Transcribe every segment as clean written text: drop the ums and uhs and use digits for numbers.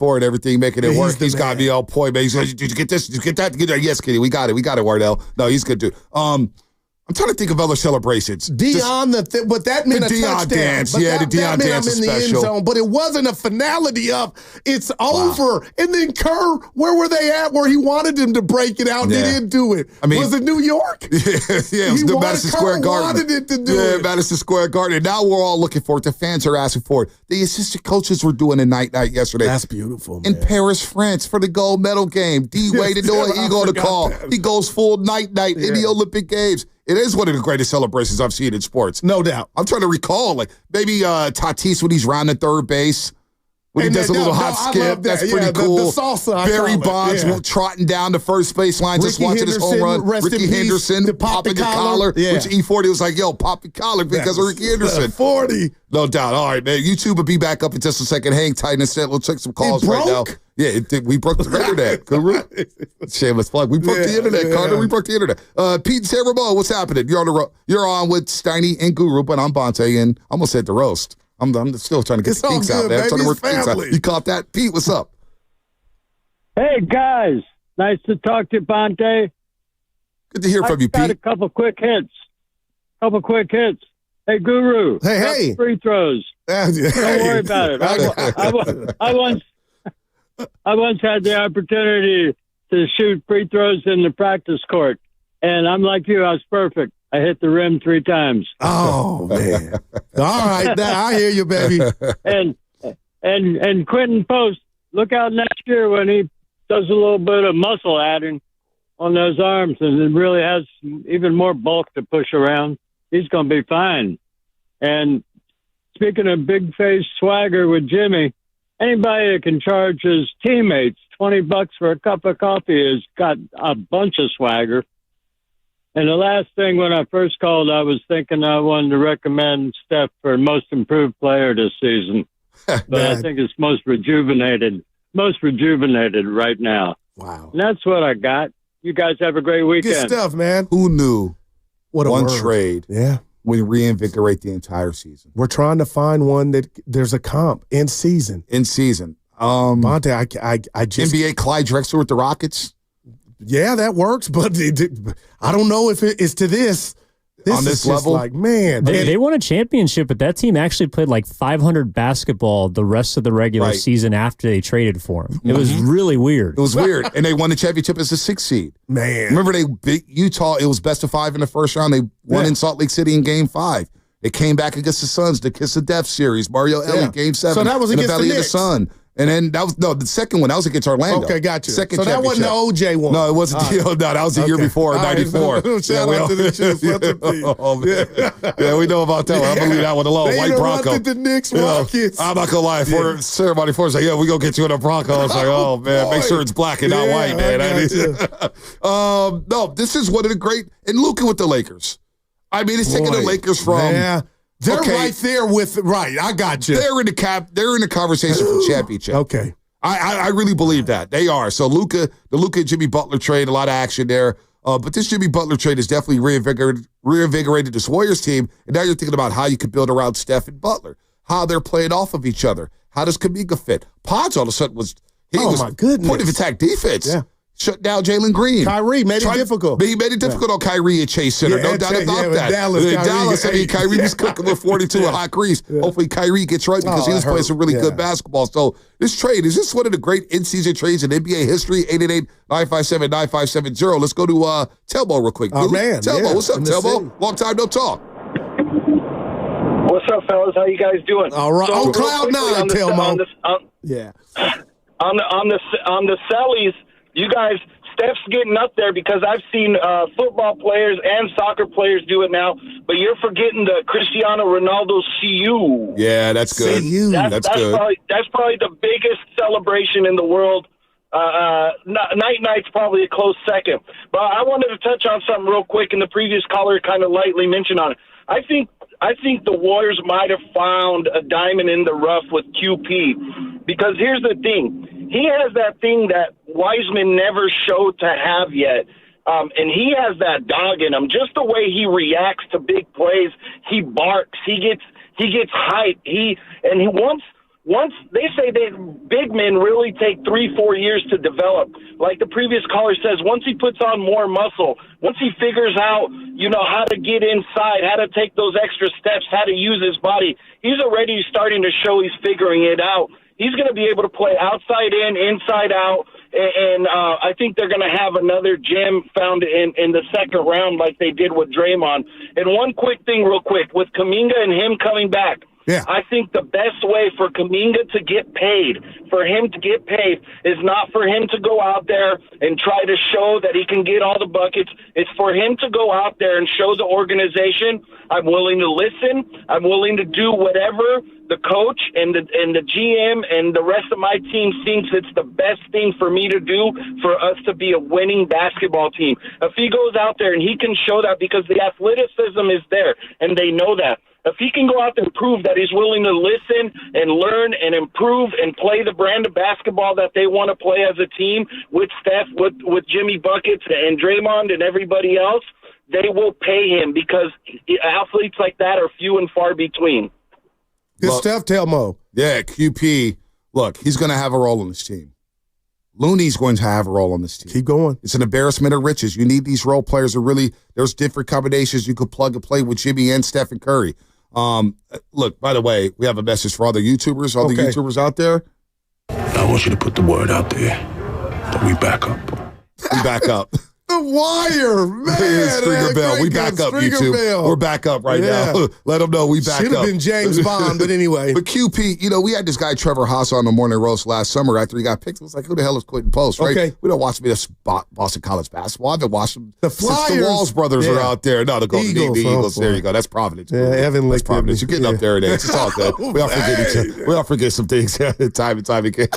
for it, everything, making it work. He's got me on point, man. He's like, did you get this? Did you get that? Yes, Kitty, we got it. We got it, Wardell. No, he's good, too. I'm trying to think of other celebrations. But that meant a touchdown. Dance. But the Deion dance is in the end zone, but it wasn't a finality of it's over. And then Kerr, where were they at where he wanted him to break it out and they didn't do it? I mean, was it New York? Yeah, it was the Madison Square Garden. Wanted it to do it. Madison Square Garden. Now we're all looking for it. The fans are asking for it. The assistant coaches were doing a night yesterday. That's beautiful, man. In Paris, France for the gold medal game. D-Wade to do it. He go to call. He goes full night in the Olympic Games. It is one of the greatest celebrations I've seen in sports. No doubt. I'm trying to recall, like, maybe Tatis when he's rounding third base, when he does a little hop skip. That's pretty cool. The salsa, Barry Bonds trotting down the first baseline, just watching his home run. Ricky Henderson popping the collar, which E40 was like, yo, pop the collar because of Ricky Henderson. 40. No doubt. All right, man. YouTube will be back up in just a second. Hang tight and set. We'll check some calls right now. Yeah, we broke the internet. Shameless plug. We broke the internet, Carter. We broke the internet. Pete and Sarah Ramon, what's happening? You're on with Steiny and Guru, but I'm Bonte, and I almost said the roast. I'm still trying to get the kinks out there. Trying to work the kinks out. You caught that? Pete, what's up? Hey, guys. Nice to talk to you, Bonte. Good to hear from you, Pete. I got a couple quick hits. Hey, Guru. Hey. Free throws. Don't worry about it. I once had the opportunity to shoot free throws in the practice court, and I'm like you. I was perfect. I hit the rim 3 times. Oh, man. All right. Now I hear you, baby. And Quentin Post, look out next year when he does a little bit of muscle adding on those arms and it really has even more bulk to push around. He's going to be fine. And speaking of big face swagger with Jimmy, anybody that can charge his teammates $20 for a cup of coffee has got a bunch of swagger. And the last thing, when I first called, I was thinking I wanted to recommend Steph for most improved player this season. But I think it's most rejuvenated right now. Wow. And that's what I got. You guys have a great weekend. Good stuff, man. Who knew what one trade would reinvigorate the entire season? We're trying to find one that there's a comp in season. Bonte, I just NBA Clyde Drexler with the Rockets. Yeah, that works, but I don't know if it is to this. On this level, like, man, they won a championship, but that team actually played like 500 basketball the rest of the regular season after they traded for him. It was really weird. It was weird, and they won the championship as a 6th seed. Man, remember they beat Utah? It was best of 5 in the first round. They won in Salt Lake City in Game 5. They came back against the Suns, the Kiss of Death series. Mario Elliott, Game 7. So that was against the Valley the of the Sun. And then that was the second one. That was against Orlando. Okay, gotcha. Second so that wasn't the OJ one. No, it wasn't. No, that was the year before, 94. Shout out to the Chiefs. Oh, man. Yeah, we know about that one. I'm going to leave that one alone. White Bronco. The Knicks Rockets. I'm not going to lie. For ceremony for us, like, we going to get you in a Bronco. It's like, oh, man, make sure it's black and not white, man. No, this is one of the great. And Luka with the Lakers. I mean, it's taking the Lakers from. Yeah. They're right there with I got you. They're in the conversation for championship. Okay. I really believe that. They are. So the Luka and Jimmy Butler trade, a lot of action there. But this Jimmy Butler trade has definitely reinvigorated this Warriors team. And now you're thinking about how you could build around Steph and Butler, how they're playing off of each other. How does Kuminga fit? Pods all of a sudden was my goodness. Point of attack defense. Yeah. Shut down Jalen Green. Kyrie made it difficult. He made it difficult on Kyrie at Chase Center. No doubt about that. Dallas, Kyrie was cooking with 42 at high crease. Hopefully Kyrie gets right because he was playing some really good basketball. So this trade, is this one of the great in-season trades in NBA history? 888-957-9570. Let's go to Telmo real quick. Oh, man. Telmo, what's up, Telmo? Long time no talk. What's up, fellas? How you guys doing? All right. On cloud 9, Telmo. On the Sallies, you guys, Steph's getting up there because I've seen football players and soccer players do it now, but you're forgetting the Cristiano Ronaldo CU. Yeah, that's good. That's good. That's probably the biggest celebration in the world. Night's probably a close second. But I wanted to touch on something real quick, and the previous caller kind of lightly mentioned on it. I think the Warriors might have found a diamond in the rough with QP, because here's the thing. He has that thing that Wiseman never showed to have yet, and he has that dog in him. Just the way he reacts to big plays, he barks, he gets hype. once they say big men really take 3-4 years to develop. Like the previous caller says, once he puts on more muscle, once he figures out, how to get inside, how to take those extra steps, how to use his body, he's already starting to show he's figuring it out. He's going to be able to play outside in, inside out, and I think they're going to have another gem found in the second round like they did with Draymond. And one quick thing real quick, with Kuminga and him coming back, I think the best way for Kuminga to get paid, is not for him to go out there and try to show that he can get all the buckets. It's for him to go out there and show the organization, I'm willing to listen. I'm willing to do whatever the coach and the GM and the rest of my team thinks it's the best thing for me to do for us to be a winning basketball team. If he goes out there and he can show that, because the athleticism is there and they know that. If he can go out there and prove that he's willing to listen and learn and improve and play the brand of basketball that they want to play as a team with Steph, with Jimmy Buckets and Draymond and everybody else, they will pay him, because athletes like that are few and far between. Good stuff, Telmo. Yeah, QP. Look, he's going to have a role on this team. Looney's going to have a role on this team. Keep going. It's an embarrassment of riches. You need these role players to really, there's different combinations you could plug and play with Jimmy and Stephen Curry. Look, by the way, we have a message for all the YouTubers, YouTubers out there. I want you to put the word out there that we back up. We back up. The Wire, man. Stringer Bell. We back up, YouTube. Bell. We're back up right now. Let them know we back up. Should have been James Bond, but anyway. But QP, we had this guy, Trevor Haas, on the Morning Roast last summer after he got picked. It was like, who the hell is Quentin Post, right? Okay. We don't watch Boston College basketball. I've been watching the Flyers. Since the Walls brothers are out there. No, the Eagles. There you go. That's Providence. Yeah, Evan That's Providence. You're getting up there in age. It's all good. We all forget each other. We all forget some things time and time again.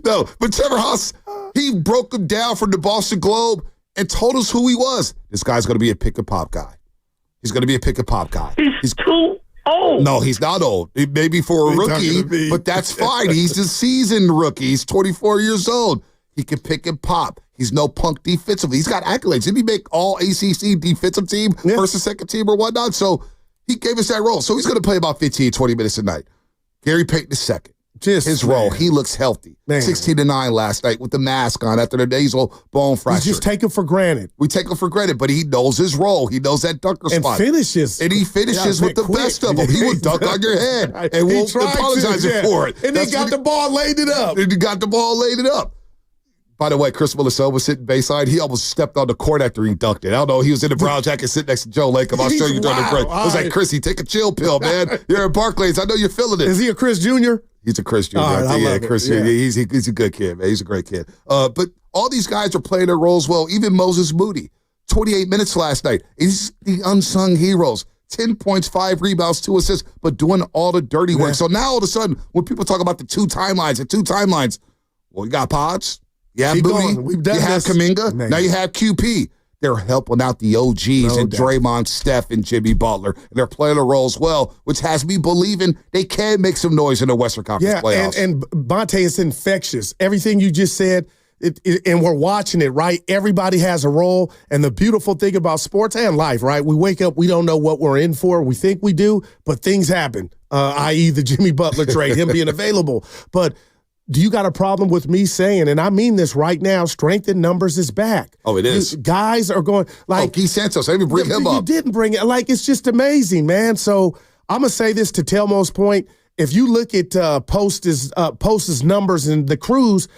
No, but Trevor Haas, he broke him down from the Boston Globe and told us who he was. This guy's going to be a pick-and-pop guy. He's going to be a pick-and-pop guy. He's too old. No, he's not old. Maybe for a rookie, but that's fine. He's a seasoned rookie. He's 24 years old. He can pick and pop. He's no punk defensively. He's got accolades. Didn't he make all ACC defensive team, first and second team or whatnot? So he gave us that role. So he's going to play about 15, 20 minutes a night. Gary Payton II. His role, he looks healthy. 16-9 last night with the mask on after the nasal bone fracture. You just take him for granted. We take him for granted, but he knows his role. He knows that dunker spot. And he finishes with the best of them. He will dunk on your head and won't apologize for it. And he got the ball laid it up. And he got the ball laid it up. By the way, Chris Willisell was sitting baseline. He almost stepped on the court after he dunked it. I don't know. He was in the brown jacket sitting next to Joe Lacob. I'll show you during the break. I was like, Chrissy, take a chill pill, man. You're at Barclays. I know you're feeling it. Is he a Chris Jr.? He's a Chris Jr. Chris Jr. He's a good kid, man. He's a great kid. But all these guys are playing their roles well. Even Moses Moody, 28 minutes last night. He's the unsung heroes. 10 points, 5 rebounds, 2 assists, but doing all the dirty work. So now all of a sudden, when people talk about the two timelines, well, you got Pods. You have Moody, you have Kuminga, now you have QP. They're helping out the OGs and Draymond, Steph, and Jimmy Butler. And they're playing their roles well, which has me believing they can make some noise in the Western Conference playoffs. And Bonte is infectious. Everything you just said, and we're watching it, right? Everybody has a role. And the beautiful thing about sports and life, right? We wake up, we don't know what we're in for. We think we do, but things happen, i.e. the Jimmy Butler trade, him being available. But do you got a problem with me saying, and I mean this right now, strength in numbers is back? Oh, it is. Guys are going, like. Guy Santos, I didn't bring him up. You didn't bring it. Like, it's just amazing, man. So I'm going to say this to Telmo's point. If you look at Post's numbers in the Cruise,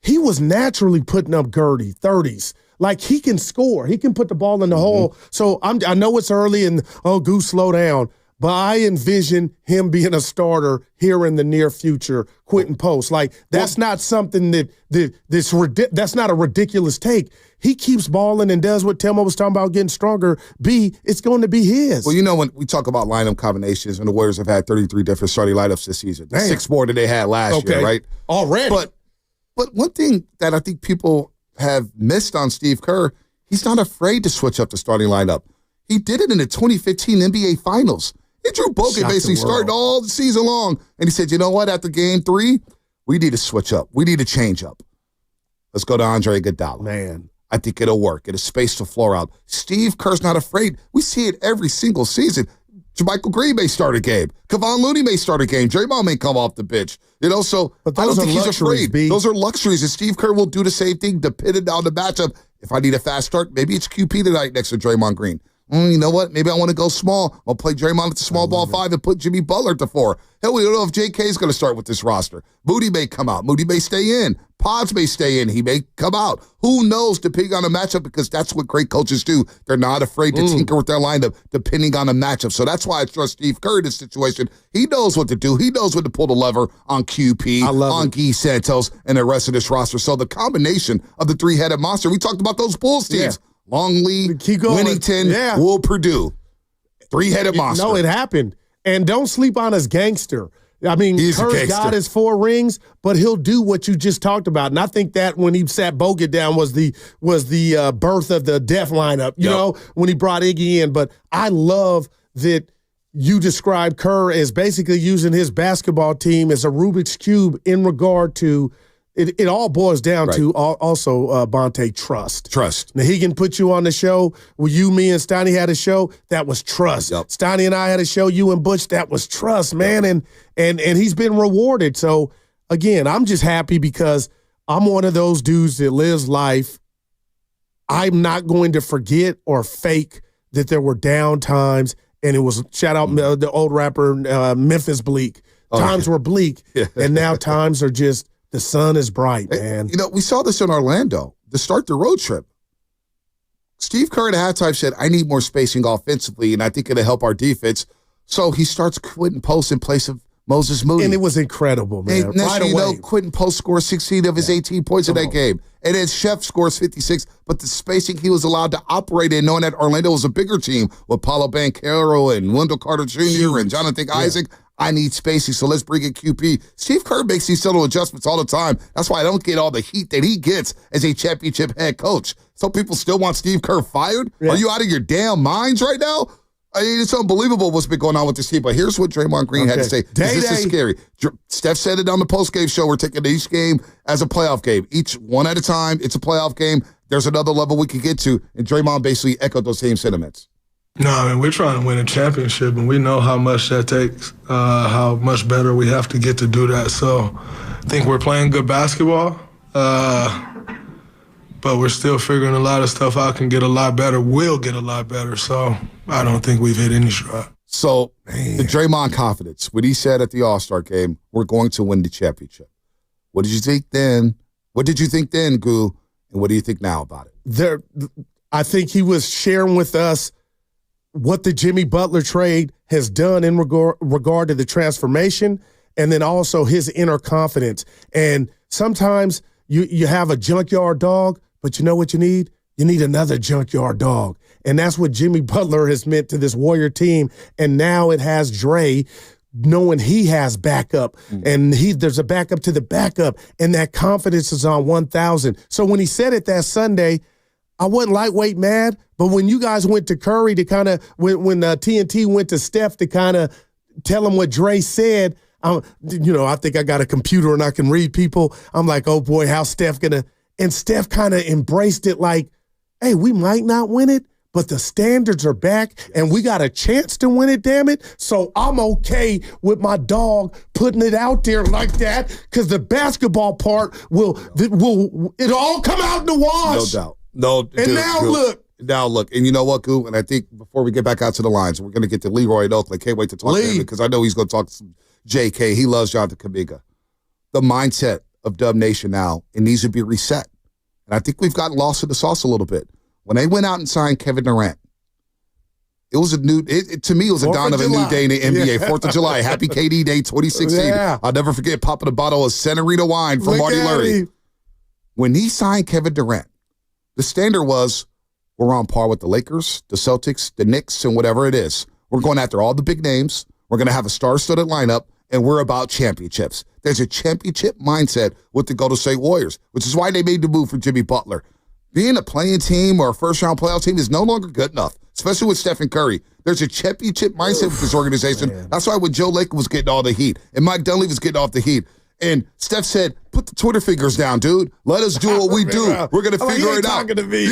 he was naturally putting up 30s. Like, he can score. He can put the ball in the hole. So I know it's early and, Goose, slow down. But I envision him being a starter here in the near future, Quentin Post. Like, that's not something that's not a ridiculous take. He keeps balling and does what Telmo was talking about, getting stronger. It's going to be his. Well, when we talk about lineup combinations, and the Warriors have had 33 different starting lineups this season. Damn. 6 more than they had last year, right? Already. But one thing that I think people have missed on Steve Kerr, he's not afraid to switch up the starting lineup. He did it in the 2015 NBA Finals. Andrew Bogut basically started all the season long, and he said, you know what, after game 3, we need to switch up. We need to change up. Let's go to Andre Iguodala. Man. I think it'll work. It'll space the floor out. Steve Kerr's not afraid. We see it every single season. JaMychal Green may start a game. Kevon Looney may start a game. Draymond may come off the bench. So but I don't think he's afraid. B. Those are luxuries, and Steve Kerr will do the same thing depending on the matchup. If I need a fast start, maybe it's QP tonight next to Draymond Green. You know what? Maybe I want to go small. I'll play Draymond at the small ball 5 and put Jimmy Butler at the 4. Hell, we don't know if JK is going to start with this roster. Moody may come out. Moody may stay in. Pods may stay in. He may come out. Who knows, depending on the matchup, because that's what great coaches do. They're not afraid to tinker with their lineup depending on the matchup. So that's why I trust Steve Kerr in this situation. He knows what to do. He knows when to pull the lever on QP, on Guy Santos, and the rest of this roster. So the combination of the three-headed monster, we talked about those Bulls teams. Yeah. Longley, Winnington, Will Purdue. Three-headed monster. No, it happened. And don't sleep on his gangster. I mean, Kerr's got his 4 rings, but he'll do what you just talked about. And I think that when he sat Bogut down was the birth of the death lineup, you know, when he brought Iggy in. But I love that you describe Kerr as basically using his basketball team as a Rubik's Cube in regard to it all boils down to also, Bonte, trust. Trust. Now, he can put you on the show. Well, you, me, and Steiny had a show. That was trust. Yep. Steiny and I had a show. You and Butch. That was trust, man. Yep. And he's been rewarded. So, again, I'm just happy because I'm one of those dudes that lives life. I'm not going to forget or fake that there were down times. And it was, shout out the old rapper, Memphis Bleak. Times were bleak. And now times are just, the sun is bright, man. We saw this in Orlando to start the road trip. Steve Kerr at halftime said, I need more spacing offensively, and I think it'll help our defense. So he starts Quentin Post in place of Moses Moody. And it was incredible, man. And next thing you know, Quentin Post scores 16 of his 18 points in that game. And then Chef scores 56, but the spacing he was allowed to operate in, knowing that Orlando was a bigger team with Paulo Banchero and Wendell Carter Jr. and Jonathan Isaac. I need spacing, so let's bring in QP. Steve Kerr makes these subtle adjustments all the time. That's why I don't get all the heat that he gets as a championship head coach. Some people still want Steve Kerr fired. Yeah. Are you out of your damn minds right now? I mean, it's unbelievable what's been going on with this team. But here's what Draymond Green had to say. This is scary. Steph said it on the postgame show. We're taking each game as a playoff game. Each one at a time. It's a playoff game. There's another level we can get to. And Draymond basically echoed those same sentiments. No, I mean, we're trying to win a championship, and we know how much that takes, how much better we have to get to do that. So I think we're playing good basketball, but we're still figuring a lot of stuff out, can get a lot better, will get a lot better. So I don't think we've hit any stride. So the Draymond confidence, what he said at the All-Star game, we're going to win the championship. What did you think then? What did you think then, Goo? And what do you think now about it? I think he was sharing with us what the Jimmy Butler trade has done in regard to the transformation, and then also his inner confidence. And sometimes you have a junkyard dog, but you know what you need? You need another junkyard dog. And that's what Jimmy Butler has meant to this Warrior team. And now it has Dre knowing he has backup, and there's a backup to the backup, and that confidence is on 1,000. So when he said it that Sunday, I wasn't lightweight mad, but when you guys went to Curry to kind of, when TNT went to Steph to kind of tell him what Dre said, I think I got a computer and I can read people. I'm like, oh boy, how's Steph gonna? And Steph kind of embraced it like, hey, we might not win it, but the standards are back and we got a chance to win it, damn it. So I'm okay with my dog putting it out there like that because the basketball part it'll all come out in the wash. No doubt. No, and dude, now look. Now look. And you know what, Goo? And I think before we get back out to the lines, we're going to get to Leroy in Oakland. Can't wait to talk to him because I know he's going to talk to some JK. He loves Jonathan Kuminga. The mindset of Dub Nation now, it needs to be reset. And I think we've gotten lost in the sauce a little bit. When they went out and signed Kevin Durant, it was a new, to me, it was a dawn of a new day in the NBA. 4th of July. Happy KD Day 2016. Yeah. I'll never forget popping a bottle of Senorita wine from Marty Lurie. When he signed Kevin Durant, the standard was we're on par with the Lakers, the Celtics, the Knicks, and whatever it is. We're going after all the big names. We're going to have a star-studded lineup, and we're about championships. There's a championship mindset with the Golden State Warriors, which is why they made the move for Jimmy Butler. Being a playing team or a first-round playoff team is no longer good enough, especially with Stephen Curry. There's a championship mindset with this organization. Man. That's why when Joe Lacob was getting all the heat and Mike Dunleavy was getting off the heat, and Steph said, put the Twitter fingers down, dude. Let us do what we do. We're going to figure it out. To me,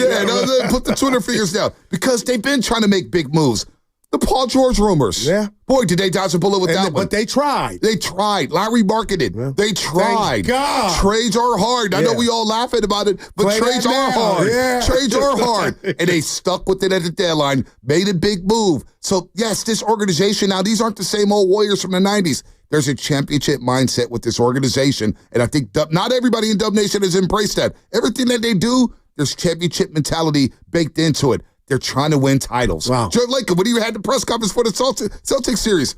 put the Twitter fingers down. Because they've been trying to make big moves. The Paul George rumors. Yeah. Boy, did they dodge a bullet with that one. But they tried. They tried. Larry marketed. Yeah. They tried. Thank God. Trades are hard. I know we all laughing about it, but Play trades that are now. hard. Yeah. Trades are hard. And they stuck with it at the deadline, made a big move. So, yes, this organization, now these aren't the same old Warriors from the 90s. There's a championship mindset with this organization, and I think not everybody in Dub Nation has embraced that. Everything that they do, there's championship mentality baked into it. They're trying to win titles. Wow. Jerry Laker, when he had the press conference for the Celtics series,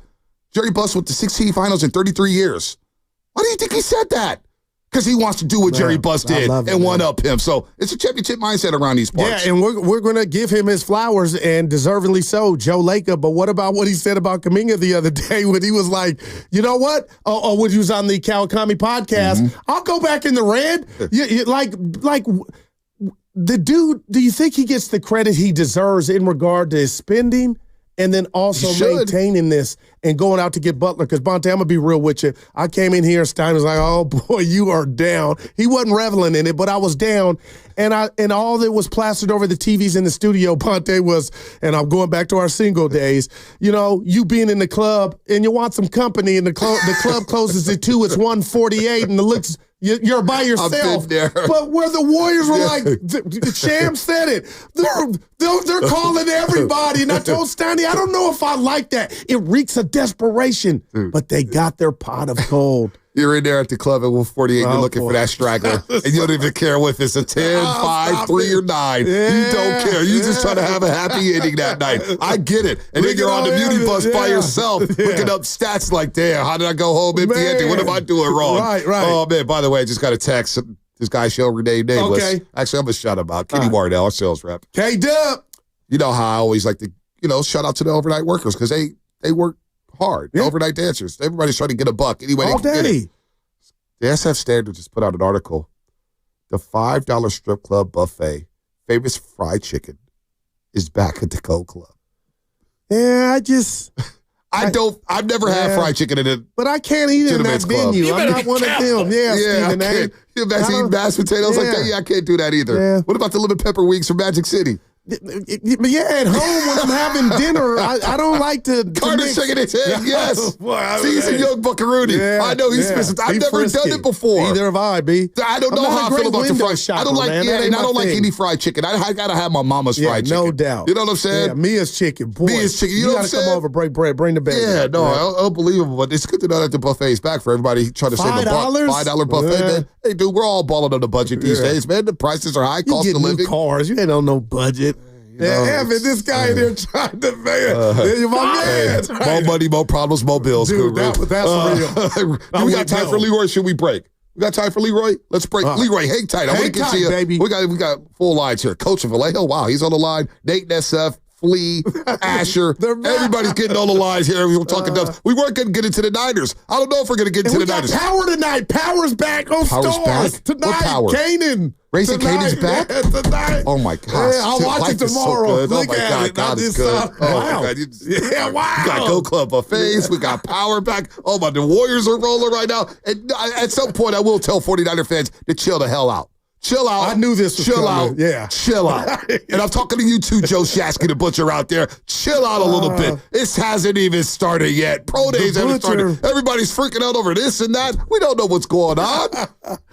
Jerry Buss went to 16 finals in 33 years. Why do you think he said that? Because he wants to do what Jerry Buss did and one-up him. So it's a championship mindset around these parts. Yeah, and we're going to give him his flowers, and deservingly so, Joe Laker. But what about what he said about Kuminga the other day when he was like, you know what? Or when he was on the Kawakami podcast, I'll go back in the red. Like the dude, do you think he gets the credit he deserves in regard to his spending and then also maintaining this and going out to get Butler? Because, Bonte, I'm going to be real with you. I came in here and Stein was like, oh, boy, you are down. He wasn't reveling in it, but I was down. And all that was plastered over the TVs in the studio, Bonte, was, and I'm going back to our single days, you being in the club and you want some company and the club closes at 2, it's 1:48 and it looks... You're by yourself. I've been there. But where the Warriors were like, Sham said it. They're calling everybody. And I told Steiny, I don't know if I like that. It reeks of desperation. But they got their pot of gold. You're in there at the club at 1:48, you're looking for that straggler, and you don't even care if it's a 10, 5, 3, or 9. Yeah. You don't care. You just try to have a happy ending that night. I get it. And then you're on the beauty bus by yourself, looking up stats like, damn, how did I go home empty-handed? What am I doing wrong? Right. Oh, man, by the way, I just got a text. This guy, Shell Renee Nameless. Okay. Actually, I'm going to shout him out. Kenny Wardell, our sales rep. K-Dub. You know how I always like to, shout out to the overnight workers because they work hard. Yeah. Overnight dancers. Everybody's trying to get a buck any way they can get it. The SF Standard just put out an article. The $5 strip club buffet, famous fried chicken, is back at the Gold Club. Yeah, I've never had fried chicken in it. But I can't eat in that venue. I'm not one of them. Yeah, Stephen A. You imagine eating mashed potatoes like that? Yeah, I can't do that either. Yeah. What about the lemon pepper wings from Magic City? Yeah, at home when I'm having dinner, I don't like to. Carter's shaking his head. Yes, he's a young buckaroonie. Yeah, I know he's missing. I've never done it before. Neither have I, B. I don't know how I feel about the fried. I don't like. I don't like any fried chicken. I gotta have my mama's fried chicken. No doubt. You know what I'm saying? Yeah, Mia's chicken. Boy, Mia's chicken. You know what I'm saying? Gotta come over, break bread, bring the baby. Yeah, no, unbelievable. But it's good to know that the buffet is back for everybody trying to save a buck. $5 buffet, man. Hey, dude, we're all balling on the budget these days, man. The prices are high, cost of living. New cars, you ain't on no budget. Evan, this guy in there trying to you're my man. More money, more problems, more bills. Dude, that's real. We got time for Leroy? Should we break? We got time for Leroy? Let's break. Leroy, hang tight. I want to get to you. Baby. We got full lines here. Coach of Vallejo. Wow, he's on the line. Nate Nessef. Flea, Asher, everybody's getting all the lines here. We were talking Dubs. We weren't going to get into the Niners. I don't know if we're going to get into the Niners. Power tonight. Power's back on Stars. Back? Tonight, what Power? Kanan. Raising Kanan's back? Yeah, tonight. Oh, my gosh. Yeah, I'll watch it tomorrow. So Look at it. God is good. Oh, wow. my God. Yeah, wow. We got Go Club buffets. We got Power back. Oh, my, the Warriors are rolling right now. And at some point, I will tell 49er fans to chill the hell out. Chill out. I knew this was Chill coming. out. Yeah. Chill out. And I'm talking to you too, Joe Shasky, the butcher out there. Chill out a little bit. This hasn't even started yet. Pro days haven't started. Everybody's freaking out over this and that. We don't know what's going on.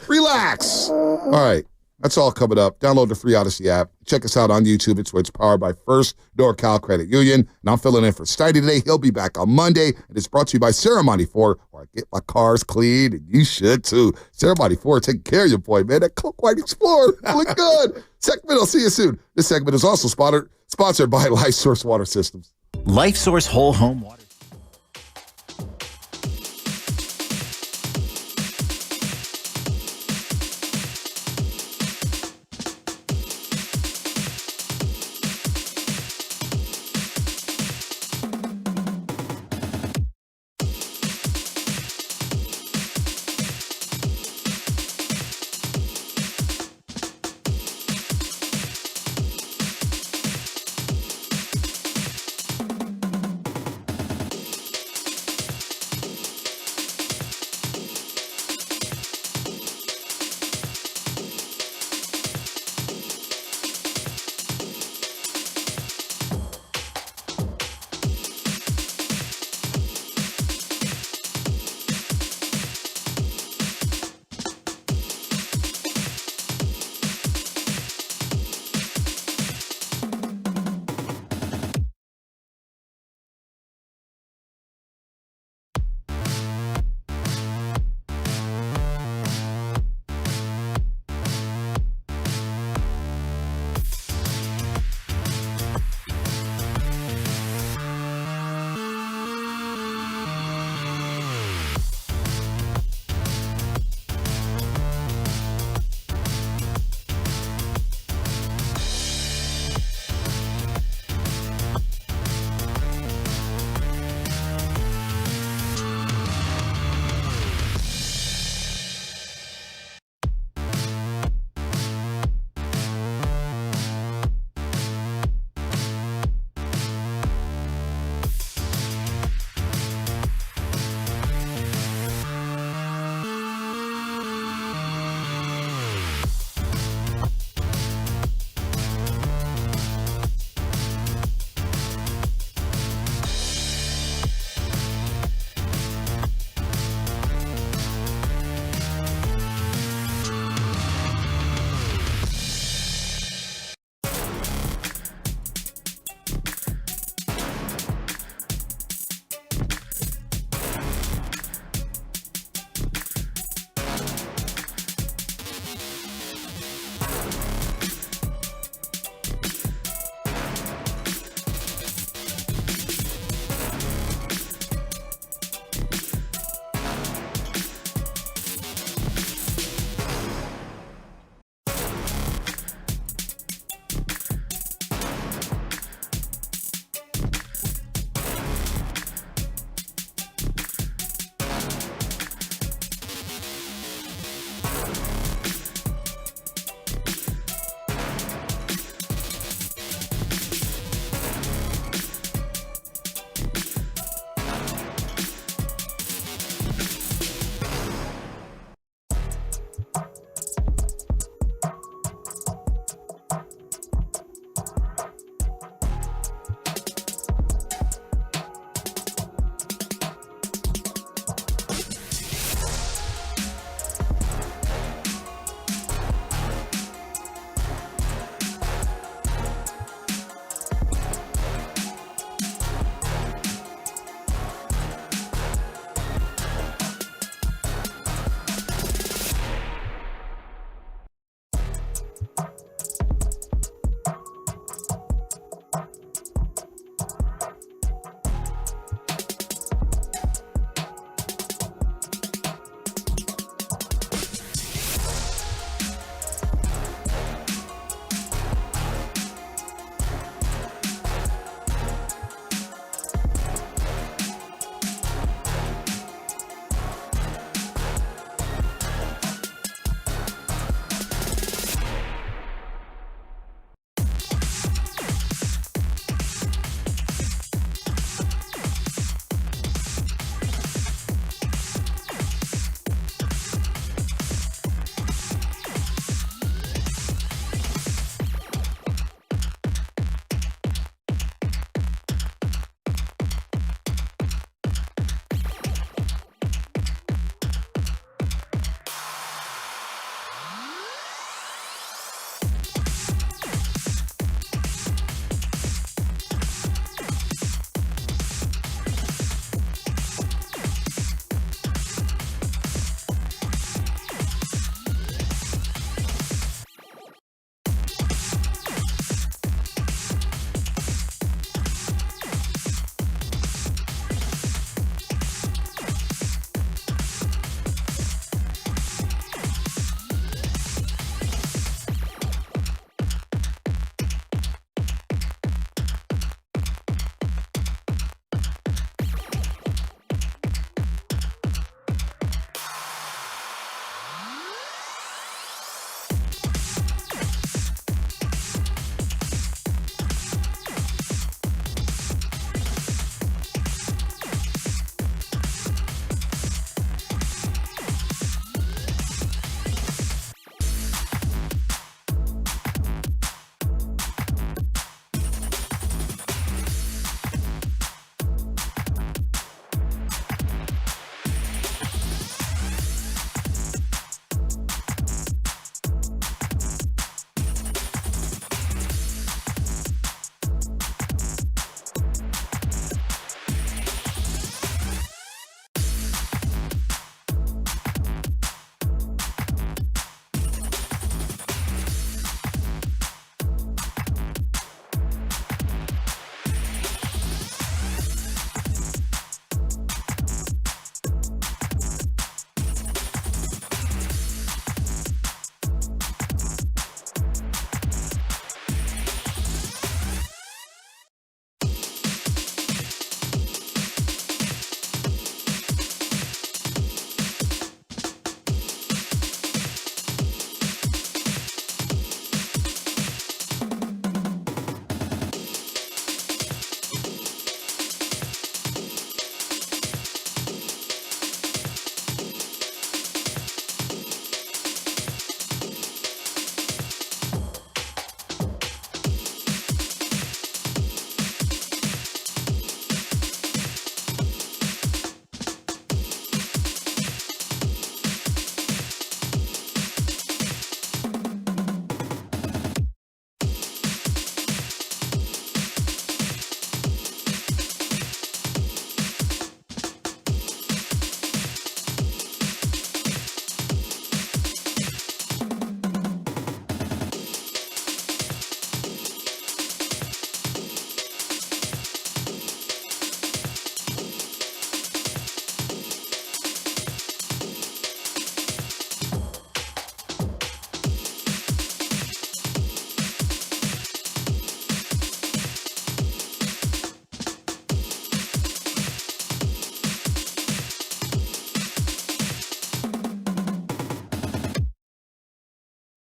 Relax. All right. That's all coming up. Download the free Odyssey app. Check us out on YouTube. It's powered by First NorCal Credit Union. And I'm filling in for Steiny today. He'll be back on Monday. And it's brought to you by Ceremony 4, where I get my cars cleaned, and you should too. Ceremony 4, taking care of your boy, man. That Coke White Explorer, look good. Segment, I'll see you soon. This segment is also sponsored by Life Source Water Systems. Life Source Whole Home Water.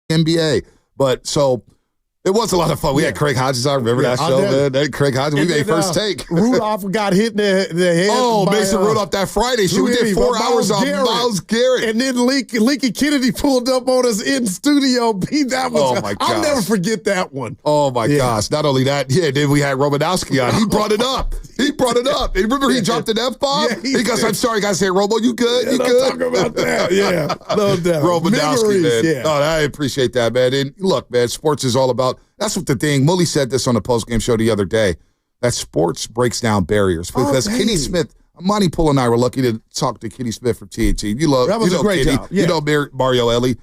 NBA. But so it was a lot of fun. We had Craig Hodges. I remember that show, man. That Craig Hodges. We made First Take. Rudolph got hit in the head. Oh, Mason Rudolph that Friday show. We did 4 hours on Myles Garrett. And then Leaky Kennedy pulled up on us in studio. That was, oh, my gosh. I'll never forget that one. Oh, my gosh. Not only that, then we had Romanowski on. He brought it up. And remember he dropped an F-bomb? He goes, I'm sorry, guys. Hey, Romo, you good? You good? Talk about that. Yeah, no doubt. Romanowski, man. Yeah. Oh, I appreciate that, man. And look, man, sports is all about, that's what the thing, Mully said this on the postgame show the other day, that sports breaks down barriers. Because Kenny Smith, Monty Poole and I were lucky to talk to Kenny Smith from TNT. That was a great Kenny. job. Yeah. You know Mario Ellie.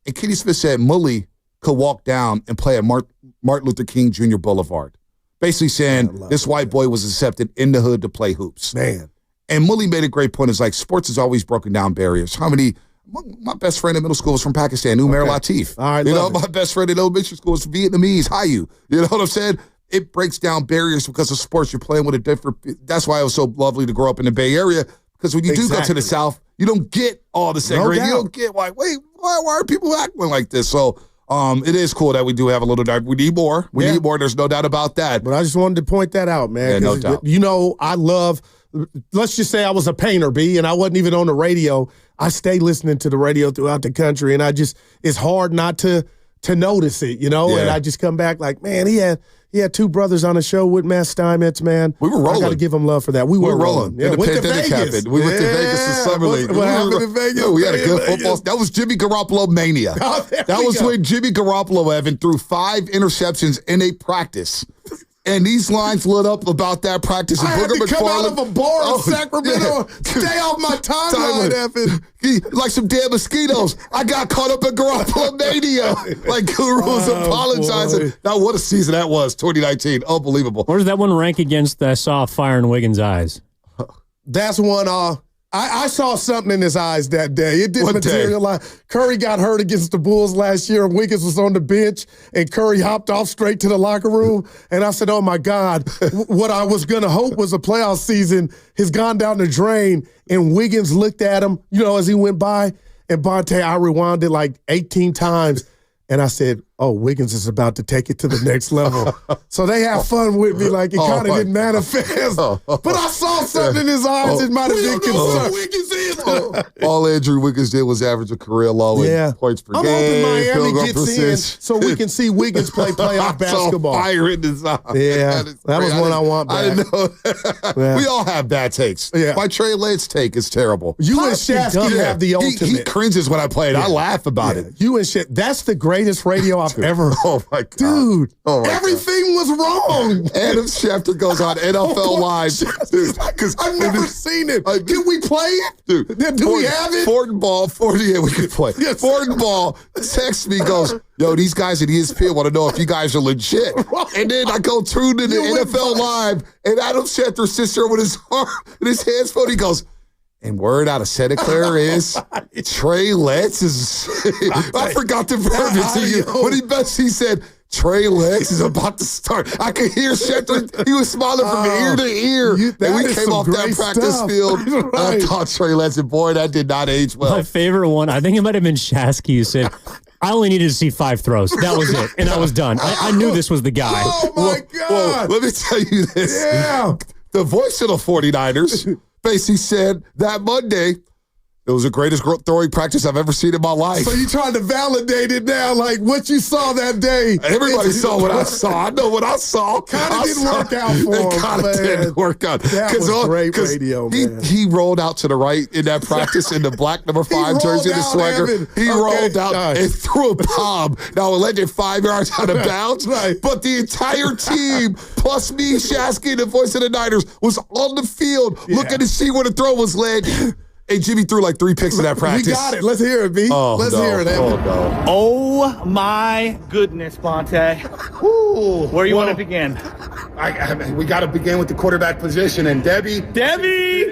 And Kenny Smith said Mully could walk down and play at Martin Luther King Jr. Boulevard. Basically saying this white boy was accepted in the hood to play hoops. Man. And Mully made a great point. It's like sports has always broken down barriers. How many? My best friend in middle school was from Pakistan, Umair Latif. All right, my best friend in elementary school was Vietnamese, Hayu. You know what I'm saying? It breaks down barriers because of sports. You're playing with a different. That's why it was so lovely to grow up in the Bay Area. Because when you do go to the South, you don't get all the segregation. You don't get why are people acting like this? So. It is cool that we do have a little doubt. We need more. We need more. There's no doubt about that. But I just wanted to point that out, man. Yeah, no doubt. You know, I love, let's just say I was a painter, B, and I wasn't even on the radio. I stay listening to the radio throughout the country, and it's hard not to notice it, you know? Yeah. And I just come back like, man, he had 2 brothers on the show with Matt Steinmetz, man. We were rolling. I got to give him love for that. We were rolling. Yeah, the pandemic happened. We went to Vegas this summer league. What happened in Vegas? Yeah, we had a good football. That was Jimmy Garoppolo mania. That was when Jimmy Garoppolo, Evan, threw 5 interceptions in a practice. And these lines lit up about that practice. I had to come out of a bar in Sacramento. Stay off my timeline, Evan. Like some damn mosquitoes. I got caught up in Garoppolo mania. Like Guru was apologizing. Now, what a season that was, 2019. Unbelievable. Where does that one rank against I saw fire in Wiggins' eyes? That's one. I saw something in his eyes that day. It didn't materialize. Curry got hurt against the Bulls last year, and Wiggins was on the bench, and Curry hopped off straight to the locker room. And I said, oh, my God, what I was going to hope was a playoff season has gone down the drain. And Wiggins looked at him, you know, as he went by. And Bonte, I rewound it like 18 times. And I said, oh, Wiggins is about to take it to the next level. So they have fun with me like it kind of didn't manifest. But I saw something in his eyes that might have been concerned. Wiggins is. All Andrew Wiggins did was average a career low in points per game. I'm hoping Miami gets in so we can see Wiggins play playoff basketball. Fire in his eyes. Yeah, that was one I want back. I know. We all have bad takes. Yeah. My Trey Lance take is terrible. You and Shasky have the ultimate. He cringes when I play it. I laugh about it. You and Shasky. That's the greatest radio I've ever. Oh my God, dude! Everything was wrong. Adam Schefter goes on NFL Live, because I've never seen it. Can we play it, dude? Do we have it? Fortin Ball, we could play. Yes. Fortin Ball texts me, goes, "Yo, these guys at ESPN want to know if you guys are legit." And then I go tune to the NFL Live, and Adam Schefter sits there with his arm and his hands folded. He goes. And word out of Santa Clara is Trey Lance is. I forgot the verbiage to you. When he said Trey Lance is about to start. I could hear Schefter. He was smiling from ear to ear. And we came off that practice field. I thought Trey Lance, and boy, that did not age well. My favorite one, I think it might have been Shasky who said, I only needed to see 5 throws. That was it. And I was done. I knew this was the guy. Oh, my God. Let me tell you this. Yeah. The voice of the 49ers basically said that Monday, it was the greatest throwing practice I've ever seen in my life. So you're trying to validate it now, like what you saw that day. Everybody saw what I saw. I know what I saw. Kind of didn't work out for him. It kind of didn't work out. That was great radio, man. He rolled out to the right in that practice in the black number 5 jersey, the swagger. He rolled out and threw a bomb. Now, it led 5 yards out of bounds. But the entire team, plus me, Shasky, and the voice of the Niners, was on the field looking to see where the throw was landing. Hey, Jimmy threw like 3 picks in that practice. We got it. Let's hear it, B. Let's hear it, Evan. Oh, my goodness, Bonte. Where do you want to begin? We got to begin with the quarterback position. And Debbie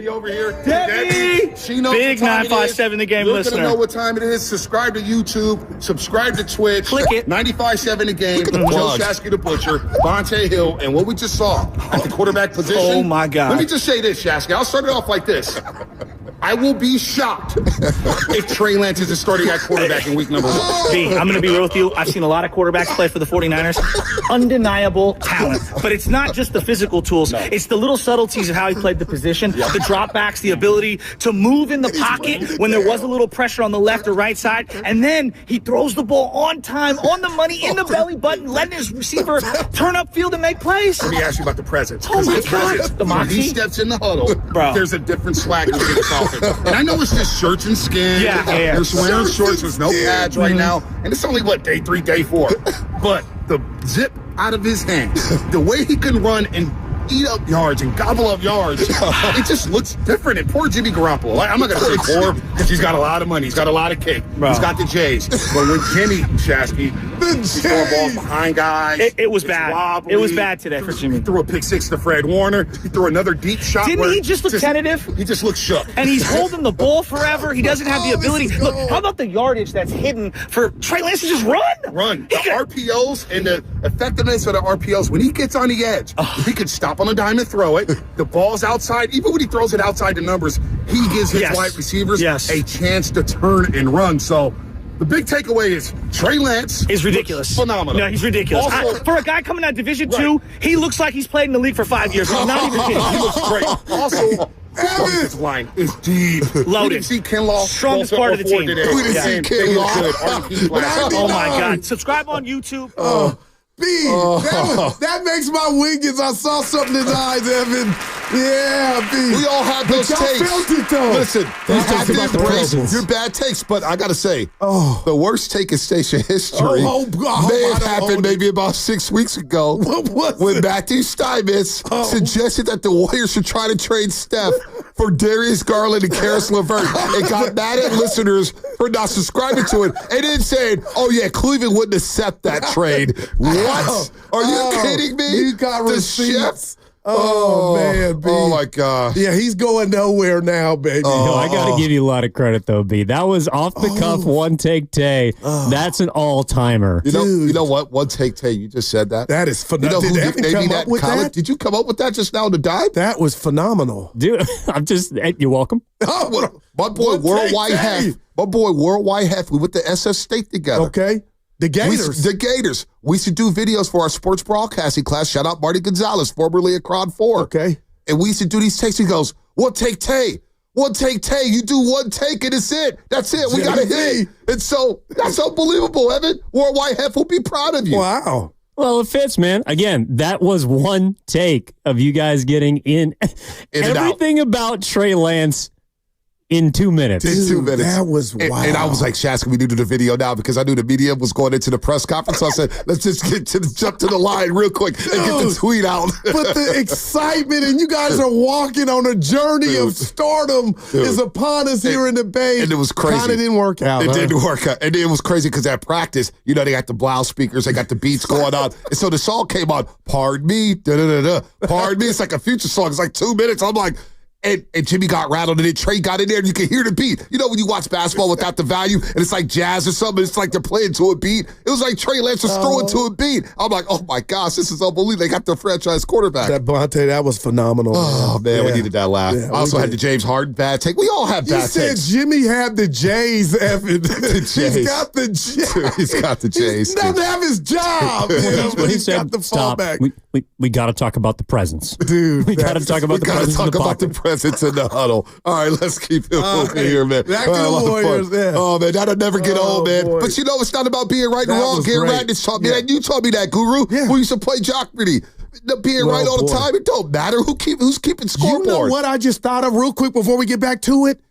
over here. Debbie. She knows Big 957 The Game listener. You're going to know what time it is. Subscribe to YouTube. Subscribe to Twitch. Click it. 95.7 The Game. Joe Shasky the Butcher. Bonte Hill. And what we just saw at the quarterback position. Oh, my God. Let me just say this, Shasky. I'll start it off like this. I will be shocked if Trey Lance is starting at quarterback in week number 1. B, I'm going to be real with you. I've seen a lot of quarterbacks play for the 49ers. Undeniable talent. But it's not just the physical tools. No. It's the little subtleties of how he played the position, the dropbacks, the ability to move in the pocket when there was a little pressure on the left or right side. And then he throws the ball on time, on the money, in the belly button, letting his receiver turn upfield and make plays. Let me ask you about the presence. Oh, my God. The when moxie. he steps in the huddle, there's a different swagger to this offense. And I know it's just shirts and skin. Yeah. You're wearing shorts. There's no pads right now. And it's only, day 3, day 4. But the zip out of his hands, the way he can run and eat up yards and gobble up yards, it just looks different. And poor Jimmy Garoppolo. I'm not going to say poor because he's got a lot of money. He's got a lot of cake. Bro. He's got the J's. But when Jimmy Shasky, he's throwing balls behind guys. It was bad. Wobbly. It was bad today for Jimmy. He threw a pick 6 to Fred Warner. He threw another deep shot. Didn't he just look tentative? He just looked shook. And he's holding the ball forever. He doesn't have the ability. Look, how about the yardage that's hidden for Trey Lance to just run? The RPOs and the effectiveness of the RPOs, when he gets on the edge, he can stop on a dime and throw it. The ball's outside. Even when he throws it outside the numbers, he gives his wide receivers a chance to turn and run. So the big takeaway is Trey Lance is ridiculous. Phenomenal. No, he's ridiculous. Also, for a guy coming out of Division II, he looks like he's played in the league for 5 years. He's not even kidding. He looks great. Also, this line is deep. Loaded. We didn't see Kinlaw. Strongest part of the team. Today. We didn't see Kinlaw. Oh, my God. Subscribe on YouTube. B, that makes my weakness. I saw something tonight, Evan. Yeah, B. We all have those takes. Felt it, though. Listen, you have to embrace your bad takes, but I got to say, the worst take in station history may have happened maybe about 6 weeks ago when Matthew Steinmetz suggested that the Warriors should try to trade Steph for Darius Garland and Karis LeVert and got mad at listeners for not subscribing to it and then saying, oh, yeah, Cleveland wouldn't accept that trade. What? Are you kidding me? You got receipts. Chef? Oh, man, B. Oh, my gosh. Yeah, he's going nowhere now, baby. I got to give you a lot of credit, though, B. That was off the cuff, one take Tay. That's an all-timer. You know what? One take Tay, you just said that. That is phenomenal. You know who nicknamed me that in college? Did you come up with that just now on the dive? That was phenomenal. Dude, you're welcome. My boy, Worldwide Hef. My boy, Worldwide Hef. We went to SF State together. Okay. The Gators. We used to do videos for our sports broadcasting class. Shout out Marty Gonzalez, formerly at Crowd 4. Okay. And we used to do these takes. He goes, one take Tay. One take Tay. You do one take and it's it. That's it. We got to hit. And so that's unbelievable, Evan. Worldwide Hef will be proud of you. Wow. Well, it fits, man. Again, that was one take of you guys getting in everything about Trey Lance in 2 minutes. In 2 minutes. That was wild. And I was like, Shasky, we need to do the video now because I knew the media was going into the press conference. So I said, let's just jump to the line real quick and get the tweet out. But the excitement, and you guys are walking on a journey of stardom is upon us here in the Bay. And it was crazy. Kind of didn't work out. It didn't work out. And it was crazy because at practice, they got the blouse speakers, they got the beats going on. And so the song came on, pardon me, da-da-da-da, pardon me. It's like a Future song. It's like 2 minutes. I'm like, And Jimmy got rattled, and then Trey got in there, and you can hear the beat. You know when you watch basketball without the value, and it's like jazz or something, it's like they're playing to a beat. It was like Trey Lance was throwing to a beat. I'm like, oh, my gosh, this is unbelievable. They got their franchise quarterback. That Bonte, that was phenomenal. Oh, man, we needed that laugh. Yeah, I also had the James Harden bad take. We all have bad takes. You said Jimmy had the J's, Evan. He's got the J's. He's got the J's. He doesn't have his job. He's got the fallback. We got to talk about the presence. Dude. We got to talk about the presence in the pocket. The presence in the huddle. All right, let's keep it moving here, man. Back to the Warriors, Oh, man, that'll never get old, man. Boy. But it's not about being right and wrong. Gary Radnich taught me that. You taught me that, Guru. Yeah. We used to play Jockberry. Being right all the time, it don't matter who's keeping scoreboard. You know what I just thought of real quick before we get back to it?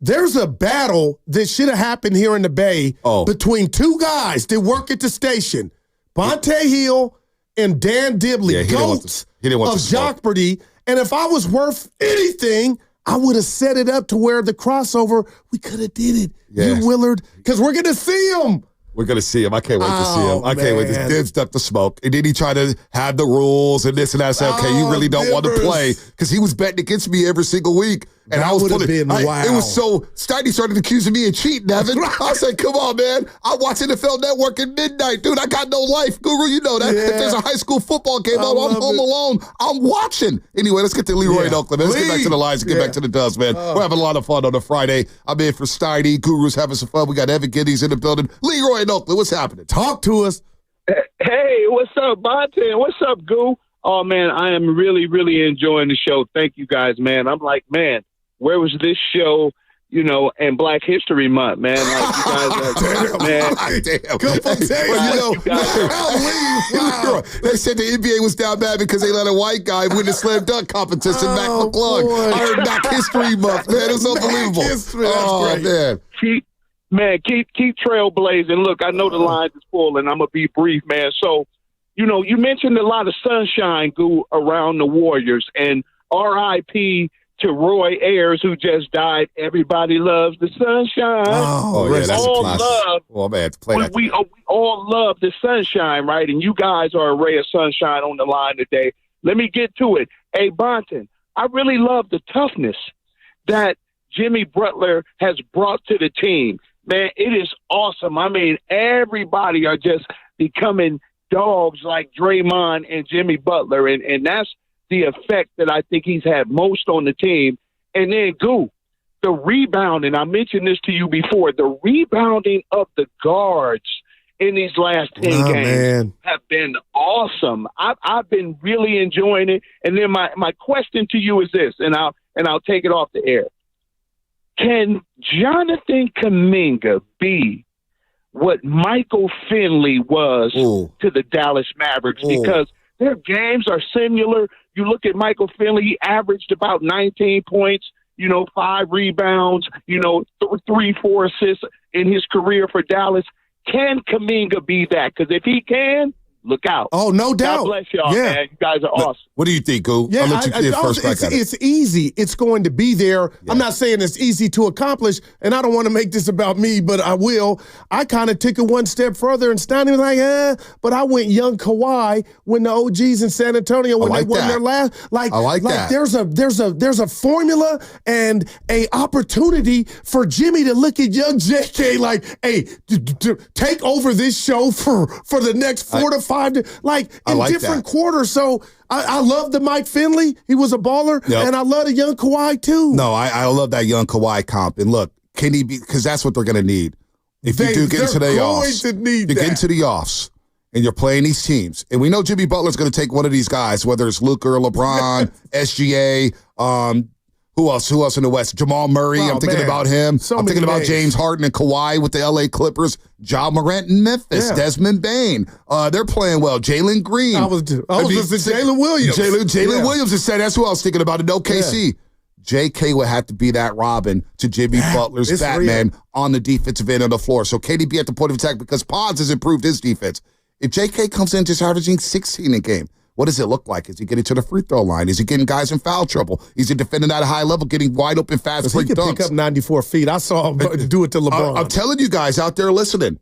There's a battle that should have happened here in the Bay between two guys that work at the station, Bonte Hill and Dan Dibley, goats of Jockberry. And if I was worth anything, I would have set it up to where the crossover, we could have did it. Yes. You, Willard, because we're going to see him. We're going to see him. I can't wait to see him. I can't wait. Dibs ducked the smoke. And then he tried to have the rules and this and that. I said, okay, you really don't want to play. Because he was betting against me every single week. And that I was would have been wow. It was so Steiny started accusing me of cheating, Evan. I said, come on, man. I watch NFL Network at midnight. Dude, I got no life. Guru, you know that. Yeah. If there's a high school football game on, I'm home alone. I'm watching. Anyway, let's get to Leroy in Oakland. Let's get back to the Lions and get back to the Dubs, man. We're having a lot of fun on a Friday. I'm in for Steiny. Guru's having some fun. We got Evan Giddies in the building. Leroy in Oakland, what's happening? Talk to us. Hey, what's up, Bonte? What's up, Goo? Oh, man, I am really, really enjoying the show. Thank you guys, man. I'm like, man, where was this show, and Black History Month, man? Like, you guys are, man. Damn. They said the NBA was down bad because they let a white guy win the slam dunk competition, Mac McClung. I heard Black History Month, man. It was unbelievable. Man. Keep trailblazing. Look, I know the lines is full, and I'm going to be brief, man. So, you mentioned a lot of sunshine, Goo, around the Warriors, and R.I.P. to Roy Ayers, who just died. Everybody loves the sunshine. That's all a classic. love. Well, man, we all love the sunshine, right? And you guys are a ray of sunshine on the line today. Let me get to it. Hey, Bonton, I really love the toughness that Jimmy Butler has brought to the team. Man, it is awesome. I mean, everybody are just becoming dogs like Draymond and Jimmy Butler, and that's the effect that I think he's had most on the team. And then, Goo, the rebounding, I mentioned this to you before, the rebounding of the guards in these last 10 games have been awesome. I've been really enjoying it. And then my question to you is this, and I'll take it off the air. Can Jonathan Kuminga be what Michael Finley was to the Dallas Mavericks? Because their games are similar. You look at Michael Finley, he averaged about 19 points, 5 rebounds, 3-4 assists in his career for Dallas. Can Kuminga be that? Because if he can, look out. Oh, no doubt. God bless y'all, man. You guys are awesome. What do you think, Goo? Yeah, I'll let you get first back at it. It's easy. It's going to be there. Yeah. I'm not saying it's easy to accomplish, and I don't want to make this about me, but I will. I kind of took it one step further, and Steiny was like, but I went young Kawhi when the OGs in San Antonio when they won their last. I like that. There's a formula and a opportunity for Jimmy to look at young JK like, hey, take over this show for the next 4 to 5 different quarters. So I love the Mike Finley. He was a baller. Yep. And I love the young Kawhi, too. No, I love that young Kawhi comp. And look, can he be – because that's what they're going to need. If you do get into the offs. You get into the offs and you're playing these teams. And we know Jimmy Butler's going to take one of these guys, whether it's Luka or LeBron, SGA, who else in the West? Jamal Murray. I'm thinking about him. I'm thinking about James Harden and Kawhi with the LA Clippers. Ja Morant in Memphis. Yeah. Desmond Bane. They're playing well. Jalen Green. I was Jalen Williams. Jalen Williams is saying that's who I was thinking about in OKC. Yeah. JK would have to be that Robin to Jimmy Butler's Batman on the defensive end of the floor. So KDB at the point of attack because Pods has improved his defense. If JK comes in just averaging 16 a game, what does it look like? Is he getting to the free throw line? Is he getting guys in foul trouble? Is he defending at a high level, getting wide open, fast break dunks? He can pick up 94 feet. I saw him do it to LeBron. I'm telling you guys out there listening,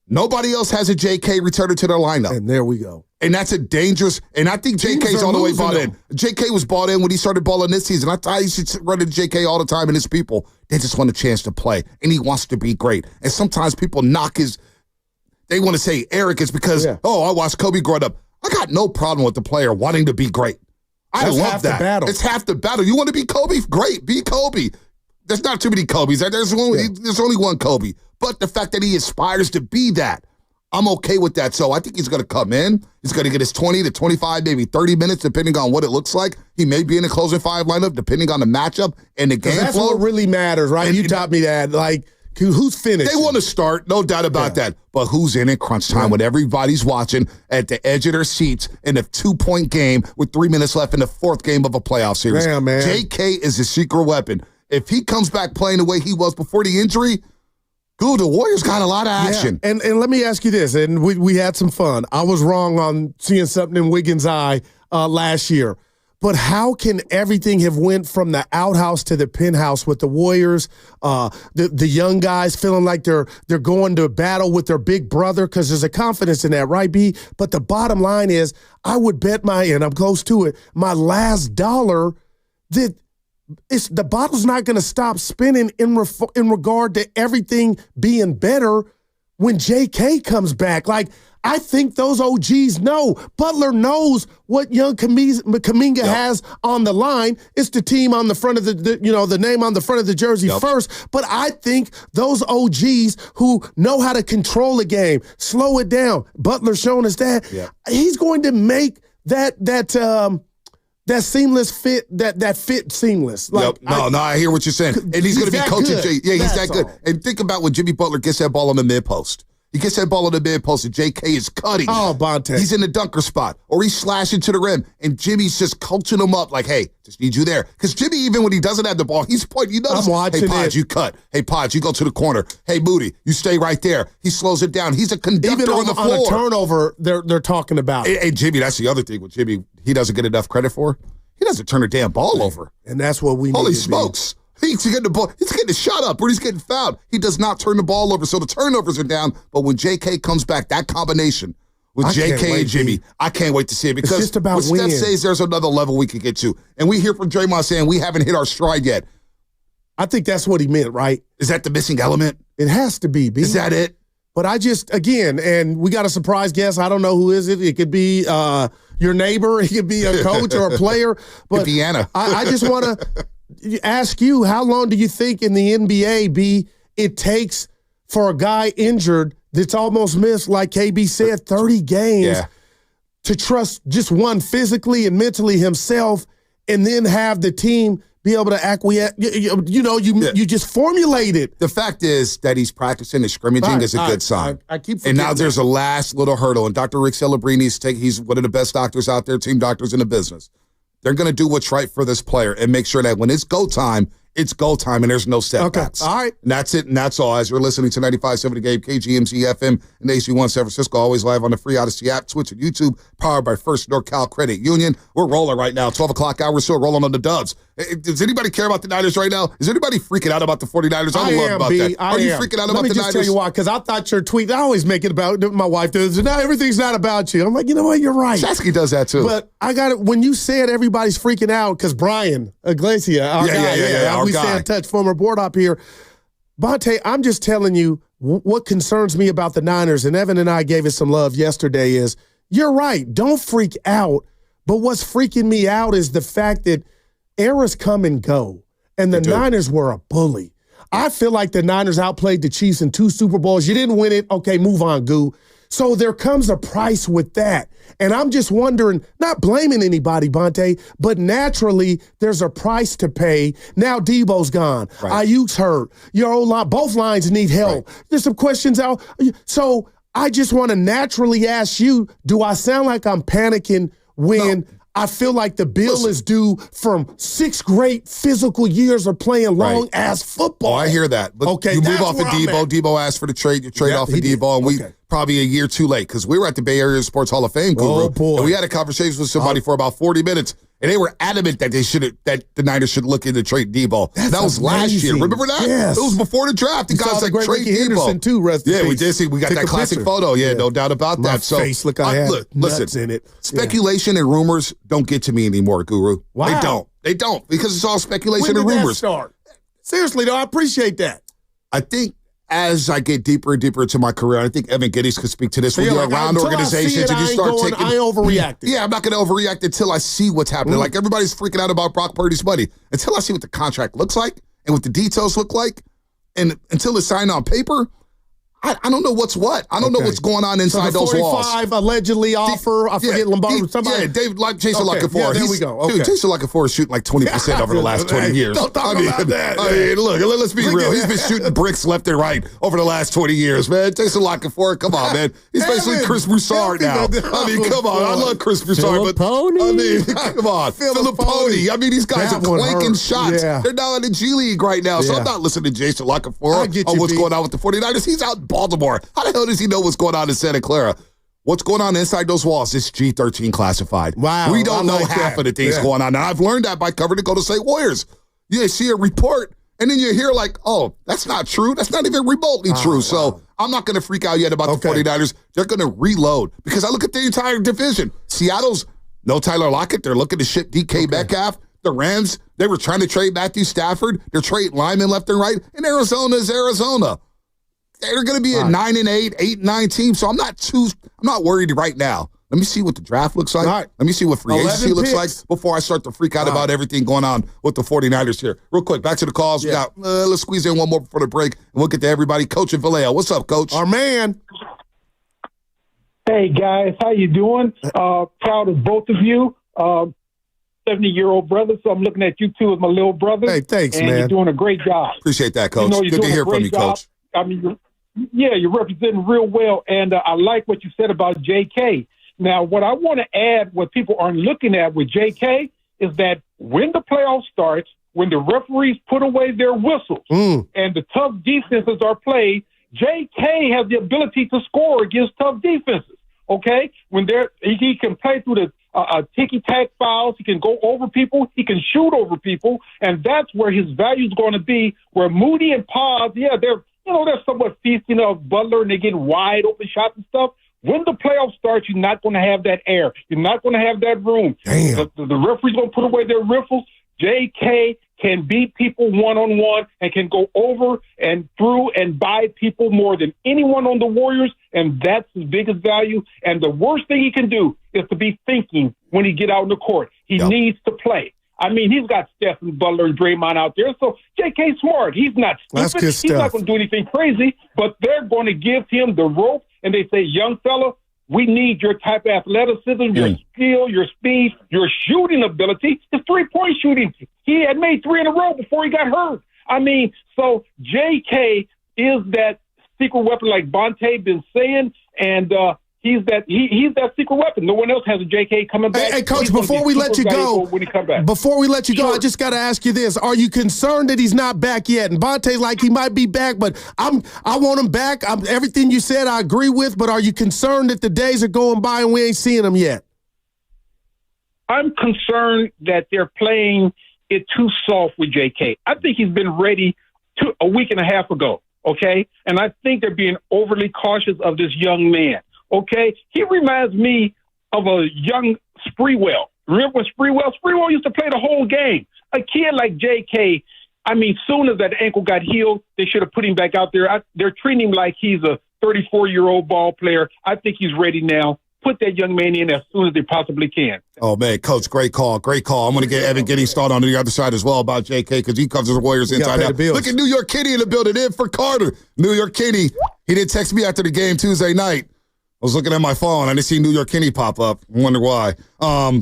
nobody else has a JK returner to their lineup. And there we go. And that's a dangerous, and I think JK's all the way bought in. JK was bought in when he started balling this season. I thought he should run into JK all the time, and his people, they just want a chance to play, and he wants to be great. And sometimes people they want to say arrogance because, I watched Kobe growing up. I got no problem with the player wanting to be great. I love that. It's half the battle. You want to be Kobe? Great. Be Kobe. There's not too many Kobes. There's only one Kobe. But the fact that he aspires to be that, I'm okay with that. So I think he's going to come in. He's going to get his 20 to 25, maybe 30 minutes, depending on what it looks like. He may be in the closing 5 lineup, depending on the matchup and the game flow. That's what really matters, right? And you taught me that. Like, who's finished? They want to start, no doubt about that. But who's in crunch time when everybody's watching at the edge of their seats in a 2-point game with 3 minutes left in the 4th game of a playoff series? Damn, man. JK is a secret weapon. If he comes back playing the way he was before the injury, the Warriors got a lot of action. Yeah. And let me ask you this, and we had some fun. I was wrong on seeing something in Wiggins' eye last year. But how can everything have went from the outhouse to the penthouse with the Warriors, the young guys feeling like they're going to battle with their big brother because there's a confidence in that, right, B? But the bottom line is I would bet and I'm close to it, my last dollar that the bottle's not going to stop spinning in regard to everything being better when JK comes back. Like, I think those OGs know. Butler knows what young Kuminga has on the line. It's the team on the front of the name on the front of the jersey first. But I think those OGs who know how to control the game, slow it down. Butler's shown us that. Yeah. He's going to make that seamless fit, that fit seamless. Like, I hear what you're saying. And he's going to be coaching Jay. Yeah, he's that good. And think about when Jimmy Butler gets that ball on the mid-post. He gets that ball on the mid-post, and JK is cutting. Oh, Bonte. He's in the dunker spot, or he's slashing to the rim, and Jimmy's just coaching him up like, hey, just need you there. Because Jimmy, even when he doesn't have the ball, he's pointing. You notice, I'm watching hey, Podge, you cut. Hey, Podge, you go to the corner. Hey, Moody, you stay right there. He slows it down. He's a conductor even on the floor. On a turnover, they're talking about it. Hey, Jimmy, that's the other thing with Jimmy he doesn't get enough credit for. He doesn't turn a damn ball over. And that's what we need. Holy smokes. He's getting the ball. He's getting the shot up, or he's getting fouled. He does not turn the ball over, so the turnovers are down. But when JK comes back, that combination with JK and Jimmy, I can't wait to see it because it's just about what Steph says, there's another level we could get to, and we hear from Draymond saying we haven't hit our stride yet. I think that's what he meant, right? Is that the missing element? It has to be. B. Is that it? But I just, again, and we got a surprise guest. I don't know who is it. It could be your neighbor. It could be a coach or a player. But it could be Anna. I just want to ask you, how long do you think in the NBA, it takes for a guy injured that's almost missed, like KB said, 30 games to trust just one physically and mentally himself and then have the team be able to acquiesce? You just formulate it. The fact is that he's practicing and scrimmaging is a good sign. I keep and now there's a last little hurdle. And Dr. Rick Celebrini, he's one of the best doctors out there, team doctors in the business. They're going to do what's right for this player and make sure that when it's go time, and there's no setbacks. Okay. All right. And that's it, and that's all. As you're listening to 95.7 The Game, KGMZ FM, and AC1 San Francisco, always live on the free Odyssey app, Twitch, and YouTube, powered by First NorCal Credit Union. We're rolling right now, 12 o'clock hour, so rolling on the Dubs. Does anybody care about the Niners right now? Is anybody freaking out about the 49ers? I love about that. Are you freaking out about the Niners? Let me just tell you why, because I thought your tweet, I always make it about, my wife does, now everything's not about you. I'm like, you know what, you're right. Shasky does that too. But I got it, when you said everybody's freaking out, because Brian Iglesias, our guy, we stay in touch, former board op here. Bonte, I'm just telling you, what concerns me about the Niners, and Evan and I gave it some love yesterday, is you're right, don't freak out. But what's freaking me out is the fact that eras come and go, and the Niners were a bully. I feel like the Niners outplayed the Chiefs in 2 Super Bowls. You didn't win it. Okay, move on, Goo. So there comes a price with that. And I'm just wondering, not blaming anybody, Bonte, but naturally there's a price to pay. Now Debo's gone. Right. Ayuk's hurt. Your old line, both lines need help. Right. There's some questions out. So I just want to naturally ask you, do I sound like I'm panicking when I feel like the bill is due from 6 great physical years of playing long-ass football? Oh, I hear that. But you move off of Debo. Debo asked for the trade. You trade off of Debo, and we probably a year too late because we were at the Bay Area Sports Hall of Fame, Guru. Oh, boy. And we had a conversation with somebody for about 40 minutes, and they were adamant that that the Niners should look into trade Debo. That was last year. Remember that? Yes. It was before the draft. The guys like trade Debo. Too, we did see. We got that classic photo. Yeah, no doubt about that. My face, look, I had nuts in it. Speculation and rumors don't get to me anymore, Guru. Wow. They don't because it's all speculation and rumors. When did that start? Seriously, though, I appreciate that. I think as I get deeper and deeper into my career, I think Evan Geddes could speak to this. When you're around organizations and you start taking, I overreacted. Yeah, I'm not going to overreact until I see what's happening. Like everybody's freaking out about Brock Purdy's money until I see what the contract looks like and what the details look like, and until it's signed on paper. I don't know what's what. I don't know what's going on inside those walls. 45 allegedly offer. I forget Lombardi. Yeah, David, Jason Lockenford. Yeah, there we go. Dude, Jason Lockenford is shooting like 20% over the last 20 years. Don't talk about that. I mean, look, let's be real. He's been shooting bricks left and right over the last 20 years, man. Jason Lockenford, come on, man. He's basically Chris Broussard now. I mean, come on. I love Chris Broussard, but I mean, come on. Filippone. I mean, these guys are clanking shots. They're now in the G League right now, so I'm not listening to Jason Lockenford on what's going on with the 49ers. He's out in Baltimore. How the hell does he know what's going on in Santa Clara? What's going on inside those walls? It's G13 classified. Wow. We don't know half of the things going on. And I've learned that by covering the Golden State Warriors. You see a report, and then you hear like, oh, that's not true. That's not even remotely true. Wow. So I'm not going to freak out yet about the 49ers. They're going to reload because I look at the entire division. Seattle's no Tyler Lockett. They're looking to ship DK Metcalf. The Rams, they were trying to trade Matthew Stafford. They're trading linemen left and right. And Arizona is Arizona. They're going to be a 9-8, 8-9 team. So I'm not worried right now. Let me see what the draft looks like. Right. Let me see what free agency looks like picks. before I start to freak out about everything going on with the 49ers here. Real quick, back to the calls. We got, let's squeeze in one more before the break, and we'll get to everybody. Coach in Vallejo. What's up, Coach? Our man. Hey, guys. How you doing? Proud of both of you. 70-year-old brother, so I'm looking at you two as my little brother. Hey, thanks, and man. you're doing a great job. Appreciate that, Coach. You're Good to hear from you, job. Coach. I mean, you're representing real well, and I like what you said about J.K. Now, what I want to add, what people aren't looking at with J.K., is that when the playoff starts, when the referees put away their whistles and the tough defenses are played, J.K. has the ability to score against tough defenses. Okay, when he can play through the ticky-tack fouls, he can go over people, he can shoot over people, and that's where his value is going to be. Where Moody and Paz, they're somewhat feasting off Butler and they're getting wide open shots and stuff. When the playoffs start, you're not going to have that air. You're not going to have that room. Damn. The referee's going to put away their riffles. J.K. can beat people one-on-one and can go over and through and by people more than anyone on the Warriors, and that's his biggest value. And the worst thing he can do is to be thinking when he get out in the court. He needs to play. I mean, he's got Steph and Butler and Draymond out there, so J.K. smart. He's not stupid. That's good He's stuff. not going to do anything crazy, but they're going to give him the rope, and they say, young fella, we need your type of athleticism, your skill, your speed, your shooting ability, his three-point shooting. He had made 3 in a row before he got hurt. I mean, so J.K. is that secret weapon like Bonte been saying, and he's that secret weapon. No one else has a J.K. coming back. Hey, Coach, before we let you go, when he come back. I just got to ask you this. Are you concerned that he's not back yet? And Bonte's like he might be back, but I want him back. Everything you said I agree with, but are you concerned that the days are going by and we ain't seeing him yet? I'm concerned that they're playing it too soft with J.K. I think he's been ready a week and a half ago, okay? And I think they're being overly cautious of this young man. Okay, he reminds me of a young Sprewell. Remember when Sprewell used to play the whole game? A kid like J.K., I mean, soon as that ankle got healed, they should have put him back out there. They're treating him like he's a 34-year-old ball player. I think he's ready now. Put that young man in as soon as they possibly can. Oh, man, Coach, great call. Great call. I'm going to get Evan getting started on the other side as well about J.K. because he covers the Warriors inside out. Look at New York Kitty in the building. In for Carter. New York Kitty. He didn't text me after the game Tuesday night. I was looking at my phone. I didn't see New York Kenny pop up. I wonder why.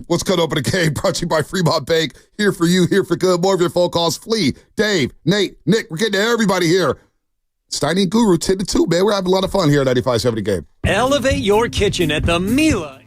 What's cut open the game? Brought to you by Fremont Bank. Here for you, here for good. More of your phone calls. Flea, Dave, Nate, Nick. We're getting to everybody here. Steiny and Guru 10-2, man. We're having a lot of fun here at 95.7 The Game. Elevate your kitchen at the Mila.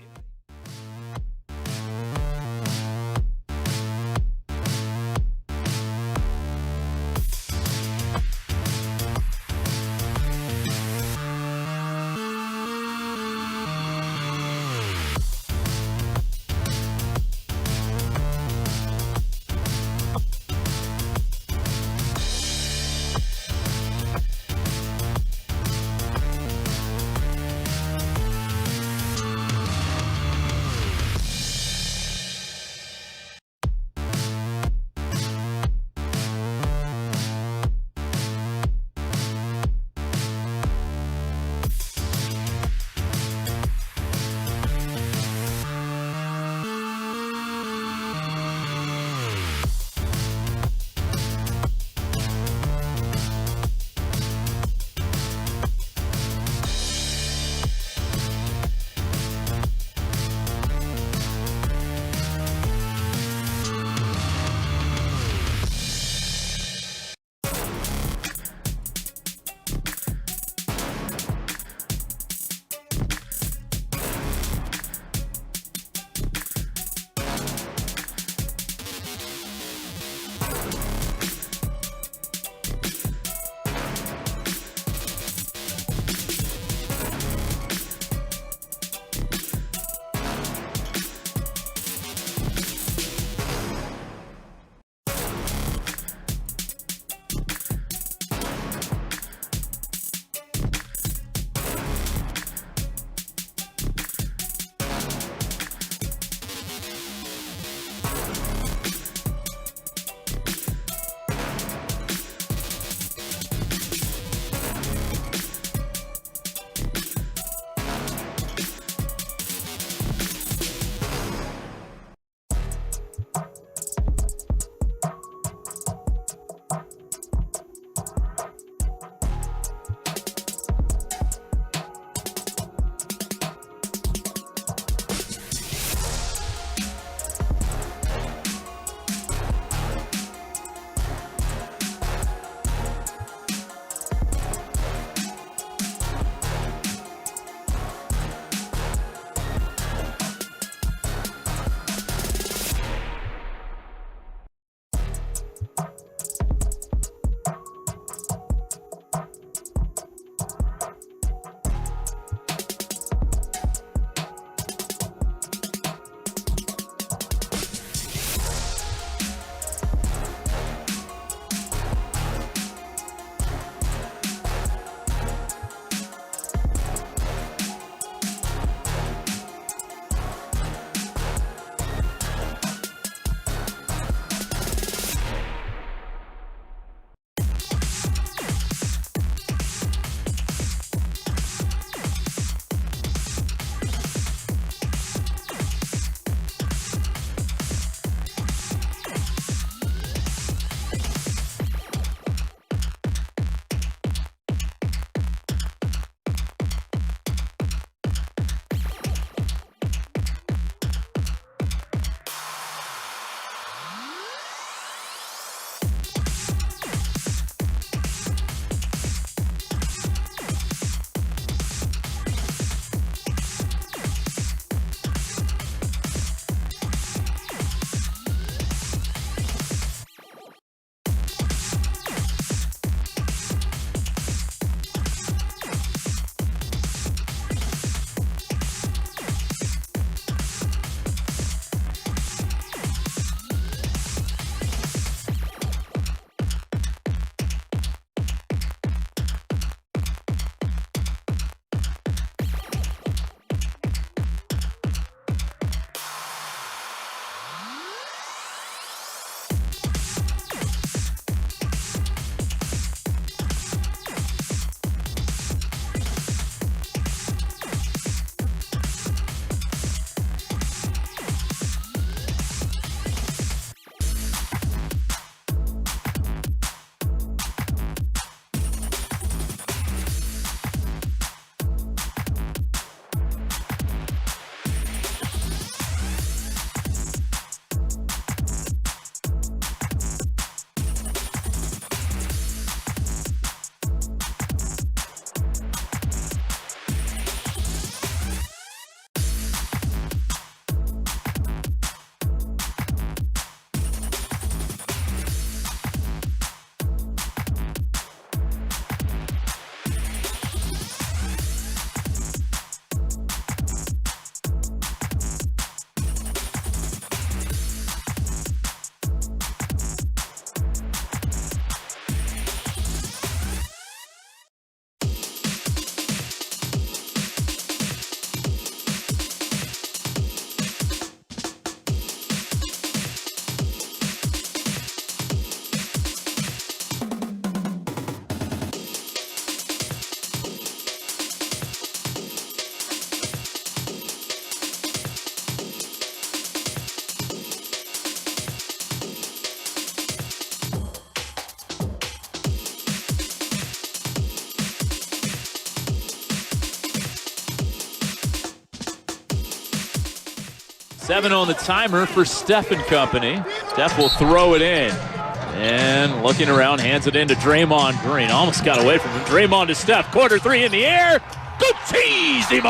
7 on the timer for Steph and company. Steph will throw it in. And looking around, hands it in to Draymond Green. Almost got away from him. Draymond to Steph. Quarter 3 in the air. Guccisimo!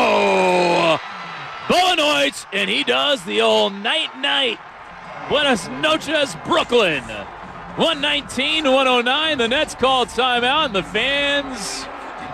Bowenoids, and he does the old night-night. Buenas noches, Brooklyn. 119-109. The Nets called timeout, and the fans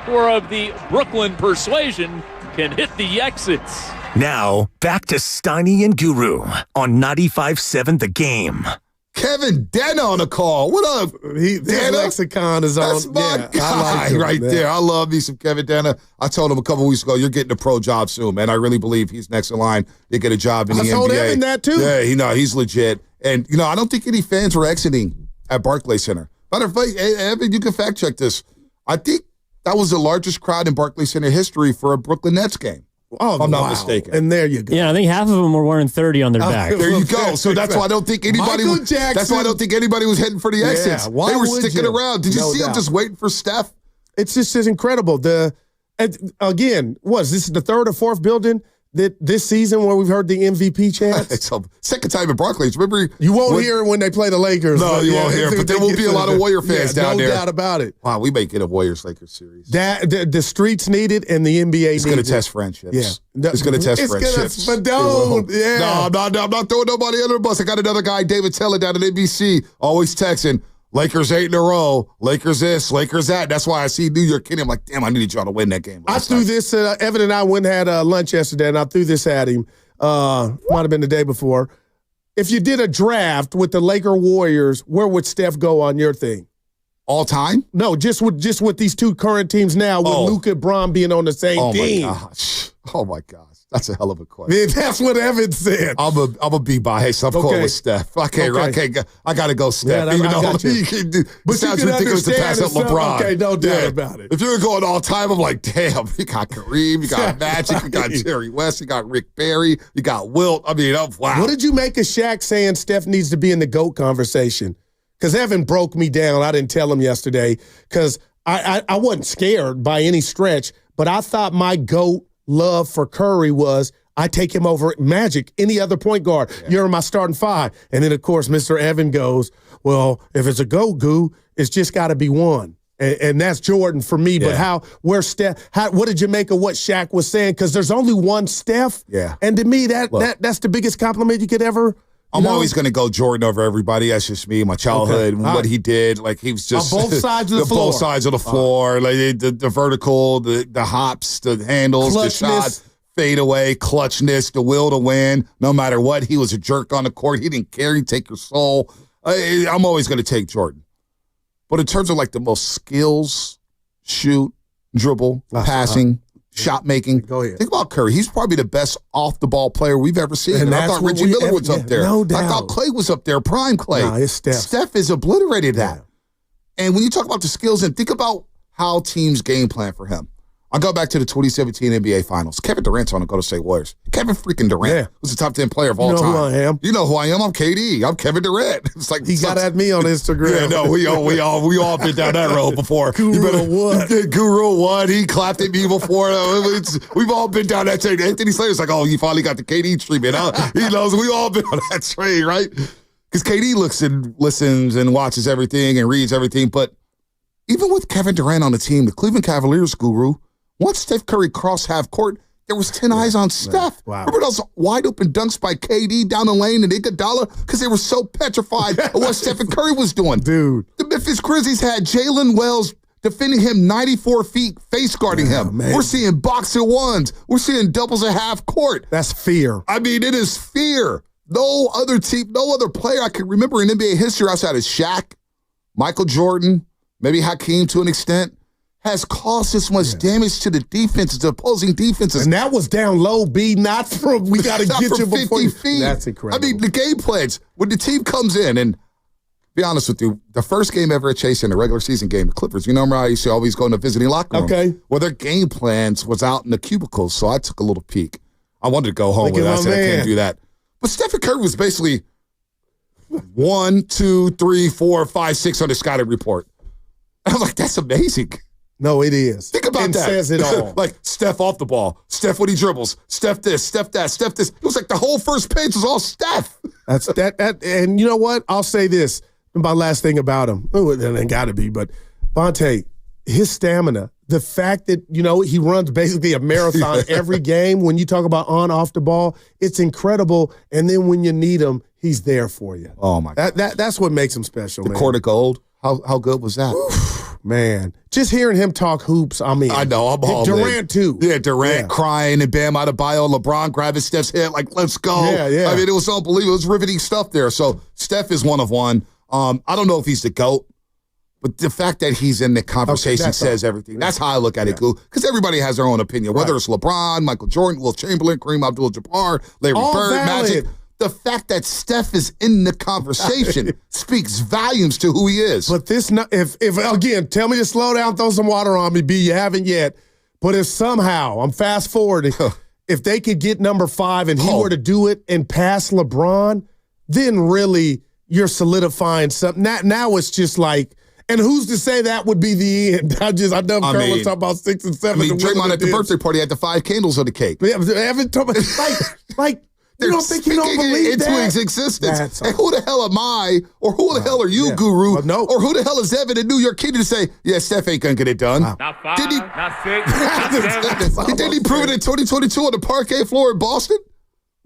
who are of the Brooklyn persuasion can hit the exits. Now, back to Steiny and Guru on 95.7 The Game. Kevin Denna on the call. What up? His lexicon is on. That's my guy right there. I love me some Kevin Denna. I told him a couple weeks ago, you're getting a pro job soon, man. I really believe he's next in line to get a job in the NBA. I told Evan that, too. Yeah, he's legit. And, I don't think any fans were exiting at Barclays Center. Matter of fact, Evan, you can fact check this. I think that was the largest crowd in Barclays Center history for a Brooklyn Nets game. Oh, if I'm not mistaken. And there you go. Yeah, I think half of them were wearing 30 on their back. There you go. So that's why I don't think anybody. That's why I don't think anybody was heading for the exits. They were sticking around. Did you see them just waiting for Steph? It's just incredible. This is the third or fourth building that this season where we've heard the MVP chants? So, second time in Barclays. Remember, you won't hear it when they play the Lakers. No, you won't hear it. But there will be a lot of Warrior fans down there. No doubt about it. Wow, we may get a Warriors-Lakers series. The streets need it, and the NBA needs it. It's going to test friendships. Yeah. It's going to test friendships. But don't. Yeah. No, I'm not throwing nobody under the bus. I got another guy, David Teller, down at NBC, always texting, Lakers 8 in a row. Lakers this, Lakers that. That's why I see New York Kid. I'm like, damn, I needed y'all to win that game. I threw this. Evan and I went and had lunch yesterday, and I threw this at him. Might have been the day before. If you did a draft with the Laker Warriors, where would Steph go on your thing? All time? No, just with these two current teams now, with Luka and Bron being on the same team. Oh my gosh. That's a hell of a question. That's what Evan said. I'm a be biased. I'm going with Steph. I got to go Steph. Even though it sounds ridiculous to pass up LeBron. Okay, no doubt about it. If you're going all time, I'm like, damn, you got Kareem, you got Magic, you got Jerry West, you got Rick Barry, you got Wilt. I mean, wow. What did you make of Shaq saying Steph needs to be in the GOAT conversation? Because Evan broke me down. I didn't tell him yesterday because I wasn't scared by any stretch, but I thought my GOAT love for Curry was I take him over Magic, any other point guard. Yeah. You're in my starting five. And then, of course, Mr. Evan goes, well, if it's a go-goo, it's just got to be one. And that's Jordan for me. Yeah. But Steph, what did you make of what Shaq was saying? Because there's only one Steph. Yeah. And to me, that's the biggest compliment you could ever. I'm always going to go Jordan over everybody. That's just me, my childhood, what he did. Like, he was just on both sides of the floor. Both sides of the floor. Like the vertical, the hops, the handles, the shots, fade away, clutchness, the will to win. No matter what, he was a jerk on the court. He didn't care. He'd take your soul. I'm always going to take Jordan. But in terms of like the most skills, shoot, dribble, passing, shot making. Go ahead. Think about Curry. He's probably the best off the ball player we've ever seen. And I thought Reggie Miller was up there. No doubt. I thought Clay was up there, prime Clay. Nah, it's Steph. Steph has obliterated that. Yeah. And when you talk about the skills, and think about how teams game plan for him. I'll go back to the 2017 NBA Finals. Kevin Durant's on the Golden State Warriors. Kevin freaking Durant was the top 10 player of all time. You know who I am. You know who I am. I'm KD. I'm Kevin Durant. It's like he got at me on Instagram. Yeah, no, we all been down that road before. Guru what? He clapped at me before. We've all been down that train. Anthony Slater's like, oh, you finally got the KD treatment. He knows we all been on that train, right? Because KD looks and listens and watches everything and reads everything. But even with Kevin Durant on the team, the Cleveland Cavaliers, Guru, once Steph Curry crossed half court, there was 10 eyes on Steph. Wow. Remember those wide open dunks by KD down the lane and Iguodala? Because they were so petrified of what Stephen Curry was doing. Dude. The Memphis Grizzlies had Jalen Wells defending him 94 feet, face guarding him. Man. We're seeing boxer ones. We're seeing doubles at half court. That's fear. I mean, it is fear. No other team, no other player I can remember in NBA history outside of Shaq, Michael Jordan, maybe Hakeem to an extent, has caused this much damage to the defenses, the opposing defenses. And that was down low, B, not from we got to get you before 50 feet. That's incredible. I mean, the game plans, when the team comes in, and be honest with you, the first game ever at Chase in a regular season game, the Clippers, you know, remember I used to always go in the visiting locker room. Okay. Well, their game plans was out in the cubicles, so I took a little peek. I wanted to go home with it. I said, I can't do that. But Stephen Curry was basically 1, 2, 3, 4, 5, 6 on the scouting report. And I was like, that's amazing. No, it is. Think about again says it all. Like Steph off the ball, Steph when he dribbles, Steph this, Steph that, Steph this. It was like the whole first page was all Steph. That's that. And you know what? I'll say this. My last thing about him, it ain't got to be, but Bonte, his stamina, the fact that, he runs basically a marathon every game. When you talk about off the ball, it's incredible. And then when you need him, he's there for you. Oh, my God. That's what makes him special, man. The court of gold, how good was that? Oof, man, just hearing him talk hoops, I mean. I know, I'm all Durant, too. Yeah, Durant crying and Bam Adebayo, LeBron grabbing Steph's head like, let's go. Yeah. I mean, it was unbelievable. It was riveting stuff there. So Steph is one of one. I don't know if he's the GOAT, but the fact that he's in the conversation says everything. That's how I look at it, because everybody has their own opinion, whether it's LeBron, Michael Jordan, Will Chamberlain, Kareem Abdul-Jabbar, Larry Bird, Magic. The fact that Steph is in the conversation speaks volumes to who he is. But if again, tell me to slow down, throw some water on me, B, you haven't yet. But if somehow, I'm fast forwarding, if they could get number 5 and he were to do it and pass LeBron, then really you're solidifying something. Now it's just like, and who's to say that would be the end? I know Curry was talking about 6 and 7. I mean, Draymond at the birthday party had the 5 candles on the cake. Yeah, Evan talking like you don't think you don't believe into that? his existence. And who the hell am I, or who the hell are you, Guru, or who the hell is Evan in New York City to say, yeah, Steph ain't gonna get it done? Not 5, not 6, not 7. Didn't he prove it in 2022 on the parquet floor in Boston?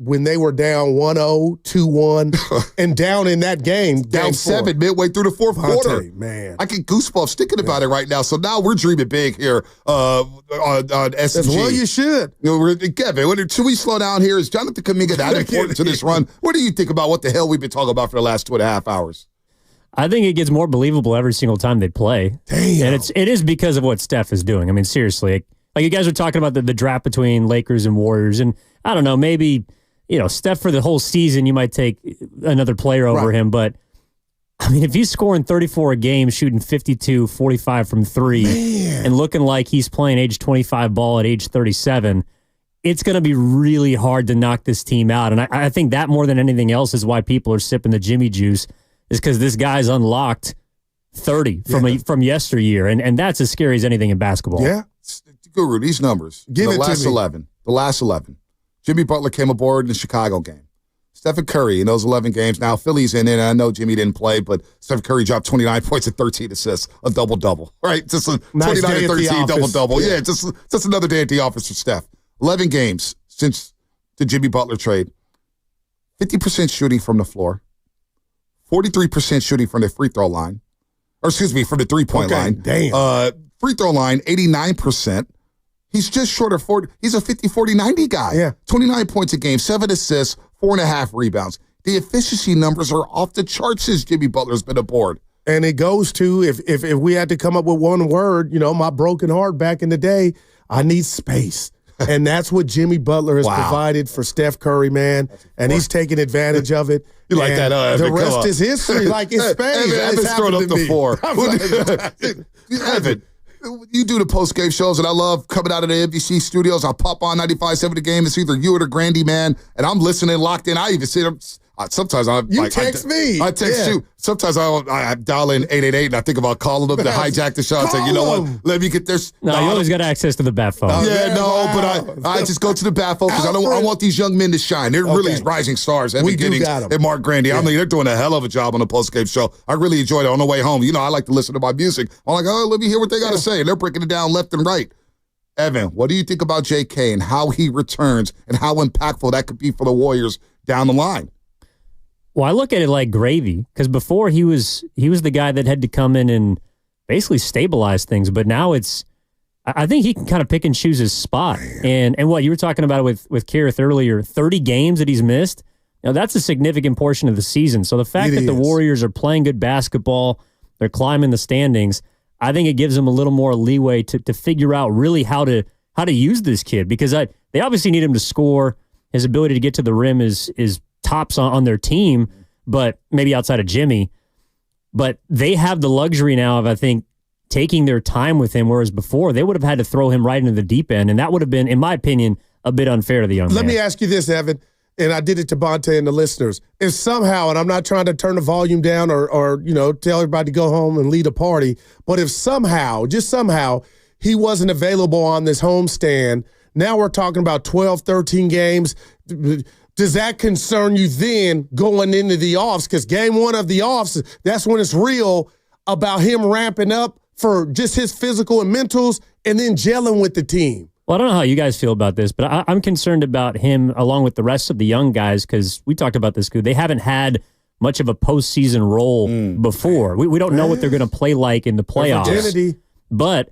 When they were down 1-0, 2-1, and down in that game, down 7 midway through the fourth quarter. Man, I get goosebumps thinking about it right now. So now we're dreaming big here on SG. Well, you should. Kevin, should we slow down here? Is Jonathan Kuminga that important to this run? What do you think about what the hell we've been talking about for the last 2.5 hours? I think it gets more believable every single time they play. Damn. And it is because of what Steph is doing. I mean, seriously. Like you guys are talking about the draft between Lakers and Warriors, and I don't know, maybe – Steph for the whole season, you might take another player over him. But, I mean, if he's scoring 34 a game, shooting 52, 45 from 3, and looking like he's playing age 25 ball at age 37, it's going to be really hard to knock this team out. And I think that more than anything else is why people are sipping the Jimmy juice, is because this guy's unlocked 30 from yesteryear. And that's as scary as anything in basketball. Yeah. Guru, these numbers. Give it to me. The last 11. Jimmy Butler came aboard in the Chicago game. Stephen Curry in those 11 games. Now, Philly's in it. I know Jimmy didn't play, but Stephen Curry dropped 29 points and 13 assists, a double-double, right? Just a nice 29 and 13 double-double. Yeah, just another day at the office for Steph. 11 games since the Jimmy Butler trade. 50% shooting from the floor. 43% shooting from the free throw line. From the three-point line. Damn. Free throw line, 89%. He's just short of 40. He's a 50, 40, 90 guy. Yeah. 29 points a game, 7 assists, 4.5 rebounds. The efficiency numbers are off the charts since Jimmy Butler's been aboard. And it goes to, if we had to come up with one word, my broken heart back in the day, I need space. And that's what Jimmy Butler has provided for Steph Curry, man. And he's taking advantage of it. You like that, the rest is history. Like it's space. Evan's throwing up the 4. Evan. You do the post-game shows, and I love coming out of the NBC studios. I'll pop on 95.7 The Game. It's either you or the Grandy, man, and I'm listening, locked in. I even sit up. Sometimes I text me. I text you. Sometimes I dial in 888 and I think about calling them to hijack the show and say, you know what, let me get this. No, you always got access to the bat phone. But I just go to the bat phone because I want these young men to shine. They're really rising stars. We do got them. And Mark Grandy. Yeah. I mean, they're doing a hell of a job on the post-game show. I really enjoyed it on the way home. I like to listen to my music. I'm like, let me hear what they got to say. And they're breaking it down left and right. Evan, what do you think about JK and how he returns and how impactful that could be for the Warriors down the line? Well, I look at it like gravy because before he was the guy that had to come in and basically stabilize things, but now I think he can kind of pick and choose his spot. And what you were talking about with Kareth earlier, 30 games that he's missed, that's a significant portion of the season. So the fact that the Warriors are playing good basketball, they're climbing the standings, I think it gives them a little more leeway to figure out really how to use this kid because they obviously need him to score. His ability to get to the rim is tops on their team, but maybe outside of Jimmy. But they have the luxury now of, I think, taking their time with him, whereas before they would have had to throw him right into the deep end, and that would have been, in my opinion, a bit unfair to the young man. Let me ask you this, Evan, and I did it to Bonte and the listeners. If somehow, and I'm not trying to turn the volume down or tell everybody to go home and lead a party, but if somehow, just somehow, he wasn't available on this homestand. Now we're talking about 12, 13 games. Does that concern you then going into the offs? Because game one of the offs, that's when it's real about him ramping up for just his physical and mentals and then gelling with the team. Well, I don't know how you guys feel about this, but I'm concerned about him along with the rest of the young guys because we talked about this. They haven't had much of a postseason role before. We don't know what they're going to play like in the playoffs. But,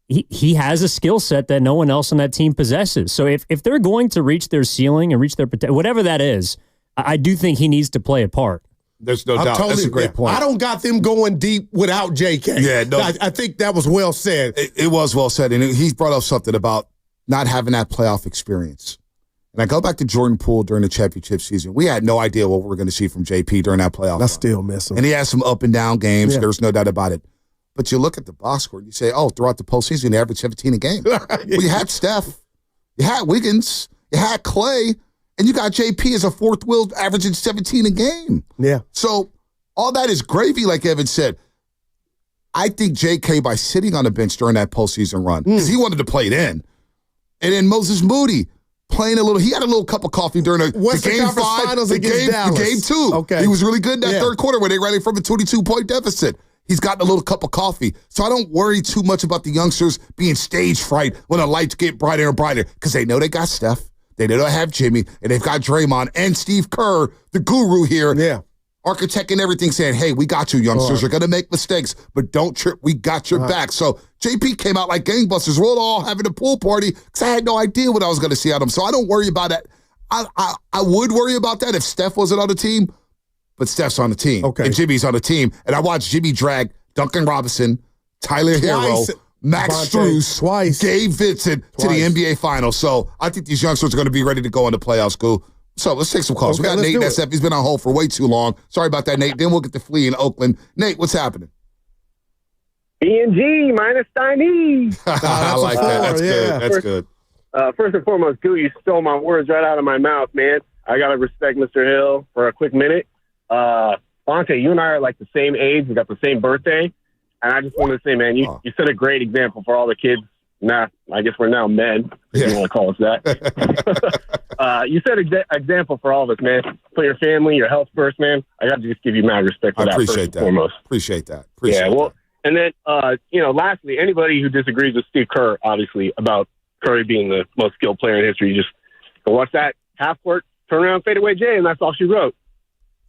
he has a skill set that no one else on that team possesses. So if they're going to reach their ceiling and reach their potential, whatever that is, I do think he needs to play a part. There's no doubt. That's a great point. I don't got them going deep without JK. Yeah, no. I think that was well said. It was well said. And he brought up something about not having that playoff experience. And I go back to Jordan Poole during the championship season. We had no idea what we were going to see from JP during that playoff. I still miss him. And he had some up and down games. Yeah. There's no doubt about it. But you look at the box score and you say, throughout the postseason, they averaged 17 a game. Well, you had Steph. You had Wiggins. You had Clay. And you got JP as a fourth wheel averaging 17 a game. Yeah. So all that is gravy, like Evan said. I think JK, by sitting on the bench during that postseason run, because he wanted to play it in. And then Moses Moody playing he had a little cup of coffee during the game 5, Finals against Dallas. Game 2. Okay. He was really good in that third quarter where they ran from a 22-point deficit. He's gotten a little cup of coffee. So I don't worry too much about the youngsters being stage fright when the lights get brighter and brighter because they know they got Steph. They know they have Jimmy, and they've got Draymond and Steve Kerr, the guru here, architecting everything, saying, hey, we got you, youngsters. You're going to make mistakes, but don't trip. We got your back. So JP came out like gangbusters. We're all having a pool party because I had no idea what I was going to see out of him. So I don't worry about that. I would worry about that if Steph wasn't on the team, but Steph's on the team. Okay. And Jimmy's on the team. And I watched Jimmy drag Duncan Robinson, Tyler Hero, Max Strus, Gabe Vincent to the NBA Finals. So I think these youngsters are going to be ready to go in the playoffs, Goo. So let's take some calls. We got Nate and SF. He's been on hold for way too long. Sorry about that, Nate. Then we'll get to Flea in Oakland. Nate, what's happening? B&G minus Steiny. I like that. That's good. That's good. First and foremost, Goo, you stole my words right out of my mouth, man. I got to respect Mr. Hill for a quick minute. Bonte, you and I are like the same age. We got the same birthday. And I just wanted to say, man, you set a great example for all the kids. Nah, I guess we're now men, if you want to call us that. You set an example for all of us, man. Put your family, your health first, man. I got to just give you mad respect for that. Appreciate that. Foremost. Appreciate that. And then, lastly, anybody who disagrees with Steve Kerr, obviously, about Curry being the most skilled player in history, just go watch that half-court, turn around, fade away Jay, and that's all she wrote.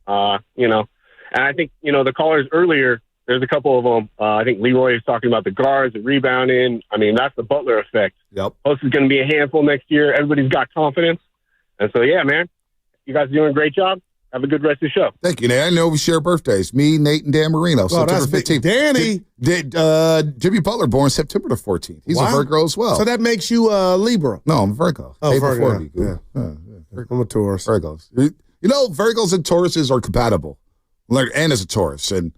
And I think, the callers earlier, there's a couple of them. I think Leroy is talking about the guards, the rebounding. I mean, that's the Butler effect. Yep. Post is going to be a handful next year. Everybody's got confidence. And so, yeah, man, you guys are doing a great job. Have a good rest of the show. Thank you, Nate. I know we share birthdays. Me, Nate, and Dan Marino. September 15th. Danny. Jimmy Butler born September the 14th. He's a Virgo as well. So that makes you Libra. No, I'm a Virgo. Oh, Virgo. Yeah. I'm a Taurus. Virgos. Virgos and Tauruses are compatible. Anna's a Taurus, and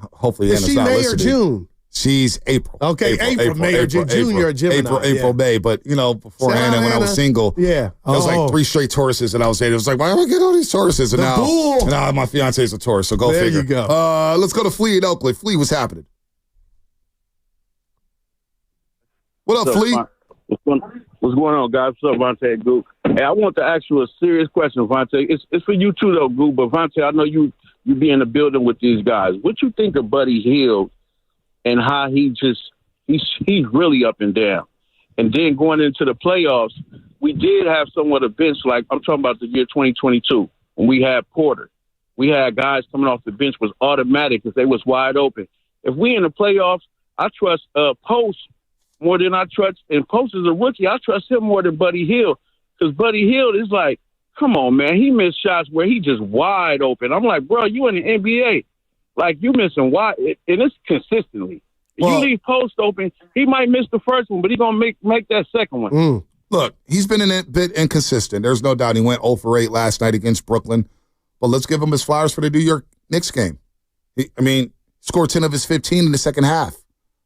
hopefully Anna's not listening. Is she May or June? She's April. Okay, April, May or June. June, you're a Gemini. April, May. But, before Anna, when I was single, it was like 3 straight Tauruses, and I was saying, it was like, why do I get all these Tauruses? And now my fiance is a Taurus, so go figure. There you go. Let's go to Flea in Oakland. Flea, what's happening? What up, Flea? What's going on, guys? What's up, Vontae and Goop? Hey, I want to ask you a serious question, Vontae. It's for you too, though, Goop. But Vontae, I know you be in the building with these guys. What you think of Buddy Hield and how he's really up and down? And then going into the playoffs, we did have somewhat of a bench. Like I'm talking about the year 2022 when we had Porter. We had guys coming off the bench was automatic because they was wide open. If we in the playoffs, I trust Post more than I trust, and Post is a rookie. I trust him more than Buddy Hield because Buddy Hield is like, come on, man. He missed shots where he just wide open. I'm like, bro, you in the NBA. Like, you missing wide, and it's consistently. If you leave Post open, he might miss the first one, but he's going to make that second one. Look, he's been a bit inconsistent. There's no doubt he went 0 for 8 last night against Brooklyn. But let's give him his flowers for the New York Knicks game. Scored 10 of his 15 in the second half.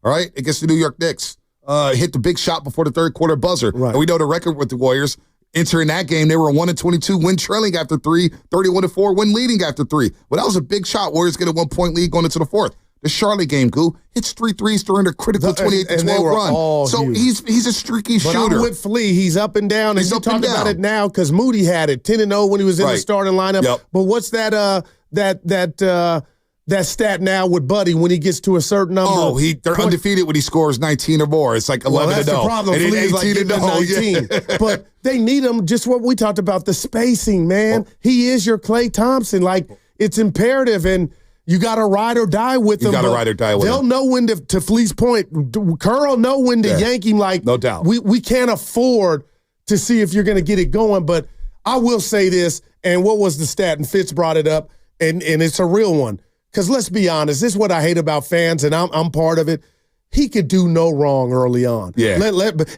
All right? Against the New York Knicks. Hit the big shot before the third quarter buzzer. Right. And we know the record with the Warriors. Entering that game, they were 1-22, win trailing after 3, 31-4, win leading after 3. Well, that was a big shot. Warriors get a 1-point lead going into the fourth. The Charlotte game, hits 3 threes during a critical 28-12 run. So huge. he's a streaky but shooter. I'm with Flea. He's up and down. He's and up you and talk about down. it now because Moody had it 10-0 when he was in the starting lineup. Yep. But what's that stat now with Buddy when he gets to a certain number? Oh, they're undefeated when he scores 19 or more. It's like 11-0. Well, that's the problem. And then Flea's like 18-0. 19. But they need him, just what we talked about, the spacing, man. He is your Klay Thompson. Like, it's imperative, and you got to ride or die with him. You got to ride or die with him. They'll know when to Flea's point, Kerr will know when to yank him. Like, no doubt. We can't afford to see if you're going to get it going. But I will say this, and what was the stat? And Fitz brought it up, and it's a real one. Because let's be honest, this is what I hate about fans, and I'm part of it. He could do no wrong early on. Yeah.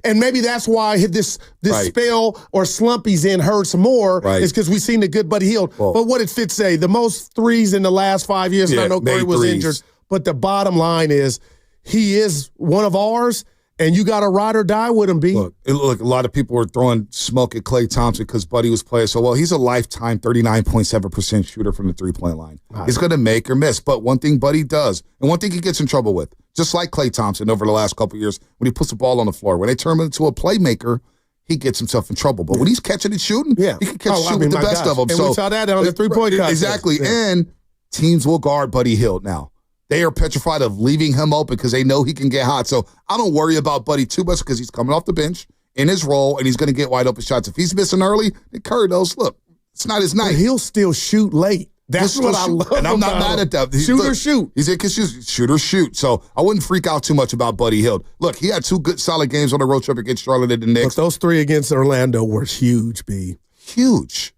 And maybe that's why this spell or slump he's in hurts more, is because we've seen the good Buddy Hield. Well, but what did Fitz say? The most threes in the last 5 years, and I know Curry was injured. But the bottom line is he is one of ours, and you got to ride or die with him, B. Look, a lot of people were throwing smoke at Klay Thompson because Buddy was playing so well. He's a lifetime 39.7% shooter from the three-point line. He's going to make or miss. But one thing Buddy does, and one thing he gets in trouble with, just like Klay Thompson over the last couple of years, when he puts the ball on the floor, when they turn him into a playmaker, he gets himself in trouble. But when he's catching and shooting, he can catch and shoot with the best of them. And we saw that on the three-point contest. Exactly. Yeah. And teams will guard Buddy Hield now. They are petrified of leaving him open because they know he can get hot. So I don't worry about Buddy too much because he's coming off the bench in his role, and he's going to get wide open shots. If he's missing early, then Curry knows, look, it's not his night. But he'll still shoot late. That's what I love. And I'm not mad at that. Shoot or shoot. He's in shoot or shoot. So I wouldn't freak out too much about Buddy Hield. Look, he had 2 good solid games on the road trip against Charlotte and the Knicks. But those 3 against Orlando were huge, B. Huge.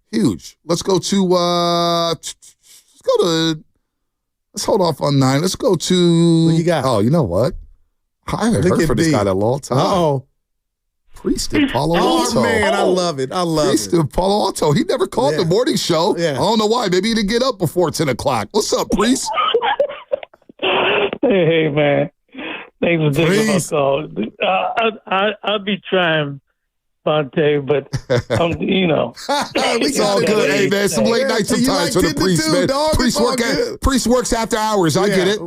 Let's go to let's hold off on 9. Let's go to what you got? Oh, you know what? I haven't heard from this guy in a long time. Uh-oh. Priest and Palo Alto. Oh, man, I love it. Priest and Palo Alto. He never called the morning show. Yeah. I don't know why. Maybe he didn't get up before 10 o'clock. What's up, Priest? Hey, man. Thanks for taking my call. I'll be trying, Bonte, but it's all good. Hey, man, some late nights sometimes for the Priest, man. Priest works after hours. I get it.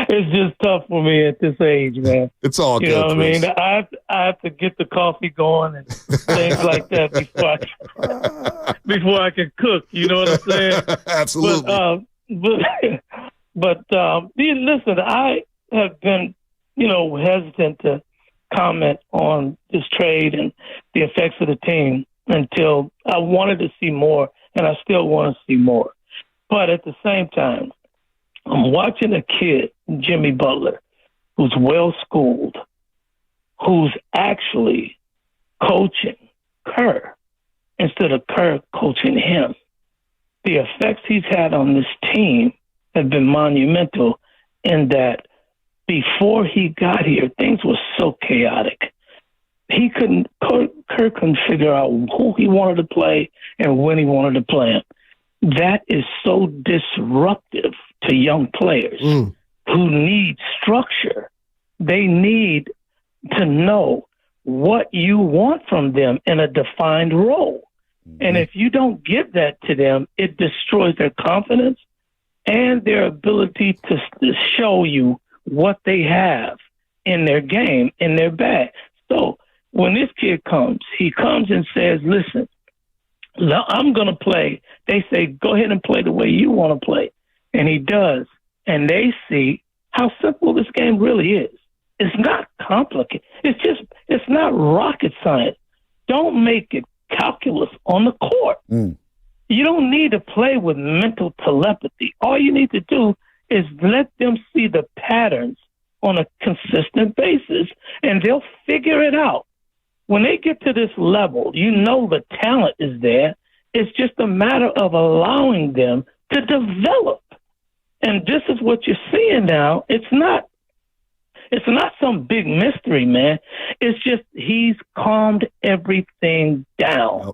It's just tough for me at this age, man. It's all good. You know what I mean? I have to get the coffee going and things like that before I can cook. You know what I'm saying? Absolutely. But listen, I have been, hesitant to comment on this trade and the effects of the team until I wanted to see more, and I still want to see more. But at the same time, I'm watching a kid, Jimmy Butler, who's well-schooled, who's actually coaching Kerr instead of Kerr coaching him. The effects he's had on this team have been monumental in that before he got here, things were so chaotic. Kerr couldn't figure out who he wanted to play and when he wanted to play him. That is so disruptive to young players who need structure. They need to know what you want from them in a defined role. And if you don't give that to them, it destroys their confidence and their ability to show you what they have in their game, in their bag. So when this kid comes, he comes and says, listen, I'm going to play. They say, go ahead and play the way you want to play. And he does. And they see how simple this game really is. It's not complicated. It's not rocket science. Don't make it calculus on the court. You don't need to play with mental telepathy. All you need to do is let them see the patterns on a consistent basis, and they'll figure it out. When they get to this level, the talent is there. It's just a matter of allowing them to develop. And this is what you're seeing now. It's not some big mystery, man. It's just he's calmed everything down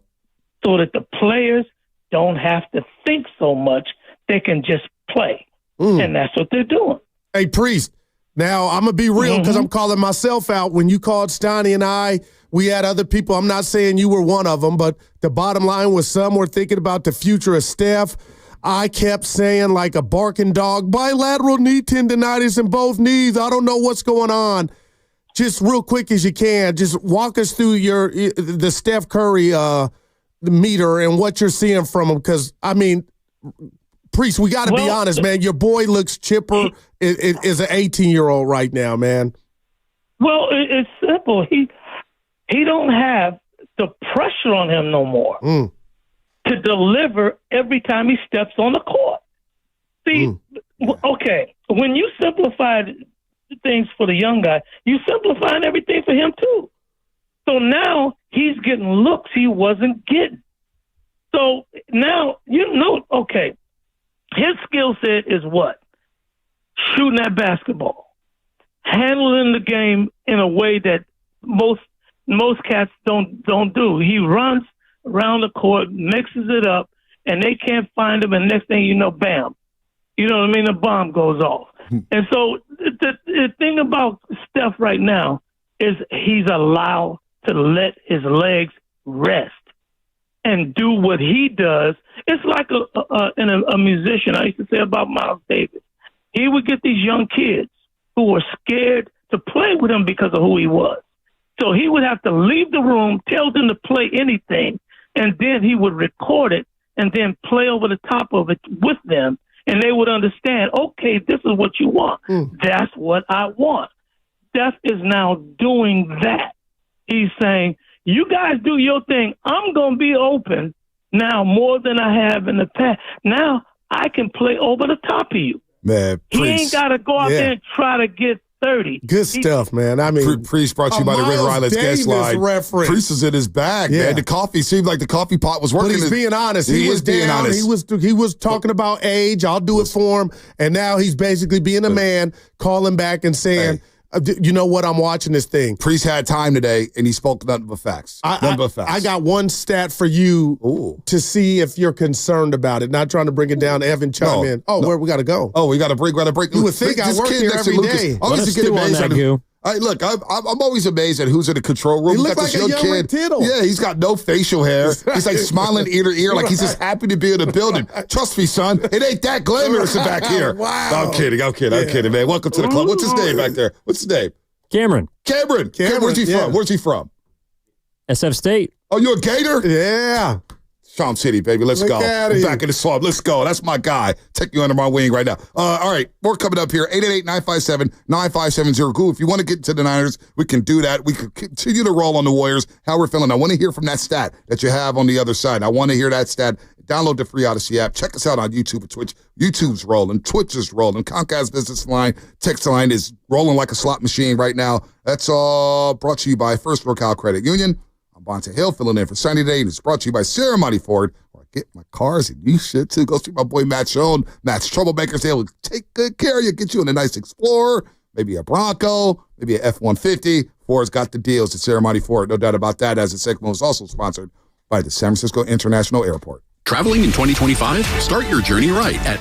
so that the players don't have to think so much. They can just play. And that's what they're doing. Hey, Priest, now I'm going to be real because I'm calling myself out. When you called Steiny and I, we had other people. I'm not saying you were one of them, but the bottom line was some were thinking about the future of Steph. I kept saying like a barking dog, bilateral knee tendonitis in both knees. I don't know what's going on. Just real quick as you can, just walk us through the Steph Curry the meter and what you're seeing from him. Because, I mean, Priest, we got to be honest, man. Your boy looks chipper. Is an 18-year-old right now, man. Well, it's simple. He don't have the pressure on him no more to deliver every time he steps on the court. See, okay, when you simplified things for the young guy, you simplifying everything for him too. So now he's getting looks he wasn't getting. So now, okay, his skill set is what? Shooting that basketball, handling the game in a way that most cats don't do. He runs around the court, mixes it up, and they can't find him, and next thing you know, bam. You know what I mean? The bomb goes off. And so the thing about Steph right now is he's allowed to let his legs rest and do what he does. It's like a musician. I used to say about Miles Davis. He would get these young kids who were scared to play with him because of who he was. So he would have to leave the room, tell them to play anything, and then he would record it and then play over the top of it with them, and they would understand, okay, this is what you want. That's what I want. Steph is now doing that. He's saying, you guys do your thing. I'm going to be open now more than I have in the past. Now I can play over the top of you. Man, he ain't got to go out there and try to get 30. Good stuff, man. I mean, Priest brought to you by the River Islands guest line. Reference. Priest is in his bag, man. The coffee seemed like the coffee pot was working. But he's being honest. He was being honest. He was talking about age. I'll do it for him. And now he's basically being a man, calling back and saying, you know what? I'm watching this thing. Priest had time today, and he spoke nothing but facts. I got one stat for you to see if you're concerned about it. Not trying to bring it down. Evan, chime in. Where we got to go? We got to break. You would think I work here every day. Always get amazed. Look, I'm always amazed at who's in the control room. He looks like a young Rick Tittle. Yeah, he's got no facial hair. He's like smiling ear to ear, like he's just happy to be in the building. Trust me, son, it ain't that glamorous back here. Wow. I'm kidding, man. Welcome to the club. What's his name back there? What's his name? Cameron. Where's he from? Where's he from? SF State. Oh, you a Gator? Yeah. Charm City, baby. Let's go. Back in the swamp. Let's go. That's my guy. Take you under my wing right now. All right. More coming up here. 888-957-9570. Cool. If you want to get to the Niners, we can do that. We can continue to roll on the Warriors. How we're feeling. I want to hear from that stat that you have on the other side. I want to hear that stat. Download the free Odyssey app. Check us out on YouTube and Twitch. YouTube's rolling. Twitch is rolling. Comcast Business Line, text line is rolling like a slot machine right now. That's all brought to you by First Workout Credit Union. I'm Bonte Hill, filling in for Sunny Day, and it's brought to you by Ceremony Ford, where I get my cars, and you should too. Go see my boy Matt Schoen. Matt's Troublemakers. They'll take good care of you, get you in a nice Explorer, maybe a Bronco, maybe a F-150. Ford's got the deals at Ceremony Ford, no doubt about that, as the segment was also sponsored by the San Francisco International Airport. Traveling in 2025? Start your journey right at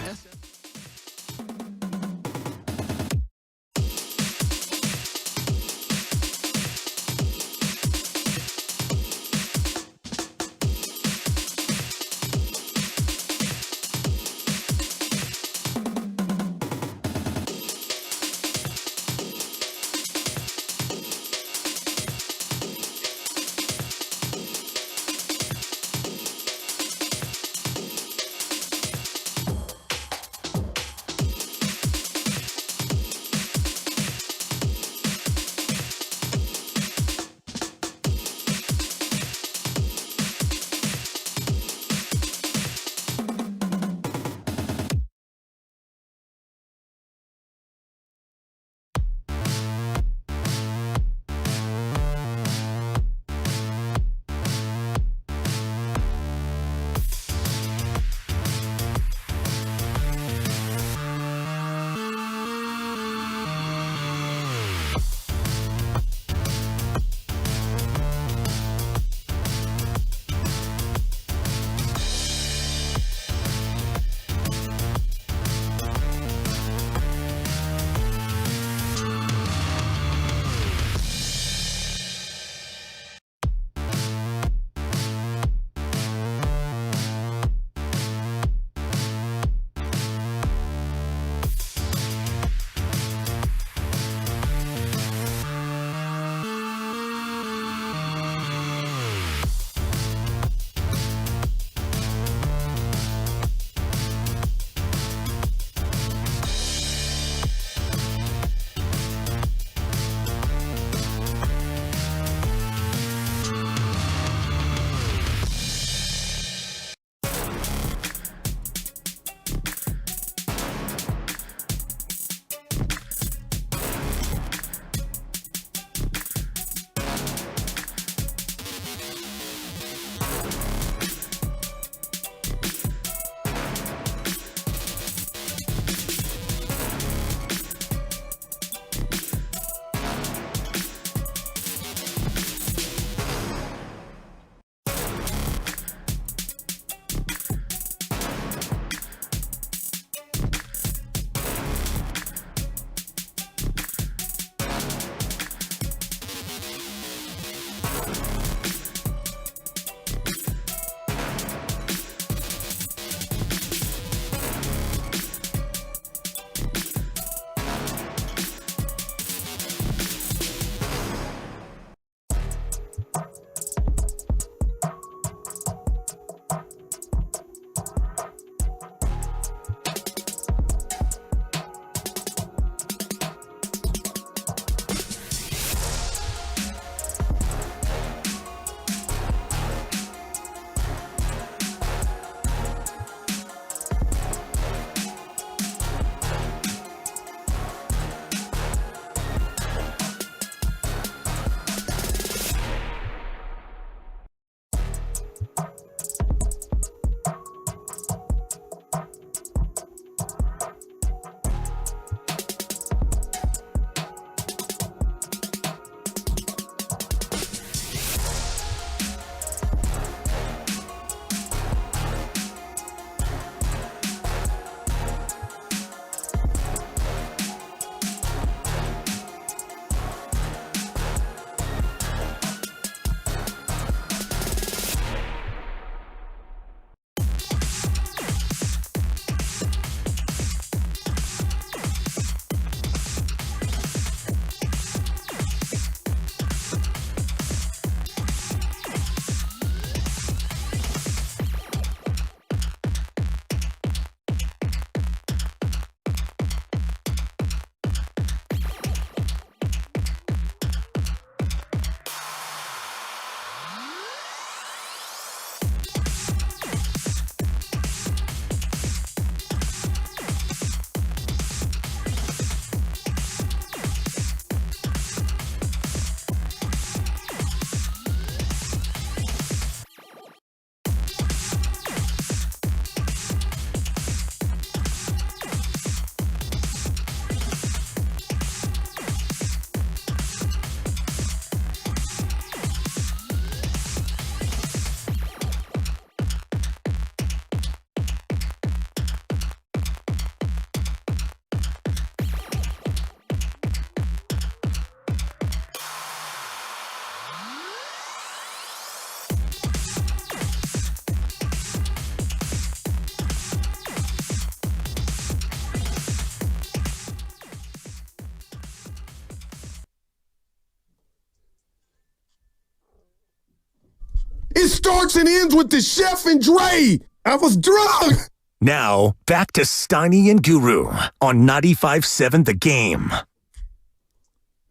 It starts and ends with the chef and Dre. I was drunk. Now, back to Steiny and Guru on 95.7 The Game.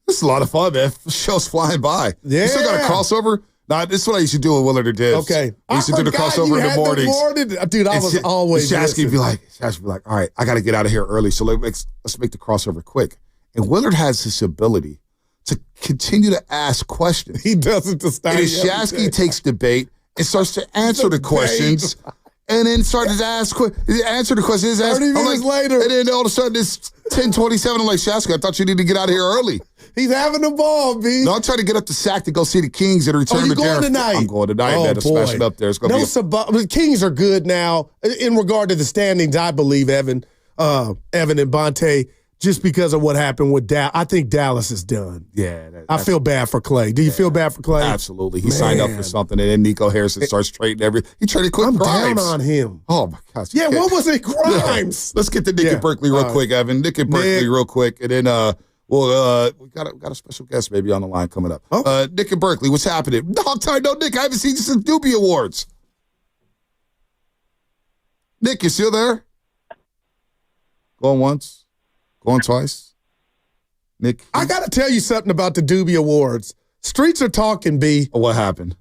This is a lot of fun, man. The show's flying by. Yeah. You still got a crossover? Nah, this is what I used to do with Willard or Dibs. Okay. We used to do the crossover in the mornings. Dude, I was always Shasky would be like, all right, I got to get out of here early, so let's make the crossover quick. And Willard has this ability to continue to ask questions. He does it to Steiny. And Shasky takes the bait and starts to answer the questions. And then started to answer the questions. 30 minutes later. And then all of a sudden it's 10:27. I'm like, Shasky, I thought you needed to get out of here early. He's having the ball, B. No, I'm trying to get up to Sac to go see the Kings and return to going tonight? I'm going tonight, man. To smash it up there. It's going to be the Kings are good now in regard to the standings, I believe, Evan and Bonte, just because of what happened with Dallas. I think Dallas is done. Yeah. I feel bad for Clay. Do you feel bad for Clay? Absolutely. He signed up for something, and then Nico Harrison starts trading he traded quick I'm Grimes. down on him. Oh, my gosh. Yeah, what was it? Grimes. Yeah. Let's get to Nick and Berkeley real quick, Evan. Nick and Berkeley real quick, and then we got a special guest maybe on the line coming up. Oh. Nick and Berkeley, what's happening? Dog time, no, Nick. I haven't seen you since Doobie Awards. Nick, you still there? Going once, going twice. Nick, I got to tell you something about the Doobie Awards. Streets are talking, B. What happened?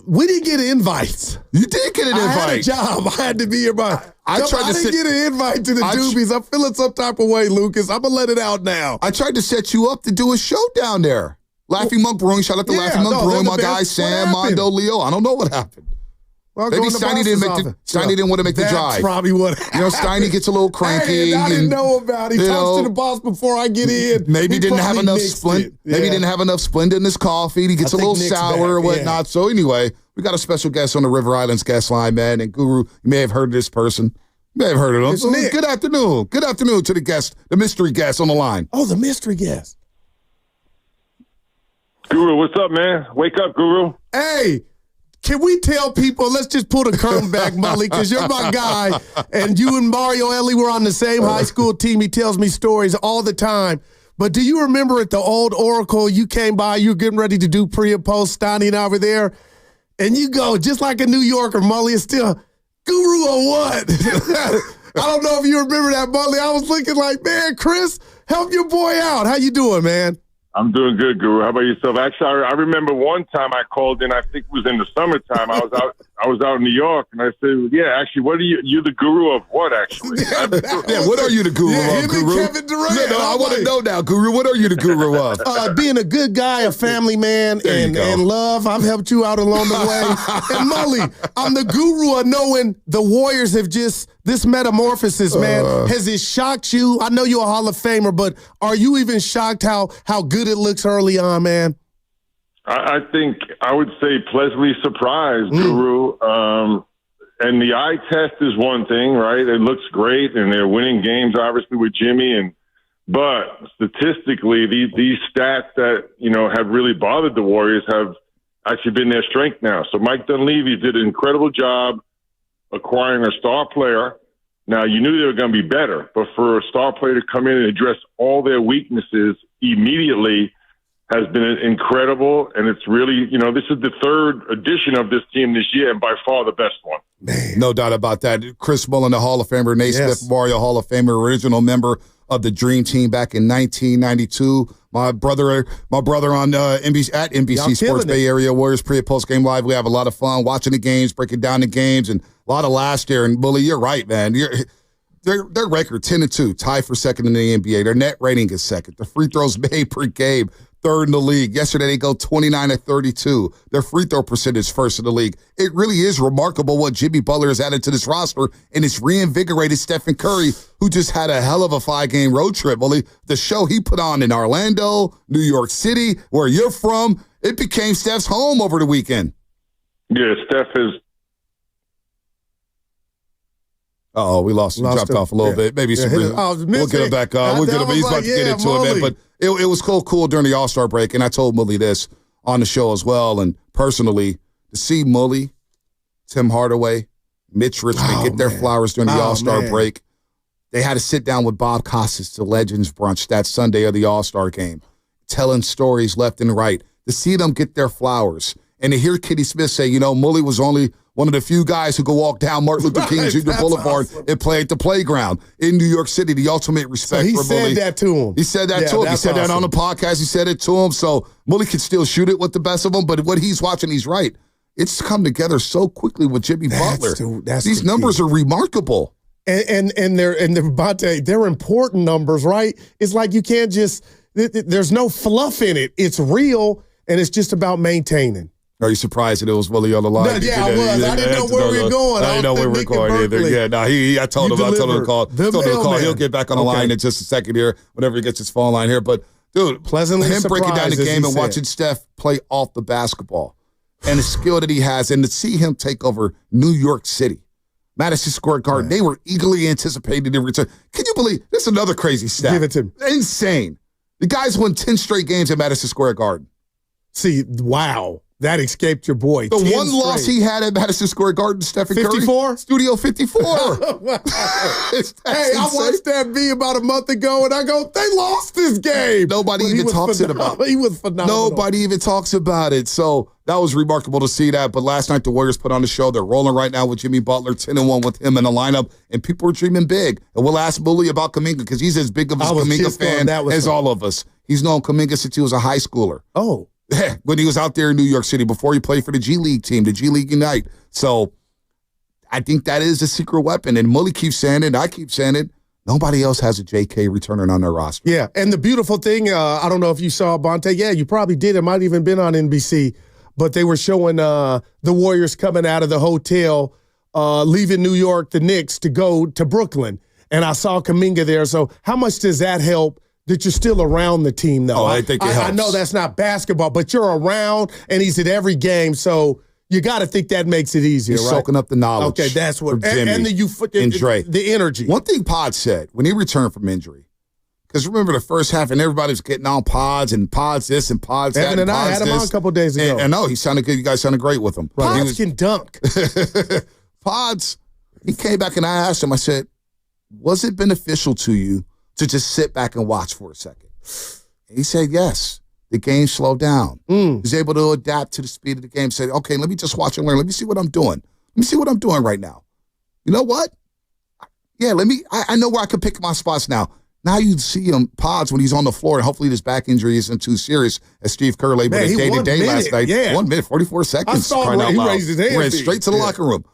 We didn't get invites. You did get an invite. I had a job. I had to be here. I didn't get an invite to the Doobies. I'm feeling some type of way, Lucas. I'm going to let it out now. I tried to set you up to do a show down there. Laughing Monk Brewing. Shout out to Laughing Monk Brewing. My guy, Sam, Mondo, Leo. I don't know what happened. Well, maybe Steiny didn't want to make the drive. That's probably what happened. You know, Steiny gets a little cranky. Hey, I didn't know about it. He talks to the boss before I get in. Maybe didn't have enough Splenda. Maybe didn't have enough Splenda in his coffee. He gets a little sour or whatnot. So anyway, we got a special guest on the River Islands guest line, man. And Guru, you may have heard of this person. You may have heard of him. So good afternoon. Good afternoon to the guest, the mystery guest on the line. Oh, the mystery guest. Guru, what's up, man? Wake up, Guru. Hey. Can we tell people, let's just pull the curtain back, Mully, because you're my guy, and you and Mario Ellie were on the same high school team. He tells me stories all the time. But do you remember at the old Oracle, you came by, you were getting ready to do pre and post, Steiny and I were there, and you go, just like a New Yorker, Mully, is still, Guru or what? I don't know if you remember that, Mully. I was looking like, man, Chris, help your boy out. How you doing, man? I'm doing good, Guru. How about yourself? Actually, I remember one time I called in. I think it was in the summertime. I was out in New York, and I said, "Yeah, actually, what are you the guru of what? Actually, what are you the guru of, Guru? Kevin Durant. No, I want to know now, Guru. What are you the guru of? Being a good guy, a family man, and love. I've helped you out along the way. And Mully, I'm the guru of knowing the Warriors have just. This metamorphosis, man, has it shocked you? I know you're a Hall of Famer, but are you even shocked how good it looks early on, man? I think I would say pleasantly surprised, Guru. And the eye test is one thing, right? It looks great, and they're winning games, obviously, with Jimmy. But statistically, these stats that have really bothered the Warriors have actually been their strength now. So Mike Dunleavy did an incredible job acquiring a star player. Now, you knew they were going to be better, but for a star player to come in and address all their weaknesses immediately has been incredible. And it's really, this is the third edition of this team this year, and by far the best one. Man. No doubt about that. Chris Mullin, the Hall of Famer, Nate Smith, Mario Hall of Famer, original member of the Dream Team back in 1992. My brother on NBC at NBC Sports Bay Area Warriors pre and post game live. We have a lot of fun watching the games, breaking down the games, and a lot of laughs there. And Bully, you're right, man. Their record 10-2, tied for second in the NBA. Their net rating is second. The free throws made per game, third in the league. Yesterday they go 29-32. Their free throw percentage first in the league. It really is remarkable what Jimmy Butler has added to this roster, and it's reinvigorated Stephen Curry, who just had a hell of a 5-game road trip. Well, the show he put on in Orlando, New York City, where you're from, it became Steph's home over the weekend. Yeah, Steph is. Oh, we lost him. Dropped off a little bit. Maybe we'll get him back on. He's about to get into it, man. But it was cool during the All-Star break, and I told Mully this on the show as well. And personally, to see Mully, Tim Hardaway, Mitch Richmond get their flowers during the All-Star break. They had to sit down with Bob Costas to Legends Brunch that Sunday of the All-Star game, telling stories left and right. To see them get their flowers And to hear Kenny Smith say, Mully was only one of the few guys who could walk down Martin Luther King Jr. Boulevard and play at the playground in New York City, the ultimate respect for Mully. He said that to him. He said that to him. He said that on the podcast. He said it to him. So Mully could still shoot it with the best of them, but what he's watching, he's right. It's come together so quickly with Jimmy Butler. These numbers are remarkable. And they're important numbers, right? It's like you can't just, there's no fluff in it. It's real, and it's just about maintaining. Are you surprised that it was Willie on the line? No, yeah, I was. I didn't know where we were going. I didn't know where we were going either. Yeah, no, I told him to call. He'll get back on the line in just a second here, whenever he gets his phone line here. But, dude, pleasantly him breaking down the game and watching Steph play off the basketball and the skill that he has, and to see him take over New York City, Madison Square Garden, they were eagerly anticipating the return. Can you believe this? Is another crazy stat. Give it to me. Insane. The guys won 10 straight games at Madison Square Garden. See, wow. That escaped your boy. The one loss he had at Madison Square Garden, Stephen Curry. 54? Studio 54. I watched that V about a month ago, and I go, they lost this game. Nobody even talks about it. He was phenomenal. Nobody even talks about it. So that was remarkable to see that. But last night, the Warriors put on the show. They're rolling right now with Jimmy Butler, 10-1 with him in the lineup, and people are dreaming big. And we'll ask Bully about Kuminga because he's as big of a Kuminga fan as all of us. He's known Kuminga since he was a high schooler. Oh. When he was out there in New York City before he played for the G League team, the G League Unite. So I think that is a secret weapon. And Mully keeps saying it, I keep saying it. Nobody else has a JK returner on their roster. Yeah, and the beautiful thing, I don't know if you saw Bonte. Yeah, you probably did. It might even been on NBC. But they were showing the Warriors coming out of the hotel, leaving New York, the Knicks, to go to Brooklyn. And I saw Kuminga there. So how much does that help? That you're still around the team, though. Oh, I think it helps. I know that's not basketball, but you're around, and he's at every game, so you got to think that makes it easier, He's right? soaking up the knowledge. Okay, that's what. And the energy. One thing Pod said when he returned from injury, because remember the first half, and everybody was getting on Pods and Pods this and Pods that. Evan and I had him on a couple days ago. And I know he sounded good. You guys sounded great with him. Pods can dunk. Pods, he came back and I asked him, I said, was it beneficial to you to just sit back and watch for a second? And he said, yes. The game slowed down. He was able to adapt to the speed of the game. Said, okay, let me just watch and learn. Let me see what I'm doing. Let me see what I'm doing right now. You know what? Yeah, I know where I can pick my spots now. Now you see him, Pods, when he's on the floor, and hopefully this back injury isn't too serious, as Steve Kerr labeled it day-to-day last night. Yeah. 1 minute, 44 seconds. I saw him, he raised his hand. Ran straight to the locker room.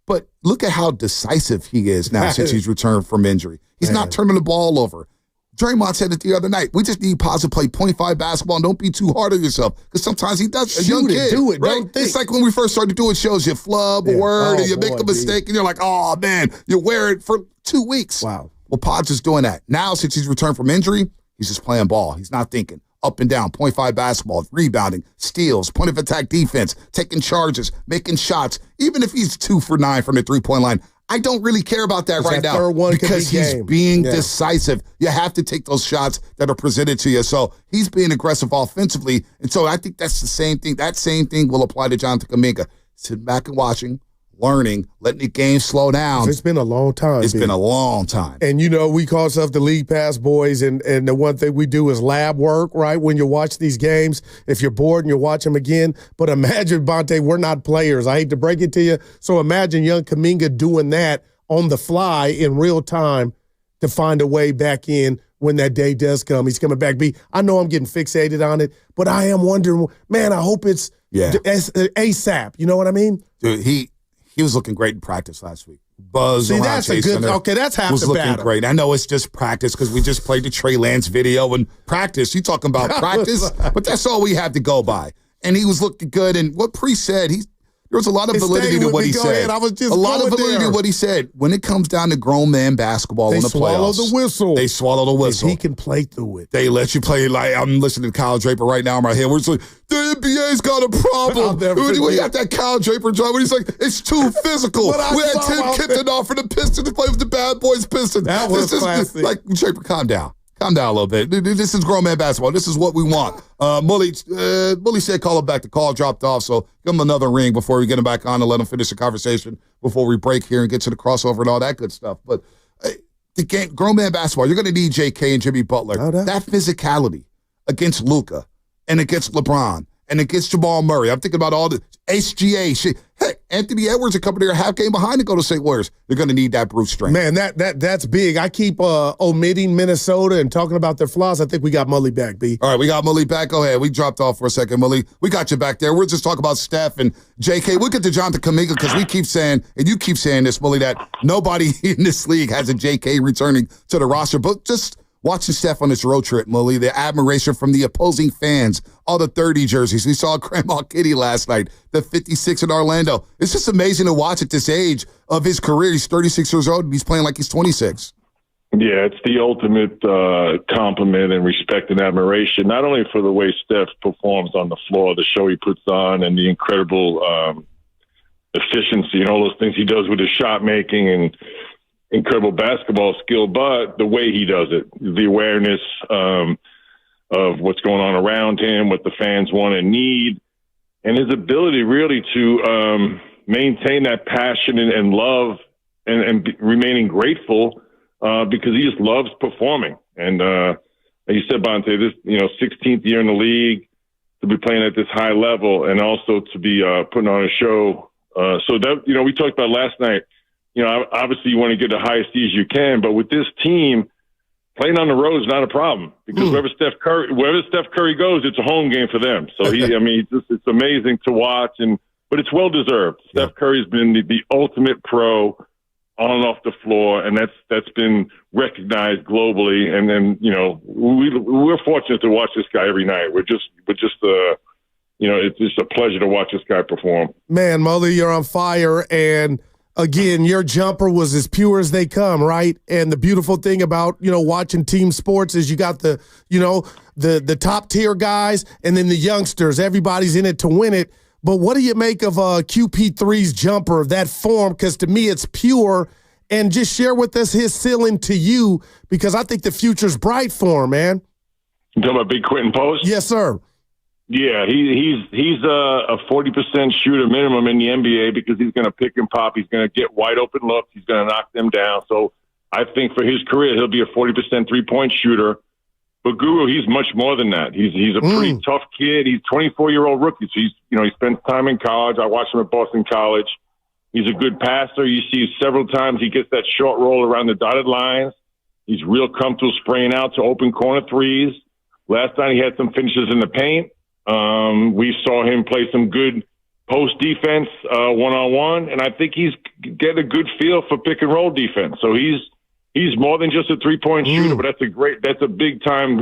But look at how decisive he is now since he's returned from injury. He's not turning the ball over. Draymond said it the other night. We just need Pods to play 0.5 basketball and don't be too hard on yourself. Because sometimes he does. A young kid, do it. Right? Don't think. It's like when we first started doing shows, you flub a word and you make a mistake and you're like, oh, man, you wear it for 2 weeks. Wow. Well, Pods is doing that. Now, since he's returned from injury, he's just playing ball. He's not thinking. Up and down, 0.5 basketball, rebounding, steals, point of attack defense, taking charges, making shots. Even if he's 2 for 9 from the three-point line, I don't really care about that right now because he's being decisive. You have to take those shots that are presented to you. So he's being aggressive offensively. And so I think that's the same thing. That same thing will apply to Jonathan Kuminga. Sitting back and watching, learning, letting the game slow down. It's been a long time. It's been a long time. And, you know, we call ourselves the League Pass boys, and the one thing we do is lab work, right? When you watch these games, if you're bored and you watch them again. But imagine, Bonte, we're not players. I hate to break it to you. So imagine young Kuminga doing that on the fly in real time to find a way back in when that day does come. He's coming back. I know I'm getting fixated on it, but I am wondering, man, I hope it's ASAP. You know what I mean? Dude, he was looking great in practice last week. Buzz around that's Chase a good. Center Okay, that's half was the looking battle. great. I know it's just practice because we just played the Trey Lance video and practice. You talking about practice, but that's all we have to go by. And he was looking good. And what Pre said, there was a lot of validity to what he said. I was just a lot of validity to what he said. When it comes down to grown man basketball in the playoffs, the whistle. They swallow the whistle. He can play through it. They let you play like I'm listening to Kyle Draper right now in my head. We're just like, the NBA's got a problem. We got that Kyle Draper job where he's like, it's too physical. We had Tim Kipton off for the Pistons to play with the bad boys Pistons. That was classic. Like, Draper, calm down. Calm down a little bit. This is grown man basketball. This is what we want. Mully said call him back. The call dropped off, so give him another ring before we get him back on and let him finish the conversation before we break here and get to the crossover and all that good stuff. But the game, grown man basketball, you're going to need JK and Jimmy Butler. That physicality against Luka and against LeBron and against Jamal Murray. I'm thinking about all the HGA shit. Heck, Anthony Edwards are coming there a half game behind to go to St. Warriors. They're going to need that brute strength. Man, that's big. I keep omitting Minnesota and talking about their flaws. I think we got Mully back, B. All right, we got Mully back. Go ahead. We dropped off for a second, Mully. We got you back there. We're just talking about Steph and JK. We'll get to Jonathan Kuminga because we keep saying, and you keep saying this, Mully, that nobody in this league has a JK returning to the roster. But just watching Steph on this road trip, Mully, the admiration from the opposing fans, all the 30 jerseys. We saw Grandma Kitty last night, the 56 in Orlando. It's just amazing to watch at this age of his career. He's 36 years old, and he's playing like he's 26. Yeah, it's the ultimate compliment and respect and admiration, not only for the way Steph performs on the floor, the show he puts on, and the incredible efficiency and all those things he does with his shot making and incredible basketball skill, but the way he does it, the awareness of what's going on around him, what the fans want and need, and his ability really to maintain that passion and love and remaining grateful because he just loves performing. And like you said, Bonte, this 16th year in the league, to be playing at this high level and also to be putting on a show. So that we talked about last night. Obviously you want to get the highest seeds you can, but with this team, playing on the road is not a problem because wherever Steph Curry goes, it's a home game for them. So it's amazing to watch, but it's well deserved. Steph Curry's been the ultimate pro on and off the floor, and that's been recognized globally. And then we're fortunate to watch this guy every night. It's just a pleasure to watch this guy perform. Man, Mully, you're on fire, and again, your jumper was as pure as they come, right? And the beautiful thing about, watching team sports is you got the top tier guys and then the youngsters. Everybody's in it to win it. But what do you make of QP3's jumper, that form? Because to me, it's pure. And just share with us his ceiling to you, because I think the future's bright for him, man. You talking about Big Quentin Post? Yes, sir. Yeah, he's a 40% shooter minimum in the NBA because he's going to pick and pop. He's going to get wide open looks. He's going to knock them down. So I think for his career, he'll be a 40% 3-point shooter. But Guru, he's much more than that. He's a pretty tough kid. He's a 24-year-old rookie. So he spends time in college. I watched him at Boston College. He's a good passer. You see several times he gets that short roll around the dotted lines. He's real comfortable spraying out to open corner threes. Last night he had some finishes in the paint. We saw him play some good post defense one-on-one, and I think he's getting a good feel for pick and roll defense. So he's more than just a 3-point shooter, but that's a big time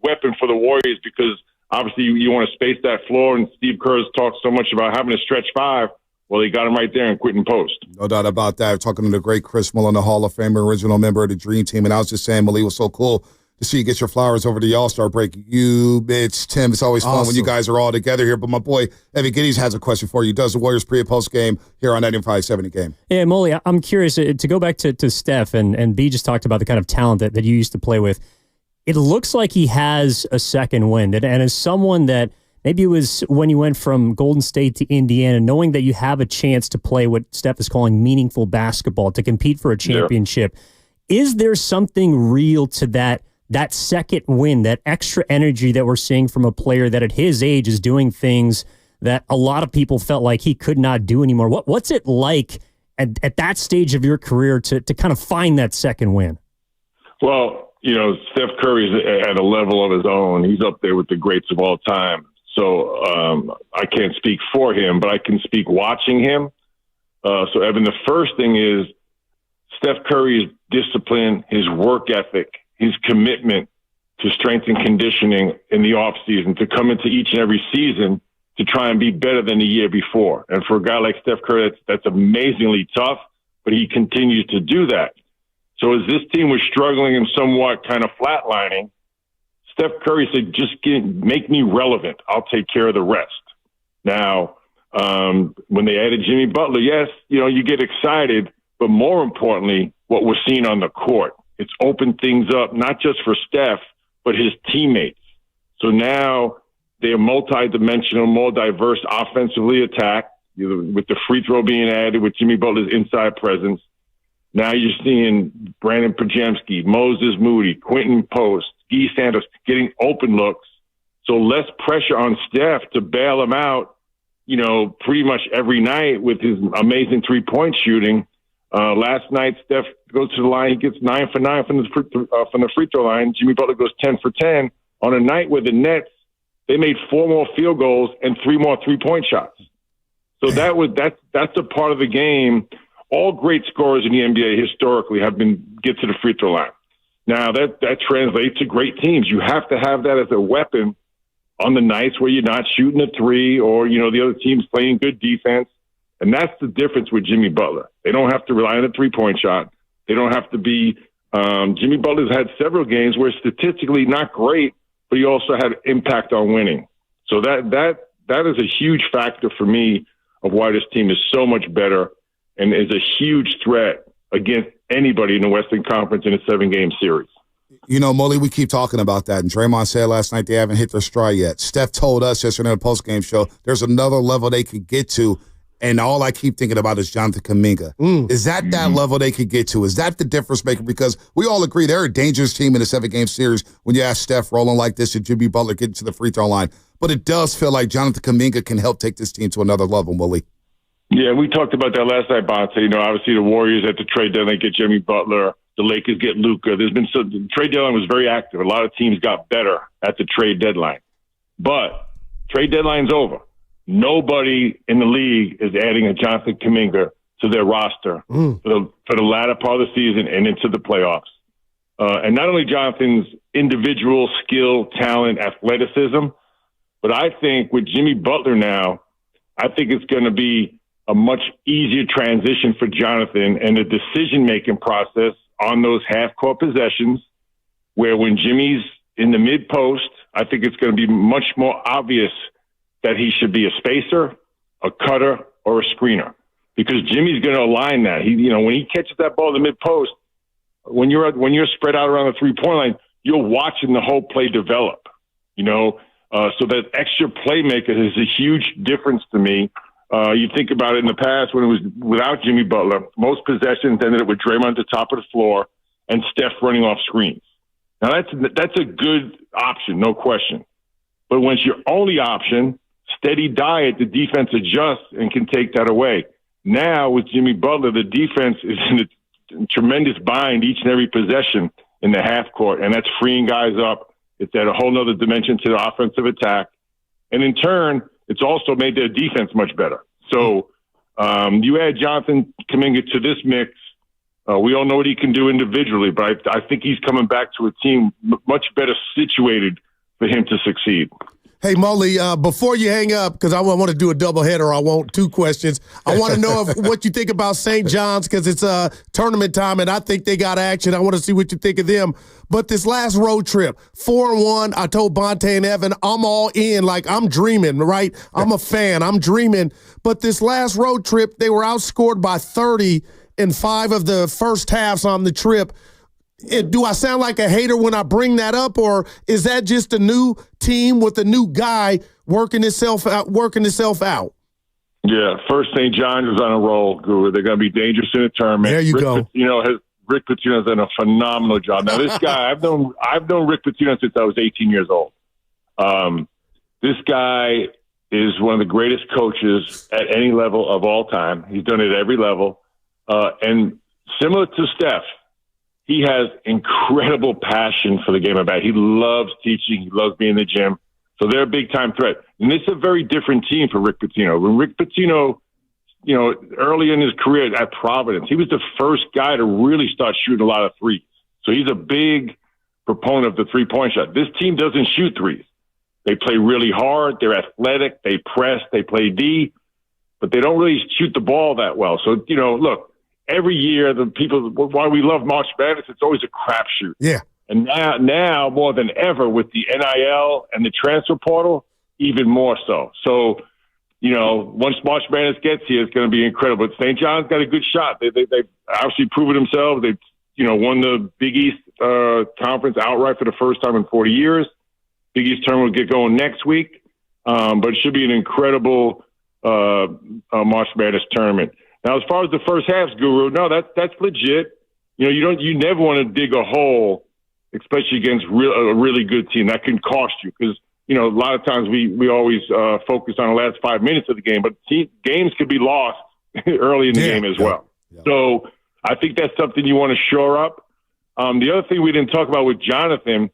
weapon for the Warriors because obviously you want to space that floor, and Steve Kerr's talked so much about having a stretch five. Well, he got him right there in Quentin Post. No doubt about that. Talking to the great Chris Mullen, the Hall of Famer, original member of the Dream Team, and I was just saying, Malik, was so cool to see you get your flowers over the All-Star break. You, Mitch, Tim, it's always fun when you guys are all together here. But my boy, Evan Giddies has a question for you. Does the Warriors pre- and post-game here on 95.7 The Game? Yeah, Molly, I'm curious, to go back to Steph, and B just talked about the kind of talent that you used to play with. It looks like he has a second wind. And as someone that maybe it was when you went from Golden State to Indiana, knowing that you have a chance to play what Steph is calling meaningful basketball, to compete for a championship, is there something real to that second win, that extra energy that we're seeing from a player that at his age is doing things that a lot of people felt like he could not do anymore? What's it like at that stage of your career to kind of find that second win? Well, Steph Curry's at a level of his own. He's up there with the greats of all time. So I can't speak for him, but I can speak watching him. So, Evan, the first thing is Steph Curry's discipline, his work ethic, his commitment to strength and conditioning in the offseason, to come into each and every season to try and be better than the year before. And for a guy like Steph Curry, that's amazingly tough, but he continues to do that. So as this team was struggling and somewhat kind of flatlining, Steph Curry said, just make me relevant. I'll take care of the rest. Now, when they added Jimmy Butler, yes, you get excited, but more importantly, what we're seeing on the court, it's opened things up, not just for Steph, but his teammates. So now they're multi-dimensional, more diverse offensively attacked, with the free throw being added, with Jimmy Butler's inside presence. Now you're seeing Brandon Pajemski, Moses Moody, Quentin Post, Guy Santos getting open looks So less pressure on Steph to bail him out, pretty much every night with his amazing three-point shooting. Last night, Steph goes to the line. He gets 9 for 9 from the free throw line. Jimmy Butler goes 10 for 10 on a night where the Nets, they made 4 more field goals and 3 more three-point shots. So that's a part of the game. All great scorers in the NBA historically get to the free throw line. Now that translates to great teams. You have to have that as a weapon on the nights where you're not shooting a three or, the other team's playing good defense. And that's the difference with Jimmy Butler. They don't have to rely on a three-point shot. They don't have to be Jimmy Butler's had several games where statistically not great, but he also had impact on winning. So that is a huge factor for me of why this team is so much better and is a huge threat against anybody in the Western Conference in a 7-game series. Molly, we keep talking about that, and Draymond said last night they haven't hit their stride yet. Steph told us yesterday on the postgame show there's another level they could get to, and all I keep thinking about is Jonathan Kuminga. Is that level they could get to? Is that the difference maker? Because we all agree they're a dangerous team in a 7-game series when you have Steph rolling like this and Jimmy Butler getting to the free throw line. But it does feel like Jonathan Kuminga can help take this team to another level, Molly. Yeah, we talked about that last night, Bonte. Obviously the Warriors at the trade deadline get Jimmy Butler. The Lakers get Luka. The trade deadline was very active. A lot of teams got better at the trade deadline. But trade deadline's over. Nobody in the league is adding a Jonathan Kuminga to their roster for the latter part of the season and into the playoffs. And not only Jonathan's individual skill, talent, athleticism, but I think with Jimmy Butler now, I think it's going to be a much easier transition for Jonathan and the decision-making process on those half-court possessions where when Jimmy's in the mid-post, I think it's going to be much more obvious that he should be a spacer, a cutter, or a screener because Jimmy's going to align that. When he catches that ball in the mid-post, when you're spread out around the three-point line, you're watching the whole play develop, so that extra playmaker is a huge difference to me. You think about it in the past when it was without Jimmy Butler, most possessions ended up with Draymond at the top of the floor and Steph running off screens. Now that's a good option, no question. But when it's your only option, steady diet, the defense adjusts and can take that away. Now with Jimmy Butler, the defense is in a tremendous bind each and every possession in the half court, and that's freeing guys up. It's at a whole nother dimension to the offensive attack. And in turn, it's also made their defense much better. So you add Jonathan Kuminga to this mix. We all know what he can do individually, but I think he's coming back to a team much better situated for him to succeed. Hey, Molly, before you hang up, because I want to do a doubleheader, I want 2 questions. I want to know what you think about St. John's because it's tournament time, and I think they got action. I want to see what you think of them. But this last road trip, 4-1, I told Bonte and Evan, I'm all in. Like, I'm dreaming, right? I'm a fan. I'm dreaming. But this last road trip, they were outscored by 30 in 5 of the first halves on the trip. Do I sound like a hater when I bring that up, or is that just a new team with a new guy working itself out? Yeah, first St. John's is on a roll, Guru. They're going to be dangerous in the tournament. There you go. Rick Pitino's done a phenomenal job. Now, this guy, I've known Rick Pitino since I was 18 years old. This guy is one of the greatest coaches at any level of all time. He's done it at every level. And similar to Steph, he has incredible passion for the game of basketball. He loves teaching. He loves being in the gym. So they're a big-time threat. And it's a very different team for Rick Pitino. When Rick Pitino, early in his career at Providence, he was the first guy to really start shooting a lot of threes. So he's a big proponent of the three-point shot. This team doesn't shoot threes. They play really hard. They're athletic. They press. They play D. But they don't really shoot the ball that well. So, look, every year, why we love March Madness, it's always a crapshoot. Yeah. And now more than ever with the NIL and the transfer portal, even more so. So, once March Madness gets here, it's going to be incredible. But St. John's got a good shot. They've obviously proven themselves. They've, won the Big East Conference outright for the first time in 40 years. Big East tournament will get going next week. But it should be an incredible March Madness tournament. Now, as far as the first halves, Guru, no, that's legit. You never want to dig a hole, especially against a really good team. That can cost you because, a lot of times we always focus on the last 5 minutes of the game, but games could be lost early in the game as well. Yeah. So I think that's something you want to shore up. The other thing we didn't talk about with Jonathan,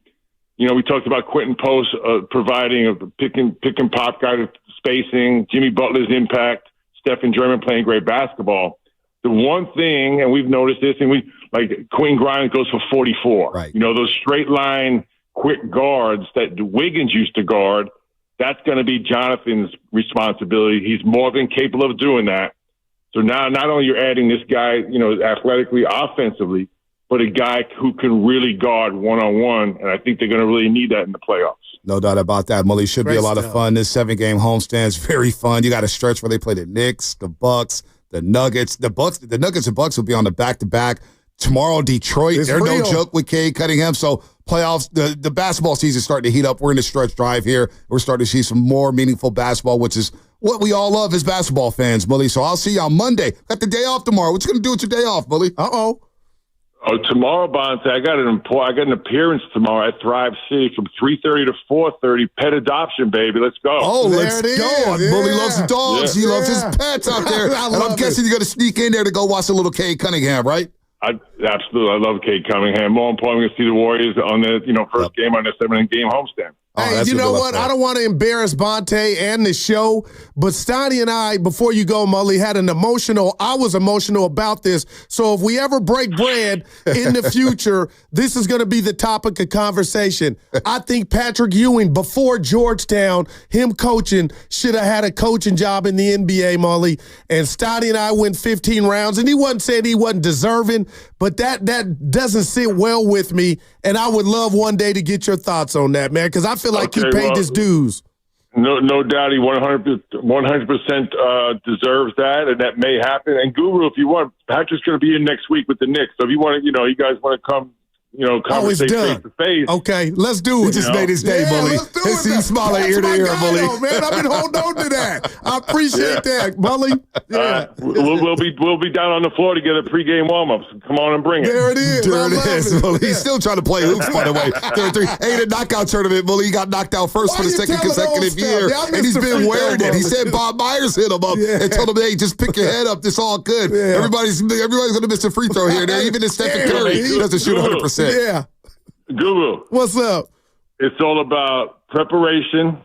we talked about Quentin Post providing a pick and pop guy with spacing, Jimmy Butler's impact, Steph and Draymond playing great basketball. The one thing, and we've noticed this, and Quentin Grimes goes for 44. Right. Those straight line quick guards that Wiggins used to guard, that's going to be Jonathan's responsibility. He's more than capable of doing that. So now not only you're adding this guy, athletically, offensively, but a guy who can really guard one-on-one, and I think they're going to really need that in the playoffs. No doubt about that, Mully. Should be a lot of fun. This 7-game homestand is very fun. You got a stretch where they play the Knicks, the Bucks, the Nuggets. The Nuggets and Bucks will be on the back-to-back. Tomorrow, Detroit, they're no joke with Cade Cunningham. So playoffs, the basketball season is starting to heat up. We're in the stretch drive here. We're starting to see some more meaningful basketball, which is what we all love as basketball fans, Mully. So I'll see you on Monday. Got the day off tomorrow. What you going to do with your day off, Mully? Oh, tomorrow, Bonte, I got an appearance tomorrow at Thrive City from 3:30 to 4:30. Pet adoption, baby. Let's go. Oh, let's go. Yeah. Bully loves dogs. Yeah. He loves his pets out there. And I'm guessing you're going to sneak in there to go watch a little Cade Cunningham, right? Absolutely. I love Cade Cunningham. More importantly, we're going to see the Warriors on the first game on their 7-game homestand. Hey, you know what? I don't want to embarrass Bonte and the show, but Steiny and I, before you go, Mully, I was emotional about this. So if we ever break bread in the future, this is going to be the topic of conversation. I think Patrick Ewing, before Georgetown, him coaching, should have had a coaching job in the NBA, Mully. And Steiny and I went 15 rounds, and he wasn't saying he wasn't deserving, but that doesn't sit well with me, and I would love one day to get your thoughts on that, man, because I feel like he paid his dues. No doubt he 100% deserves that, and that may happen. And Guru, if you want, Patrick's going to be in next week with the Knicks. So if you want to, you guys want to come, conversate face to face. Okay, let's do it. He just made his day, Bully. Let's do it. He's smiling ear to ear, Bully. Man, I've been holding on to that. I appreciate that, Bully. Yeah. We'll be down on the floor to get a pregame warm-up. So come on and bring it. There it is. There it is. Bully. He's still trying to play hoops, by the way. 3-3. Hey, the knockout tournament, Bully. He got knocked out first for the second consecutive year, and he's been wearing it. He said Bob Myers hit him up and told him, "Hey, just pick your head up. It's all good. Yeah. Everybody's going to miss a free throw here. Even if Stephen Curry doesn't shoot 100%. Yeah. Guru. What's up? It's all about preparation,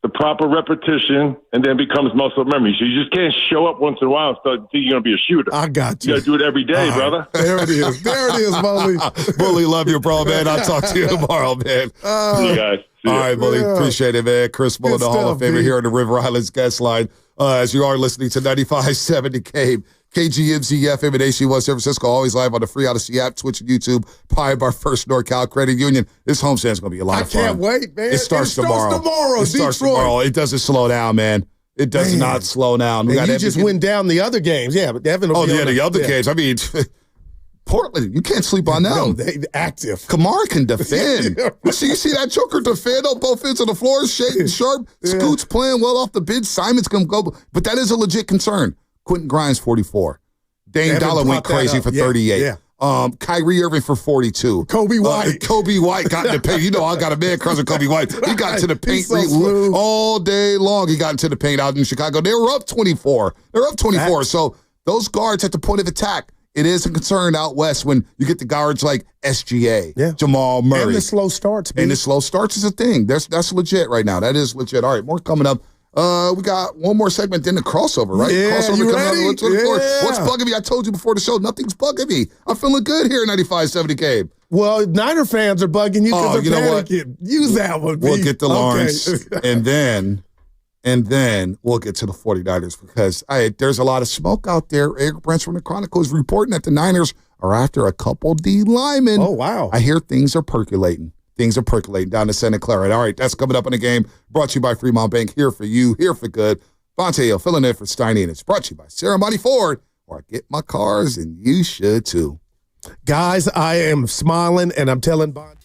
the proper repetition, and then becomes muscle memory. So you just can't show up once in a while and start thinking you're going to be a shooter. I got you. You got to do it every day, brother. There it is. There it is, Bully. Bully, love you, bro, man. I'll talk to you tomorrow, man. See you guys. All right, Bully. Appreciate it, man. Chris Bull, the Hall of Famer here on the River Islands guest line. As you are listening to 95.7 The Game. KGMZ FM and AC1 San Francisco, always live on the Free Odyssey app, Twitch, and YouTube. Powered by First NorCal Credit Union. This homestand is going to be a lot of fun. I can't wait, man. It starts tomorrow. It starts tomorrow. It doesn't slow down, man. It does not slow down. And you just went down the other games. Yeah, but Devin will be on the other games. I mean, Portland, you can't sleep on them. No, they active. Kamar can defend. You see that Joker defend on both ends of the floor? Shaden Sharp. Scoot's playing well off the bench. Simon's going to go. But that is a legit concern. Quentin Grimes, 44. Dame Dollar went crazy for 38. Yeah. Kyrie Irving for 42. Kobe White. Kobe White got in the paint. You know I got a man crush on Kobe White. He got into the paint all day long. He got into the paint out in Chicago. They were up 24. They're up 24. So those guards at the point of attack, it is a concern out west when you get the guards like SGA, Jamal Murray. And the slow starts. And the slow starts is a thing. That's legit right now. That is legit. All right, more coming up. We got one more segment, then the crossover, right? Yeah, crossover you coming ready? up to the floor. What's bugging me? I told you before the show, nothing's bugging me. I'm feeling good here at 95.7 Game. Well, Niner fans are bugging you because they're panicking. Use that one, We'll get to Lawrence, and then we'll get to the 49ers because there's a lot of smoke out there. Eric Brents from the Chronicle is reporting that the Niners are after a couple D linemen. Oh, wow. I hear things are percolating. Things are percolating down to Santa Clara. All right, that's coming up in the game. Brought to you by Fremont Bank. Here for you, here for good. Bonte Hill filling in for Steiny, and it's brought to you by Ceremony Ford, where I get my cars, and you should too. Guys, I am smiling, and I'm telling Bonte.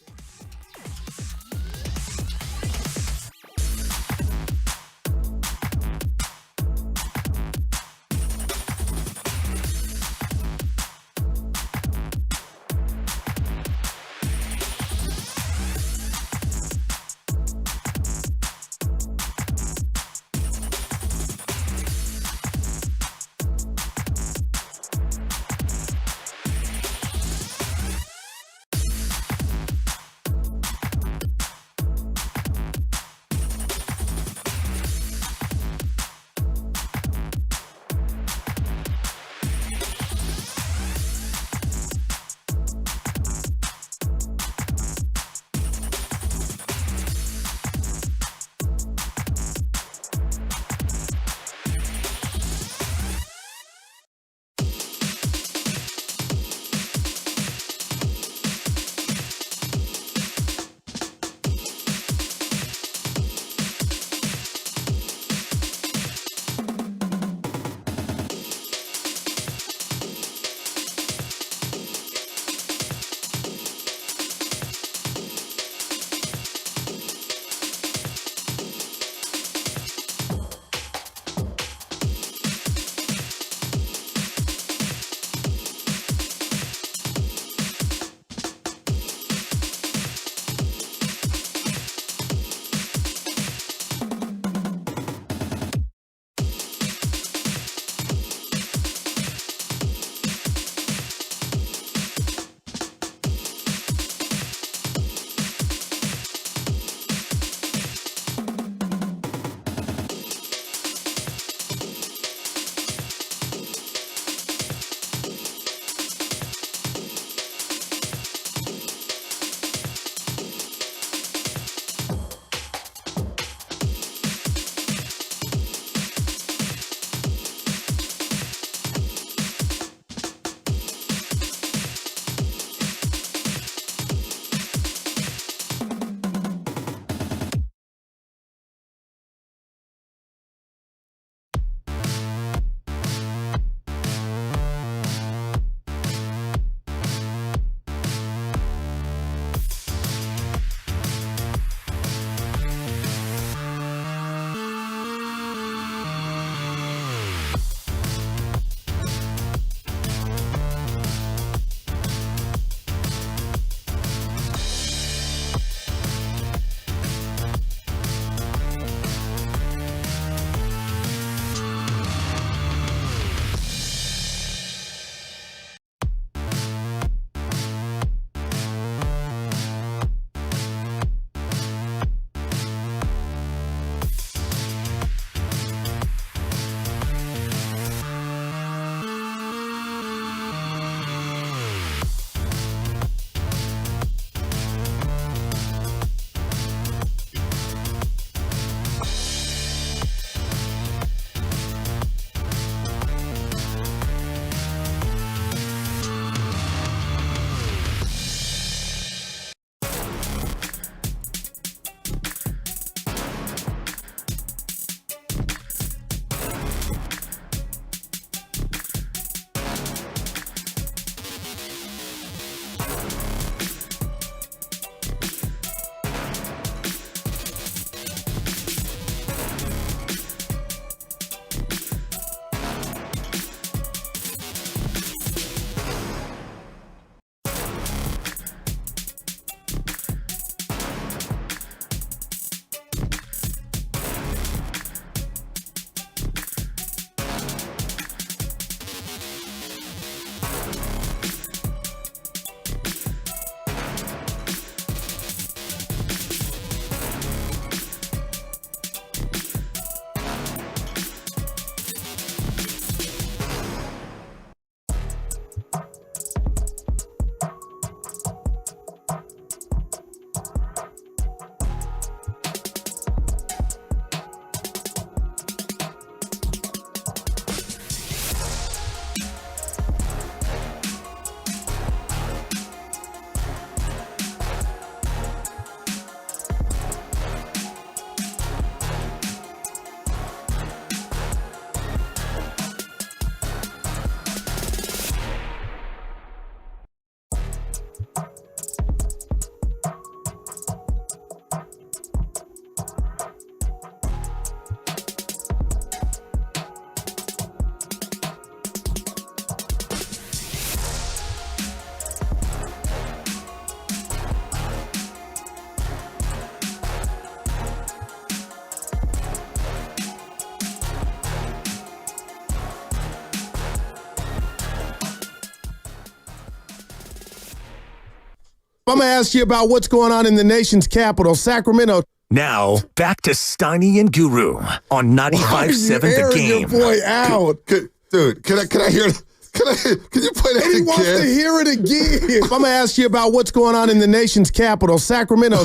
I'm going to ask you about what's going on in the nation's capital, Sacramento. Now, back to Steiny and Guru on 95.7 The Game. Your boy out. Dude, can I hear it? Can you play that and he again? wants to hear it again. I'm going to ask you about what's going on in the nation's capital, Sacramento.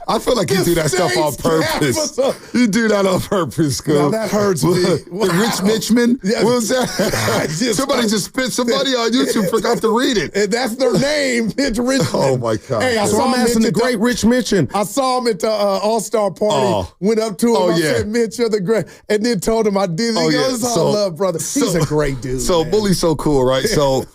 I feel like you do that stuff on purpose. You do that on purpose, Scoop. No, that hurts me. The Rich Mitchman? What was that? Somebody just spit somebody on YouTube, forgot to read it. And that's their name, Mitch Richmond. Oh, my God. Hey, I saw him the great Rich Mitchman. I saw him at the All-Star party. Went up to him. I said, Mitch, you're the great. And then told him I did. He goes, it's all love, brother. He's a great dude. So, man. Bully's so cool, right? So,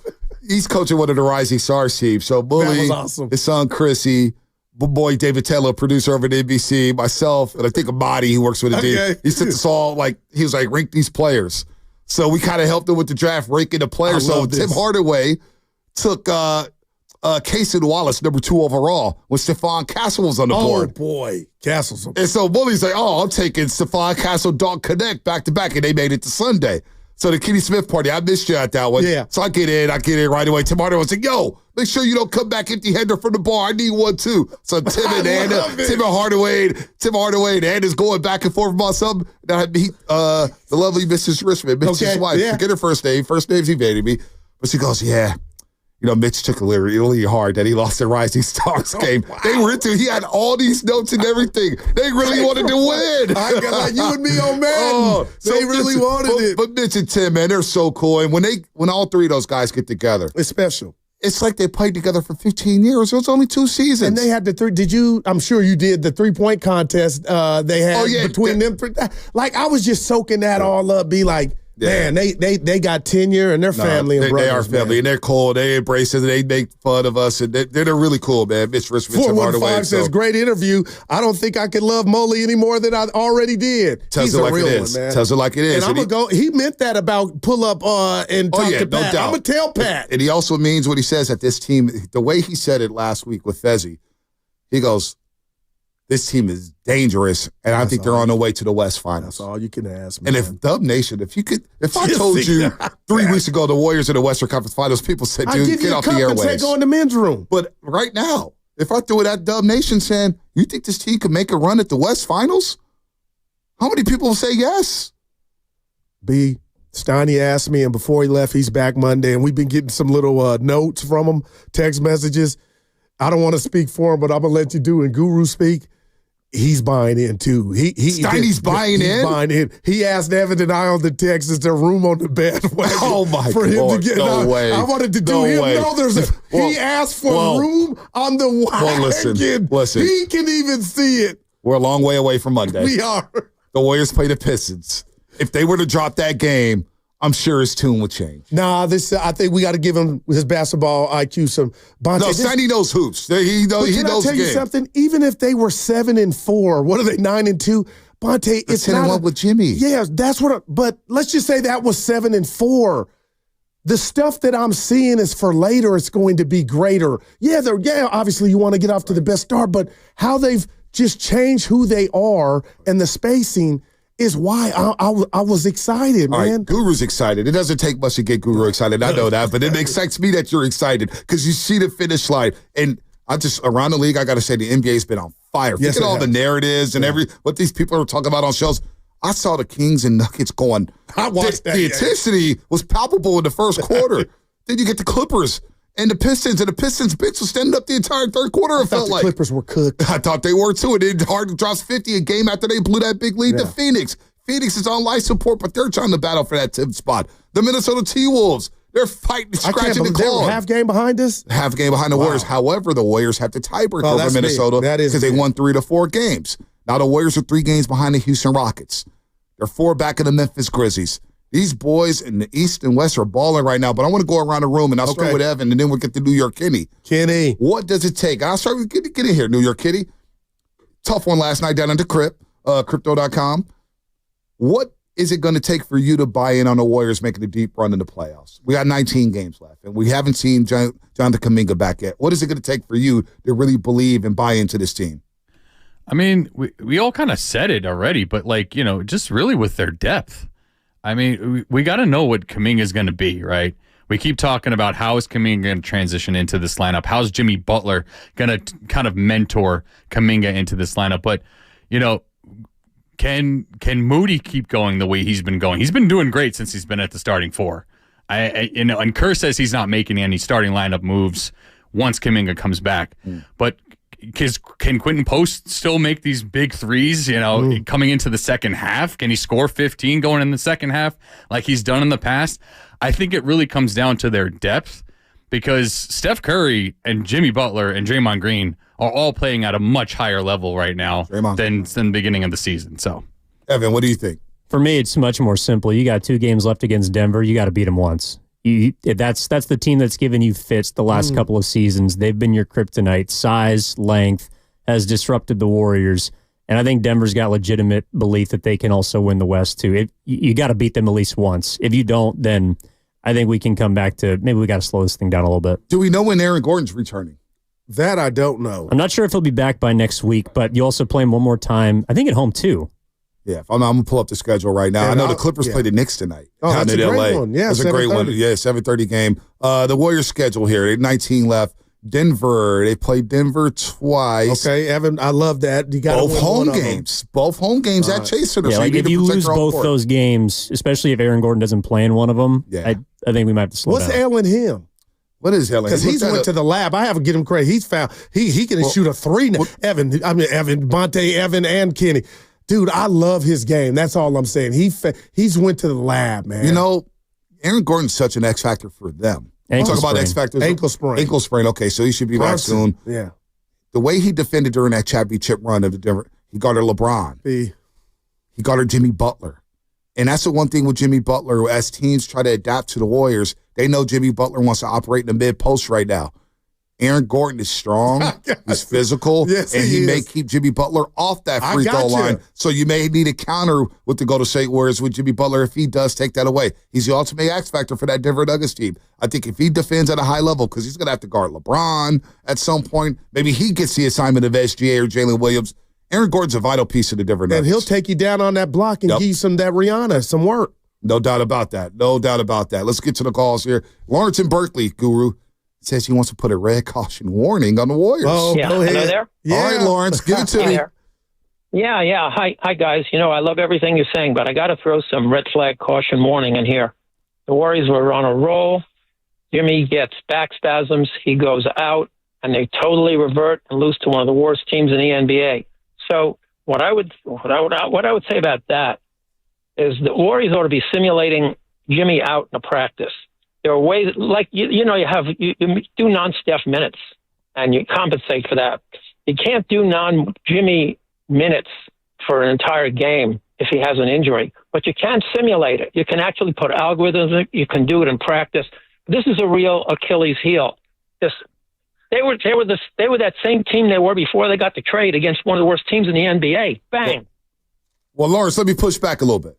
he's coaching one of the Rising Stars teams. So, Bully, that was awesome. His son, Chrissy, boy David Taylor, producer over at NBC, myself, and I think Amadi, who works with the team. He sent us all, he was like, rank these players. So we kind of helped him with the draft, ranking the players. So Tim Hardaway took Cason Wallace, number 2 overall, when Stephon Castle was on the board. Oh, boy. Castle's on the board. And so Bully's like, I'm taking Stephon Castle, Dog Connect back-to-back, and they made it to Sunday. So the Kenny Smith party, I missed you at that one. Yeah. So I get in right away. Tim Hardaway was like, yo, make sure you don't come back empty-handed from the bar. I need one too. So Tim and Hardaway and Anna's going back and forth about something. Then I meet the lovely Mrs. Richmond, Mitch's wife. Forget her first name. First name's evading me. But she goes, yeah. You know, Mitch took it really hard that he lost the Rising Stars game. Wow. They were into. He had all these notes and everything. They really wanted to win. I got like you and me on Madden. They really wanted it. But Mitch and Tim, man, they're so cool. And when all three of those guys get together, it's special. It's like they played together for 15 years. It was only 2 seasons. And they had I'm sure you did the 3-point contest they had between them. Like, I was just soaking that all up, be like, man, they got tenure and they're family and brothers. They are family, and they're cool. They embrace it. They make fun of us, and they're really cool, man. Mitch Richmond, 415 says, great interview. I don't think I could love Moley any more than I already did. Tells it like it is. Tells it like it is. And I'm going to go, he meant that about pull up and talk to Pat. I'm going to tell Pat. And he also means what he says that this team, the way he said it last week with Fezzi, he goes, this team is dangerous, and I think they're on their way to the West Finals. That's all you can ask, man. And if Dub Nation, if I told you 3 weeks ago the Warriors in the Western Conference Finals, people said, dude, get off the airways. Say go in the men's room. But right now, if I threw it at Dub Nation saying, you think this team could make a run at the West Finals? How many people will say yes? Steiny asked me, and before he left, he's back Monday, and we've been getting some little notes from him, text messages. I don't want to speak for him, but I'm going to let you do and Guru speak. He's buying in too. Steiny's buying in. He asked Evan and I on the text, is there room on the bandwagon? Oh my for him Lord, to get no way. I wanted to do him. No, he asked for room on the wagon. Well, listen. He can even see it. We're a long way away from Monday. We are. The Warriors play the Pistons. If they were to drop that game, I'm sure his tune would change. Nah, I think we got to give him his basketball IQ some. Bonte, Steiny knows hoops. He knows the game. Can I tell you something? Even if they were 7-4, what are they, 9-2? Bonte, it's 10-1 with Jimmy. Yeah, that's what. But let's just say that was 7-4. The stuff that I'm seeing is for later. It's going to be greater. Yeah, obviously you want to get off to the best start, but how they've just changed who they are and the spacing is why I was excited, man. All right, Guru's excited. It doesn't take much to get Guru excited. I know that, but it excites me that you're excited because you see the finish line. And around the league, I got to say, the NBA's been on fire. Yes, Look at all the narratives and what these people are talking about on shows. I saw the Kings and Nuggets going. I watched that. The intensity was palpable in the first quarter. Then you get the Clippers. And the Pistons bench was standing up the entire third quarter. I thought the Clippers were cooked. I thought they were too. And then Harden drops 50 a game after they blew that big lead to Phoenix. Phoenix is on life support, but they're trying to battle for that 10th spot. The Minnesota T-Wolves, they're fighting, scratching the claw. Half game behind us? Half game behind the Warriors. However, the Warriors have the tiebreaker over Minnesota because they won 3 to 4 games. Now the Warriors are 3 games behind the Houston Rockets. They're 4 back in the Memphis Grizzlies. These boys in the East and West are balling right now, but I want to go around the room, and I'll start with Evan, and then we'll get to New York Kenny. What does it take? I'll start with, get in here, New York Kitty. Tough one last night down under crypto.com. What is it going to take for you to buy in on the Warriors making a deep run in the playoffs? We got 19 games left, and we haven't seen Jonathan Kuminga back yet. What is it going to take for you to really believe and buy into this team? I mean, we all kind of said it already, but just really with their depth. I mean, we got to know what Kuminga is going to be, right? We keep talking about how is Kuminga going to transition into this lineup? How's Jimmy Butler going to kind of mentor Kuminga into this lineup? But, can Moody keep going the way he's been going? He's been doing great since he's been at the starting four. And Kerr says he's not making any starting lineup moves once Kuminga comes back. But can Quentin Post still make these big threes, coming into the second half? Can he score 15 going in the second half like he's done in the past? I think it really comes down to their depth, because Steph Curry and Jimmy Butler and Draymond Green are all playing at a much higher level right now than the beginning of the season. So, Evan, what do you think? For me, it's much more simple. You got 2 games left against Denver. You got to beat them once. That's the team that's given you fits the last couple of seasons. They've been your kryptonite. Size, length has disrupted the Warriors. And I think Denver's got legitimate belief that they can also win the West, too. You got to beat them at least once. If you don't, then I think we can come back to maybe we got to slow this thing down a little bit. Do we know when Aaron Gordon's returning? That I don't know. I'm not sure if he'll be back by next week, but you also play him one more time, I think at home, too. Yeah, I'm going to pull up the schedule right now. I know the Clippers play the Knicks tonight. Oh, that's a great one. Yeah, that's a great one. Yeah, 7:30 game. The Warriors schedule here. They have 19 left. Denver, they played Denver twice. Okay, Evan, I love that. You got both home games. Both home games at Chase Center. Yeah, so if you lose both those games, especially if Aaron Gordon doesn't play in one of them, I think we might have to slow down. What's ailing him? What is ailing him? Because he's went to the lab. I have to give him credit. He's found he can shoot a 3 now. Evan, Bonte, Evan, and Kenny. Dude, I love his game. That's all I'm saying. He's went to the lab, man. Aaron Gordon's such an X factor for them. Talk about X factors. Ankle sprain. Ankle sprain. Okay, so he should be back soon. Yeah. The way he defended during that championship run of the Denver, he guarded LeBron. He guarded Jimmy Butler. And that's the one thing with Jimmy Butler. As teams try to adapt to the Warriors, they know Jimmy Butler wants to operate in the mid-post right now. Aaron Gordon is strong, he's physical, yes, and he may keep Jimmy Butler off that free throw line. So you may need a counter with the Golden State Warriors with Jimmy Butler if he does take that away. He's the ultimate X factor for that Denver Nuggets team. I think if he defends at a high level, because he's going to have to guard LeBron at some point, maybe he gets the assignment of SGA or Jalen Williams. Aaron Gordon's a vital piece of the Denver Nuggets. And he'll take you down on that block and give you some that Rihanna, some work. No doubt about that. No doubt about that. Let's get to the calls here. Lawrence in Berkeley, Guru, says he wants to put a red caution warning on the Warriors. Oh, yeah. Hello there? Yeah. All right, Lawrence, give it to me. Yeah. Hi, guys. I love everything you're saying, but I got to throw some red flag caution warning in here. The Warriors were on a roll. Jimmy gets back spasms. He goes out, and they totally revert and lose to one of the worst teams in the NBA. So what I would say about that is the Warriors ought to be simulating Jimmy out in a practice. There are ways, like, you do non-Steph minutes, and you compensate for that. You can't do non-Jimmy minutes for an entire game if he has an injury, but you can simulate it. You can actually put algorithms in it. You can do it in practice. This is a real Achilles heel. They were that same team they were before they got the trade against one of the worst teams in the NBA. Bang. Well, Lawrence, let me push back a little bit,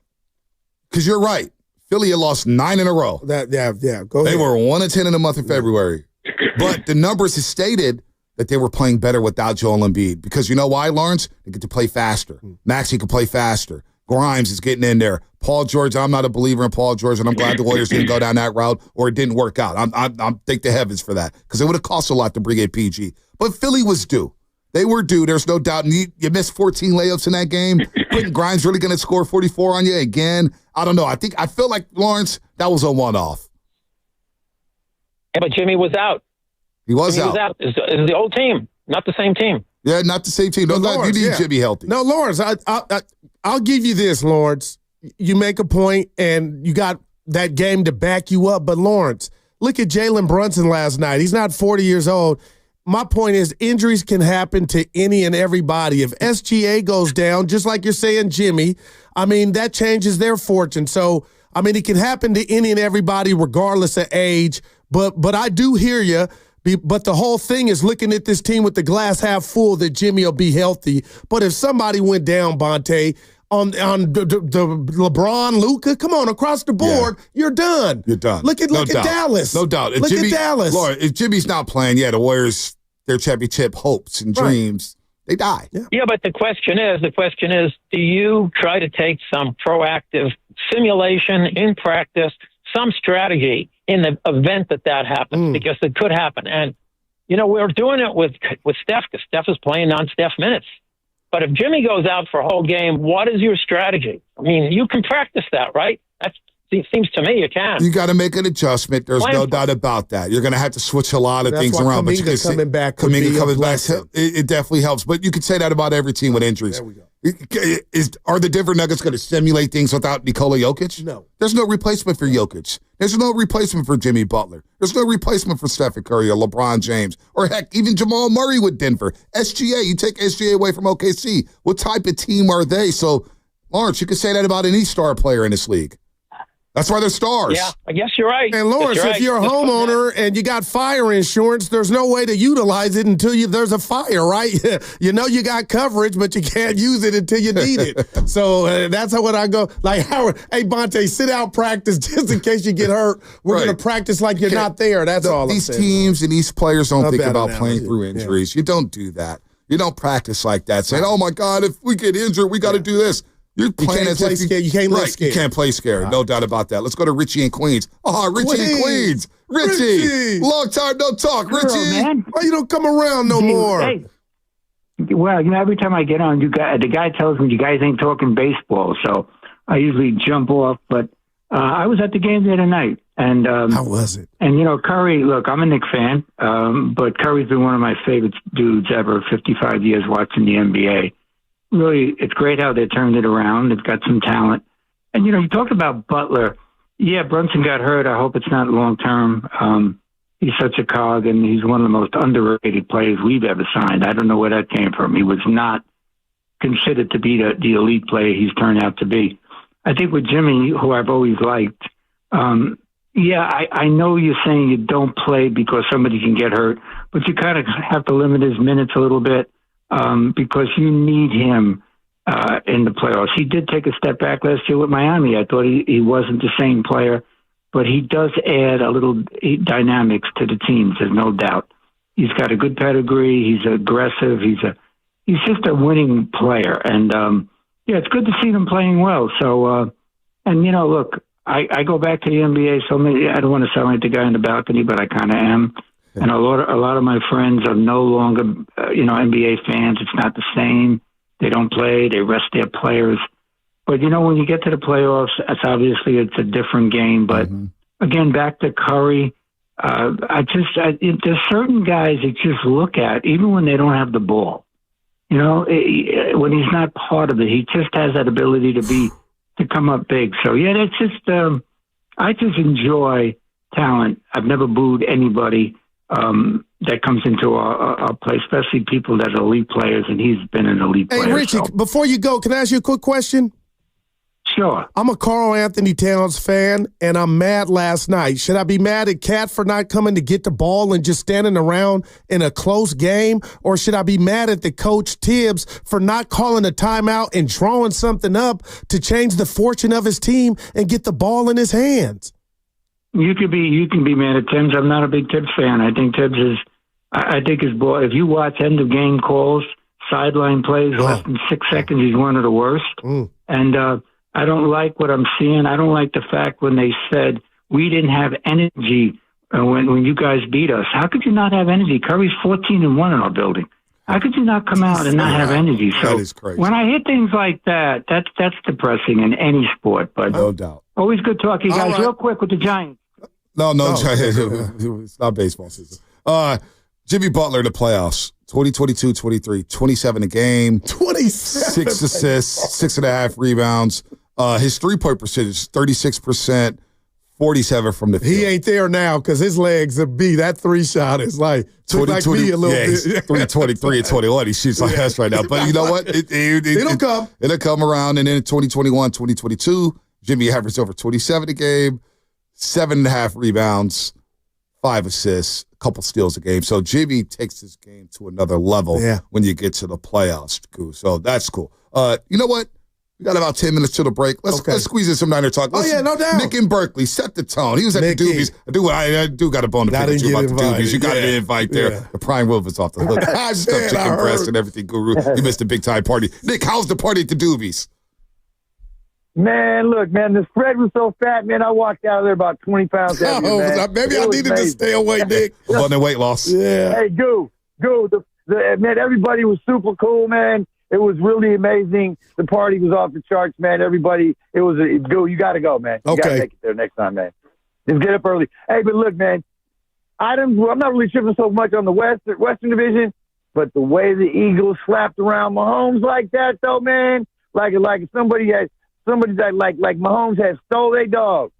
because you're right. Philly had lost 9 in a row. Go ahead. They were 1-10 in the month of February. But the numbers have stated that they were playing better without Joel Embiid. Because you know why, Lawrence? They get to play faster. Maxey can play faster. Grimes is getting in there. Paul George, I'm not a believer in Paul George, and I'm glad the Warriors didn't go down that route, or it didn't work out. I'm thank the heavens for that, because it would have cost a lot to bring in PG. But Philly was due. They were due. There's no doubt. And you missed 14 layups in that game. Quentin Grimes really going to score 44 on you again? I don't know. I feel like, Lawrence, that was a one-off. Yeah, but Jimmy was out. He was Jimmy out. was out. It's the old team, not the same team. Yeah, not the same team. No, Lawrence, you need Jimmy healthy. No, Lawrence, I'll give you this, Lawrence. You make a point, and you got that game to back you up. But, Lawrence, look at Jalen Brunson last night. He's not 40 years old. My point is, injuries can happen to any and everybody. If SGA goes down, just like you're saying, Jimmy, that changes their fortune. So, it can happen to any and everybody regardless of age. But I do hear you. But the whole thing is looking at this team with the glass half full that Jimmy will be healthy. But if somebody went down, Bonte, on the LeBron, Luka, come on, across the board, you're done. You're done. Look at Dallas. No doubt. Look at Dallas. Lord, if Jimmy's not playing, the Warriors, their championship hopes and dreams, they die. Yeah, but the question is, do you try to take some proactive simulation in practice, some strategy in the event that happens, because it could happen. And, we're doing it with Steph, because Steph is playing non-Steph minutes. But if Jimmy goes out for a whole game, what is your strategy? I mean, you can practice that, right? It seems to me you can. You got to make an adjustment. There's no doubt about that. You're going to have to switch a lot of things around. But you can coming back. Kuminga coming back. It definitely helps. But you could say that about every team with injuries. There we go. Are the Denver Nuggets going to simulate things without Nikola Jokic? No. There's no replacement for Jokic. There's no replacement for Jimmy Butler. There's no replacement for Steph Curry or LeBron James. Or, heck, even Jamal Murray with Denver. SGA, you take SGA away from OKC. What type of team are they? So, Lawrence, you could say that about any star player in this league. That's why they're stars. Yeah, I guess you're right. And Lawrence, if you're a homeowner and you got fire insurance, there's no way to utilize it until there's a fire, right? You got coverage, but you can't use it until you need it. So that's what I go. Like, Howard, hey, Bonte, sit out practice just in case you get hurt. We're going to practice like you're not there. That's all I'm saying. These teams and these players don't think about playing through injuries. You don't do that. You don't practice like that, saying, oh, my God, if we get injured, we got to do this. You're playing as if you can't play scared. You can't play scared. No doubt about that. Let's go to Richie in Queens. Richie in Queens. Richie. Long time no talk. Richie. Man. Why you don't come around no more? Hey. Well, every time I get on, the guy tells me you guys ain't talking baseball, so I usually jump off. But I was at the game the other night. And how was it? And, Curry, look, I'm a Knicks fan, but Curry's been one of my favorite dudes ever, 55 years watching the NBA. Really, it's great how they turned it around. They've got some talent. And, you talked about Butler. Yeah, Brunson got hurt. I hope it's not long-term. He's such a cog, and he's one of the most underrated players we've ever signed. I don't know where that came from. He was not considered to be the elite player he's turned out to be. I think with Jimmy, who I've always liked, I know you're saying you don't play because somebody can get hurt, but you kind of have to limit his minutes a little bit. Because you need him in the playoffs. He did take a step back last year with Miami. I thought he wasn't the same player, but he does add a little dynamics to the teams. There's no doubt. He's got a good pedigree. He's aggressive. He's just a winning player, and it's good to see them playing well. So, look, I go back to the NBA. So many. I don't want to sound like the guy in the balcony, but I kind of am. And a lot of my friends are no longer, NBA fans. It's not the same. They don't play. They rest their players. But, when you get to the playoffs, it's a different game. But, again, back to Curry, there's certain guys that just look at, even when they don't have the ball. When he's not part of it, he just has that ability to come up big. So, that's just, I just enjoy talent. I've never booed anybody that comes into our play, especially people that are elite players, and he's been an elite player. Hey, Richie, before you go, can I ask you a quick question? Sure. I'm a Karl Anthony Towns fan, and I'm mad last night. Should I be mad at Cat for not coming to get the ball and just standing around in a close game? Or should I be mad at the coach Tibbs for not calling a timeout and drawing something up to change the fortune of his team and get the ball in his hands? You can be mad at Tibbs. I'm not a big Tibbs fan. I think Tibbs is. I think his ball. If you watch end of game calls, sideline plays, less than 6 seconds, he's one of the worst. And I don't like what I'm seeing. I don't like the fact when they said we didn't have energy when you guys beat us. How could you not have energy? Curry's 14-1 in our building. How could you not come out and not have energy? So that is crazy. When I hear things like that, that's depressing in any sport. But no doubt. Always good talking, guys. Right. Real quick with the Giants. No, it's not baseball season. Jimmy Butler in the playoffs, 2022-23, 27 a game, 27, 6 assists, 6.5 rebounds. His three-point percentage, 36%, 47 from the field. He ain't there now because his legs are beat. That three shot is like, like me a little bit. 323 and 21. He shoots like us right now. But you know what? It'll come. It'll come around. And then in 2021, 2022, Jimmy averaged over 27 a game, 7.5 rebounds, 5 assists, a couple steals a game. So Jimmy takes his game to another level when you get to the playoffs. Cool. So that's cool. You know what? We got about 10 minutes till the break. Let's squeeze in some Niner talk. No doubt. Nick in Berkeley set the tone. He was at the Doobies. I do got a bone to pick with you about the Doobies. You got an invite there. The Prime Wolf is off the hook. Stuffed chicken breast and everything, Guru. You missed a big time party. Nick, how's the party at the Doobies? Man, look, man, the spread was so fat, man, I walked out of there about 20 pounds heavier, man. Maybe I needed to stay away, Nick. Abundant weight loss. Yeah. Hey, Goo, man, everybody was super cool, man. It was really amazing. The party was off the charts, man. Everybody, Goo, you got to go, man. You got to make it there next time, man. Just get up early. Hey, but look, man, I'm not really tripping so much on the Western Division, but the way the Eagles slapped around Mahomes like that, though, man, like somebody that Mahomes had stole their dog.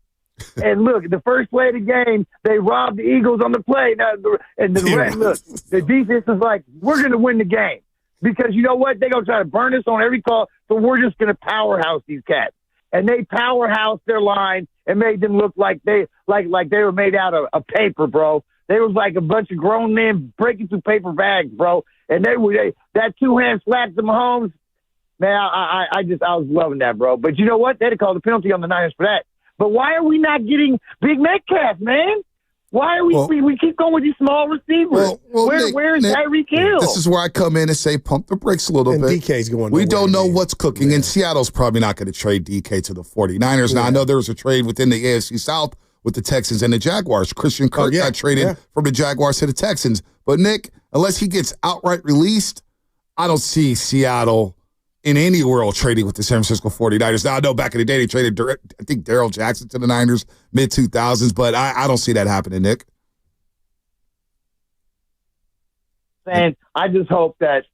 And look, the first play of the game, they robbed the Eagles on the play. Now, look, the defense is like, we're going to win the game. Because you know what? They're going to try to burn us on every call, so we're just going to powerhouse these cats. And they powerhoused their line and made them look like they were made out of paper, bro. They was like a bunch of grown men breaking through paper bags, bro. And that two-hand slap to Mahomes, man, I was loving that, bro. But you know what? They'd have called a penalty on the Niners for that. But why are we not getting big Metcalf, man? Why are we keep going with these small receivers? Where is Tyreek Hill? This is where I come in and say pump the brakes a little bit. DK's going. We don't know what's cooking, and Seattle's probably not going to trade DK to the 49ers. Now, I know there was a trade within the AFC South with the Texans and the Jaguars. Christian Kirk got traded from the Jaguars to the Texans. But, Nick, unless he gets outright released, I don't see Seattle in any world trading with the San Francisco 49ers. Now, I know back in the day they traded, I think, Darrell Jackson to the Niners, mid-2000s, but I don't see that happening, Nick. And I just hope that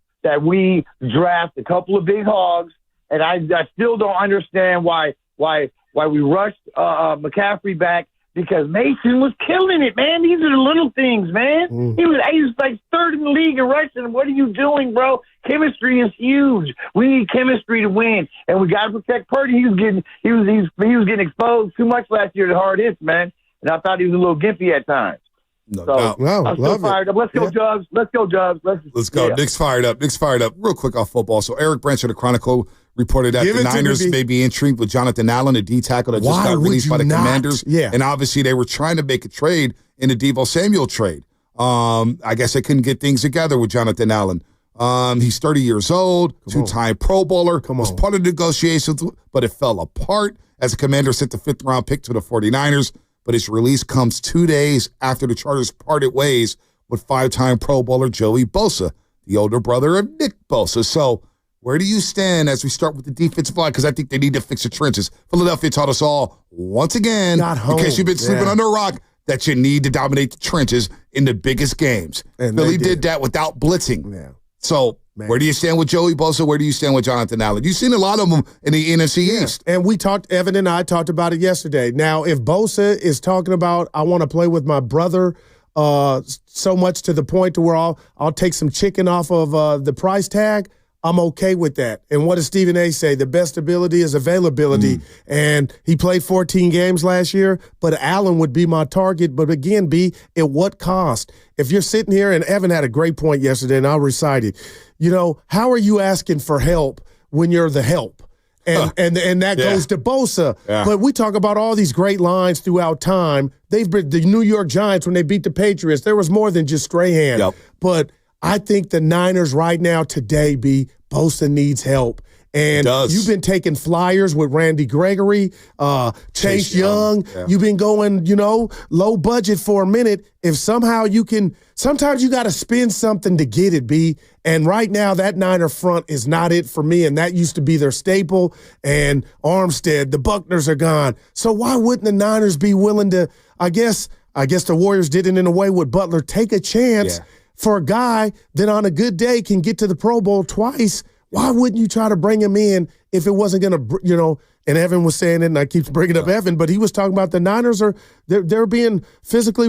we draft a couple of big hogs, and I still don't understand why we rushed McCaffrey back, because Mason was killing it, man. These are the little things, man. He was like third in the league in rushing. What are you doing, bro? Chemistry is huge. We need chemistry to win, and we got to protect Purdy. He was getting exposed too much last year to hard hits, man. And I thought he was a little gimpy at times. I'm still fired up. Let's go, Jubs. Let's go, Jubs. Let's go. Yeah. Nick's fired up. Real quick off football. So Eric Branch of the Chronicle reported that the Niners may be intrigued with Jonathan Allen, a D tackle that just got released by the Commanders. Yeah. And obviously they were trying to make a trade in the Deebo Samuel trade. I guess they couldn't get things together with Jonathan Allen. He's 30 years old, two-time Pro Bowler. Was part of the negotiations, but it fell apart as the Commanders sent the 5th-round pick to the 49ers. But his release comes 2 days after the Chargers parted ways with 5-time Pro Bowler Joey Bosa, the older brother of Nick Bosa. So where do you stand as we start with the defensive line? Because I think they need to fix the trenches. Philadelphia taught us all, once again, in case you've been sleeping under a rock, that you need to dominate the trenches in the biggest games. And Philly did that without blitzing. Yeah. So where do you stand with Joey Bosa? Where do you stand with Jonathan Allen? You've seen a lot of them in the NFC East. And Evan and I talked about it yesterday. Now, if Bosa is talking about, I want to play with my brother so much to the point to where I'll take some chicken off of the price tag, I'm okay with that. And what does Stephen A. say? The best ability is availability. And he played 14 games last year, but Allen would be my target. But again, B, at what cost? If you're sitting here, and Evan had a great point yesterday, and I'll recite it. You know, how are you asking for help when you're the help? And that goes to Bosa. Yeah. But we talk about all these great lines throughout time. They've been the New York Giants when they beat the Patriots. There was more than just Strahan. Yep. But I think the Niners right now today, Bosa needs help. And you've been taking flyers with Randy Gregory, Chase Young. Yeah. You've been going, low budget for a minute. If somehow sometimes you got to spend something to get it, B. And right now that Niner front is not it for me. And that used to be their staple. And Armstead, the Buckners are gone. So why wouldn't the Niners be willing to, I guess the Warriors did it in a way with Butler, take a chance for a guy that on a good day can get to the Pro Bowl twice. Why wouldn't you try to bring him in if it wasn't going to, and Evan was saying it, and I keep bringing up Evan, but he was talking about the Niners they're being physically,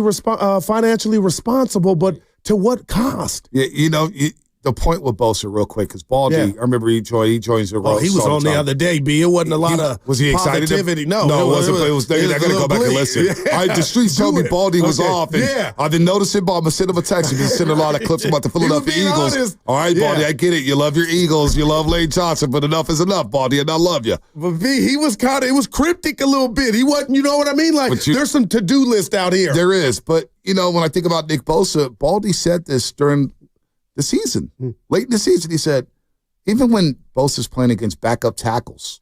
financially responsible, but to what cost? Yeah, the point with Bosa real quick, because Baldy, I remember he joins the Rose. He was on the other day, B. It wasn't a lot of was he excited? Positivity. No, it wasn't. I got to go back and listen. Yeah. The streets told me Baldy was off, and I've been noticing, but I'm going to send him a text. He's been sending a lot of clips about the Philadelphia Eagles. Honest. All right, Baldy, I get it. You love your Eagles. You love Lane Johnson, but enough is enough, Baldy, and I love you. But V, he was it was cryptic a little bit. He wasn't, you know what I mean? Like, there's some to-do list out here. There is, but, when I think about Nick Bosa, Baldy said this during the season. Late in the season, he said, even when Bosa's playing against backup tackles,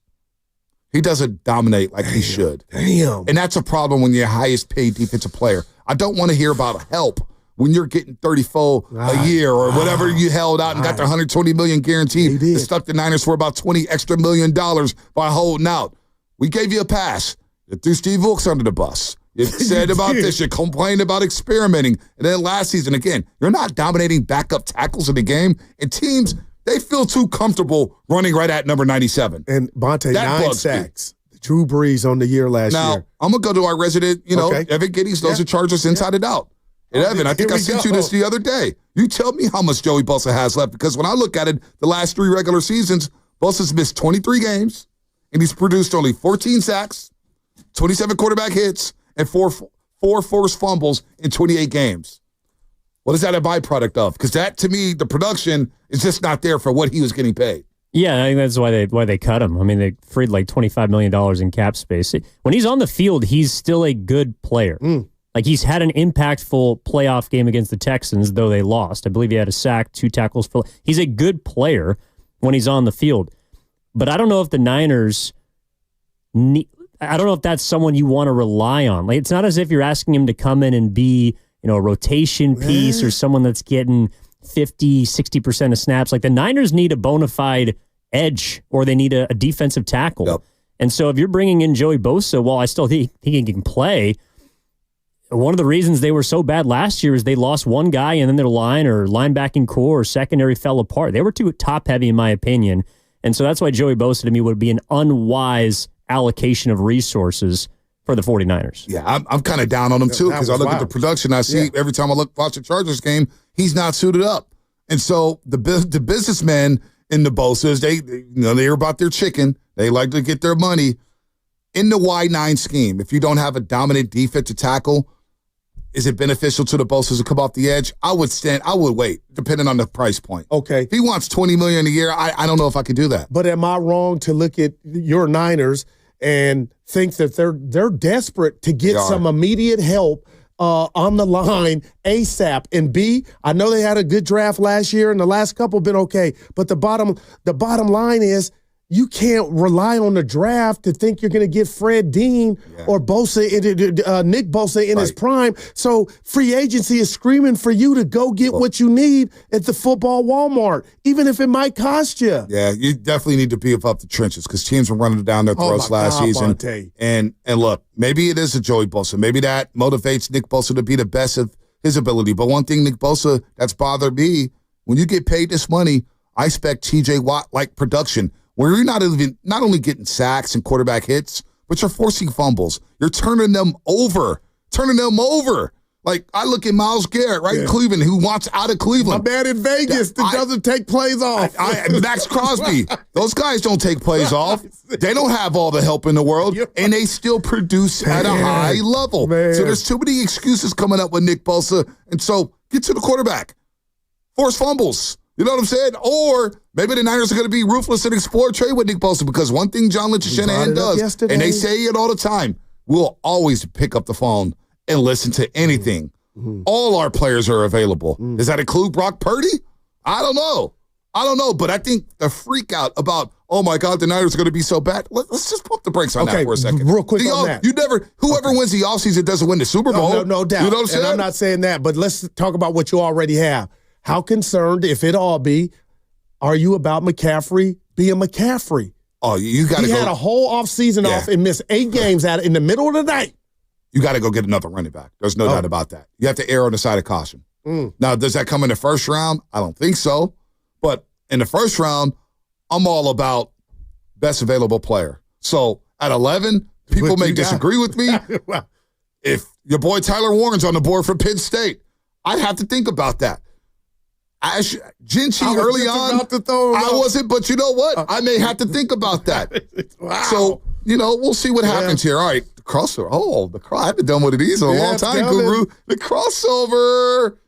He doesn't dominate like he should. Damn. And that's a problem when you're your highest paid defensive player. I don't want to hear about help when you're getting 34 a year or whatever you held out and got the $120 million guaranteed and stuck the Niners for about $20 extra million by holding out. We gave you a pass. You threw Steve Wilkes under the bus. You said about this. You complained about experimenting. And then last season, again, you're not dominating backup tackles in the game. And teams, they feel too comfortable running right at number 97. And Bonte, 9 sacks. Drew Brees on the year last year. Now, I'm going to go to our resident, Evan Giddings. Those are Chargers inside and out. And Evan, I think I sent you this the other day. You tell me how much Joey Bosa has left, because when I look at it, the last 3 regular seasons, Bosa's missed 23 games, and he's produced only 14 sacks, 27 quarterback hits, and four forced fumbles in 28 games. What is that a byproduct of? Because that, to me, the production is just not there for what he was getting paid. Yeah, I think that's why they cut him. I mean, they freed like $25 million in cap space. When he's on the field, he's still a good player. Like, he's had an impactful playoff game against the Texans, though they lost. I believe he had a sack, 2 tackles. He's a good player when he's on the field. But I don't know if the Niners I don't know if that's someone you want to rely on. Like, it's not as if you're asking him to come in and be, a rotation piece or someone that's getting 50, 60% of snaps. Like, the Niners need a bona fide edge, or they need a defensive tackle. Yep. And so if you're bringing in Joey Bosa, well, I still think he can play. One of the reasons they were so bad last year is they lost one guy, and then their line or linebacking core or secondary fell apart. They were too top-heavy, in my opinion. And so that's why Joey Bosa, to me, would be an unwise allocation of resources for the 49ers. Yeah, I'm kind of down on him, too, because I look at the production I see every time I watch the Chargers game, he's not suited up. And so the businessmen in the Bosas, they're about their chicken. They like to get their money. In the Y9 scheme, if you don't have a dominant defensive tackle, is it beneficial to the Bosas to come off the edge? I would wait, depending on the price point. Okay. If he wants $20 million a year, I don't know if I could do that. But am I wrong to look at your Niners and think that they're desperate to get some immediate help on the line ASAP? And B, I know they had a good draft last year, and the last couple been okay. But the bottom line is, you can't rely on the draft to think you're going to get Fred Dean or Bosa, Nick Bosa in his prime. So free agency is screaming for you to go get what you need at the football Walmart, even if it might cost you. Yeah, you definitely need to beef up the trenches, because teams were running down their throats last season. Bonte. And look, maybe it is a Joey Bosa. Maybe that motivates Nick Bosa to be the best of his ability. But one thing, Nick Bosa, that's bothered me, when you get paid this money, I expect TJ Watt-like production, where you're not only getting sacks and quarterback hits, but you're forcing fumbles. You're turning them over. Like, I look at Myles Garrett, right, in Cleveland, who wants out of Cleveland. My man in Vegas that doesn't take plays off. Max Crosby. Those guys don't take plays off. They don't have all the help in the world, and they still produce at a high level. Man. So there's too many excuses coming up with Nick Bosa. And so get to the quarterback. Force fumbles. You know what I'm saying? Or maybe the Niners are going to be ruthless and explore trade with Nick Bosa, because one thing John Lynch and Shanahan does, and they say it all the time, we'll always pick up the phone and listen to anything. All our players are available. Does that include Brock Purdy? I don't know, but I think the freak out about, oh my God, the Niners are going to be so bad. Let's just pump the brakes on that for a second. Real quick on that. Whoever wins the offseason doesn't win the Super Bowl. No doubt. You know what I'm saying? And I'm not saying that, but let's talk about what you already have. How concerned, if it all be, are you about McCaffrey being McCaffrey? Oh, you got to go. He had a whole offseason off and missed 8 games in the middle of the night. You got to go get another running back. There's no doubt about that. You have to err on the side of caution. Now, does that come in the first round? I don't think so. But in the first round, I'm all about best available player. So at 11, people may disagree with me. If your boy Tyler Warren's on the board for Penn State, I'd have to think about that. Jinchi early on, I wasn't, but you know what? I may have to think about that. So, we'll see what happens here. All right, the crossover. I haven't done one of these in a long time, Guru. The crossover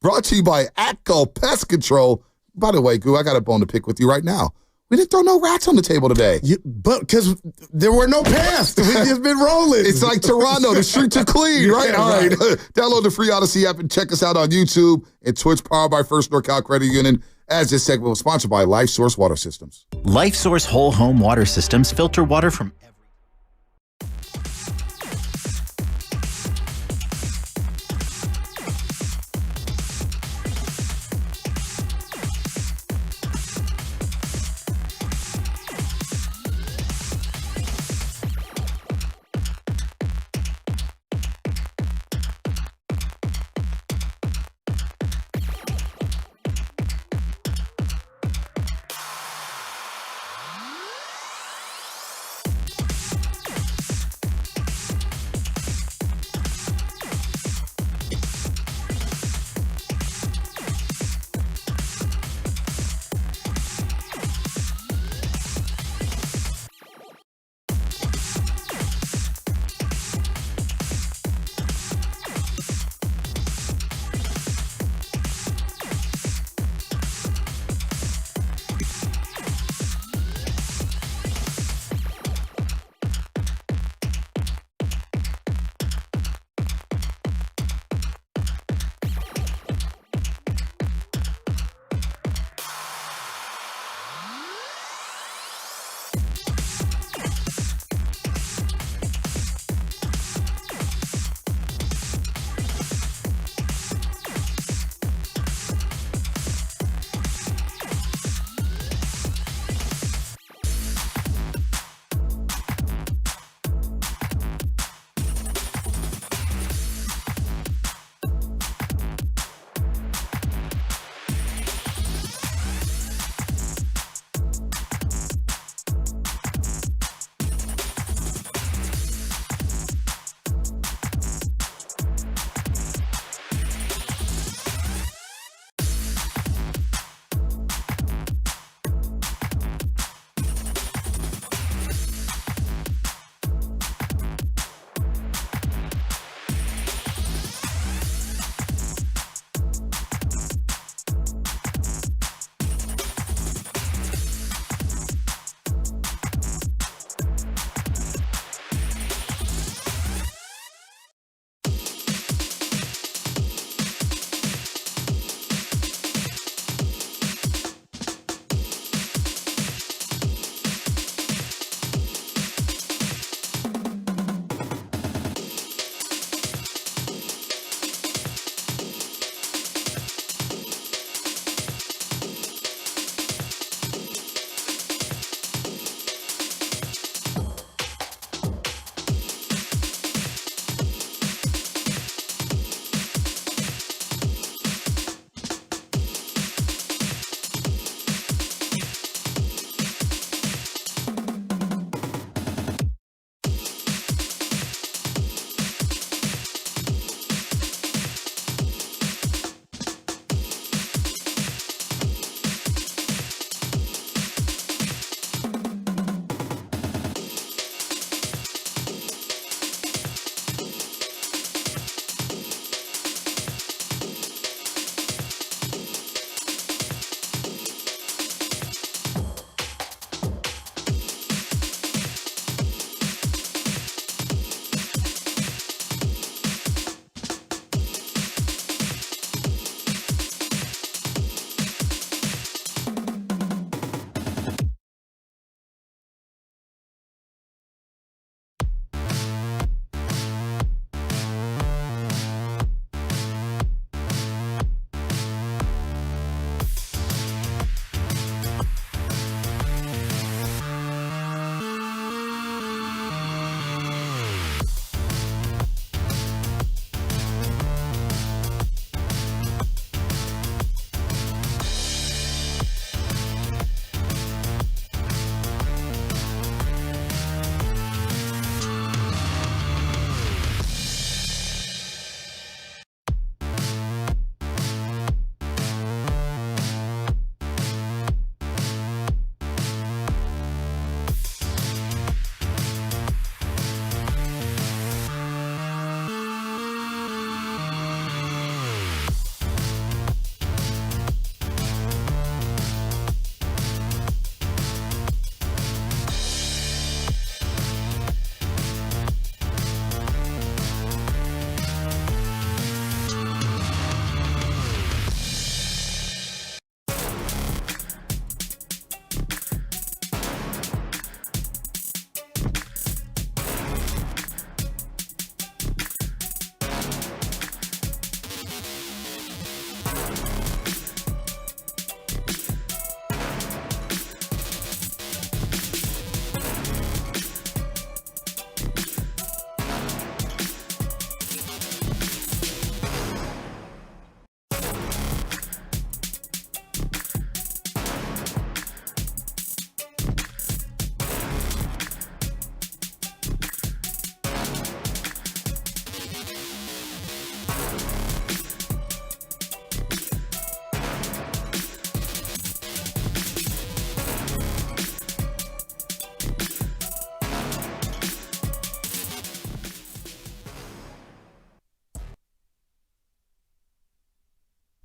brought to you by Atco Pest Control. By the way, Guru, I got a bone to pick with you right now. We didn't throw no rats on the table today. But because there were no pests. We've just been rolling. It's like Toronto. The streets are clean, right? All right. Download the free Odyssey app and check us out on YouTube and Twitch, powered by First NorCal Credit Union. As this segment was sponsored by LifeSource Water Systems. LifeSource Whole Home Water Systems filter water from every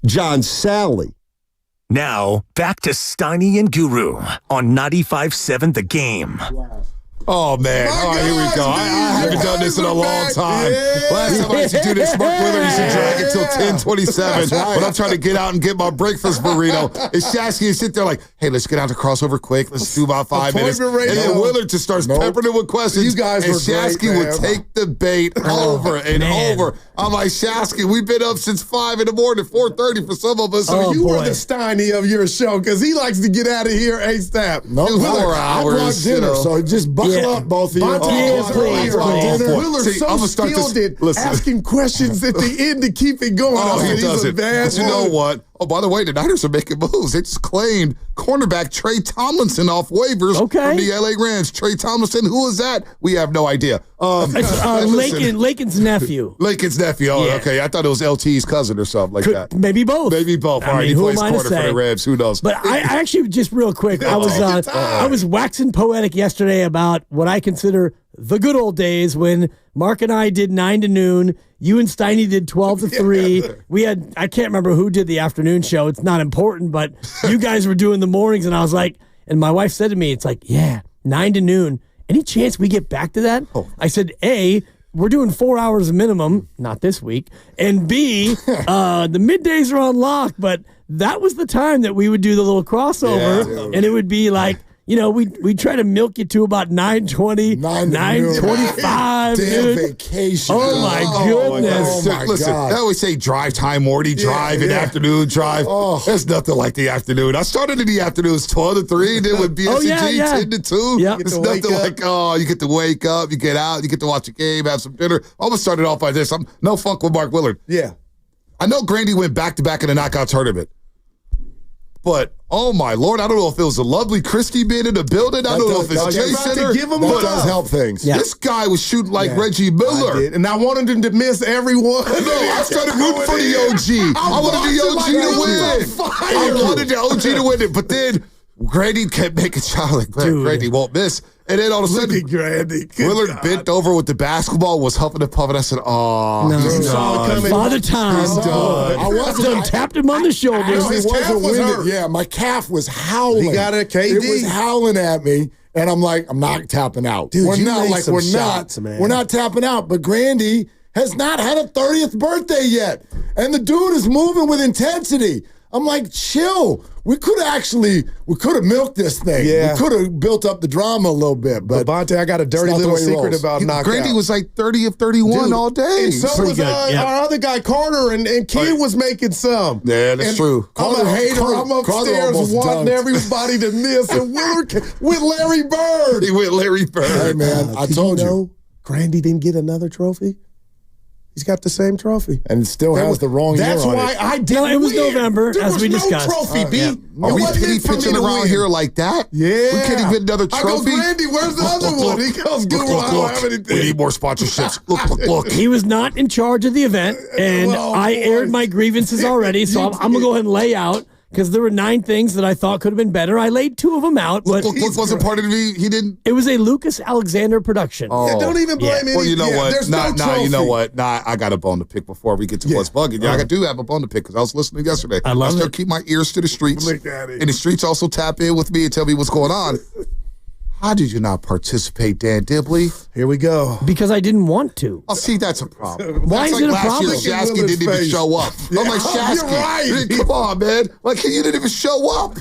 John Sally. Now, back to Steiny and Guru on 95.7 The Game. Oh, man. All right, here we go. I haven't done this in a long time. Yeah. Last time I used to do this, Mark Willard used to drag it till 10:27 when I'm trying to get out and get my breakfast burrito. And Shasky would sit there like, hey, let's get out the crossover quick. Let's do about 5 minutes. And then Willard just starts peppering it with questions. You guys and were Shasky great, would take the bait over and over. I'm like, Shasky, we've been up since 5 in the morning, 4:30 for some of us. So you were the Steiny of your show because he likes to get out of here ASAP. No, 4 hours. I brought dinner, so just buckle up, both of you. Willer's so skilled at asking questions at the end to keep it going. He does it. But you know what? Oh, by the way, the Niners are making moves. They just claimed cornerback Trey Tomlinson off waivers from the LA Rams. Trey Tomlinson, who is that? We have no idea. Lakin's nephew. Lakin's nephew. Oh, okay. I thought it was LT's cousin or something like that. Maybe both. Maybe both. All right, he plays corner for the Rams. Who knows? But I actually, just real quick, I was waxing poetic yesterday about what I consider the good old days when Mark and I did 9 to noon. You and Steiny did 12 to 3. We had, I can't remember who did the afternoon show. It's not important, but you guys were doing the mornings, and I was like, and my wife said to me, it's like, yeah, 9 to noon. Any chance we get back to that? I said, A, we're doing 4 hours minimum, not this week, and B, the middays are on lock, but that was the time that we would do the little crossover, and it would be like, you know, we try to milk it to about 9:20, 9:25. Damn vacation. Oh, my goodness. Listen, I always say drive time, morning drive, and afternoon drive. There's nothing like the afternoon. I started in the afternoons 12 to 3, then with BSG 10 to 2. It's nothing like, you get to wake up, you get out, you get to watch a game, have some dinner. I almost started off by this. I'm no funk with Mark Willard. Yeah. I know Grandy went back-to-back in the knockout tournament. But, oh, my Lord, I don't know if it was a lovely Christie being in the building. I don't know if it's Chase Center. That does help things. This guy was shooting like Reggie Miller. And I wanted him to miss everyone. No, I started rooting for the OG. I wanted the OG to win. I wanted the OG to win it. But then Grandy kept making shots like, Grandy won't miss. And then all of a sudden, Willard bent over with the basketball, was huffing and puffing. I said, he's done. Father Time. He's done. I tapped him on the shoulder. Yeah, my calf was howling. He got a KD. It was howling at me. And I'm like, I'm not tapping out. Dude, we're not tapping out. But Grandy has not had a 30th birthday yet. And the dude is moving with intensity. I'm like, chill. We could have milked this thing. Yeah. We could have built up the drama a little bit. But Bonte, I got a dirty little secret about knockout. Grandy was like 30 of 31 all day. And so was our other guy, Carter, and Kid was making some. Yeah, that's true. I'm a hater. I'm upstairs wanting everybody to miss. And Willard with Larry Bird. He went Larry Bird. Hey, man, I told you. Grandy didn't get another trophy? He's got the same trophy. And still has the wrong year on it. That's why I didn't it was November, as we discussed. Trophy, B. Are we pity pitching around here like that? Yeah. We can't even get another trophy. I go, Grandy, where's the other one? He goes, Guru, I don't have anything. We need more sponsorships. Look. He was not in charge of the event, and I aired my grievances already, so I'm going to go ahead and lay out. Because there were 9 things that I thought could have been better. I laid 2 of them out. But look wasn't part of me. He didn't. It was a Lucas Alexander production. Don't even blame me. Well, you know what? There's no trophy. You know what? I got a bone to pick before we get to what's bugging. I do have a bone to pick because I was listening yesterday. I still keep my ears to the streets. And the streets also tap in with me and tell me what's going on. How did you not participate, Dan Dibley? Here we go. Because I didn't want to. Oh, see, that's a problem. Why is it a problem? Last year, Shasky didn't even show up. I'm like, Shasky, you're right. Come on, man. Like, you didn't even show up.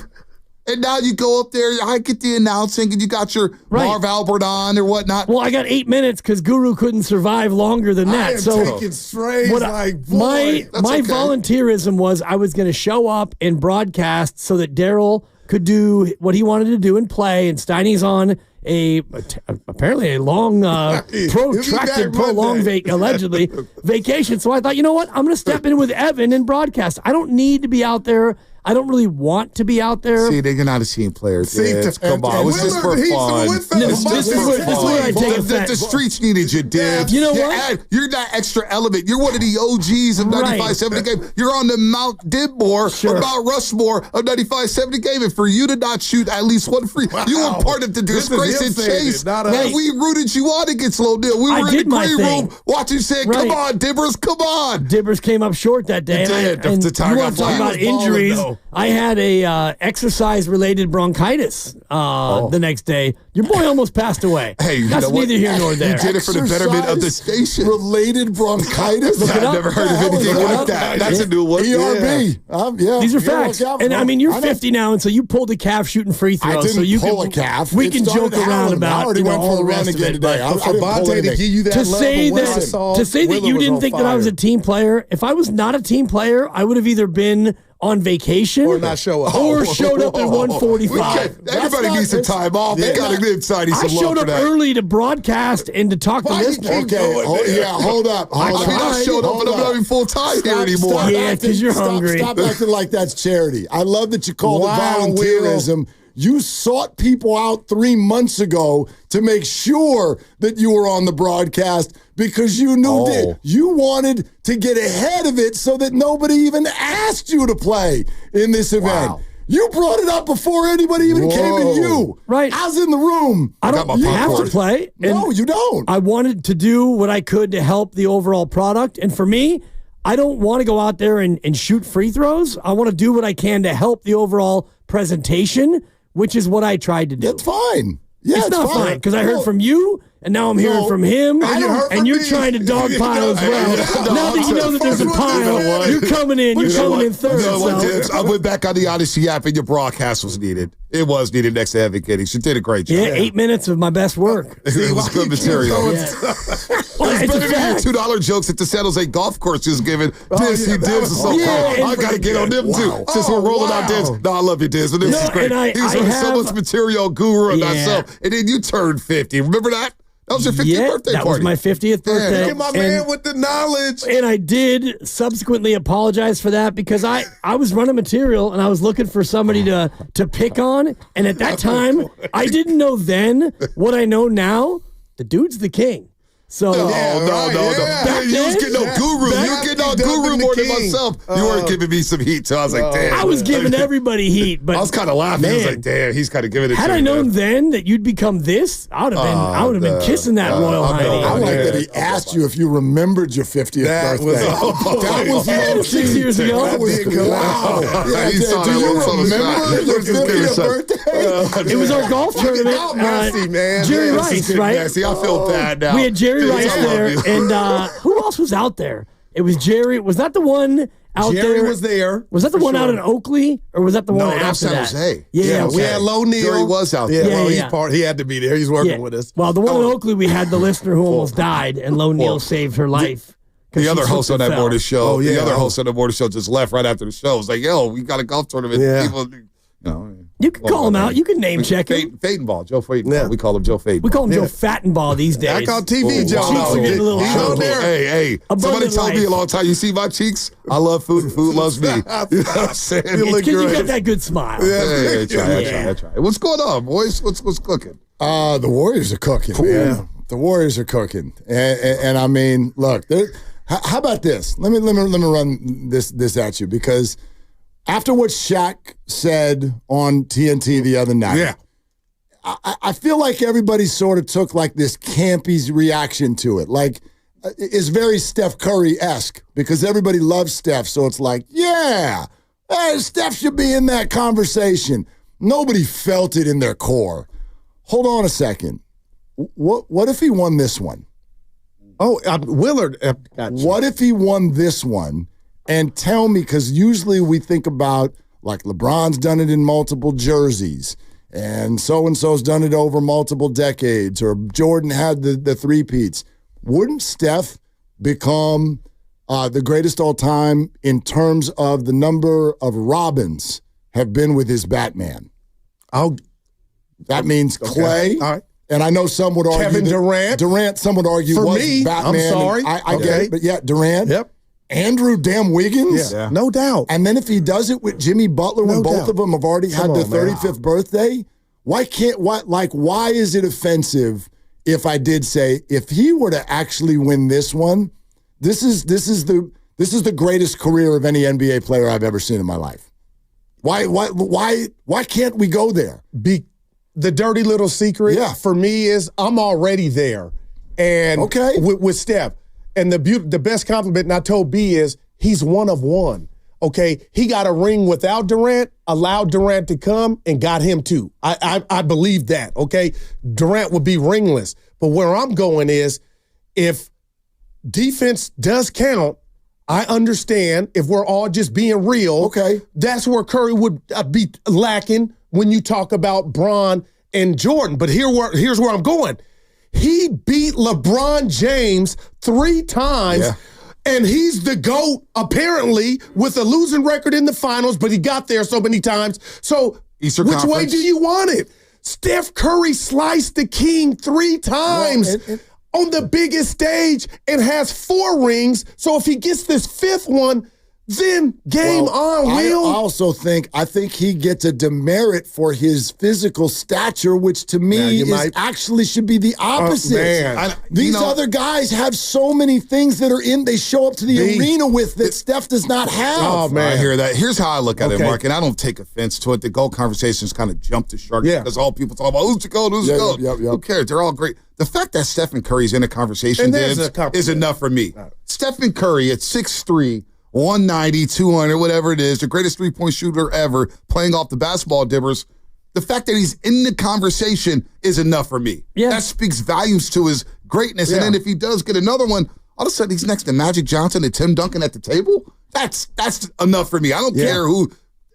And now you go up there, I get the announcing, and you got your Marv Albert on or whatnot. Well, I got 8 minutes because Guru couldn't survive longer than that. I am taking strays like, boy. My volunteerism was I was going to show up and broadcast so that Daryl could do what he wanted to do and play, and Steiny's on apparently a long, protracted, prolonged, allegedly, vacation. So I thought, you know what? I'm going to step in with Evan and broadcast. I don't need to be out there I don't really want to be out there. See, they're not a team player. Come on, it was just for fun. This is where I take offense. The streets needed you, Dibs. You know what? You're that extra element. You're one of the OGs of 95-70 game. You're on the Mount Dibmore, about Rushmore of 95-70 game. And for you to not shoot at least one free, you were part of the disgrace and chase. And we rooted you on against Low Deal. We were in the green room watching, saying, "Come on, Dibbers, come on." Dibbers came up short that day. And you want to talk about injuries? I had a exercise-related bronchitis the next day. Your boy almost passed away. Hey, that's neither here nor there. You did it for the betterment of the station. Related bronchitis? I've never heard of anything like that. That's a new one. ERB. Yeah. These are facts. And I mean, you're 50 now, and so you pulled a calf shooting free throws. I didn't pull a calf. We can joke around about. I already went for a run again today. Bonte to give you that to say that you didn't think that I was a team player. If I was not a team player, I would have either been on vacation or not show up, or showed up at 1:45. Everybody needs some time off. They got to give Sidey some love for that. I showed up early to broadcast and to talk to listeners. Okay, hold up. I showed up, but I'm not even full time here anymore. Yeah, because you're hungry. Stop acting like that's charity. I love that you called it volunteerism. You sought people out 3 months ago to make sure that you were on the broadcast because you knew you wanted to get ahead of it so that nobody even asked you to play in this event. Wow. You brought it up before anybody even came to you. Right. I was in the room. I don't have to play. No, you don't. I wanted to do what I could to help the overall product. And for me, I don't want to go out there and shoot free throws. I want to do what I can to help the overall presentation, which is what I tried to do. That's fine. Yeah, it's not fine because I heard from you, and now I'm hearing from him, and you're trying to dogpile as well. Now that you know that there's a pile, you're coming in third. I went back on the Odyssey app, and your broadcast was needed. It was needed next to Evan Kiddings. You did a great job. Yeah, 8 minutes of my best work. It was good material. It's better than your $2 jokes that the San Jose golf course is giving. Dibs is so cool. I got to get on them too. Since we're rolling out Dibs. No, I love you, Dibs, but this is great. He was running so much material, Guru, and myself. And then you turned 50. Remember that? That was your 50th birthday party. That was my 50th birthday. Look at my man with the knowledge. And I did subsequently apologize for that because I was running material and I was looking for somebody to pick on. And at that time, I didn't know then what I know now. The dude's the king. So no. You was getting no Guru. You were getting on Guru more than myself. You weren't giving me some heat, so I was like, damn. I was giving everybody heat, but I was kind of laughing. I was like, damn, he's kind of giving it. Had I known then that you'd become this, I would have been kissing that royal highness. I like that he asked you if you remembered your 50th birthday. That was 6 years ago. That was wow. Do you remember your 50th birthday? It was our golf tournament. Messy, man. Jerry Rice, right? Messy. I feel bad now. We had Jerry Rice there, and who else was out there? It was Jerry. Was that the one out there? Jerry was there. Was that the one out in Oakley, or was that the one after San that? Jose. Yeah, okay. We had Low Neal. Jerry was out there. He had to be there. He's working with us. Well, the one in Oakley, we had the listener who almost died, and Low Neal saved her life. The other host on that morning show, the other host on the morning show just left right after the show. It was like, yo, we got a golf tournament. Yeah. People, you can call him out. You can name check him. Fadenball, Joe Fadenball. Yeah. We call him Joe Fadenball. We call him Joe Fattenball these days. I call TV Joe. Cheeks are getting a little chunky. Hey. Somebody told me a long time, you see my cheeks? I love food and food loves me. You know what I'm saying? It's because you got that good smile. I try. What's going on, boys? What's cooking? The Warriors are cooking, man. The Warriors are cooking. And I mean, look, how about this? Let me run this at you because after what Shaq said on TNT the other night, I feel like everybody sort of took like this campy reaction to it. Like, it's very Steph Curry-esque because everybody loves Steph. So it's like, Steph should be in that conversation. Nobody felt it in their core. Hold on a second. What if he won this one? Willard. What if he won this one? And tell me, because usually we think about, like, LeBron's done it in multiple jerseys, and so-and-so's done it over multiple decades, or Jordan had the three-peats. Wouldn't Steph become the greatest all time in terms of the number of Robins have been with his Batman? That means Clay. All right. And I know some would argue Kevin Durant. Some would argue For was me, Batman. I'm sorry. I get it, but Durant. Yep. Andrew damn Wiggins? Yeah. No doubt. And then if he does it with Jimmy Butler when both of them have already had their 35th birthday, why is it offensive if I did say, if he were to actually win this one, this is the greatest career of any NBA player I've ever seen in my life. Why can't we go there? The dirty little secret for me is I'm already there. And with Steph. And the best compliment, and I told B, is he's one of one. Okay, he got a ring without Durant, allowed Durant to come, and got him too. I believe that. Okay, Durant would be ringless. But where I'm going is, if defense does count, I understand if we're all just being real. Okay, that's where Curry would be lacking when you talk about Bron and Jordan. But here's where I'm going. He beat LeBron James 3 times, and he's the GOAT, apparently, with a losing record in the finals, but he got there so many times. So which way do you want it? Steph Curry sliced the king 3 times on the biggest stage and has 4 rings. So if he gets this 5th one, then game on, Will. I think he gets a demerit for his physical stature, which to me actually should be the opposite. These other guys have so many things that are they show up to the arena with that Steph does not have. Oh, man. I hear that. Here's how I look at it, Mark, and I don't take offense to it. The GOAT conversations kind of jump the shark because all people talk about who's the GOAT, who's the GOAT. Who cares? They're all great. The fact that Stephen Curry's in a conversation is enough for me. Stephen Curry at 6'3", 190, 200, whatever it is, the greatest three-point shooter ever, playing off the basketball dippers. The fact that he's in the conversation is enough for me. Yeah. That speaks volumes to his greatness. And then if he does get another one, all of a sudden he's next to Magic Johnson and Tim Duncan at the table. That's enough for me. I don't care who.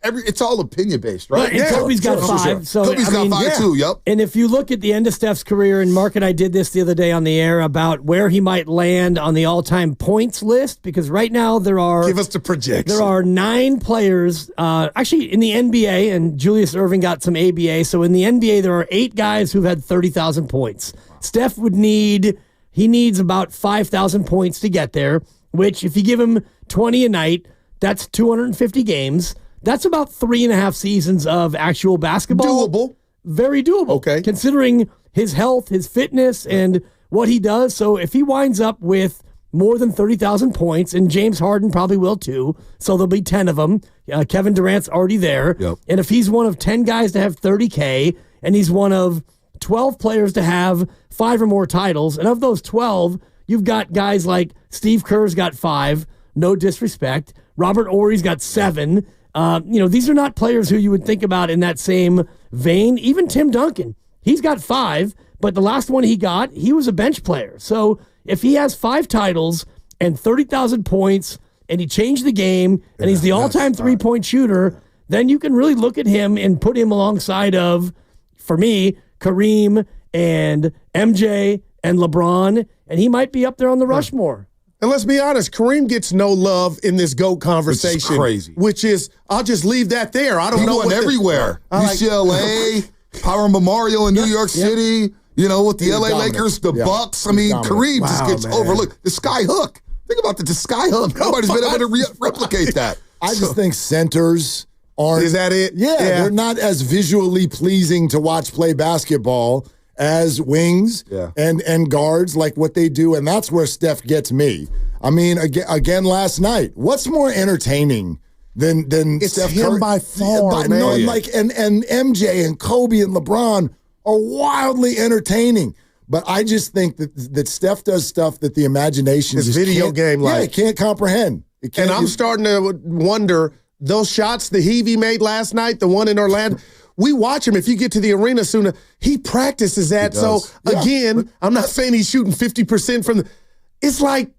It's all opinion based, right? And Kobe's got 5. So Kobe's got 5 too. Yep. And if you look at the end of Steph's career, and Mark and I did this the other day on the air about where he might land on the all-time points list, because right now give us the projection. There are 9 players, actually in the NBA, and Julius Erving got some ABA. So in the NBA, there are 8 guys who've had 30,000 points. Steph needs about 5,000 points to get there. Which, if you give him 20 a night, that's 250 games. That's about 3.5 seasons of actual basketball. Doable. Very doable. Okay. Considering his health, his fitness, and what he does. So if he winds up with more than 30,000 points, and James Harden probably will too, so there'll be 10 of them. Kevin Durant's already there. Yep. And if he's one of 10 guys to have 30K, and he's one of 12 players to have 5 or more titles, and of those 12, you've got guys like Steve Kerr's got 5, no disrespect. Robert Ory's got 7. These are not players who you would think about in that same vein. Even Tim Duncan, he's got 5, but the last one he was a bench player. So if he has 5 titles and 30,000 points, and he changed the game, and he's the all-time three-point shooter, then you can really look at him and put him alongside of, for me, Kareem and MJ and LeBron, and he might be up there on the Rushmore. And let's be honest, Kareem gets no love in this GOAT conversation. Which is crazy. Which is, I'll just leave that there. I don't know. He won everywhere. UCLA, Power Memorial in New York City, with the LA Lakers, the Bucks. I mean, Kareem just gets overlooked. The sky hook. Think about the sky hook. Nobody's been able to replicate that. I just think centers aren't. Is that it? Yeah, they're not as visually pleasing to watch play basketball as wings and guards, like what they do, and that's where Steph gets me. I mean, again last night, what's more entertaining than it's Steph him Curry? by far, man. No, and MJ and Kobe and LeBron are wildly entertaining. But I just think that Steph does stuff that the imagination is video game like. It can't comprehend. And I'm starting to wonder, those shots that Heavey made last night, the one in Orlando. We watch him. If you get to the arena sooner, he practices that. So, again, I'm not saying he's shooting 50% from the – it's like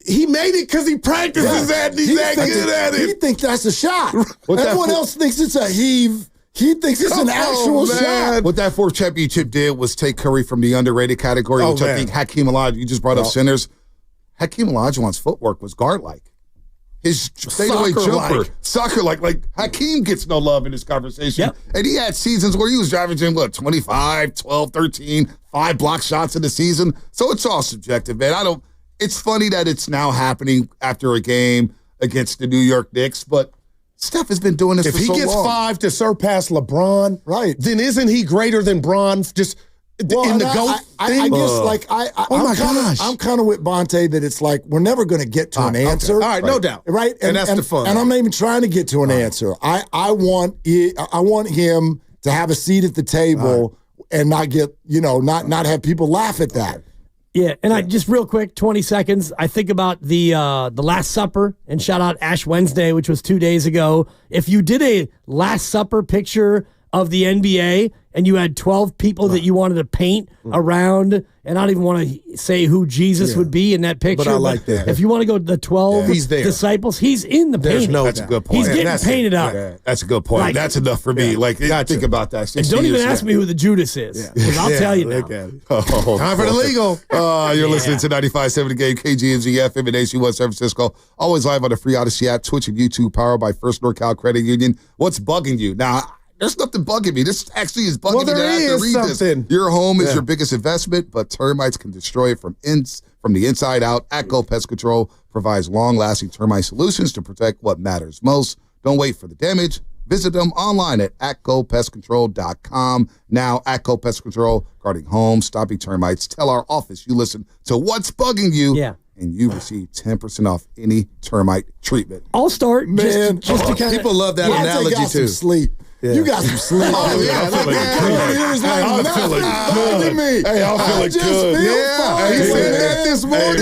he made it because he practices that and he's that good at it. He thinks that's a shot. Everyone else thinks it's a heave. He thinks it's an actual shot. What that 4th championship did was take Curry from the underrated category, which I think Hakeem Olajuwon – you just brought up centers. Hakeem Olajuwon's footwork was guard-like. His fadeaway jumper, soccer-like Hakeem gets no love in this conversation. Yep. And he had seasons where he was averaging, 25, 12, 13, 5 block shots in the season. So it's all subjective, man. it's funny that it's now happening after a game against the New York Knicks, but Steph has been doing this for so long. If he gets 5 to surpass LeBron, right, then isn't he greater than Bron just in the GOAT thing? I guess, I'm kind of with Bonte that it's like we're never going to get to an answer. Okay. All right, no doubt. Right? And that's the fun. And I'm not even trying to get to an answer. I want him to have a seat at the table and not get, not have people laugh at that. Yeah, and I just real quick, 20 seconds. I think about the Last Supper, and shout out Ash Wednesday, which was 2 days ago. If you did a Last Supper picture of the NBA and you had 12 people that you wanted to paint around, and I don't even want to say who Jesus would be in that picture. But I like that. If you want to go to the 12 disciples, he's in the painting. That's a good point. He's getting painted up. That's a good point. Like, that's enough for me. Like, think about that. And don't even ask me who the Judas is, because I'll tell you now. Time for the legal. You're listening to 95.7 The Game, KGMZ FM in HU1 San Francisco. Always live on the free Odyssey app, Twitch and YouTube, powered by First NorCal Credit Union. What's bugging you? Now, there's nothing bugging me. This actually is bugging me that I have to read something. this. Your home is your biggest investment, but termites can destroy it from the inside out. ATCO Pest Control provides long-lasting termite solutions to protect what matters most. Don't wait for the damage. Visit them online at atcopestcontrol.com. Now, ATCO Pest Control, guarding homes, stopping termites. Tell our office you listen to What's Bugging You. And you receive 10% off any termite treatment. I'll start, man. Just to kind of, people love that analogy got too. Some sleep. Yeah. You got some sleep. I'm feeling good. Hey, I'm feeling good. Yeah, he said that this morning.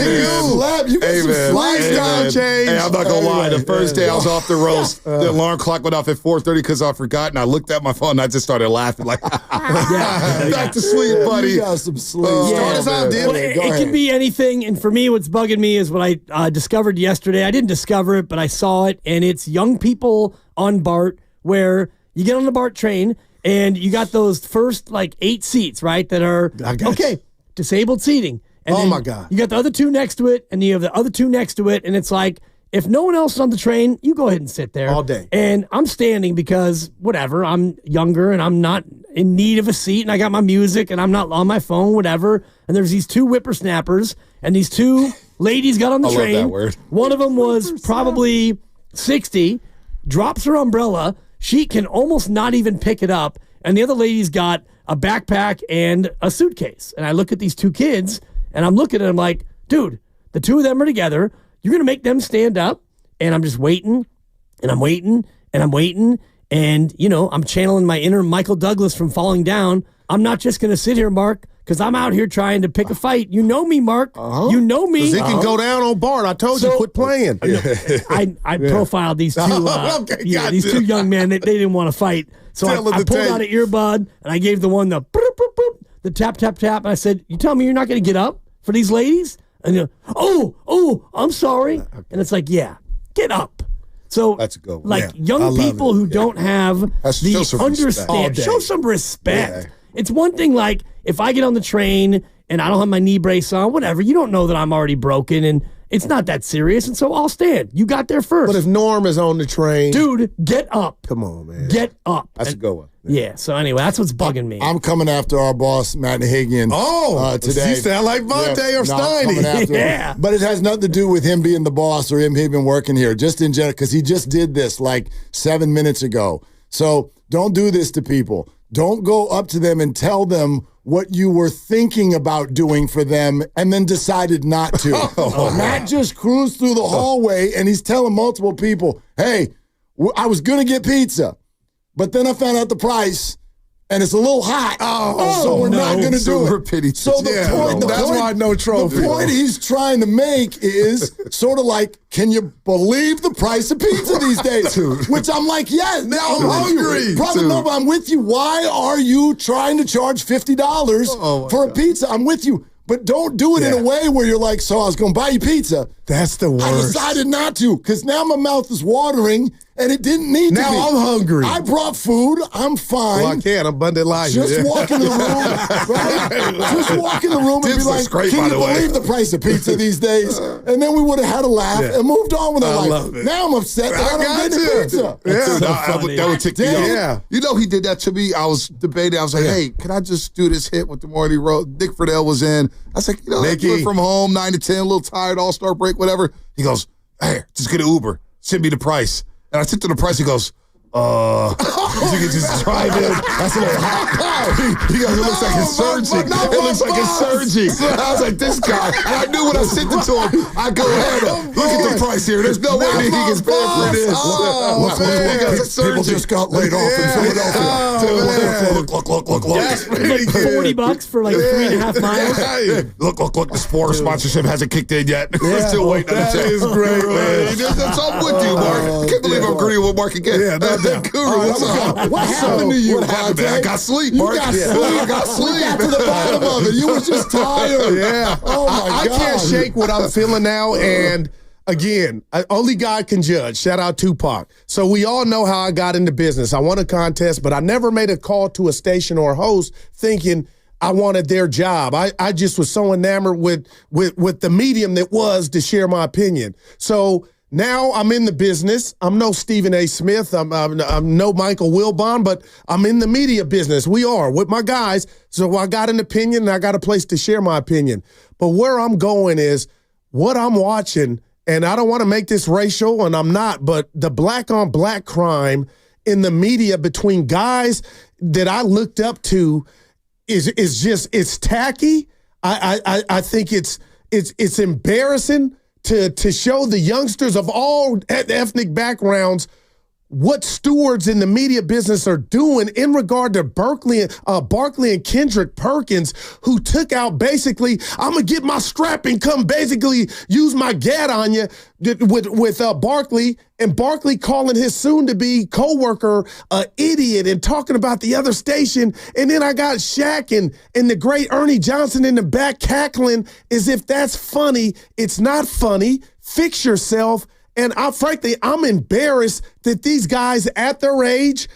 You got some lifestyle change. Hey, I'm not gonna lie. The first day I was off the roast, the alarm clock went off at 4:30 because I forgot, and I looked at my phone and I just started laughing like, back to sleep, buddy. You got some sleep. Start us out, dude. It can be anything, and for me, what's bugging me is what I discovered yesterday. I didn't discover it, but I saw it, and it's young people on BART where you get on the BART train and you got those first 8 seats, right? That are disabled seating. And oh my God. You got the other 2 next to it, and you have the other 2 next to it, and it's like, if no one else is on the train, you go ahead and sit there all day. And I'm standing because whatever, I'm younger and I'm not in need of a seat, and I got my music and I'm not on my phone, whatever. And there's these 2 whippersnappers, and these 2 ladies got on the train. Love that word. One of them was probably 60, drops her umbrella. She can almost not even pick it up. And the other lady's got a backpack and a suitcase. And I look at these 2 kids, and I'm looking at them like, dude, the 2 of them are together. You're going to make them stand up. And I'm just waiting, and I'm waiting, and I'm waiting. And, I'm channeling my inner Michael Douglas from Falling Down. I'm not just going to sit here, Mark, because I'm out here trying to pick a fight. You know me, Mark. You know me. Because he can go down on BART. I told you, quit playing. I profiled these 2 these 2 young men. They didn't want to fight. So I pulled out an earbud, and I gave the one the boop, boop, boop, the tap, tap, tap. And I said, you tell me you're not going to get up for these ladies? And I'm sorry. And it's like, yeah, get up. So that's a good one. Young people who don't have the understand, show some respect. Yeah. It's one thing if I get on the train and I don't have my knee brace on, whatever, you don't know that I'm already broken and it's not that serious, and so I'll stand. You got there first. But if Norm is on the train... Dude, get up. Come on, man. Get up. That's a good one. Yeah, so anyway, that's what's bugging me. I'm coming after our boss, Matt Higgins. Today. You sound like Bonte or Steiny. Yeah. But it has nothing to do with him being the boss or him been working here, just in general, because he just did this 7 minutes ago. So don't do this to people. Don't go up to them and tell them what you were thinking about doing for them and then decided not to. Matt just cruised through the hallway and he's telling multiple people, hey, I was going to get pizza, but then I found out the price and it's a little hot, so we're not going to do it. So the point, that's why no trophy. The point he's trying to make is sort of like, can you believe the price of pizza these days? Which I'm like, yes, now I'm hungry. Brother, no, but I'm with you. Why are you trying to charge $50 for a pizza? I'm with you. But don't do it in a way where you're like, so I was going to buy you pizza. That's the worst. I decided not to because now my mouth is watering And it didn't need to be. Now I'm hungry. I brought food. I'm fine. Well, I can't. I'm Bunde Live. Just walk in the room, right? Just walk in the room and be like, great, can by you the way. believe the price of pizza these days? And then we would have had a laugh and moved on with our life. Now I'm upset that I don't get the pizza. That would tick me off. Yeah. You know, he did that to me. I was debating. I was like, hey, can I just do this hit with the morning road? Nick Friedel was in. I was like, you know, I do it from home, 9 to 10, a little tired, all-star break, whatever. He goes, hey, just get an Uber. Send me the price. And I tipped to the price. He goes, you can just drive in. That's a little hot. He goes, it looks like it's surging. It looks like it's surging. I was like, this guy. And I knew when I sent it to him, I go, Hannah, look at the price here. There's no way that he gets paid for this. People just got laid off in Philadelphia. Look. Like $40 for like 3.5 miles. Look. The sport sponsorship hasn't kicked in yet. We're still waiting on the check. That is great, man. That's all I'm with you, Mark. I can't believe I'm agreeing with Mark again. Yeah, no doubt. Guru, what's up? What happened to you? What happened, man? I got sleep, Mark. You got sleep to the bottom of it. You was just tired. Yeah. Oh, my God. I can't shake what I'm feeling now. And again, only God can judge. Shout out Tupac. So we all know how I got into business. I won a contest, but I never made a call to a station or a host thinking I wanted their job. I just was so enamored with the medium that was to share my opinion. So now I'm in the business. I'm no Stephen A. Smith. I'm no Michael Wilbon, but I'm in the media business. We are with my guys. So I got an opinion and I got a place to share my opinion. But where I'm going is what I'm watching, and I don't want to make this racial, and I'm not, but the black on black crime in the media between guys that I looked up to is just, it's tacky. I think it's embarrassing to show the youngsters of all ethnic backgrounds what stewards in the media business are doing in regard to Barkley and Kendrick Perkins, who took out basically, I'm going to get my strap and come basically use my gat on you with Barkley, and Barkley calling his soon-to-be co-worker an idiot and talking about the other station. And then I got Shaq and the great Ernie Johnson in the back cackling as if that's funny. It's not funny. Fix yourself. And frankly, I'm embarrassed that these guys at their age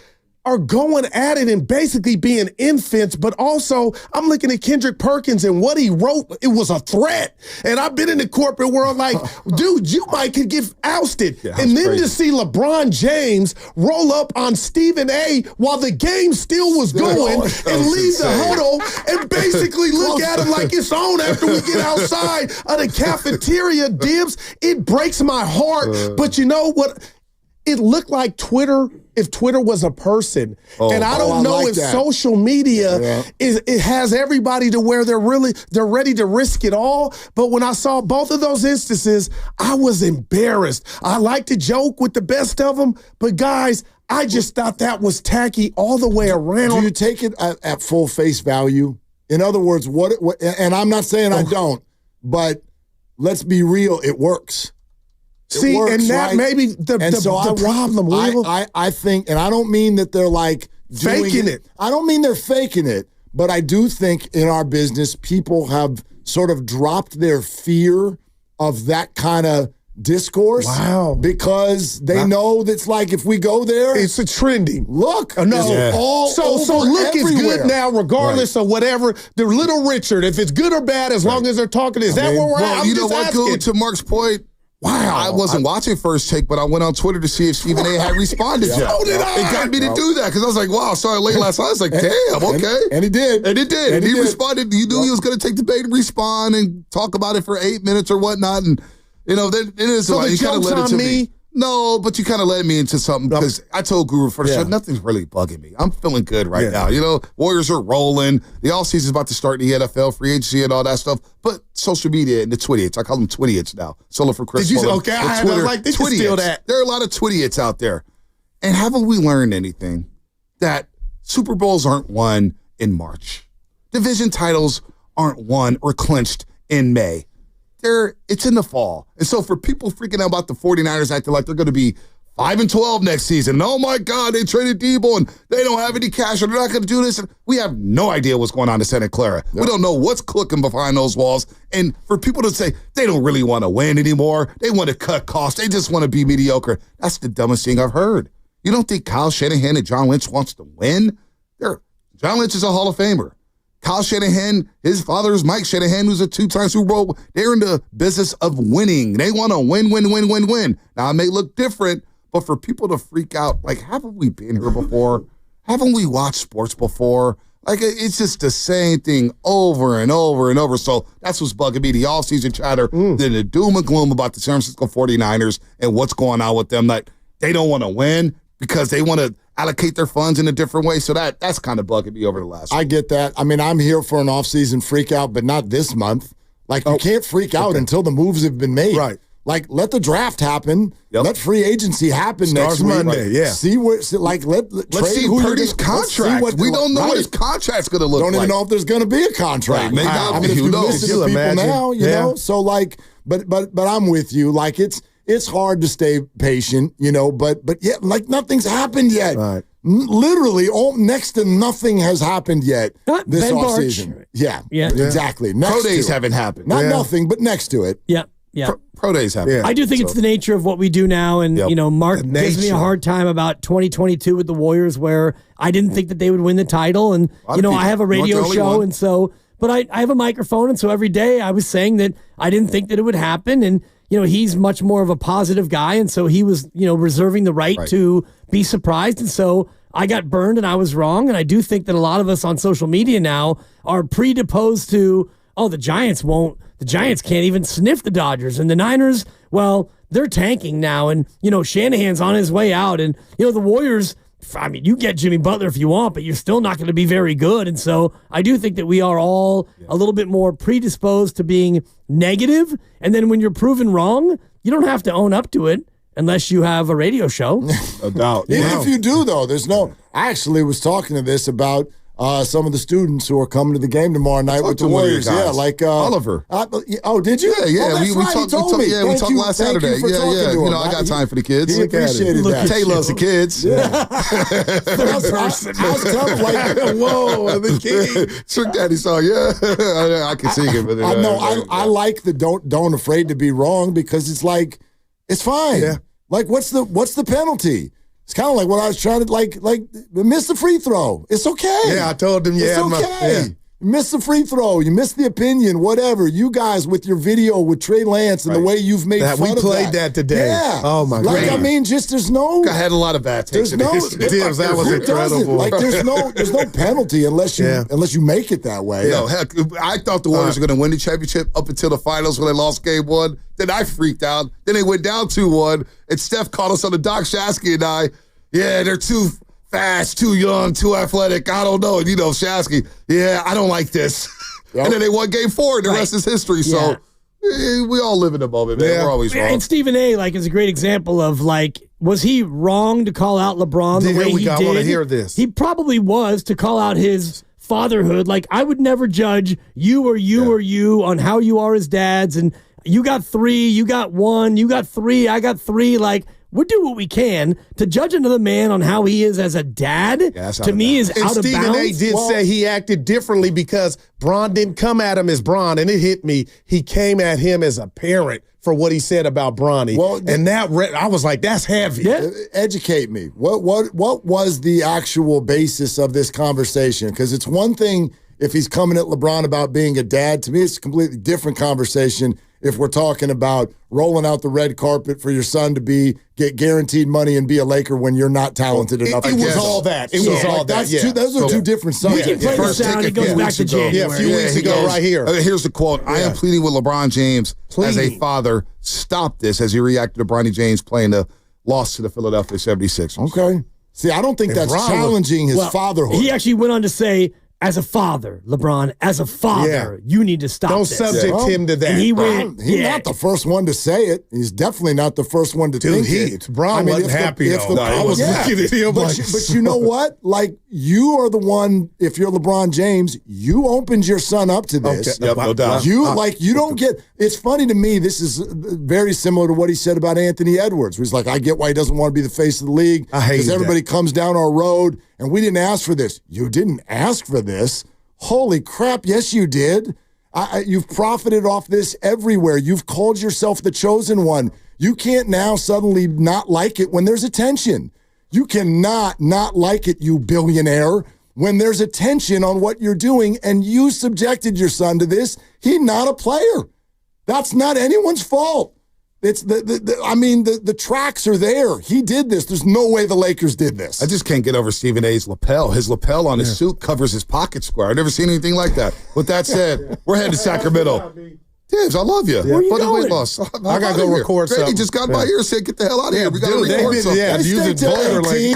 are going at it and basically being infants, but also I'm looking at Kendrick Perkins and what he wrote, it was a threat. And I've been in the corporate world like, dude, you might could get ousted. Yeah, and then crazy to see LeBron James roll up on Stephen A. while the game still was going and leave the huddle and basically look at him like it's on after we get outside of the cafeteria, Dibs. It breaks my heart. But you know what? It looked like Twitter, if Twitter was a person. And I don't know if social media it has everybody to where they're ready to risk it all. But when I saw both of those instances, I was embarrassed. I like to joke with the best of them, but guys, I just thought that was tacky all the way around. Do you take it at full face value? In other words, what and I'm not saying I don't, but let's be real, it works. See, works, and that may be the problem. I think, and I don't mean that they're like faking it. I don't mean they're faking it, but I do think in our business, people have sort of dropped their fear of that kind of discourse. Wow. Because they know that's like, if we go there, it's a trending. Look. So look is good now, regardless of whatever. The Little Richard, if it's good or bad, as long as they're talking, is that where we're at? You know what, Goo, to Mark's point, wow. I wasn't watching First Take, but I went on Twitter to see if Stephen A. had responded yet. So did I. It got me to do that because I was like, wow, I saw it late last night. I was like, damn, okay. And he did. And he responded. You knew he was going to take the bait and respond and talk about it for 8 minutes or whatnot. And, you know, then it is so the joke's on me. No, but you kind of led me into something because I told Guru for the show, nothing's really bugging me. I'm feeling good right now. You know, Warriors are rolling. The offseason's about to start in the NFL, free agency and all that stuff. But social media and the Twitty-its, I call them Twitty-its now. Solo for Chris. Did you say, okay, I was like, they can steal that. There are a lot of Twitty-its out there. And haven't we learned anything? That Super Bowls aren't won in March. Division titles aren't won or clinched in May. It's in the fall. And so for people freaking out about the 49ers acting like they're going to be 5-12 next season. And, oh, my God, they traded Debo, and they don't have any cash, or they're not going to do this. And we have no idea what's going on in Santa Clara. Yep. We don't know what's cooking behind those walls. And for people to say they don't really want to win anymore, they want to cut costs, they just want to be mediocre, that's the dumbest thing I've heard. You don't think Kyle Shanahan and John Lynch wants to win? John Lynch is a Hall of Famer. Kyle Shanahan, his father is Mike Shanahan, who's a 2-time Super Bowl. They're in the business of winning. They want to win. Now, it may look different, but for people to freak out, like, haven't we been here before? Haven't we watched sports before? Like, it's just the same thing over and over and over. So that's what's bugging me. The offseason chatter, the doom and gloom about the San Francisco 49ers and what's going on with them. Like, they don't want to win because they want to allocate their funds in a different way. So that's kind of bugging me over the last week. I get that. I mean, I'm here for an offseason freak out, but not this month. Like, you can't freak out until the moves have been made. Right. Like, let the draft happen. Yep. Let free agency happen next week. Monday, yeah. See let's see Purdy's contract. We don't know what his contract's going to look like. Don't even know if there's going to be a contract. Right. Maybe not. I mean, if you listen to people now, you know. So, like, but I'm with you. Like, it's hard to stay patient, you know. But yeah, like, nothing's happened yet. Right. Literally, next to nothing has happened yet this offseason. Yeah, exactly. Pro days haven't happened. Not nothing, but next to it. Yeah. Yeah. Pro days happen. Yeah. I do think it's the nature of what we do now. And, you know, Mark gives me a hard time about 2022 with the Warriors, where I didn't think that they would win the title. And, you know, I have a radio show. And so, but I have a microphone. And so every day I was saying that I didn't think that it would happen. And, you know, he's much more of a positive guy. And so he was, you know, reserving the right to be surprised. And so I got burned and I was wrong. And I do think that a lot of us on social media now are predisposed to, oh, the Giants can't even sniff the Dodgers. And the Niners, well, they're tanking now. And, you know, Shanahan's on his way out. And, you know, the Warriors, I mean, you get Jimmy Butler if you want, but you're still not going to be very good. And so I do think that we are all a little bit more predisposed to being negative. And then when you're proven wrong, you don't have to own up to it unless you have a radio show. No doubt. Even if you do, though, I actually was talking to this about some of the students who are coming to the game tomorrow night with the Warriors. Yeah, like Oliver. Did you? Yeah, we talked last Saturday. Yeah. You know, I got time for the kids. He appreciated that. Tay loves the kids. Yeah. I was tough, like, whoa, the king. Trick Daddy song. Yeah, I can sing it. But I know. I like the don't afraid to be wrong, because it's like, it's fine. Yeah. Like, what's the penalty? It's kind of like what I was trying to, like miss the free throw. It's okay. Yeah, I told him, it's okay. You missed the free throw. You missed the opinion, whatever. You guys with your video with Trey Lance and the way you've made fun of that. We played that today. Yeah. Oh, my God. Like, I mean, just there's no. I had a lot of bad takes. That was incredible. Like, there's no penalty unless you make it that way. You know, heck, I thought the Warriors were going to win the championship up until the finals when they lost game 1. Then I freaked out. Then they went down 2-1. And Steph called us on the Doc Shasky and I. Yeah, they're too fast, too young, too athletic. I don't know. You know, Shasky, I don't like this. Yep. And then they won game 4, and the rest is history. So we all live in the moment, man. We're always wrong. And Stephen A. is a great example of, was he wrong to call out LeBron the way he did? I want to hear this. He probably was, to call out his fatherhood. Like, I would never judge you or you on how you are as dads. And you got 3, you got 1, you got 3, I got 3. Like, we'll do what we can. To judge another man on how he is as a dad, to me, is out of bounds. Stephen A. did say he acted differently because Bron didn't come at him as Bron, and it hit me. He came at him as a parent for what he said about Bronny. Well, and I was like, that's heavy. Yeah. Educate me. What was the actual basis of this conversation? Because it's one thing if he's coming at LeBron about being a dad. To me, it's a completely different conversation if we're talking about rolling out the red carpet for your son to get guaranteed money and be a Laker when you're not talented enough. It was all that. It was all that. Those are two different subjects. We can play the sound. It goes back to January. Yeah, a few weeks ago right here. Here's the quote. I am pleading with LeBron James as a father. Stop this, as he reacted to Bronny James playing the loss to the Philadelphia 76ers. Okay. See, I don't think that's challenging his fatherhood. He actually went on to say, as a father, LeBron, as a father, you need to stop Don't this. subject him to that. And he went. He's not the first one to say it. He's definitely not the first one to think it. Bron wasn't happy, though. I was looking at him but you know what? Like, you are the one, if you're LeBron James, you opened your son up to this. Okay. Yep, no doubt. You don't get, it's funny to me, this is very similar to what he said about Anthony Edwards, where he's like, I get why he doesn't want to be the face of the league. Because everybody comes down our road, and we didn't ask for this. You didn't ask for this. Holy crap, yes, you did. You've profited off this everywhere. You've called yourself the chosen one. You can't now suddenly not like it when there's attention. You cannot not like it, you billionaire, when there's attention on what you're doing, and you subjected your son to this. He's not a player. That's not anyone's fault. It's the tracks are there. He did this. There's no way the Lakers did this. I just can't get over Stephen A's lapel. His lapel on his suit covers his pocket square. I've never seen anything like that. With that said, we're headed to Sacramento. Tibbs, I love you. Where are you going? Weight loss. I got to go record something. He just got by here and said, get the hell out of here. We got to record something. Use it Butler. We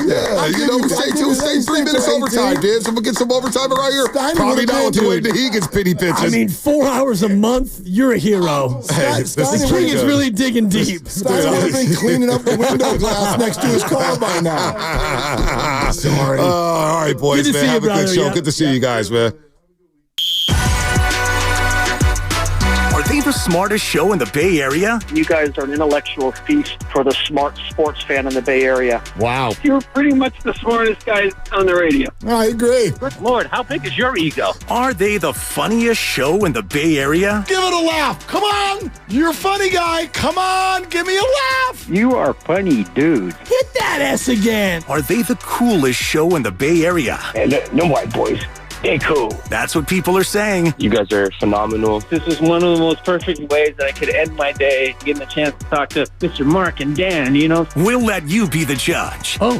stayed 3 minutes overtime, Tibbs. And we'll get some overtime around here. Probably not with the way the Hegan's pity pitches. I mean, 4 hours a month, you're a hero. The king is really digging deep. Stein would have been cleaning up the window glass next to his car by now. Sorry. All right, boys, man. Have a good show. Good to see you guys, man. Are they the smartest show in the Bay Area? You guys are an intellectual feast for the smart sports fan in the Bay Area. Wow. You're pretty much the smartest guys on the radio. I agree. Good Lord, how big is your ego? Are they the funniest show in the Bay Area? Give it a laugh. Come on. You're a funny guy. Come on. Give me a laugh. You are funny, dude. Hit that S again. Are they the coolest show in the Bay Area? No white boys. Hey, cool. That's what people are saying. You guys are phenomenal. This is one of the most perfect ways that I could end my day, getting the chance to talk to Mr. Mark and Dan, you know? We'll let you be the judge. Oh.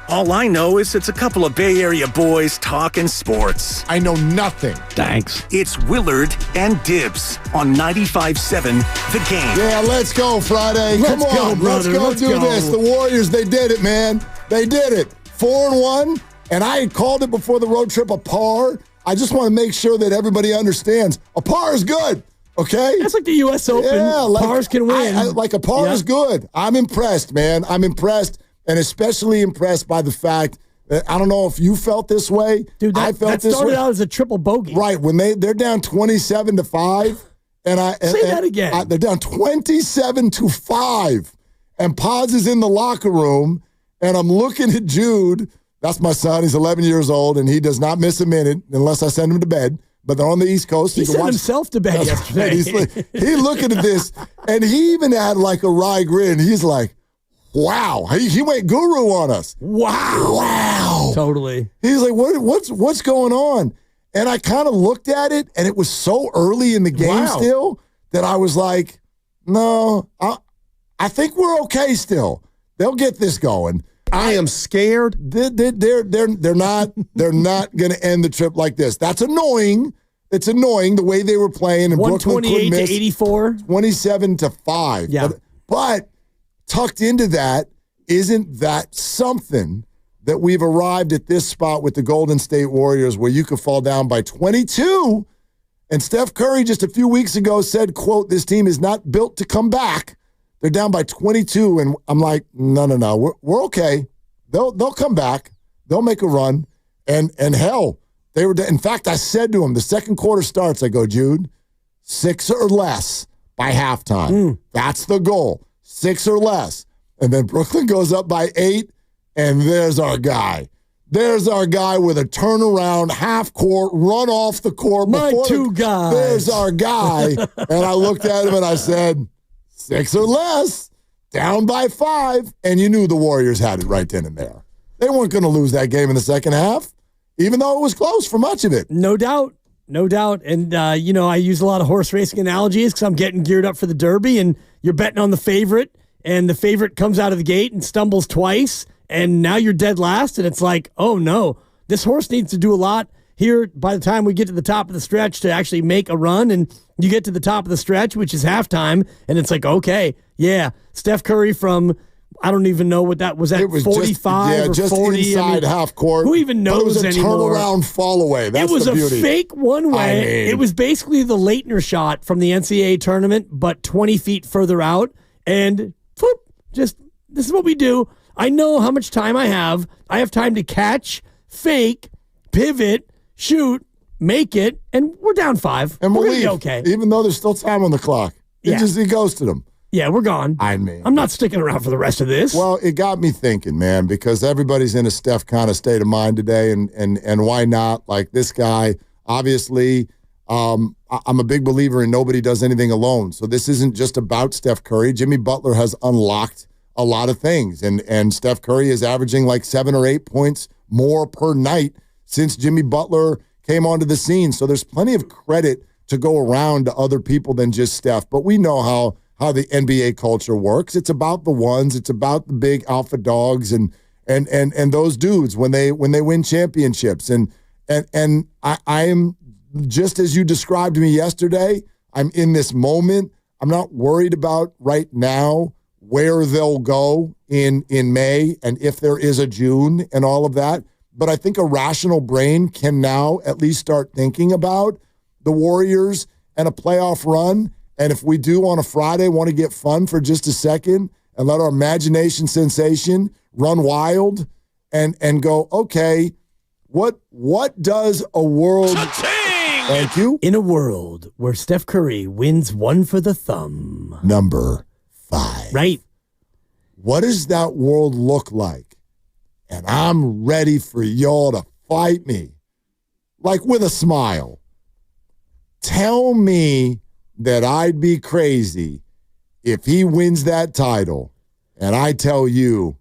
All I know is it's a couple of Bay Area boys talking sports. I know nothing. Thanks. It's Willard and Dibs on 95.7 The Game. Yeah, let's go, Friday. Come on. Let's go do this. The Warriors, they did it, man. They did it. 4-1. And I had called it before the road trip a par. I just want to make sure that everybody understands a par is good, okay? That's like the U.S. Open. Yeah, pars can win. A par is good. I'm impressed, man. I'm impressed, and especially impressed by the fact that I don't know if you felt this way. Dude, I felt this started out as a triple bogey. Right, when they're down 27-5. Say that again. They're down 27-5. And Paz is in the locker room, and I'm looking at Jude. That's my son. He's 11 years old, and he does not miss a minute unless I send him to bed. But they're on the East Coast. He sent himself to bed yesterday. He's looking at this, and he even had like a wry grin. He's like, wow. He went guru on us. Wow. Totally. He's like, what's going on? And I kind of looked at it, and it was so early in the game still that I was like, no, I think we're okay still. They'll get this going. I am scared. They're not going to end the trip like this. That's annoying. It's annoying the way they were playing, and Brooklyn couldn't miss. 128-84, 27-5. Yeah, but tucked into that, isn't that something that we've arrived at this spot with the Golden State Warriors where you could fall down by 22, and Steph Curry just a few weeks ago said, "quote This team is not built to come back." They're down by 22, and I'm like, no, we're okay. They'll come back. They'll make a run, and hell, they were. In fact, I said to him, the second quarter starts. I go, Jude, 6 or less by halftime. That's the goal, 6 or less. And then Brooklyn goes up by 8, and there's our guy. There's our guy with a turnaround, half court, run off the court. My two guys. There's our guy, and I looked at him and I said, 6 or less, down by 5, and you knew the Warriors had it right then and there. They weren't going to lose that game in the second half, even though it was close for much of it. No doubt. And, I use a lot of horse racing analogies because I'm getting geared up for the Derby, and you're betting on the favorite, and the favorite comes out of the gate and stumbles twice, and now you're dead last, and it's like, oh, no, this horse needs to do a lot here by the time we get to the top of the stretch to actually make a run, and you get to the top of the stretch, which is halftime, and it's like, okay, yeah, Steph Curry from I don't even know what that was. At 45 just or 40 inside half court. Who even knows but it was a anymore? Turnaround fall away. That's it was the beauty. a fake one way. It was basically the Leitner shot from the NCAA tournament, but 20 feet further out. And this is what we do. I know how much time I have. I have time to catch, fake, pivot, shoot, make it, and we're down 5. And we'll leave. Be okay. Even though there's still time on the clock. He ghosted him. Yeah, we're gone. I'm not sticking around for the rest of this. Well, it got me thinking, man, because everybody's in a Steph kind of state of mind today, and why not? Like this guy, obviously, I'm a big believer in nobody does anything alone. So this isn't just about Steph Curry. Jimmy Butler has unlocked a lot of things, and Steph Curry is averaging like 7 or 8 points more per night since Jimmy Butler came onto the scene. So there's plenty of credit to go around to other people than just Steph. But we know how the NBA culture works. It's about the ones. It's about the big alpha dogs and those dudes when they win championships. And I am, just as you described to me yesterday, I'm in this moment. I'm not worried about right now where they'll go in May and if there is a June and all of that. But I think a rational brain can now at least start thinking about the Warriors and a playoff run. And if we do on a Friday want to get fun for just a second and let our imagination sensation run wild and go, okay, what does a world... Thank you. In a world where Steph Curry wins one for the thumb. Number 5. Right. What does that world look like? And I'm ready for y'all to fight me. Like with a smile. Tell me that I'd be crazy if he wins that title and I tell you,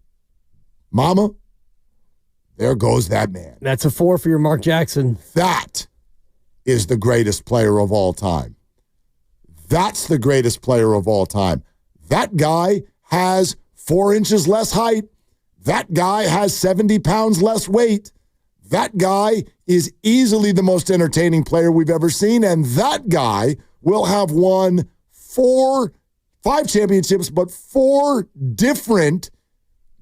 Mama, there goes that man. That's a 4 for your Mark Jackson. That is the greatest player of all time. That's the greatest player of all time. That guy has 4 inches less height. That guy has 70 pounds less weight. That guy is easily the most entertaining player we've ever seen, and that guy will have won 5 championships, but 4 different,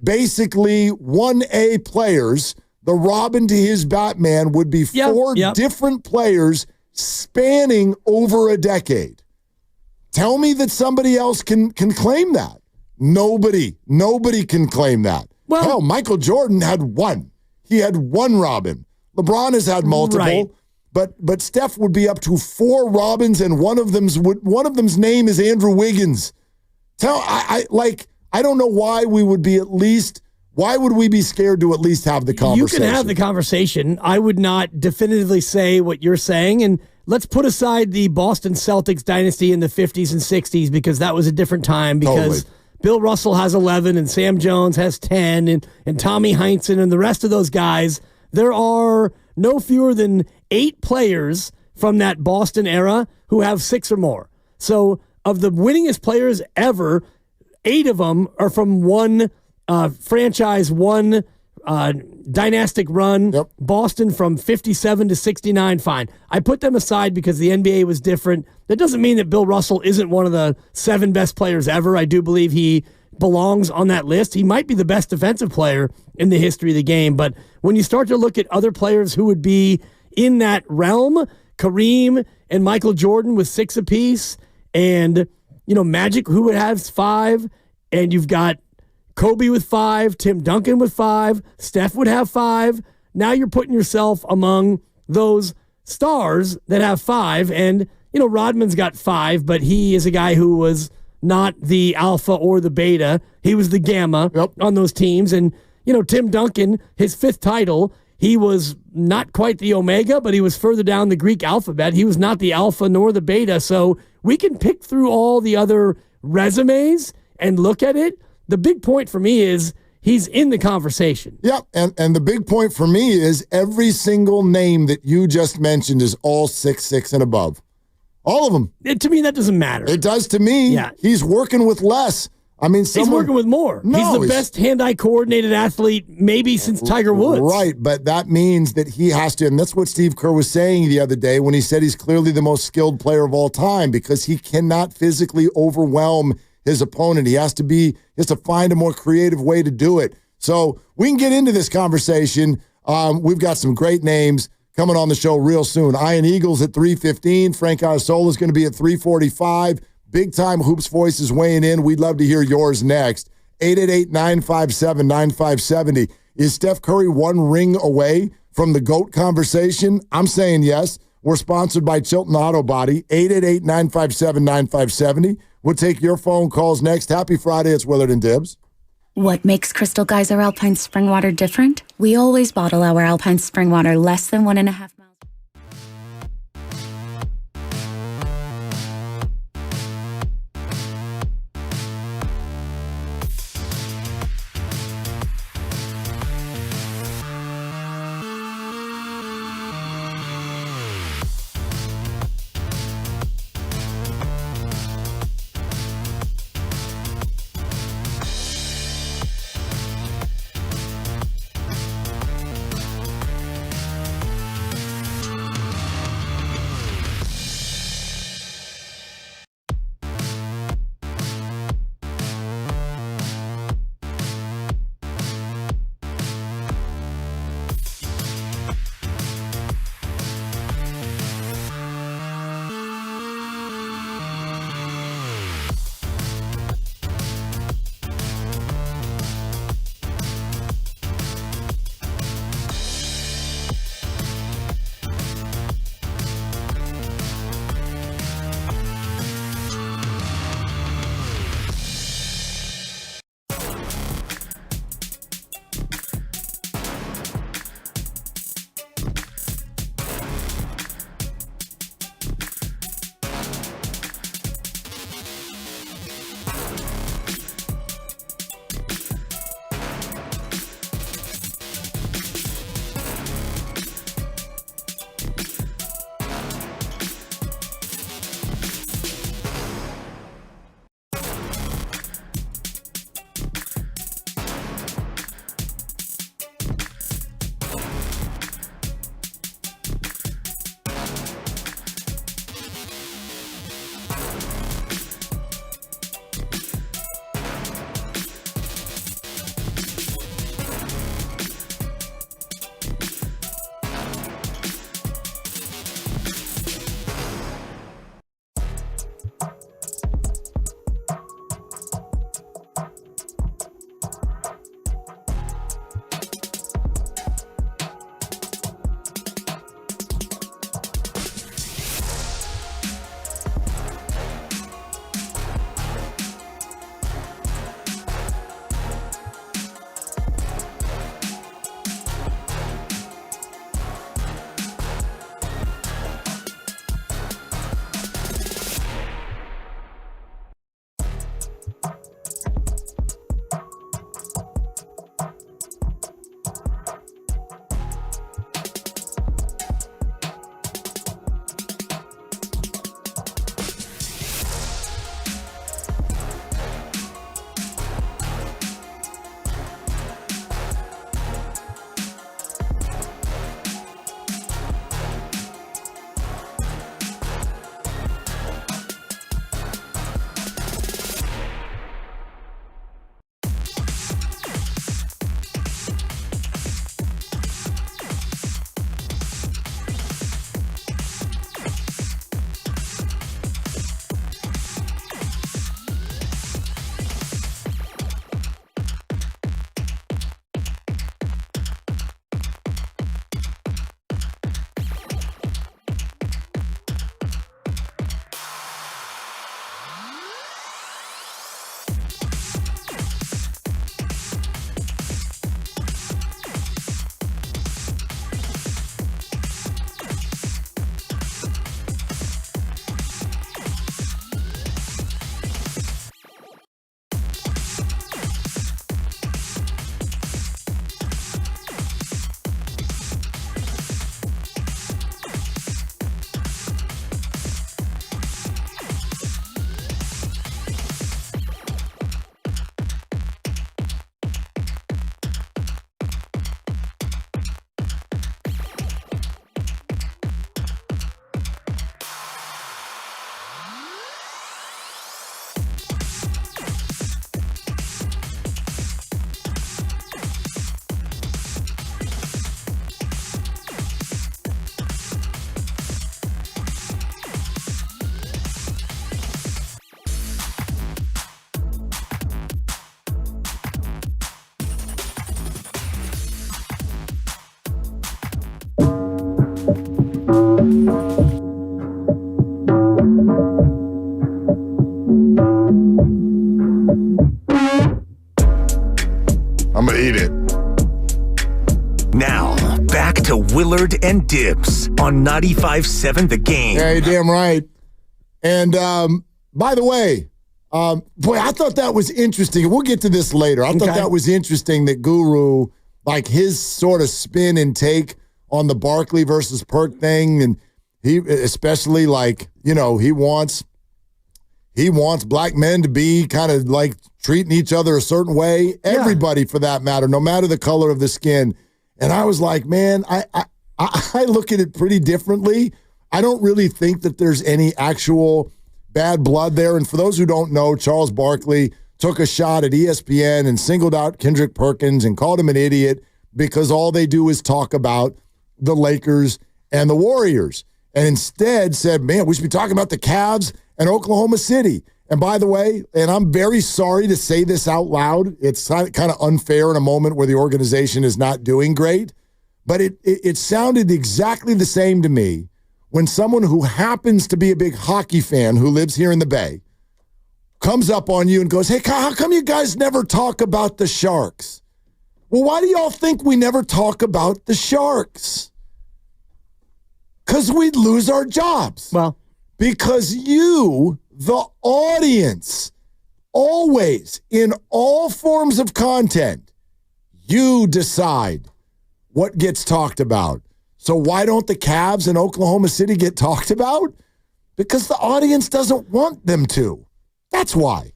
basically 1A players. The Robin to his Batman would be 4 different players spanning over a decade. Tell me that somebody else can claim that. Nobody can claim that. Well, hell, Michael Jordan had 1. He had 1 Robin. LeBron has had multiple, but Steph would be up to 4 Robins, and one of them's name is Andrew Wiggins. I don't know why we would be why would we be scared to at least have the conversation? You can have the conversation. I would not definitively say what you're saying, and let's put aside the Boston Celtics dynasty in the 50s and 60s because that was a different time because Bill Russell has 11 and Sam Jones has 10 and Tommy Heinsohn and the rest of those guys. There are no fewer than 8 players from that Boston era who have 6 or more. So of the winningest players ever, 8 of them are from one franchise, one dynastic run. Yep. Boston from 57 to 69, fine. I put them aside because the NBA was different. That doesn't mean that Bill Russell isn't one of the 7 best players ever. I do believe he belongs on that list. He might be the best defensive player in the history of the game. But when you start to look at other players who would be in that realm, Kareem and Michael Jordan with 6 apiece, and Magic, who would have 5, and you've got Kobe with 5, Tim Duncan with 5, Steph would have 5. Now you're putting yourself among those stars that have 5, and Rodman's got 5, but he is a guy who was not the alpha or the beta. He was the gamma on those teams. And, Tim Duncan, his 5th title, he was not quite the omega, but he was further down the Greek alphabet. He was not the alpha nor the beta. So we can pick through all the other resumes and look at it. The big point for me is he's in the conversation. Yeah, and the big point for me is every single name that you just mentioned is all 6'6" and above. All of them. To me, that doesn't matter. It does to me. Yeah. He's working with less. I mean, he's working with more. No, he's the best hand-eye coordinated athlete maybe since Tiger Woods. Right, but that means that he has to, and that's what Steve Kerr was saying the other day when he said he's clearly the most skilled player of all time because he cannot physically overwhelm his opponent. He has to find a more creative way to do it. So we can get into this conversation. We've got some great names coming on the show real soon. Ian Eagles at 3:15. Frank Isola is going to be at 3:45. Big Time Hoops Voice is weighing in. We'd love to hear yours next. 888-957-9570. Is Steph Curry one ring away from the GOAT conversation? I'm saying yes. We're sponsored by Chilton Auto Body. 888-957-9570. We'll take your phone calls next. Happy Friday. It's Willard and Dibbs. What makes Crystal Geyser Alpine Spring Water different? We always bottle our Alpine Spring Water less than 1.5 miles. I'm going to eat it. Now, back to Willard and Dibs on 95.7 The Game. Yeah, you're damn right. And by the way, boy, I thought that was interesting. We'll get to this later. I thought that was interesting that Guru, like his sort of spin and take on the Barkley versus Perk thing, and he especially like, you know, he wants black men to be kind of like treating each other a certain way. Everybody, for that matter, no matter the color of the skin. And I was like, man, I look at it pretty differently. I don't really think that there's any actual bad blood there. And for those who don't know, Charles Barkley took a shot at ESPN and singled out Kendrick Perkins and called him an idiot because all they do is talk about the Lakers and the Warriors. And instead said, man, we should be talking about the Cavs and Oklahoma City. And by the way, and I'm very sorry to say this out loud, it's kind of unfair in a moment where the organization is not doing great, but it sounded exactly the same to me when someone who happens to be a big hockey fan who lives here in the Bay comes up on you and goes, hey, how come you guys never talk about the Sharks? Well, why do y'all think we never talk about the Sharks? Because we'd lose our jobs. Well, because you, the audience, always, in all forms of content, you decide what gets talked about. So why don't the Cavs in Oklahoma City get talked about? Because the audience doesn't want them to. That's why.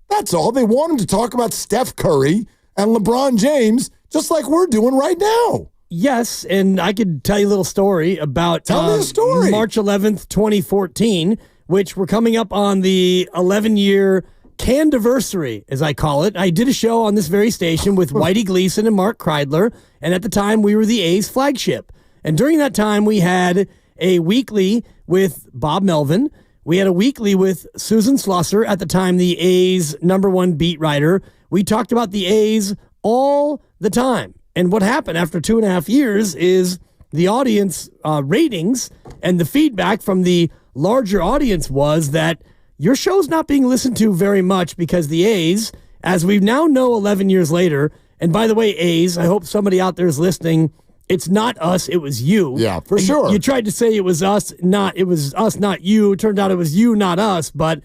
That's all. They want them to talk about Steph Curry and LeBron James, just like we're doing right now. Yes, and I could tell you a little story about March 11th, 2014, which we're coming up on the 11-year Candiversary, as I call it. I did a show on this very station with Whitey Gleason and Mark Kreidler, and at the time we were the A's flagship. And during that time, we had a weekly with Bob Melvin. We had a weekly with Susan Slusser, at the time the A's #1 beat writer. We talked about the A's all the time. And what happened after 2.5 years is the audience ratings and the feedback from the larger audience was that your show's not being listened to very much because the A's, as we now know 11 years later, and by the way, A's, I hope somebody out there is listening, it's not us, it was you. Yeah, for sure. You tried to say it was us, not you. It turned out it was you, not us, but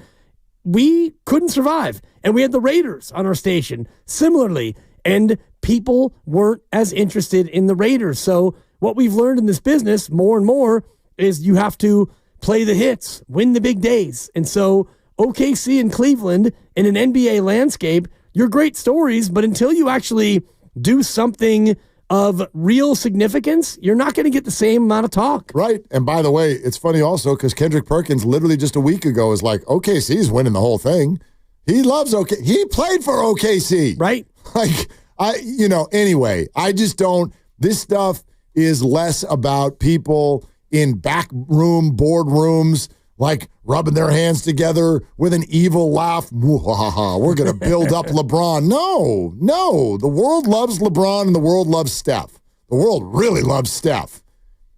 we couldn't survive. And we had the Raiders on our station similarly, and people weren't as interested in the Raiders. So what we've learned in this business more and more is you have to play the hits, win the big days. And so OKC and Cleveland in an NBA landscape, you're great stories, but until you actually do something of real significance, you're not going to get the same amount of talk. Right. And by the way, it's funny also because Kendrick Perkins literally just a week ago is like, OKC's winning the whole thing. He loves OKC. He played for OKC. Right. Like, anyway, I just don't, this stuff is less about people in back room boardrooms, like rubbing their hands together with an evil laugh. We're going to build up LeBron. No. The world loves LeBron and the world loves Steph. The world really loves Steph.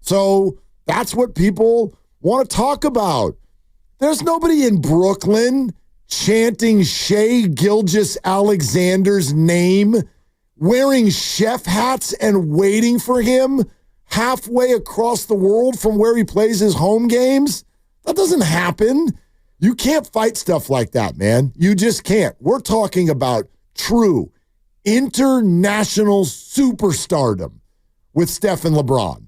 So that's what people want to talk about. There's nobody in Brooklyn chanting Shai Gilgeous-Alexander's name, wearing chef hats and waiting for him halfway across the world from where he plays his home games. That doesn't happen. You can't fight stuff like that, man. You just can't. We're talking about true international superstardom with Steph and LeBron.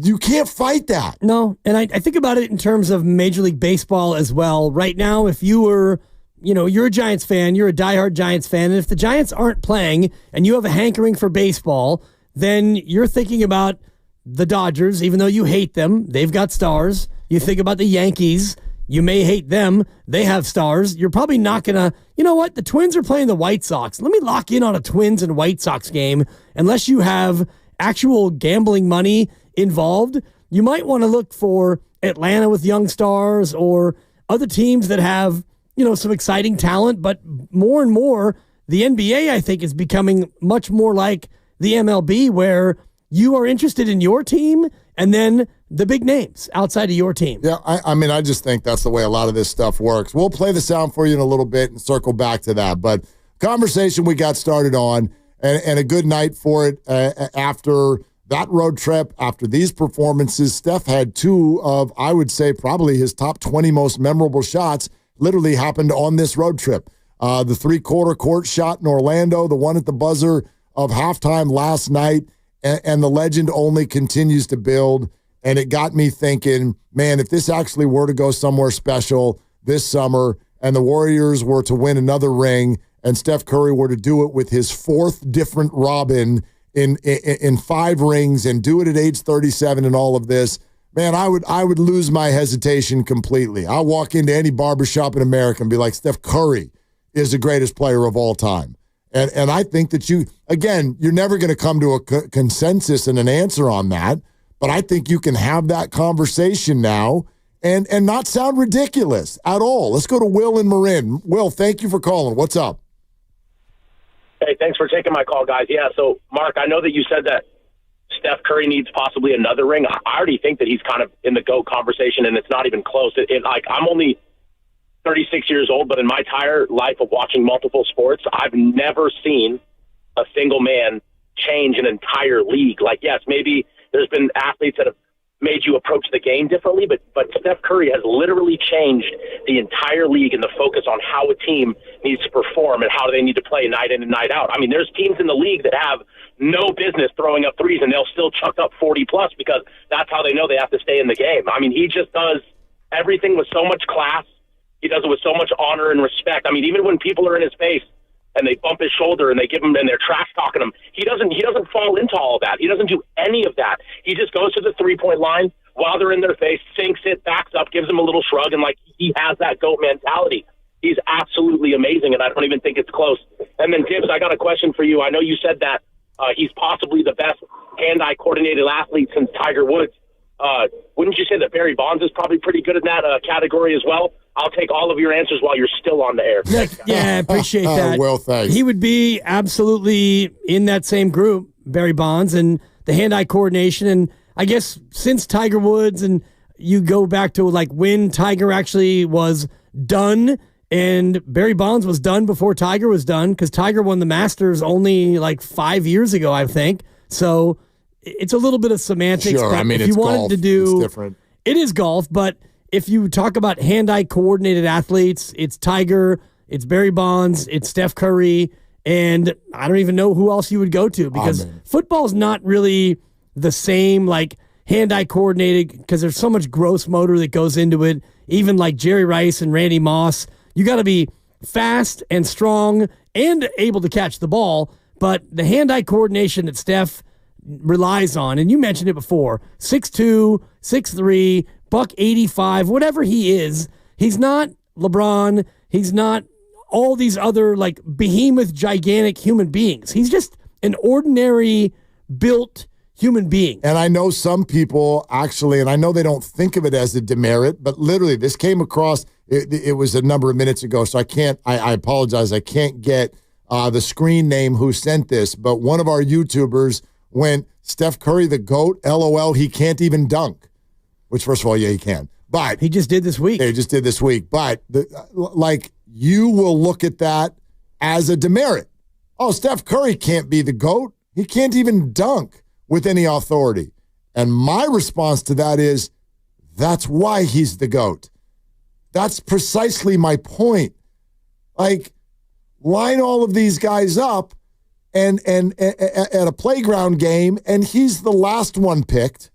You can't fight that. No, and I think about it in terms of Major League Baseball as well. Right now, if you were, you're a Giants fan, you're a diehard Giants fan, and if the Giants aren't playing and you have a hankering for baseball, then you're thinking about the Dodgers, even though you hate them. They've got stars. You think about the Yankees. You may hate them. They have stars. You're probably not going to, you know what? The Twins are playing the White Sox. Let me lock in on a Twins and White Sox game. Unless you have actual gambling money involved, you might want to look for Atlanta with young stars or other teams that have, some exciting talent. But more and more, the NBA, I think, is becoming much more like the MLB, where you are interested in your team, and then the big names outside of your team. Yeah, I mean, I just think that's the way a lot of this stuff works. We'll play the sound for you in a little bit and circle back to that. But conversation we got started on, and a good night for it after that road trip, after these performances. Steph had two of, I would say, probably his top 20 most memorable shots literally happened on this road trip. The three-quarter court shot in Orlando, the one at the buzzer of halftime last night, and the legend only continues to build. And it got me thinking, man, if this actually were to go somewhere special this summer and the Warriors were to win another ring and Steph Curry were to do it with his fourth different Robin in 5 rings and do it at age 37 and all of this, man, I would lose my hesitation completely. I'll walk into any barbershop in America and be like, Steph Curry is the greatest player of all time. And I think that you're never going to come to a consensus and an answer on that. But I think you can have that conversation now and not sound ridiculous at all. Let's go to Will in Marin. Will, thank you for calling. What's up? Hey, thanks for taking my call, guys. Yeah, so, Mark, I know that you said that Steph Curry needs possibly another ring. I already think that he's kind of in the GOAT conversation, and it's not even close. I'm only 36 years old, but in my entire life of watching multiple sports, I've never seen a single man change an entire league. Like, yes, maybe there's been athletes that have made you approach the game differently, but Steph Curry has literally changed the entire league and the focus on how a team needs to perform and how they need to play night in and night out. I mean, there's teams in the league that have no business throwing up threes, and they'll still chuck up 40-plus because that's how they know they have to stay in the game. I mean, he just does everything with so much class. He does it with so much honor and respect. I mean, even when people are in his face and they bump his shoulder and they give him and they're trash talking him, he doesn't fall into all of that. He doesn't do any of that. He just goes to the 3-point line while they're in their face, sinks it, backs up, gives them a little shrug, and like he has that GOAT mentality. He's absolutely amazing, and I don't even think it's close. And then Gibbs, I got a question for you. I know you said that he's possibly the best hand-eye coordinated athlete since Tiger Woods. Wouldn't you say that Barry Bonds is probably pretty good in that category as well? I'll take all of your answers while you're still on the air. Yeah, appreciate that. Well, thanks. He would be absolutely in that same group, Barry Bonds, and the hand-eye coordination. And I guess since Tiger Woods, and you go back to like when Tiger actually was done, and Barry Bonds was done before Tiger was done, because Tiger won the Masters only like 5 years ago, I think. So it's a little bit of semantics. Sure, I mean, if it's you wanted golf. to do, it's different. It is golf, but if you talk about hand-eye coordinated athletes, it's Tiger, it's Barry Bonds, it's Steph Curry, and I don't even know who else you would go to, because football's not really the same, like hand-eye coordinated, because there's so much gross motor that goes into it. Even like Jerry Rice and Randy Moss, you got to be fast and strong and able to catch the ball, but the hand-eye coordination that Steph relies on, and you mentioned it before, 6'2", 6'3", $185, whatever he is, he's not LeBron, he's not all these other like behemoth, gigantic human beings. He's just an ordinary built human being. And I know some people actually, and I know they don't think of it as a demerit, but literally this came across, it was a number of minutes ago, so I apologize, I can't get the screen name who sent this, but one of our YouTubers went, Steph Curry the GOAT, LOL, he can't even dunk. Which, first of all, yeah, he can. But he just did this week. Yeah, he just did this week. But, you will look at that as a demerit. Oh, Steph Curry can't be the GOAT. He can't even dunk with any authority. And my response to that is, that's why he's the GOAT. That's precisely my point. Like, line all of these guys up and at a playground game, and he's the last one picked.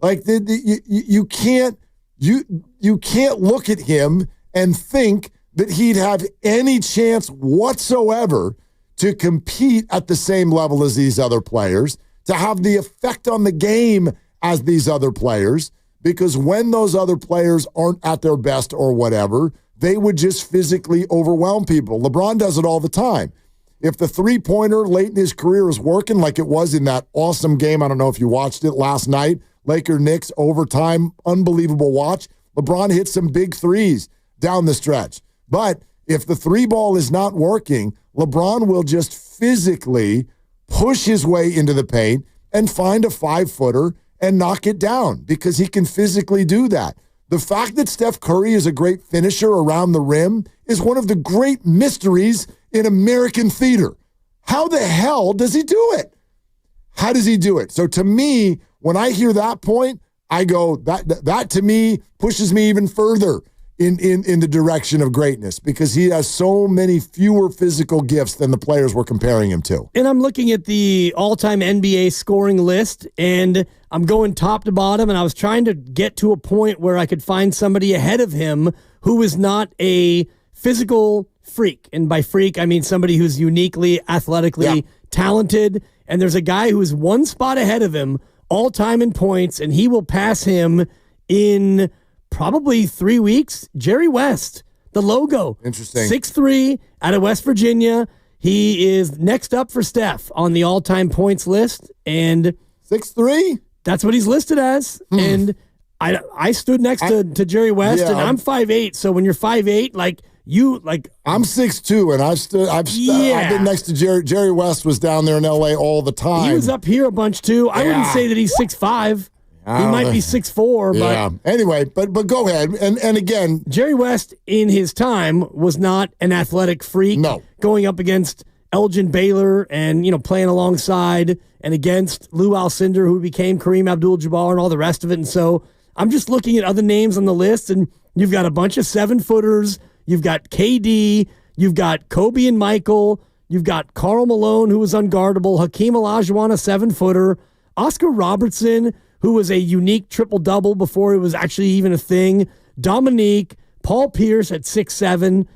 Like you can't look at him and think that he'd have any chance whatsoever to compete at the same level as these other players, to have the effect on the game as these other players, because when those other players aren't at their best or whatever, they would just physically overwhelm people. LeBron does it all the time. If the three-pointer late in his career is working like it was in that awesome game, I don't know if you watched it last night, Laker-Knicks overtime, unbelievable watch. LeBron hit some big threes down the stretch. But if the three ball is not working, LeBron will just physically push his way into the paint and find a 5-footer and knock it down because he can physically do that. The fact that Steph Curry is a great finisher around the rim is one of the great mysteries in American theater. How the hell does he do it? How does he do it? So to me, when I hear that point, I go, that to me pushes me even further in the direction of greatness because he has so many fewer physical gifts than the players we're comparing him to. And I'm looking at the all-time NBA scoring list, and I'm going top to bottom, and I was trying to get to a point where I could find somebody ahead of him who is not a physical freak. And by freak, I mean somebody who's uniquely athletically talented. And there's a guy who's one spot ahead of him all-time in points, and he will pass him in probably 3 weeks. Jerry West, the logo. Interesting. 6'3", out of West Virginia. He is next up for Steph on the all-time points list. And 6'3"? That's what he's listed as. And I stood next to Jerry West, and I'm 5'8", so when you're 5'8", I'm 6'2", and I've been next to Jerry West was down there in LA all the time. He was up here a bunch too. I wouldn't say that he's 6'5". He might be 6'4", but anyway, but go ahead. And again, Jerry West in his time was not an athletic freak. No. Going up against Elgin Baylor and playing alongside and against Lou Alcindor, who became Kareem Abdul-Jabbar and all the rest of it. And so I'm just looking at other names on the list, and you've got a bunch of 7-footers. You've got KD. You've got Kobe and Michael. You've got Karl Malone, who was unguardable. Hakeem Olajuwon, a 7-footer. Oscar Robertson, who was a unique triple-double before it was actually even a thing. Dominique, Paul Pierce at 6'7".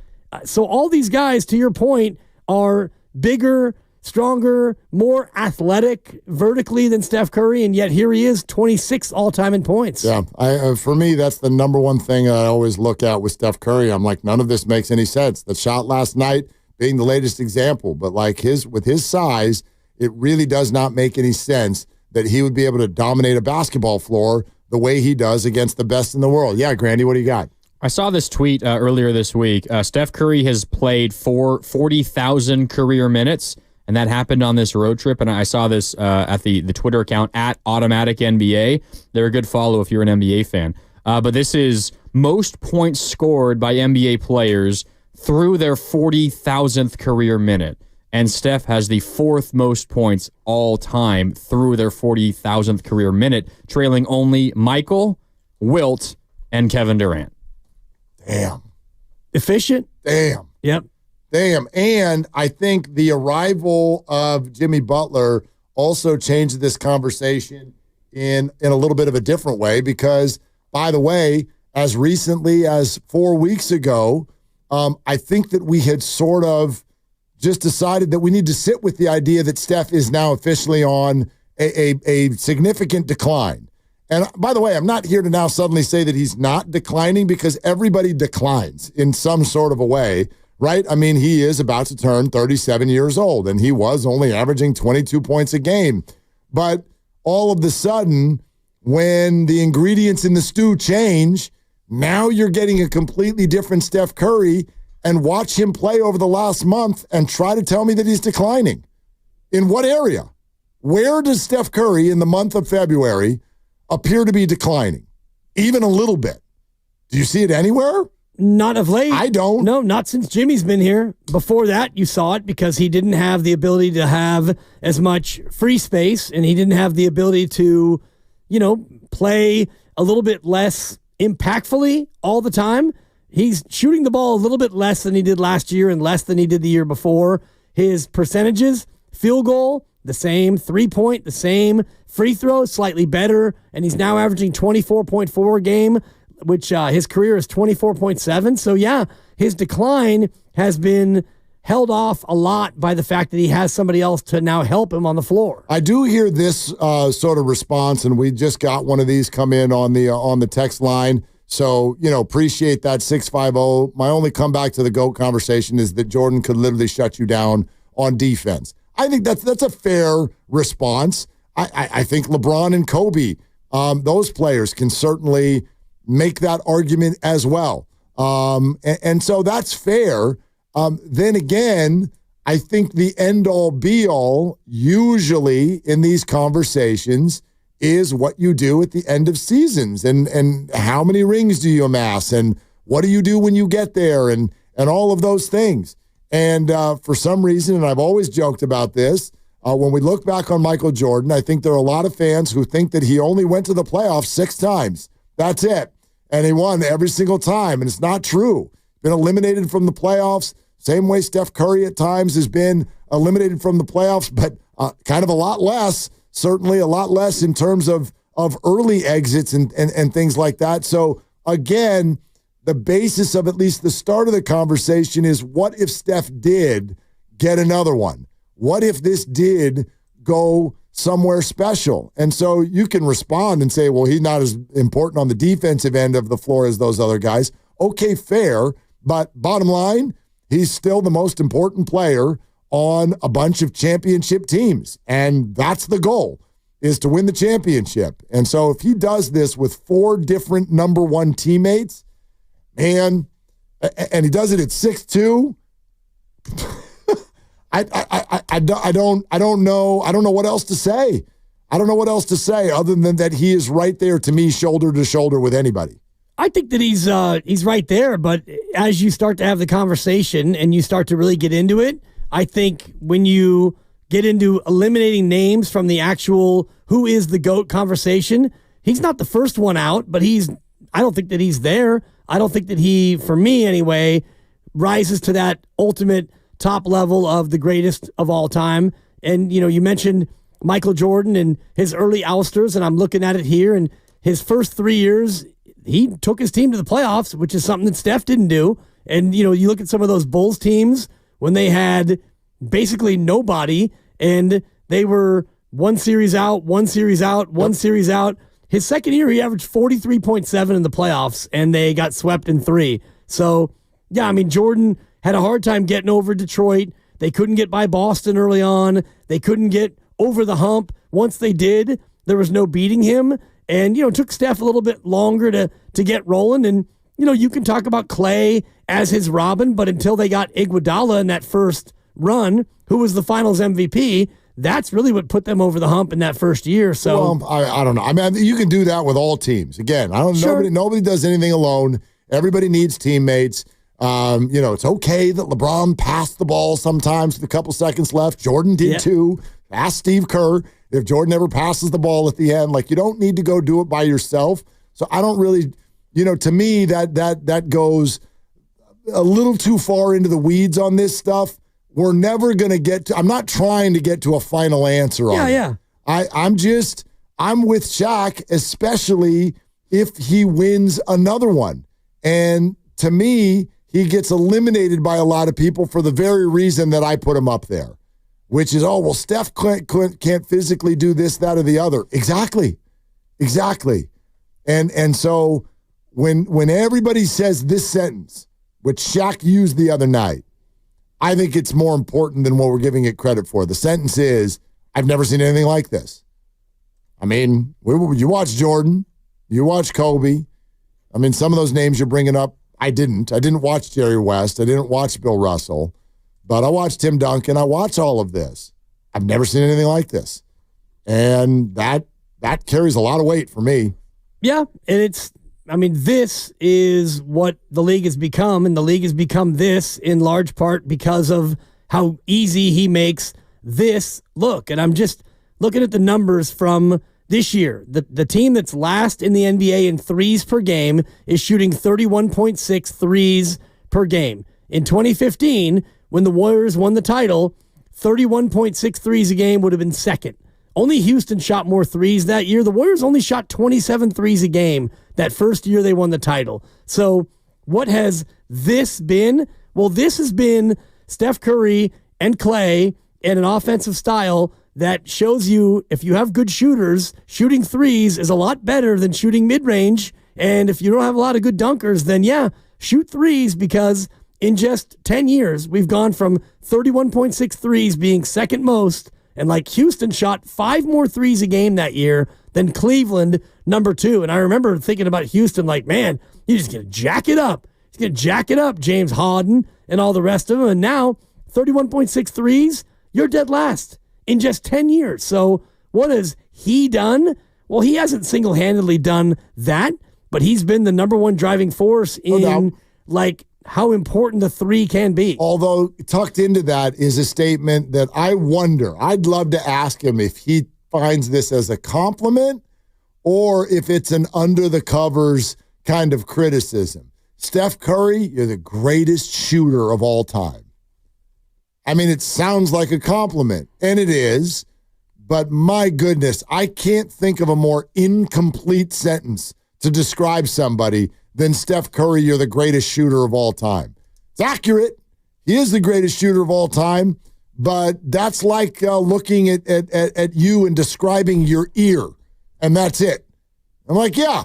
So all these guys, to your point, are bigger, stronger, more athletic vertically than Steph Curry, and yet here he is, 26th all-time in points. Yeah, for me, that's the number one thing I always look at with Steph Curry. I'm like, none of this makes any sense. The shot last night being the latest example, but with his size, it really does not make any sense that he would be able to dominate a basketball floor the way he does against the best in the world. Yeah, Grandy, what do you got? I saw this tweet earlier this week. Steph Curry has played 40,000 career minutes, and that happened on this road trip. And I saw this at the Twitter account at Automatic NBA. They're a good follow if you're an NBA fan. But this is most points scored by NBA players through their 40,000th career minute. And Steph has the 4th most points all time through their 40,000th career minute, trailing only Michael, Wilt, and Kevin Durant. Damn. Efficient? Damn. Yep. Damn. And I think the arrival of Jimmy Butler also changed this conversation in a little bit of a different way because, by the way, as recently as 4 weeks ago, I think that we had sort of just decided that we need to sit with the idea that Steph is now officially on a significant decline. And by the way, I'm not here to now suddenly say that he's not declining because everybody declines in some sort of a way, right? I mean, he is about to turn 37 years old, and he was only averaging 22 points a game. But all of a sudden, when the ingredients in the stew change, now you're getting a completely different Steph Curry, and watch him play over the last month and try to tell me that he's declining. In what area? Where does Steph Curry in the month of February appear to be declining? Even a little bit. Do you see it anywhere? Not of late. I don't. No, not since Jimmy's been here. Before that, you saw it because he didn't have the ability to have as much free space, and he didn't have the ability to, play a little bit less impactfully all the time. He's shooting the ball a little bit less than he did last year and less than he did the year before. His percentages, field goal, the same. 3-point, the same. Free throw, slightly better. And he's now averaging 24.4 a game, which his career is 24.7. So, yeah, his decline has been held off a lot by the fact that he has somebody else to now help him on the floor. I do hear this sort of response, and we just got one of these come in on the text line. So, appreciate that 650. My only comeback to the GOAT conversation is that Jordan could literally shut you down on defense. I think that's a fair response. I think LeBron and Kobe, those players can certainly make that argument as well. And so that's fair. Then again, I think the end-all, be-all usually in these conversations is what you do at the end of seasons, and how many rings do you amass, and what do you do when you get there, and all of those things. And for some reason, and I've always joked about this, when we look back on Michael Jordan, I think there are a lot of fans who think that he only went to the playoffs 6 times. That's it. And he won every single time, and it's not true. Been eliminated from the playoffs, same way Steph Curry at times has been eliminated from the playoffs, but kind of a lot less, certainly a lot less in terms of early exits and things like that. So, again, the basis of at least the start of the conversation is, what if Steph did get another one? What if this did go somewhere special? And so you can respond and say, well, he's not as important on the defensive end of the floor as those other guys. Okay, fair. But bottom line, he's still the most important player on a bunch of championship teams. And that's the goal, is to win the championship. And so if he does this with 4 different number 1 teammates, man, and he does it at 6'2", I don't know what else to say. I don't know what else to say other than that he is right there to me, shoulder to shoulder with anybody. I think that he's right there, but as you start to have the conversation and you start to really get into it, I think when you get into eliminating names from the actual who is the GOAT conversation, he's not the first one out, but I don't think that he's there. I don't think that he, for me anyway, rises to that ultimate top level of the greatest of all time. And, you mentioned Michael Jordan and his early ousters, and I'm looking at it here, and his first 3 years, he took his team to the playoffs, which is something that Steph didn't do. And, you look at some of those Bulls teams when they had basically nobody, and they were one series out, one series out, one series out. His second year, he averaged 43.7 in the playoffs, and they got swept in 3. So, yeah, I mean, Jordan had a hard time getting over Detroit. They couldn't get by Boston early on. They couldn't get over the hump. Once they did, there was no beating him. And, it took Steph a little bit longer to get rolling. And, you can talk about Clay as his Robin, but until they got Iguodala in that first run, who was the finals MVP, that's really what put them over the hump in that first year. So, well, I don't know. I mean, you can do that with all teams. Again, nobody does anything alone. Everybody needs teammates. It's okay that LeBron passed the ball sometimes with a couple seconds left. Jordan did too. Ask Steve Kerr if Jordan ever passes the ball at the end. Like, you don't need to go do it by yourself. So I don't really, to me, that goes a little too far into the weeds on this stuff. We're never going to get to, I'm not trying to get to a final answer on it. Yeah. I'm with Shaq, especially if he wins another one. And to me, he gets eliminated by a lot of people for the very reason that I put him up there, which is, Steph can't physically do this, that, or the other. Exactly. And so when everybody says this sentence, which Shaq used the other night, I think it's more important than what we're giving it credit for. The sentence is, I've never seen anything like this. I mean, you watch Jordan, you watch Kobe. I mean, some of those names you're bringing up, I didn't watch Jerry West. I didn't watch Bill Russell, but I watched Tim Duncan. I watch all of this. I've never seen anything like this. And that carries a lot of weight for me. Yeah, and this is what the league has become, and the league has become this in large part because of how easy he makes this look. And I'm just looking at the numbers from this year. The team that's last in the NBA in threes per game is shooting 31.6 threes per game. In 2015, when the Warriors won the title, 31.6 threes a game would have been second. Only Houston shot more threes that year. The Warriors only shot 27 threes a game that first year they won the title. So what has this been? Well, this has been Steph Curry and Clay and an offensive style that shows you if you have good shooters, shooting threes is a lot better than shooting mid-range. And if you don't have a lot of good dunkers, then shoot threes, because in just 10 years, we've gone from 31.6 threes being second most, and like Houston shot 5 more threes a game that year than Cleveland, number 2. And I remember thinking about Houston like, man, you just got to jack it up. He's going to jack it up, James Harden and all the rest of them. And now 31.6 threes, you're dead last in just 10 years. So what has he done? Well, he hasn't single-handedly done that, but he's been the number one driving force in, how important the three can be. Although tucked into that is a statement that I wonder, I'd love to ask him if he finds this as a compliment or if it's an under-the-covers kind of criticism. Steph Curry, you're the greatest shooter of all time. I mean, it sounds like a compliment, and it is, but my goodness, I can't think of a more incomplete sentence to describe somebody than Steph Curry, you're the greatest shooter of all time. It's accurate. He is the greatest shooter of all time, but that's like looking at you and describing your ear, and that's it. I'm like, yeah.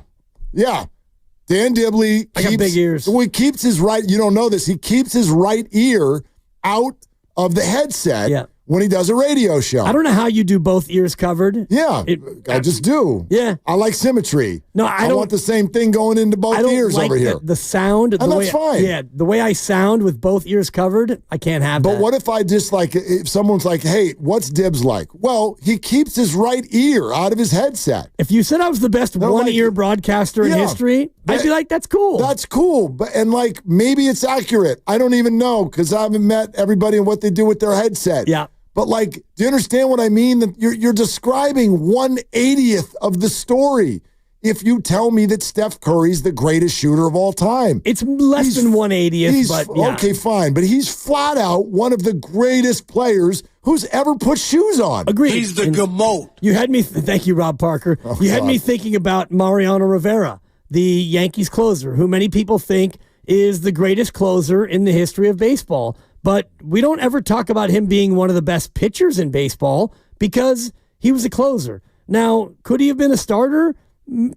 Dan Dibley I got big ears. Well, he keeps his right, you don't know this, he keeps his right ear out of the headset when he does a radio show. I don't know how you do both ears covered. Yeah, I just do. Yeah. I like symmetry. No, I want the same thing going into both ears like over here. The sound. And that's fine. Yeah, the way I sound with both ears covered, I can't have that. But what if I just if someone's like, hey, what's Dibs like? Well, he keeps his right ear out of his headset. If you said I was the best one-ear broadcaster in history, I'd be like, that's cool. That's cool. And maybe it's accurate. I don't even know because I haven't met everybody and what they do with their headset. Yeah. But do you understand what I mean? That you're describing 1/80th of the story if you tell me that Steph Curry's the greatest shooter of all time. It's less than 1/80th, but yeah. Okay, fine. But he's flat out one of the greatest players who's ever put shoes on. Agreed. He's the GOAT. You had me, thank you, Rob Parker. You had me thinking about Mariano Rivera, the Yankees closer, who many people think is the greatest closer in the history of baseball. But we don't ever talk about him being one of the best pitchers in baseball because he was a closer. Now, could he have been a starter?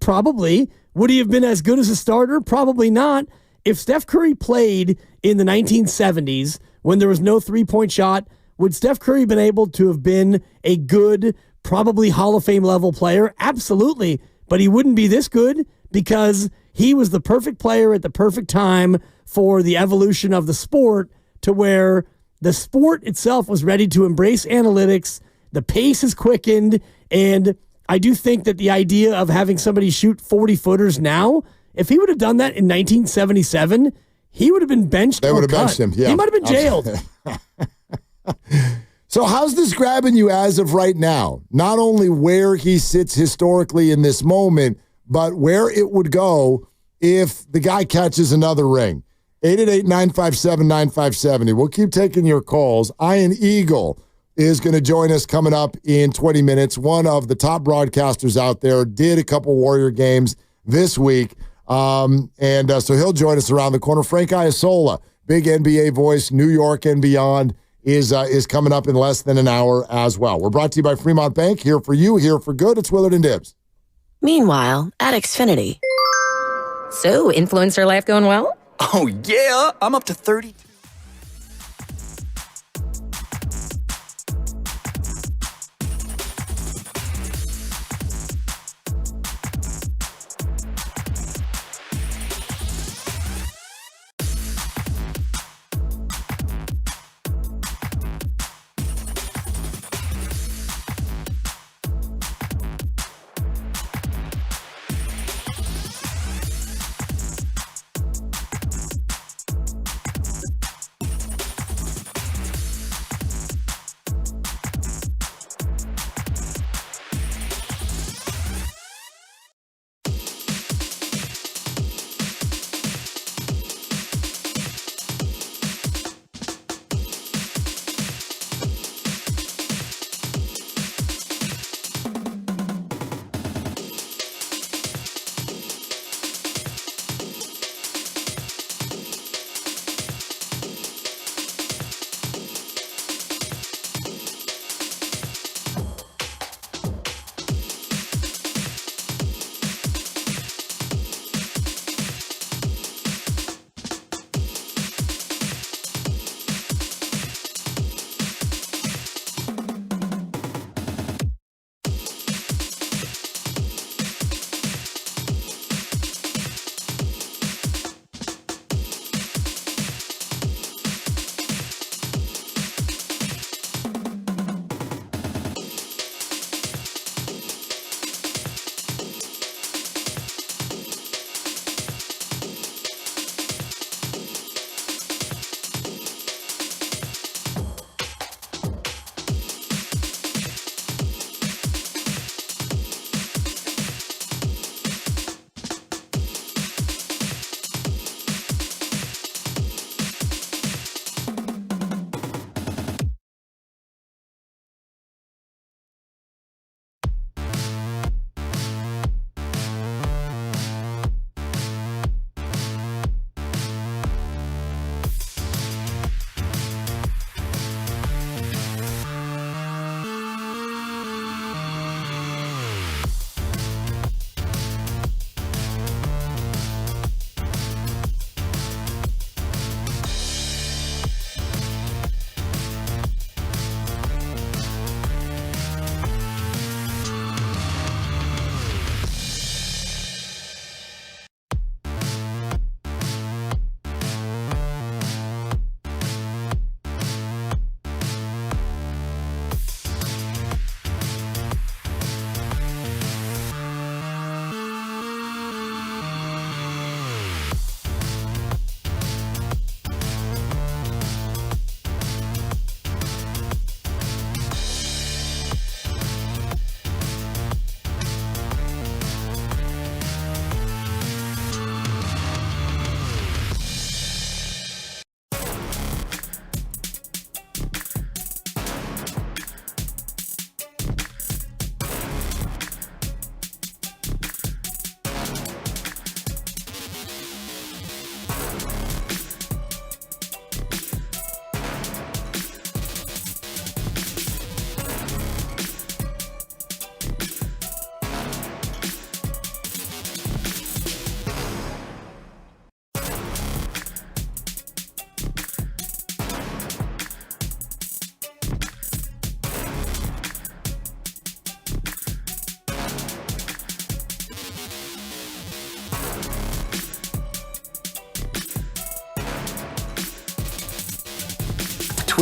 Probably. Would he have been as good as a starter? Probably not. If Steph Curry played in the 1970s when there was no three-point shot, would Steph Curry have been able to have been a good, probably Hall of Fame level player? Absolutely. But he wouldn't be this good because he was the perfect player at the perfect time for the evolution of the sport, to where the sport itself was ready to embrace analytics, the pace is quickened, and I do think that the idea of having somebody shoot 40-footers now, if he would have done that in 1977, he would have been benched. They would have benched him, yeah. He might have been jailed. So how's this grabbing you as of right now? Not only where he sits historically in this moment, but where it would go if the guy catches another ring. 888-957-9570. We'll keep taking your calls. Ian Eagle is going to join us coming up in 20 minutes. One of the top broadcasters out there, did a couple Warrior games this week. So he'll join us around the corner. Frank Iasola, big NBA voice, New York and beyond, is coming up in less than an hour as well. We're brought to you by Fremont Bank. Here for you, here for good. It's Willard and Dibs. Meanwhile, at Xfinity. So, influencer life going well? Oh, yeah. I'm up to 30.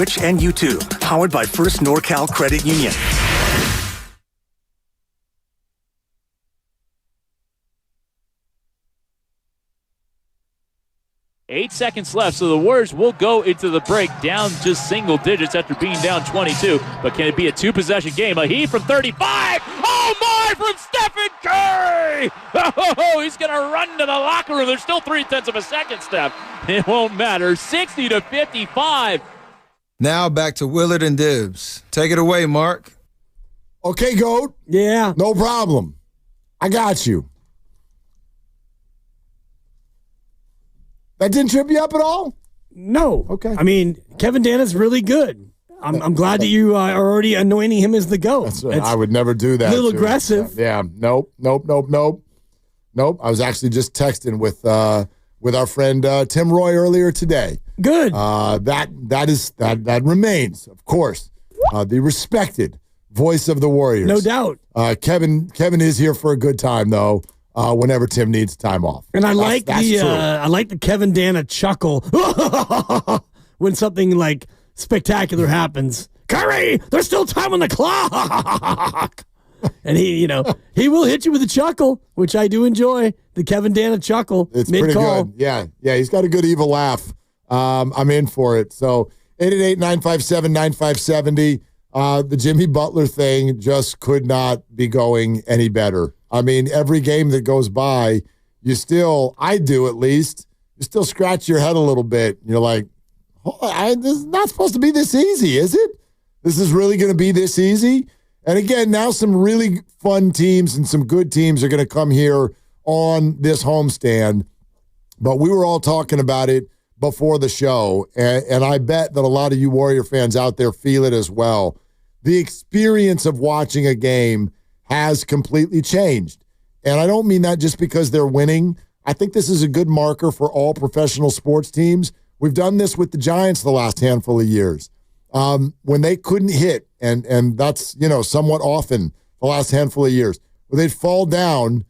Twitch, and YouTube. Powered by First NorCal Credit Union. Eight seconds left, so the Warriors will go into the break down just single digits after being down 22. But can it be a two-possession game? A heat from 35. Oh, my, from Stephen Curry. Oh, he's going to run to the locker room. There's still 0.3 of a second, Steph. It won't matter. 60-55. Now back to Willard and Dibbs. Take it away, Mark. Okay, Goat. Yeah. No problem. I got you. That didn't trip you up at all? No. Okay. I mean, Kevin Dana's really good. I'm glad that you are already anointing him as the GOAT. That's right. I would never do that. A little aggressive. Yeah. Nope. I was actually just texting with our friend Tim Roy earlier today. Good. That remains, of course, the respected voice of the Warriors. No doubt. Kevin is here for a good time though. Whenever Tim needs time off. And I like the Kevin Dana chuckle when something like spectacular happens. Curry, there's still time on the clock. And he will hit you with a chuckle, which I do enjoy. The Kevin Dana chuckle. It's mid-call. pretty good. Yeah, he's got a good evil laugh. I'm in for it. So 888-957-9570. The Jimmy Butler thing just could not be going any better. I mean, every game that goes by, I do at least, you still scratch your head a little bit. You're like, this is not supposed to be this easy, is it? This is really going to be this easy? And again, now some really fun teams and some good teams are going to come here on this homestand. But we were all talking about it before the show, and I bet that a lot of you Warrior fans out there feel it as well. The experience of watching a game has completely changed. And I don't mean that just because they're winning. I think this is a good marker for all professional sports teams. We've done this with the Giants the last handful of years. When they couldn't hit, and that's, somewhat often the last handful of years, where they'd fall down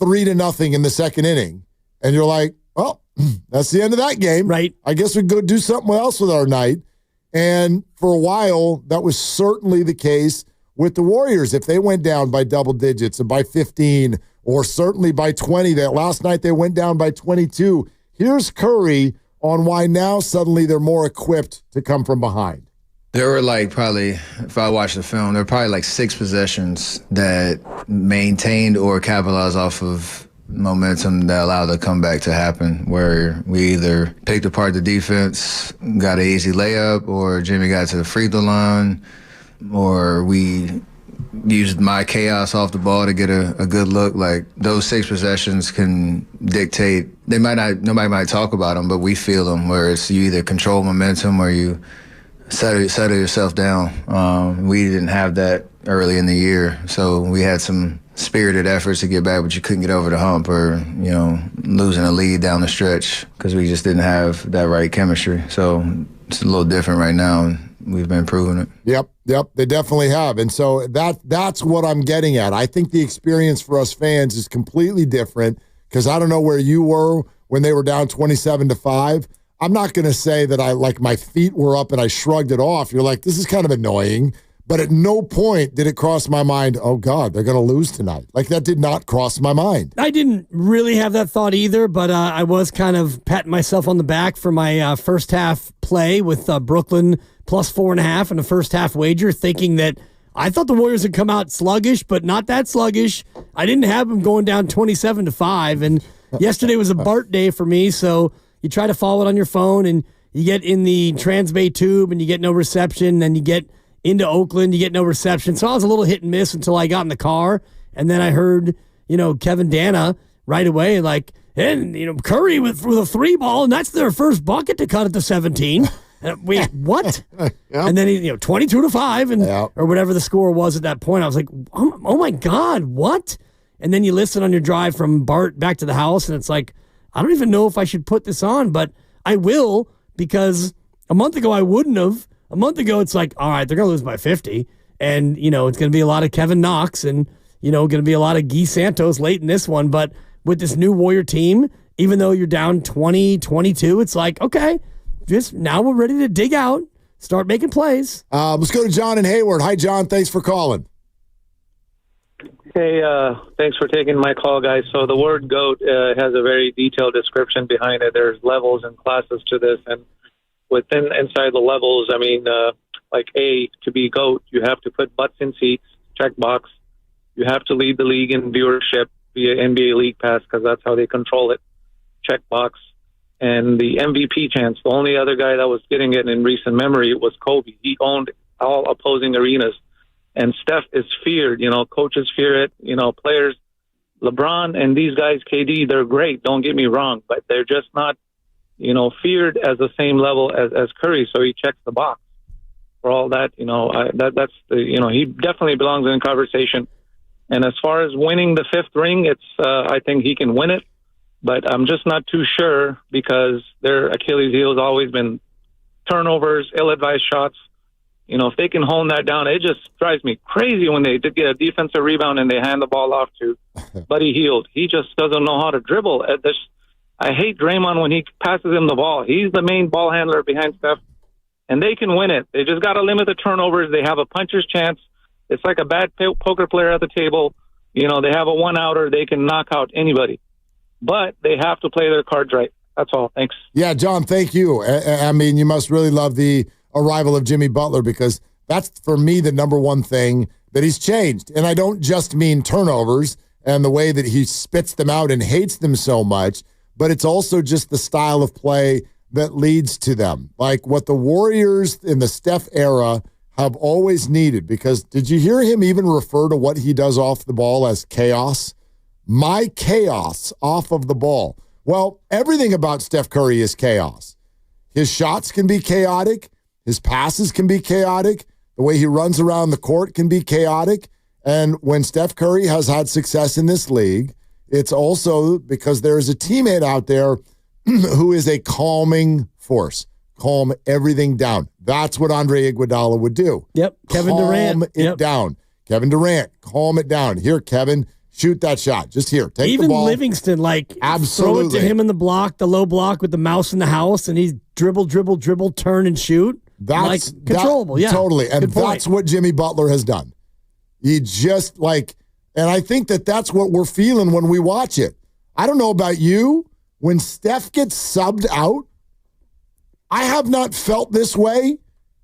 3-0 in the second inning. And you're like, well, that's the end of that game. Right. I guess we go do something else with our night. And for a while, that was certainly the case with the Warriors. If they went down by double digits and by 15 or certainly by 20, that last night they went down by 22. Here's Curry on why now suddenly they're more equipped to come from behind. There were probably, if I watch the film, there were probably 6 possessions that maintained or capitalized off of momentum that allowed the comeback to happen, where we either picked apart the defense, got an easy layup, or Jimmy got to the free throw line, or we used my chaos off the ball to get a good look. Those 6 possessions can dictate. Nobody might talk about them, but we feel them, where it's you either control momentum or you settle yourself down. We didn't have that early in the year, so we had some spirited efforts to get back, but you couldn't get over the hump, or losing a lead down the stretch because we just didn't have that right chemistry. So it's a little different right now, and we've been proving it. Yep, they definitely have. And so that's what I'm getting at. I think the experience for us fans is completely different, because I don't know where you were when they were down 27-5. I'm not going to say that my feet were up and I shrugged it off. You're like, this is kind of annoying. But at no point did it cross my mind, oh, God, they're going to lose tonight. That did not cross my mind. I didn't really have that thought either, but I was kind of patting myself on the back for my first half play with Brooklyn plus 4.5 in the first half wager, thinking that I thought the Warriors would come out sluggish, but not that sluggish. I didn't have them going down 27-5, and yesterday was a BART day for me, so you try to follow it on your phone, and you get in the Transbay Tube, and you get no reception, then you get into Oakland, you get no reception. So I was a little hit and miss until I got in the car, and then I heard, Kevin Dana right away, Curry with a 3-ball, and that's their first bucket to cut it to 17. Wait, what? Yep. And then 22-5, and or whatever the score was at that point. I was like, oh my God, what? And then you listen on your drive from BART back to the house, and it's like, I don't even know if I should put this on, but I will, because a month ago I wouldn't have. A month ago, it's like, all right, they're going to lose by 50. And, it's going to be a lot of Kevin Knox and, going to be a lot of Guy Santos late in this one. But with this new Warrior team, even though you're down 20-22, it's like, okay, just now we're ready to dig out, start making plays. Let's go to John in Hayward. Hi, John. Thanks for calling. Hey, thanks for taking my call, guys. So the word GOAT has a very detailed description behind it. There's levels and classes to this, and inside the levels, I mean, like A, to be GOAT, you have to put butts in seats, check box. You have to lead the league in viewership via NBA League Pass because that's how they control it, check box. And the MVP chance, the only other guy that was getting it in recent memory was Kobe. He owned all opposing arenas. And Steph is feared, coaches fear it, players, LeBron and these guys, KD, they're great. Don't get me wrong, but they're just not, feared as the same level as Curry. So he checks the box for all that, that's the, he definitely belongs in the conversation. And as far as winning the fifth ring, I think he can win it, but I'm just not too sure because their Achilles heel has always been turnovers, ill-advised shots. If they can hone that down, it just drives me crazy when they did get a defensive rebound and they hand the ball off to Buddy Hield. He just doesn't know how to dribble. I hate Draymond when he passes him the ball. He's the main ball handler behind Steph, and they can win it. They just got to limit the turnovers. They have a puncher's chance. It's like a bad poker player at the table. They have a one-outer. They can knock out anybody. But they have to play their cards right. That's all. Thanks. Yeah, John, thank you. I mean, you must really love the arrival of Jimmy Butler because that's, for me, the number one thing that he's changed. And I don't just mean turnovers and the way that he spits them out and hates them so much, but it's also just the style of play that leads to them. Like what the Warriors in the Steph era have always needed, because did you hear him even refer to what he does off the ball as chaos? My chaos off of the ball. Well, everything about Steph Curry is chaos. His shots can be chaotic. His passes can be chaotic. The way he runs around the court can be chaotic. And when Steph Curry has had success in this league, it's also because there's a teammate out there who is a calming force. Calm everything down. That's what Andre Iguodala would do. Yep. Kevin Durant. Calm it down. Kevin Durant, calm it down. Here, Kevin, shoot that shot. Just here. Take Even the ball. Livingston, absolutely. Throw it to him in the block, the low block with the mouse in the house, and he's dribble, turn, and shoot. That's controllable, yeah. Totally. And that's what Jimmy Butler has done. He just and I think that's what we're feeling when we watch it. I don't know about you. When Steph gets subbed out, I have not felt this way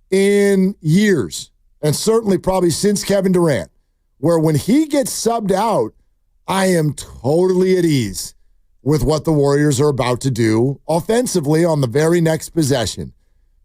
in years, and certainly probably since Kevin Durant, where when he gets subbed out, I am totally at ease with what the Warriors are about to do offensively on the very next possession,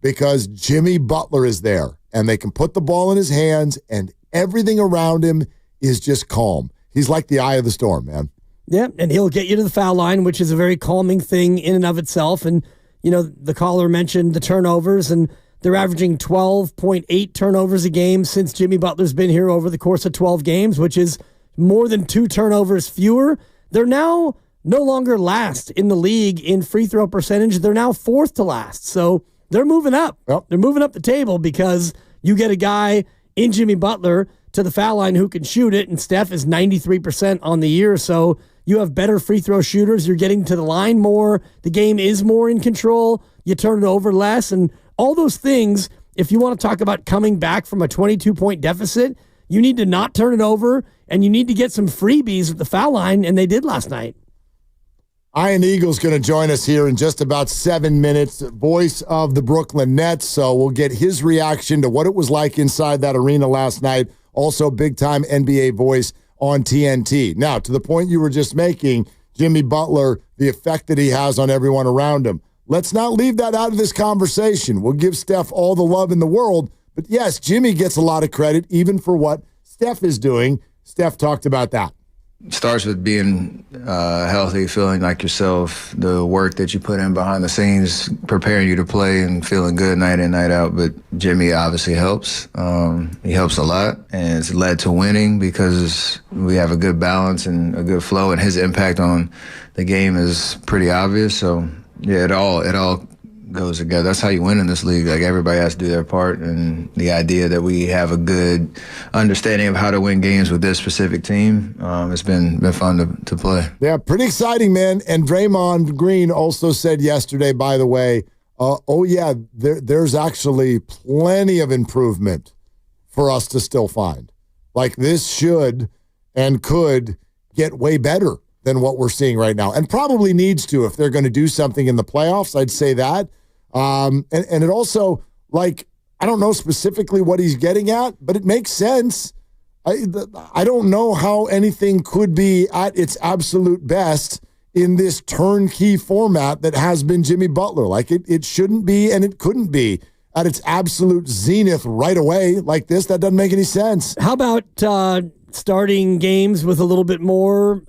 because Jimmy Butler is there, and they can put the ball in his hands, and everything around him is just calm. He's like the eye of the storm, man. Yeah, and he'll get you to the foul line, which is a very calming thing in and of itself. And, the caller mentioned the turnovers, and they're averaging 12.8 turnovers a game since Jimmy Butler's been here over the course of 12 games, which is more than 2 turnovers fewer. They're now no longer last in the league in free throw percentage. They're now 4th to last. So they're moving up. Yep. They're moving up the table because you get a guy in Jimmy Butler to the foul line who can shoot it, and Steph is 93% on the year. So you have better free throw shooters. You're getting to the line more. The game is more in control. You turn it over less. And all those things, if you want to talk about coming back from a 22-point deficit, you need to not turn it over, and you need to get some freebies at the foul line, and they did last night. Ian Eagle's going to join us here in just about 7 minutes, voice of the Brooklyn Nets. So we'll get his reaction to what it was like inside that arena last night. Also, big-time NBA voice on TNT. Now, to the point you were just making, Jimmy Butler, the effect that he has on everyone around him. Let's not leave that out of this conversation. We'll give Steph all the love in the world. But yes, Jimmy gets a lot of credit even for what Steph is doing. Steph talked about that. Starts with being healthy, feeling like yourself, the work that you put in behind the scenes, preparing you to play and feeling good night in, night out. But Jimmy obviously helps. He helps a lot, and it's led to winning because we have a good balance and a good flow, and his impact on the game is pretty obvious. So, yeah, it all goes together. That's how you win in this league. Like, everybody has to do their part, and the idea that we have a good understanding of how to win games with this specific team, it's been fun to play. Yeah, pretty exciting, man. And Draymond Green also said yesterday, by the way, there's actually plenty of improvement for us to still find. Like, this should and could get way better than what we're seeing right now, and probably needs to if they're going to do something in the playoffs. I'd say that. And it also, like, I don't know specifically what he's getting at, but it makes sense. I don't know how anything could be at its absolute best in this turnkey format that has been Jimmy Butler. Like, it shouldn't be, and it couldn't be at its absolute zenith right away like this. That doesn't make any sense. How about starting games with a little bit more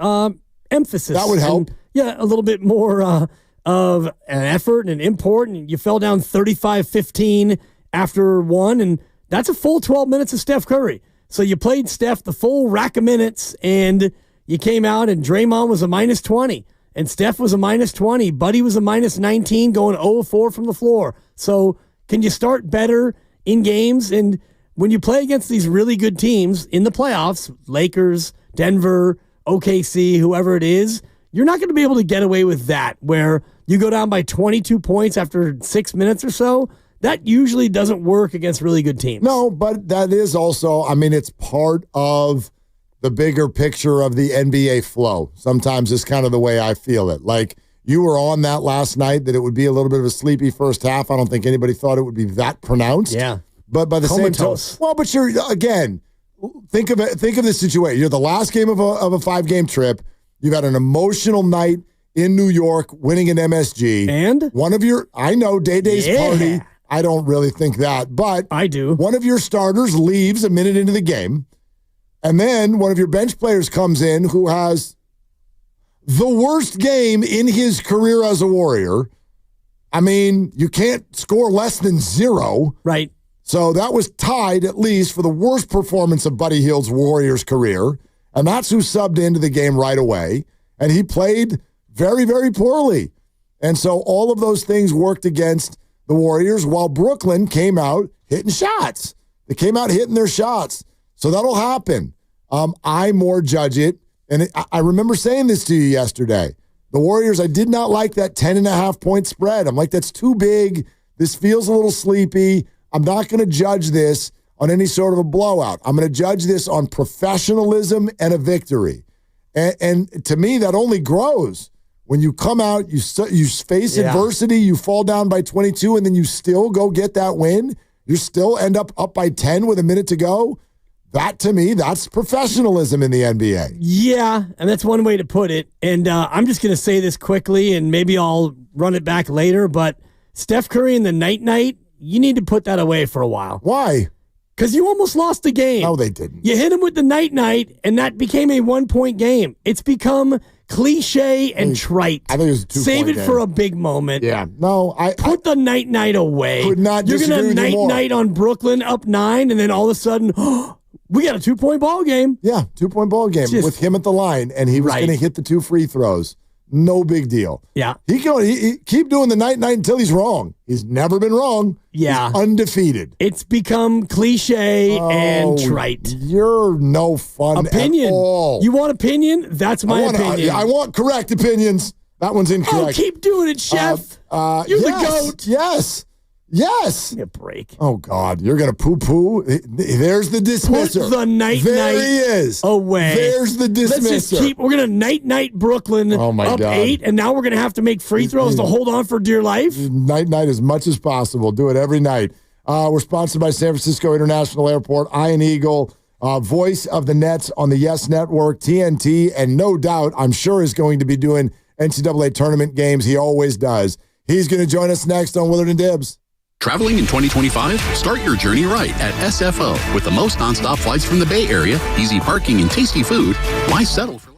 emphasis? That would help. And, a little bit more of an effort and import. And you fell down 35-15 after one, and that's a full 12 minutes of Steph Curry. So you played Steph the full rack of minutes, and you came out, and Draymond was a minus 20, and Steph was a minus 20. Buddy was a minus 19, going 0-4 from the floor. So can you start better in games? And when you play against these really good teams in the playoffs, Lakers, Denver, OKC, whoever it is, you're not going to be able to get away with that, where you go down by 22 points after 6 minutes or so. That usually doesn't work against really good teams. No, but that is also, I mean, it's part of the bigger picture of the NBA flow. Sometimes it's kind of the way I feel it. Like, you were on that last night, that it would be a little bit of a sleepy first half. I don't think anybody thought it would be that pronounced. Yeah. But by the same token, well, but you're, again, think of this situation. You're the last game of a 5-game trip. You've had an emotional night in New York, winning an MSG. And? One of your, I know, Day-Day's party. I don't really think that, but I do. One of your starters leaves a minute into the game, and then one of your bench players comes in who has the worst game in his career as a Warrior. I mean, you can't score less than 0. Right. So that was tied, at least, for the worst performance of Buddy Hield's Warriors career, and that's who subbed into the game right away, and he played very, very poorly. And so all of those things worked against the Warriors, while Brooklyn came out hitting shots. They came out hitting their shots. So that'll happen. I more judge it. And I remember saying this to you yesterday. The Warriors, I did not like that 10.5-point spread. I'm like, that's too big. This feels a little sleepy. I'm not going to judge this on any sort of a blowout. I'm going to judge this on professionalism and a victory. And to me, that only grows. When you come out, you face adversity, you fall down by 22, and then you still go get that win. You still end up by 10 with a minute to go. That, to me, that's professionalism in the NBA. Yeah, and that's one way to put it. And I'm just going to say this quickly, and maybe I'll run it back later, but Steph Curry in the night-night, you need to put that away for a while. Why? Because you almost lost the game. No, they didn't. You hit him with the night-night, and that became a 1-point game. It's become cliche and trite. I think it was a 2-point Save it game. for a big moment. Yeah. No, Put the night-night away. Could not You're disagree going to with you more. night-night on Brooklyn up 9, and then all of a sudden, we got a 2-point ball game. Yeah, 2-point ball game with him at the line, and he was going to hit the 2 free throws. No big deal. Yeah. He keep doing the night-night until he's wrong. He's never been wrong. Yeah. He's undefeated. It's become cliche and trite. You're no fun Opinion. at all. You want opinion? That's my opinion. I want correct opinions. That one's incorrect. Oh, keep doing it, Chef. You're the GOAT. Yes. Yes. Give me a break. Oh, God. You're going to poo-poo? There's the dismisser. Put the night-night There he is. away. There's the dismisser. Let's just we're going to night-night Brooklyn Oh, my up God. 8, and now we're going to have to make free throws to hold on for dear life. Night as much as possible. Do it every night. We're sponsored by San Francisco International Airport, Iron Eagle, voice of the Nets on the Yes Network, TNT, and no doubt, I'm sure, is going to be doing NCAA tournament games. He always does. He's going to join us next on Willard and Dibs. Traveling in 2025? Start your journey right at SFO. With the most nonstop flights from the Bay Area, easy parking, and tasty food, why settle for less?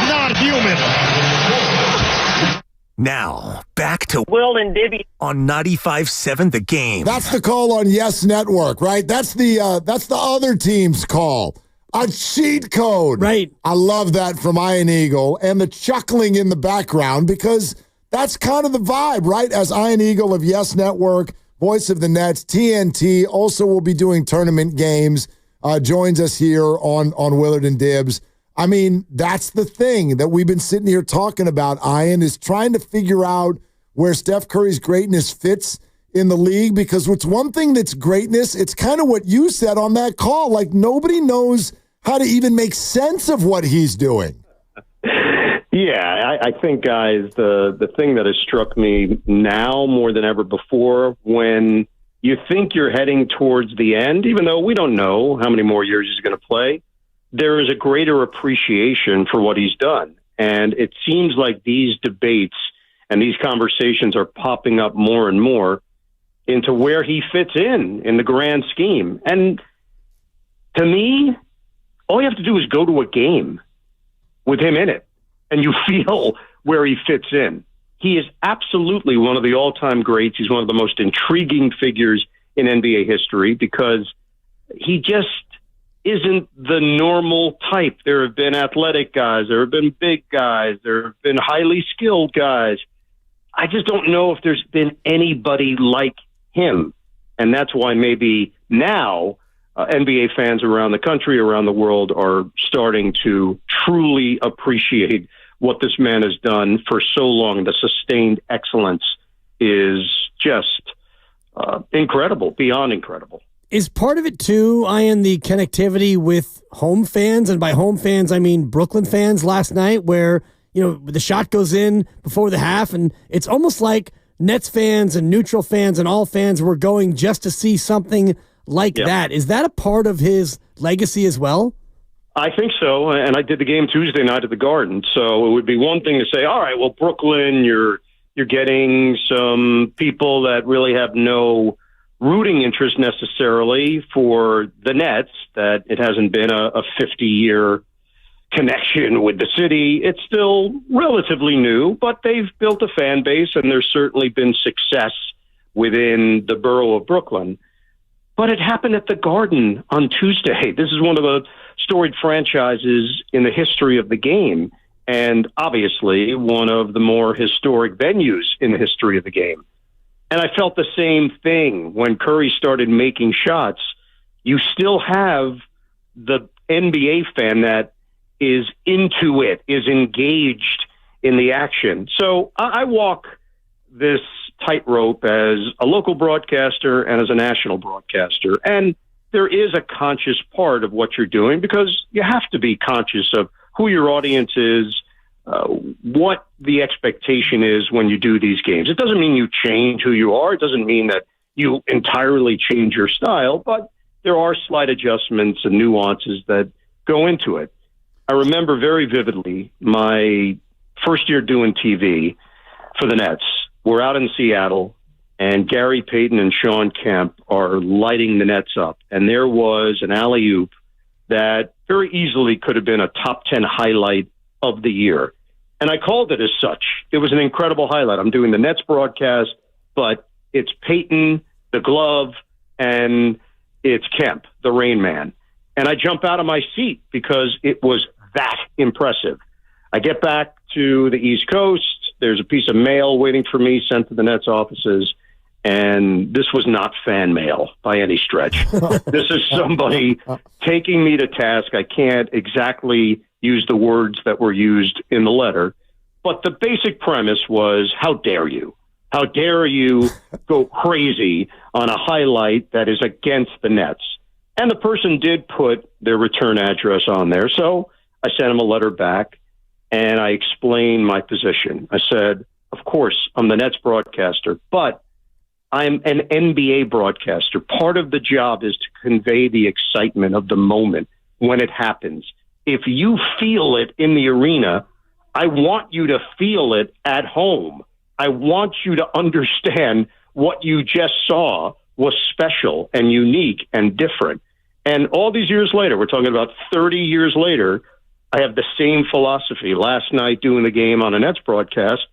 is not human. Now, back to Will and Dibby on 95.7 The Game. That's the call on Yes Network, right? That's the other team's call. A cheat code. Right. I love that from Iron Eagle and the chuckling in the background because that's kind of the vibe, right? As Iron Eagle of Yes Network, voice of the Nets, TNT, also will be doing tournament games, joins us here on Willard and Dibs. I mean, that's the thing that we've been sitting here talking about, Ian, is trying to figure out where Steph Curry's greatness fits in the league, because what's one thing that's greatness, it's kind of what you said on that call. Like, nobody knows how to even make sense of what he's doing. Yeah, I think, guys, the thing that has struck me now more than ever before, when you think you're heading towards the end, even though we don't know how many more years he's going to play, there is a greater appreciation for what he's done. And it seems like these debates and these conversations are popping up more and more into where he fits in the grand scheme. And to me, all you have to do is go to a game with him in it, and you feel where he fits in. He is absolutely one of the all-time greats. He's one of the most intriguing figures in NBA history because he just isn't the normal type. There have been athletic guys. There have been big guys. There have been highly skilled guys. I just don't know if there's been anybody like him. And that's why maybe now NBA fans around the country, around the world, are starting to truly appreciate what this man has done for so long. The sustained excellence is just incredible, beyond incredible. Is part of it, too, Ian, the connectivity with home fans? And by home fans, I mean Brooklyn fans last night, where, you know, the shot goes in before the half, and it's almost like Nets fans and neutral fans and all fans were going just to see something like that. Is that a part of his legacy as well? I think so, and I did the game Tuesday night at the Garden, so it would be one thing to say, all right, well, Brooklyn, you're getting some people that really have no rooting interest necessarily for the Nets, that it hasn't been a 50-year connection with the city. It's still relatively new, but they've built a fan base, and there's certainly been success within the borough of Brooklyn. But it happened at the Garden on Tuesday. This is one of the storied franchises in the history of the game, and obviously one of the more historic venues in the history of the game. And I felt the same thing when Curry started making shots. You still have the NBA fan that is into it, is engaged in the action. So I walk this tightrope as a local broadcaster and as a national broadcaster. And there is a conscious part of what you're doing, because you have to be conscious of who your audience is, what the expectation is when you do these games. It doesn't mean you change who you are. It doesn't mean that you entirely change your style, but there are slight adjustments and nuances that go into it. I remember very vividly my first year doing TV for the Nets. We're out in Seattle, and Gary Payton and Sean Kemp are lighting the Nets up. And there was an alley-oop that very easily could have been a top 10 highlight of the year. And I called it as such. It was an incredible highlight. I'm doing the Nets broadcast, but it's Payton, the glove, and it's Kemp, the Rain Man. And I jump out of my seat because it was that impressive. I get back to the East Coast. There's a piece of mail waiting for me sent to the Nets offices, and this was not fan mail by any stretch. This is somebody taking me to task. I can't exactly use the words that were used in the letter, but the basic premise was, how dare you? How dare you go crazy on a highlight that is against the Nets? And the person did put their return address on there, so I sent him a letter back, and I explained my position. I said, of course, I'm the Nets broadcaster, but I'm an NBA broadcaster. Part of the job is to convey the excitement of the moment when it happens. If you feel it in the arena, I want you to feel it at home. I want you to understand what you just saw was special and unique and different. And all these years later, we're talking about 30 years later, I have the same philosophy. Last night doing the game on a Nets broadcast,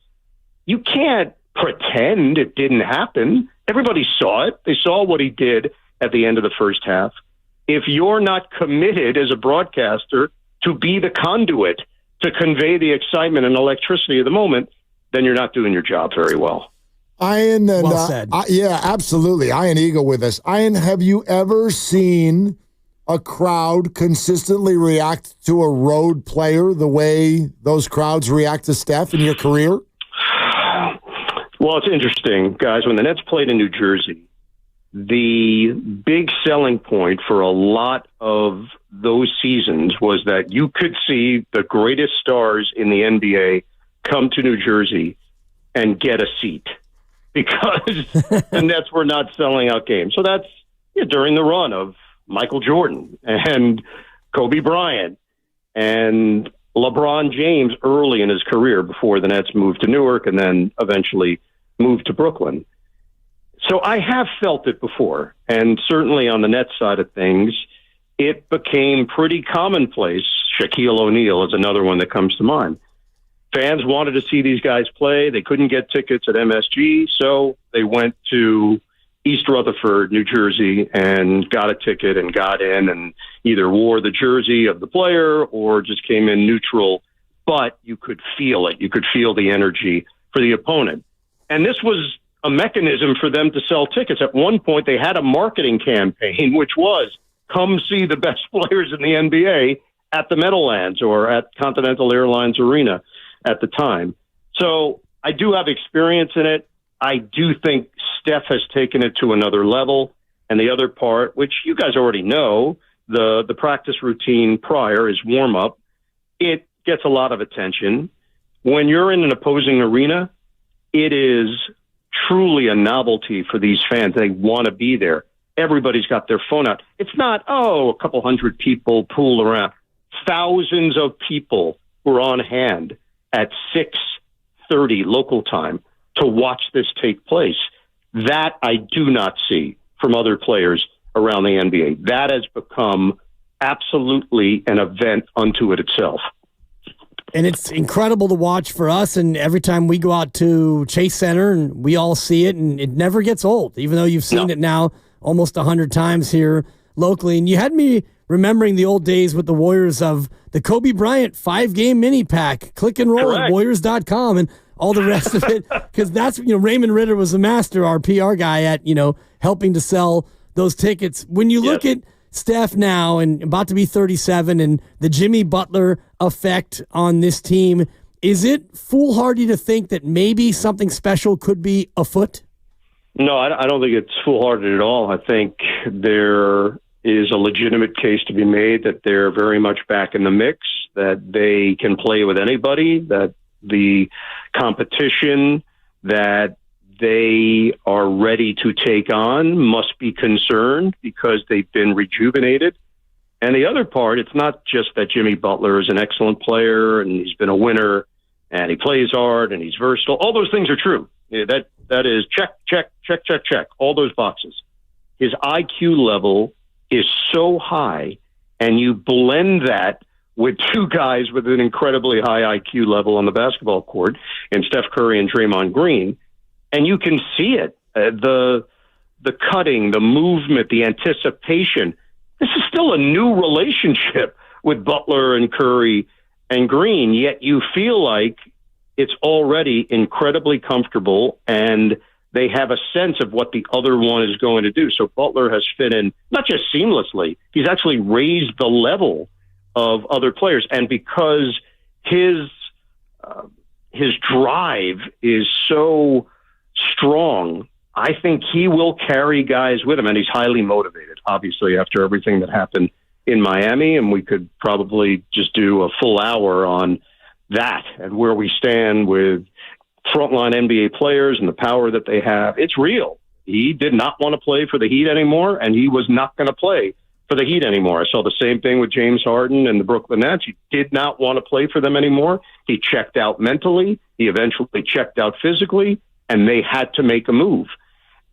you can't pretend it didn't happen. Everybody saw it. They saw what he did at the end of the first half. If you're not committed as a broadcaster to be the conduit to convey the excitement and electricity of the moment, then you're not doing your job very well. Ian, and, well said. Yeah, absolutely. Ian Eagle with us. Ian, have you ever seen a crowd consistently react to a road player the way those crowds react to Steph in your career? Well, it's interesting, guys. When the Nets played in New Jersey, the big selling point for a lot of those seasons was that you could see the greatest stars in the NBA come to New Jersey and get a seat because the Nets were not selling out games. So that's during the run of Michael Jordan and Kobe Bryant and LeBron James early in his career before the Nets moved to Newark and then eventually moved to Brooklyn. So I have felt it before, and certainly on the Nets side of things, it became pretty commonplace. Shaquille O'Neal is another one that comes to mind. Fans wanted to see these guys play. They couldn't get tickets at MSG, so they went to East Rutherford, New Jersey, and got a ticket and got in and either wore the jersey of the player or just came in neutral. But you could feel it. You could feel the energy for the opponent. And this was a mechanism for them to sell tickets. At one point, they had a marketing campaign, which was come see the best players in the NBA at the Meadowlands or at Continental Airlines Arena at the time. So I do have experience in it. I do think Steph has taken it to another level. And the other part, which you guys already know, the practice routine prior is warm-up. It gets a lot of attention. When you're in an opposing arena, it is truly a novelty for these fans. They want to be there. Everybody's got their phone out. It's not, a couple hundred people pooled around. Thousands of people were on hand at 6:30 local time to watch this take place. That I do not see from other players around the NBA. That has become absolutely an event unto it itself. And it's incredible to watch for us. And every time we go out to Chase Center and we all see it, and it never gets old, even though you've seen it now almost 100 times here locally. And you had me remembering the old days with the Warriors of the Kobe Bryant 5-game mini pack, click and roll at Warriors.com and all the rest of it. Because that's, Raymond Ritter was a master, our PR guy at, helping to sell those tickets. When you look at Steph now and about to be 37 and the Jimmy Butler effect on this team, is it foolhardy to think that maybe something special could be afoot? No, I don't think it's foolhardy at all. I think there is a legitimate case to be made that they're very much back in the mix, that they can play with anybody, that the competition that they are ready to take on must be concerned because they've been rejuvenated. And the other part, it's not just that Jimmy Butler is an excellent player and he's been a winner and he plays hard and he's versatile. All those things are true. That is check, all those boxes. His IQ level is so high, and you blend that with two guys with an incredibly high IQ level on the basketball court in Steph Curry and Draymond Green, and you can see it. The cutting, the movement, the anticipation. This is still a new relationship with Butler and Curry and Green, yet you feel like it's already incredibly comfortable and they have a sense of what the other one is going to do. So Butler has fit in, not just seamlessly, he's actually raised the level of other players. And because his drive is so strong, I think he will carry guys with him, and he's highly motivated, obviously, after everything that happened in Miami. And we could probably just do a full hour on that and where we stand with frontline NBA players and the power that they have. It's real. He did not want to play for the Heat anymore, and he was not going to play for the Heat anymore. I saw the same thing with James Harden and the Brooklyn Nets. He did not want to play for them anymore. He checked out mentally. He eventually checked out physically, and they had to make a move.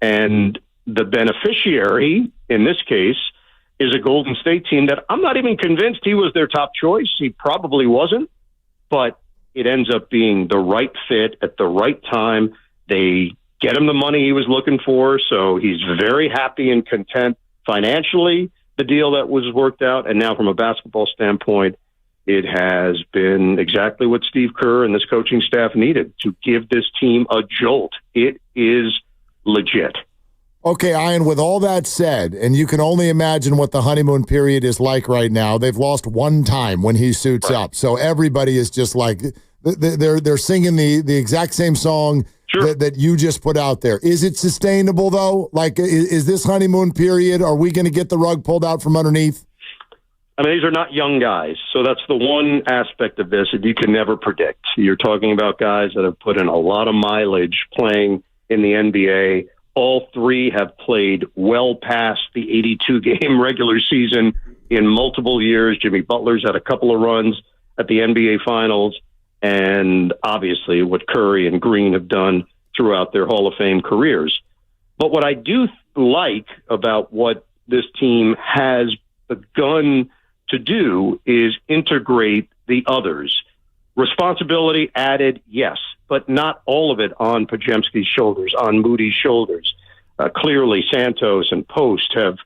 And the beneficiary in this case is a Golden State team that I'm not even convinced he was their top choice. He probably wasn't, but it ends up being the right fit at the right time. They get him the money he was looking for, so he's very happy and content financially, the deal that was worked out. And now from a basketball standpoint, it has been exactly what Steve Kerr and this coaching staff needed to give this team a jolt. It is legit. Okay, Ian, with all that said, and you can only imagine what the honeymoon period is like right now. They've lost one time when he suits up. So everybody is just like, they're singing the exact same song that you just put out there. Is it sustainable, though? Like, is this honeymoon period, are we going to get the rug pulled out from underneath? I mean, these are not young guys, so that's the one aspect of this that you can never predict. You're talking about guys that have put in a lot of mileage playing in the NBA. All three have played well past the 82-game regular season in multiple years. Jimmy Butler's had a couple of runs at the NBA Finals, and obviously what Curry and Green have done throughout their Hall of Fame careers. But what I do like about what this team has begun to do is integrate the others. Responsibility added, yes, but not all of it on Podziemski's shoulders, on Moody's shoulders. Clearly, Santos and Post have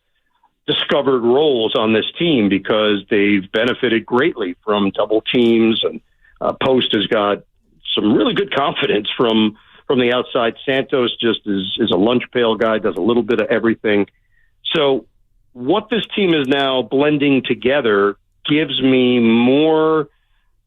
discovered roles on this team because they've benefited greatly from double teams, and Post has got some really good confidence from the outside. Santos just is a lunch pail guy, does a little bit of everything. So what this team is now blending together gives me more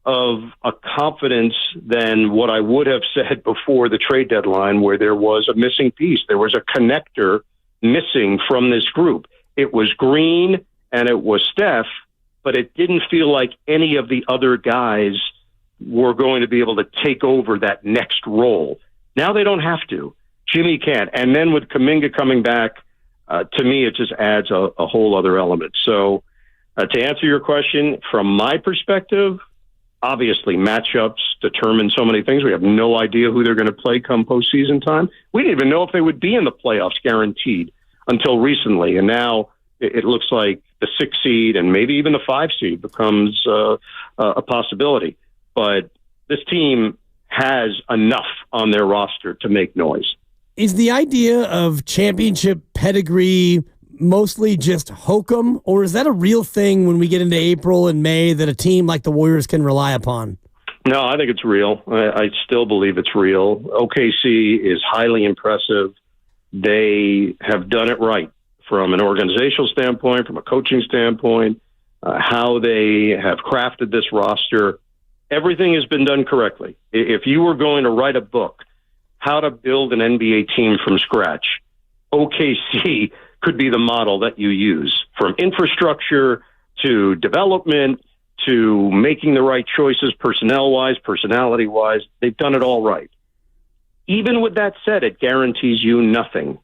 of a confidence than what I would have said before the trade deadline, where there was a missing piece. There was a connector missing from this group. It was Green and it was Steph, but it didn't feel like any of the other guys were going to be able to take over that next role. Now they don't have to. Jimmy can't. And then with Kuminga coming back, to me, it just adds a whole other element. So to answer your question, from my perspective, obviously matchups determine so many things. We have no idea who they're going to play come postseason time. We didn't even know if they would be in the playoffs guaranteed until recently. And now it looks like the 6 seed and maybe even the 5 seed becomes a possibility. But this team has enough on their roster to make noise. Is the idea of championship pedigree mostly just hokum, or is that a real thing when we get into April and May that a team like the Warriors can rely upon? No, I think it's real. I still believe it's real. OKC is highly impressive. They have done it right from an organizational standpoint, from a coaching standpoint, how they have crafted this roster. Everything has been done correctly. If you were going to write a book, how to build an NBA team from scratch, OKC could be the model that you use, from infrastructure to development to making the right choices personnel-wise, personality-wise. They've done it all right. Even with that said, it guarantees you nothing.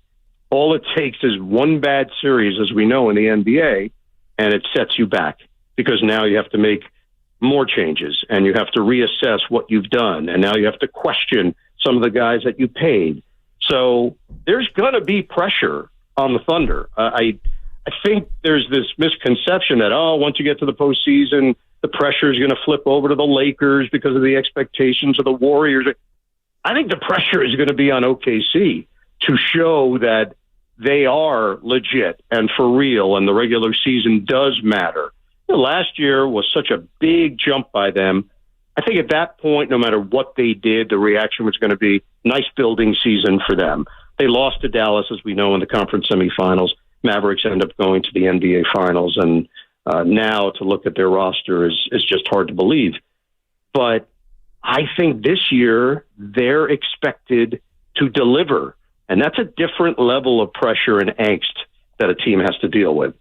All it takes is one bad series, as we know in the NBA, and it sets you back because now you have to make more changes and you have to reassess what you've done, and now you have to question some of the guys that you paid. So there's going to be pressure on the Thunder. I think there's this misconception that, once you get to the postseason, the pressure is going to flip over to the Lakers because of the expectations of the Warriors. I think the pressure is going to be on OKC to show that they are legit and for real, and the regular season does matter. Last year was such a big jump by them. I think at that point, no matter what they did, the reaction was going to be nice building season for them. They lost to Dallas, as we know, in the conference semifinals. Mavericks end up going to the NBA Finals, and now to look at their roster is just hard to believe. But I think this year they're expected to deliver, and that's a different level of pressure and angst that a team has to deal with.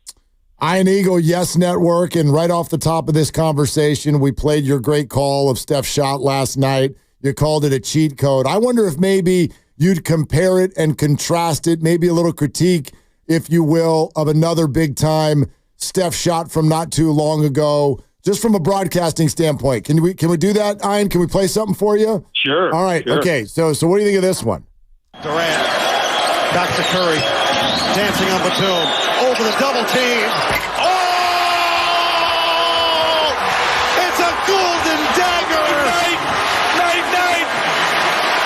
Ian Eagle, Yes Network, and right off the top of this conversation, we played your great call of Steph's shot last night. You called it a cheat code. I wonder if maybe you'd compare it and contrast it, maybe a little critique, if you will, of another big-time Steph shot from not too long ago, just from a broadcasting standpoint. Can we do that, Ian? Can we play something for you? Sure. All right, sure. Okay, so what do you think of this one? Durant, back to Curry, dancing on Batum, over the double team. golden dagger. Night.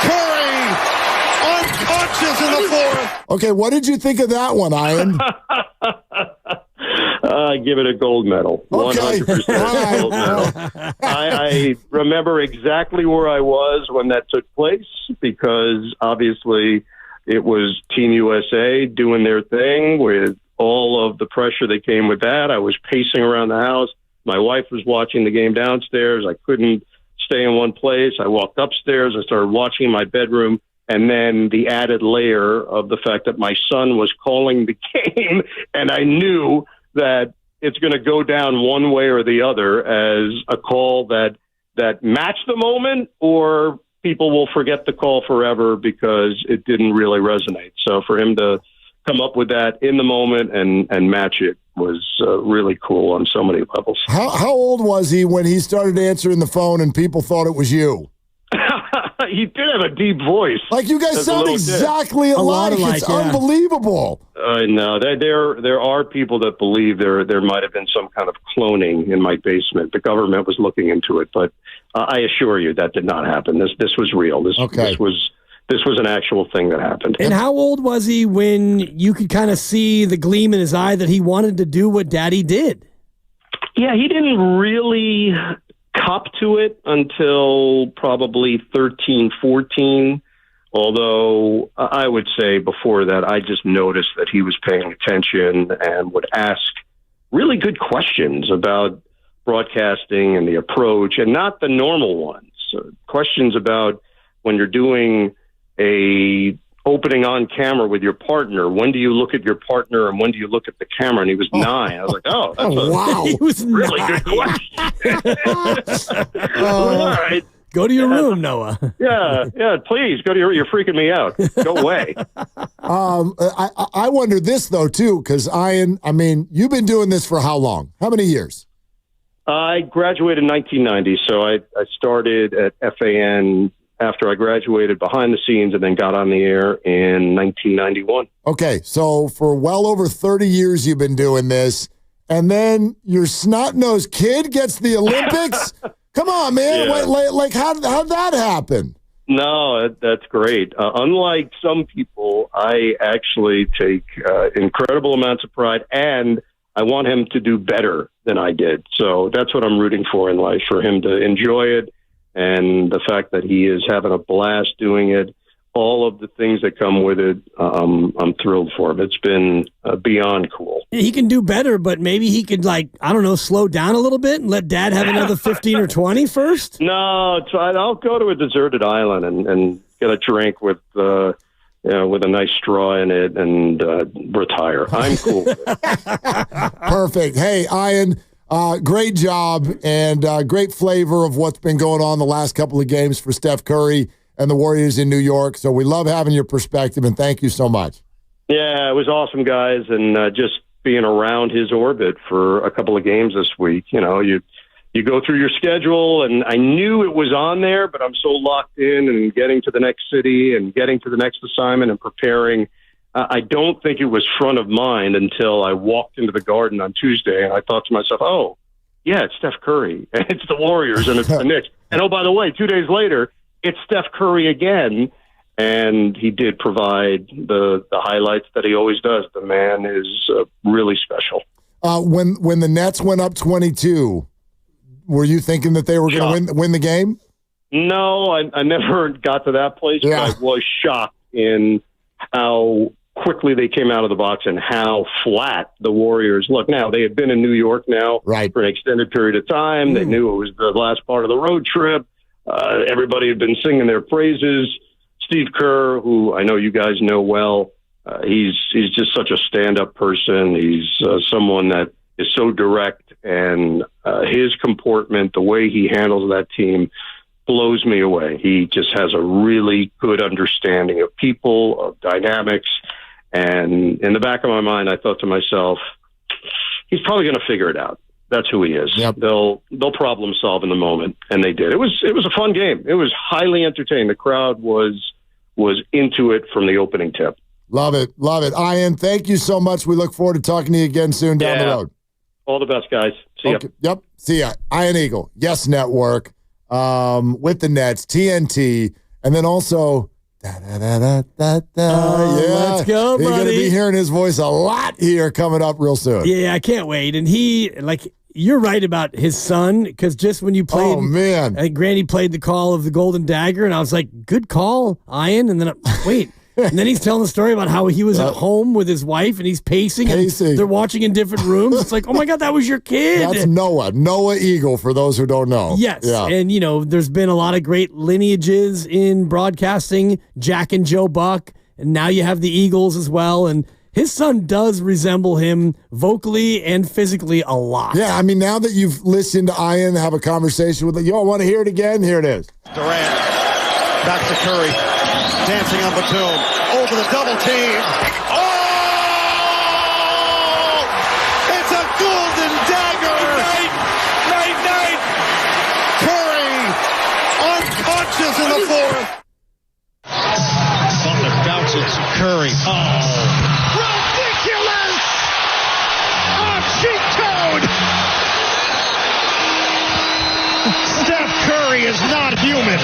Curry unconscious in the fourth. Okay, what did you think of that one, Ian? Give it a gold medal. Okay. 100% gold medal. I remember exactly where I was when that took place because obviously it was Team USA doing their thing with all of the pressure that came with that. I was pacing around the house. My wife was watching the game downstairs. I couldn't stay in one place. I walked upstairs. I started watching in my bedroom. And then the added layer of the fact that my son was calling the game, and I knew that it's going to go down one way or the other as a call that matched the moment, or people will forget the call forever because it didn't really resonate. So for him to come up with that in the moment and match it was really cool on so many levels. How old was he when he started answering the phone and people thought it was you? He did have a deep voice. Like you guys sound exactly alike. It's unbelievable. No, there are people that believe there might have been some kind of cloning in my basement. The government was looking into it, but I assure you that did not happen. This was real. This was an actual thing that happened. And how old was he when you could kind of see the gleam in his eye that he wanted to do what Daddy did? Yeah, he didn't really cop to it until probably 13, 14. Although I would say before that, I just noticed that he was paying attention and would ask really good questions about broadcasting and the approach, and not the normal ones. Questions about when you're doing a opening on camera with your partner, when do you look at your partner and when do you look at the camera? And he was 9. I was like, wow. He was really 9. Good question. All right. Go to your room, Noah. Yeah, please go to your. You're freaking me out. Go away. I wonder this though too, because Ian, I mean, you've been doing this for how long? How many years? I graduated in 1990, so I started at FAN after I graduated behind the scenes and then got on the air in 1991. Okay, so for well over 30 years you've been doing this, and then your snot-nosed kid gets the Olympics? Come on, man. Yeah. Like how'd that happen? No, that's great. Unlike some people, I actually take incredible amounts of pride, and I want him to do better than I did. So that's what I'm rooting for in life, for him to enjoy it. And the fact that he is having a blast doing it, all of the things that come with it, I'm thrilled for him. It's been beyond cool. He can do better, but maybe he could, slow down a little bit and let Dad have another 15 or 20 first? No, I'll go to a deserted island and get a drink with a nice straw in it and retire. I'm cool with it. Perfect. Hey, Ian, great job and great flavor of what's been going on the last couple of games for Steph Curry and the Warriors in New York. So we love having your perspective, and thank you so much. Yeah, it was awesome, guys, and just being around his orbit for a couple of games this week. You know, you go through your schedule, and I knew it was on there, but I'm so locked in and getting to the next city and getting to the next assignment and preparing. I don't think it was front of mind until I walked into the Garden on Tuesday, and I thought to myself, oh, yeah, it's Steph Curry, and it's the Warriors, and it's the Knicks. And, oh, by the way, 2 days later, it's Steph Curry again, and he did provide the highlights that he always does. The man is really special. When the Nets went up 22, were you thinking that they were going to win the game? No, I never got to that place, but I was shocked in how quickly they came out of the box and how flat the Warriors look. Now, they had been in New York now for an extended period of time. They knew it was the last part of the road trip. Everybody had been singing their praises. Steve Kerr, who I know you guys know well, he's just such a stand-up person. He's someone that is so direct, and his comportment, the way he handles that team, blows me away. He just has a really good understanding of people, of dynamics, and in the back of my mind, I thought to myself, he's probably going to figure it out. That's who he is. Yep. They'll problem solve in the moment, and they did. It was a fun game. It was highly entertaining. The crowd was into it from the opening tip. Love it. Ian, thank you so much. We look forward to talking to you again soon down the road. All the best, guys. See ya. Okay. Yep. See ya. Iron Eagle. Yes Network. With the Nets. TNT. And then also... Let's go, You're buddy. going to be hearing his voice a lot here coming up real soon. Yeah, I can't wait. And you're right about his son, because just when you played, oh man, I think Granny played the call of the Golden Dagger, and I was like, good call, Ian. And then wait. And then he's telling the story about how he was at home with his wife and he's pacing. And they're watching in different rooms. It's like, oh my God, that was your kid. That's Noah Eagle, for those who don't know. Yes. Yeah. And, there's been a lot of great lineages in broadcasting, Jack and Joe Buck, and now you have the Eagles as well. And his son does resemble him vocally and physically a lot. Yeah, I mean, now that you've listened to Ian have a conversation with him, you all want to hear it again? Here it is. Durant, back to Curry, dancing on Batum, over the double team. Oh! It's a golden dagger! Night! Curry, unconscious in the fourth. Butler bounces Curry. Oh! Ridiculous! Cheat code! Steph Curry is not human.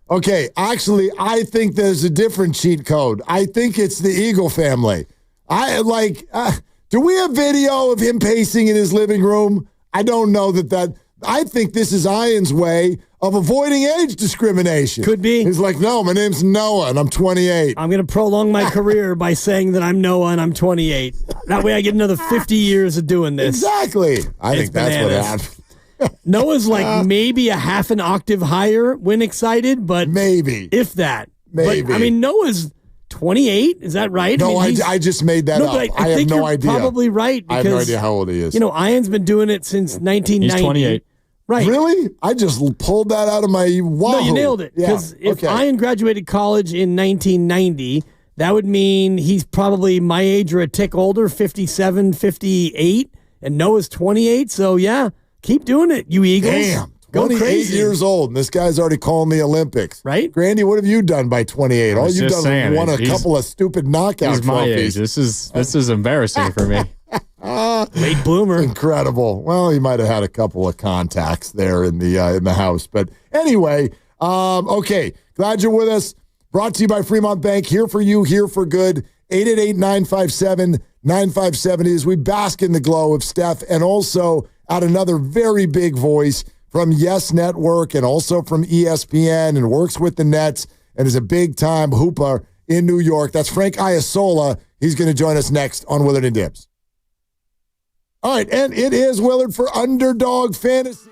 Okay, actually, I think there's a different cheat code. I think it's the Eagle family. Do we have video of him pacing in his living room? I don't know that. I think this is Ian's way of avoiding age discrimination. Could be. He's like, no, my name's Noah, and I'm 28. I'm going to prolong my career by saying that I'm Noah and I'm 28. That way I get another 50 years of doing this. Exactly. I think that's what happened. Noah's like maybe a half an octave higher when excited, but maybe. If that. Maybe. But, Noah's 28. Is that right? No, I just made that up. I have no idea. You're probably right. Because, I have no idea how old he is. Ian's been doing it since 1990. He's 28. Right. Really? I just pulled that out of my wahoo. No, you nailed it. Because if Ian graduated college in 1990, that would mean he's probably my age or a tick older, 57, 58, and Noah's 28. So, yeah, keep doing it, you Eagles. Damn. Go 28 crazy. years old, and this guy's already calling the Olympics. Right? Grandy, what have you done by 28? All you've done is won a couple of stupid knockout He's my trophies. age. This is embarrassing for me. Late bloomer. Incredible. Well, he might have had a couple of contacts there in the house. But anyway, okay. Glad you're with us. Brought to you by Fremont Bank. Here for you, here for good. 888-957-9570 as we bask in the glow of Steph, and also out another very big voice from Yes Network and also from ESPN, and works with the Nets and is a big-time hooper in New York. That's Frank Iasola. He's going to join us next on Willard and Dibs. All right, and it is Willard for Underdog Fantasy.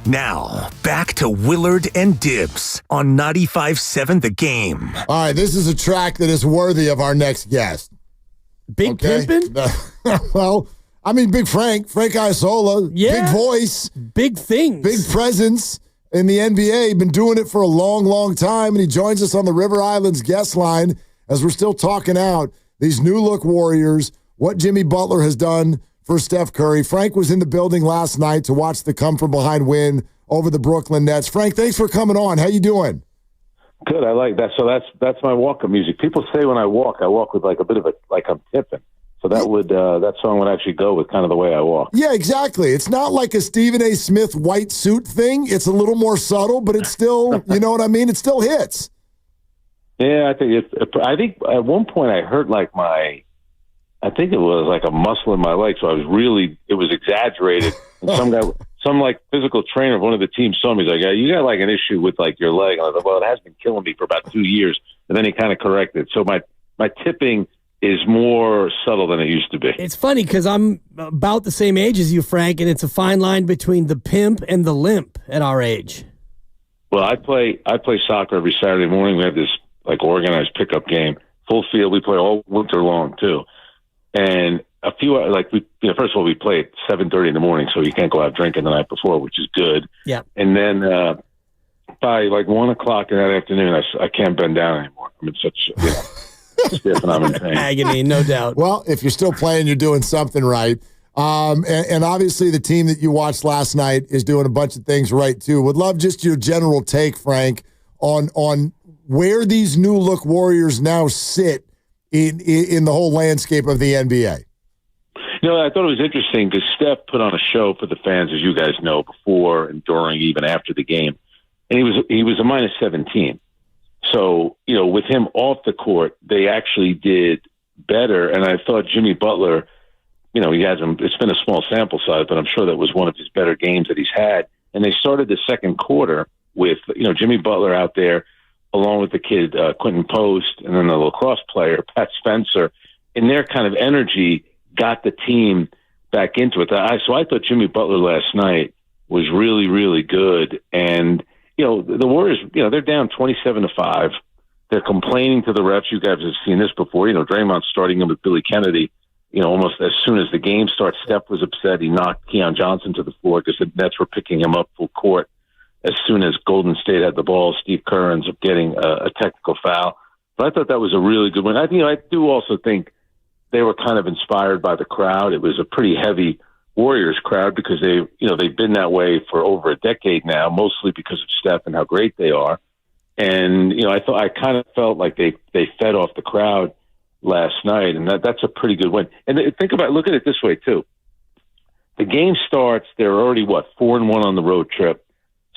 Now, back to Willard and Dibs on 95.7 The Game. All right, this is a track that is worthy of our next guest. Big Pimpin'? Well, I mean, Big Frank Isola, big voice. Big things. Big presence in the NBA. Been doing it for a long, long time, and he joins us on the River Islands guest line as we're still talking out these new look Warriors, what Jimmy Butler has done for Steph Curry. Frank was in the building last night to watch the come-from-behind win over the Brooklyn Nets. Frank, thanks for coming on. How you doing? Good. I like that. So that's my walk-up music. People say when I walk with like a bit of a, like I'm tipping. So that song would actually go with kind of the way I walk. Yeah, exactly. It's not like a Stephen A. Smith white suit thing. It's a little more subtle, but it's still, you know what I mean? It still hits. Yeah, I think at one point I hurt like I think it was like a muscle in my leg, so it was exaggerated. And some like physical trainer of one of the teams saw me. He's like, you got like an issue with like your leg. And I was like, well, it has been killing me for about 2 years. And then he kind of corrected. So my tipping is more subtle than it used to be. It's funny because I'm about the same age as you, Frank, and it's a fine line between the pimp and the limp at our age. Well, I play soccer every Saturday morning. We have this like organized pickup game, full field. We play all winter long too. And a few, first of all, we play at 7:30 in the morning, so you can't go out drinking the night before, which is good. Yeah. And then by like 1 o'clock in that afternoon, I can't bend down anymore. I'm in such stiff and I'm in pain. Agony, no doubt. Well, if you're still playing, you're doing something right. And obviously, the team that you watched last night is doing a bunch of things right too. Would love just your general take, Frank, on where these new look Warriors now sit in the whole landscape of the NBA. You know, I thought it was interesting because Steph put on a show for the fans, as you guys know, before and during, even after the game, and he was a minus 17. So, you know, with him off the court, they actually did better. And I thought Jimmy Butler, you know, it's been a small sample size, but I'm sure that was one of his better games that he's had. And they started the second quarter with, you know, Jimmy Butler out there, along with the kid, Quentin Post, and then the lacrosse player, Pat Spencer, and their kind of energy got the team back into it. So I thought Jimmy Butler last night was really, really good. And, you know, the Warriors, you know, they're down 27-5. They're complaining to the refs. You guys have seen this before. You know, Draymond starting him with Billy Kennedy, you know, almost as soon as the game starts. Steph was upset. He knocked Keon Johnson to the floor because the Nets were picking him up full court. As soon as Golden State had the ball, Steve Kerr ends up getting a technical foul. But I thought that was a really good one. I do also think they were kind of inspired by the crowd. It was a pretty heavy Warriors crowd because they've been that way for over a decade now, mostly because of Steph and how great they are. And, you know, I kind of felt like they fed off the crowd last night, and that's a pretty good win. And look at it this way too. The game starts, they're already 4-1 on the road trip.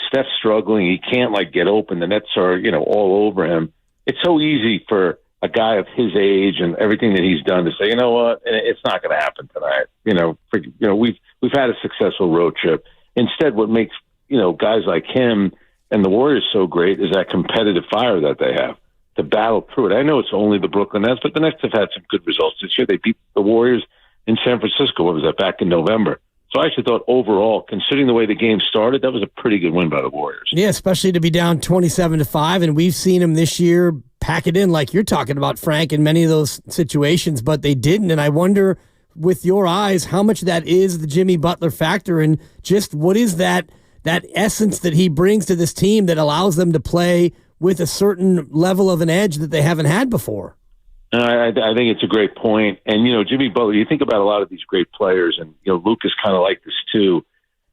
Steph's struggling. He can't get open. The Nets are, you know, all over him. It's so easy for a guy of his age and everything that he's done to say, you know what, it's not going to happen tonight. We've had a successful road trip. Instead, what makes, you know, guys like him and the Warriors so great is that competitive fire that they have to battle through it. I know it's only the Brooklyn Nets, but the Nets have had some good results this year. They beat the Warriors in San Francisco. What was that, back in November? So I actually thought overall, considering the way the game started, that was a pretty good win by the Warriors. Yeah, especially to be down 27-5, and we've seen them this year pack it in like you're talking about, Frank, in many of those situations, but they didn't. And I wonder, with your eyes, how much that is the Jimmy Butler factor, and just what is that essence that he brings to this team that allows them to play with a certain level of an edge that they haven't had before. I think it's a great point. And, you know, Jimmy Butler, you think about a lot of these great players, and, you know, Luke is kind of like this too,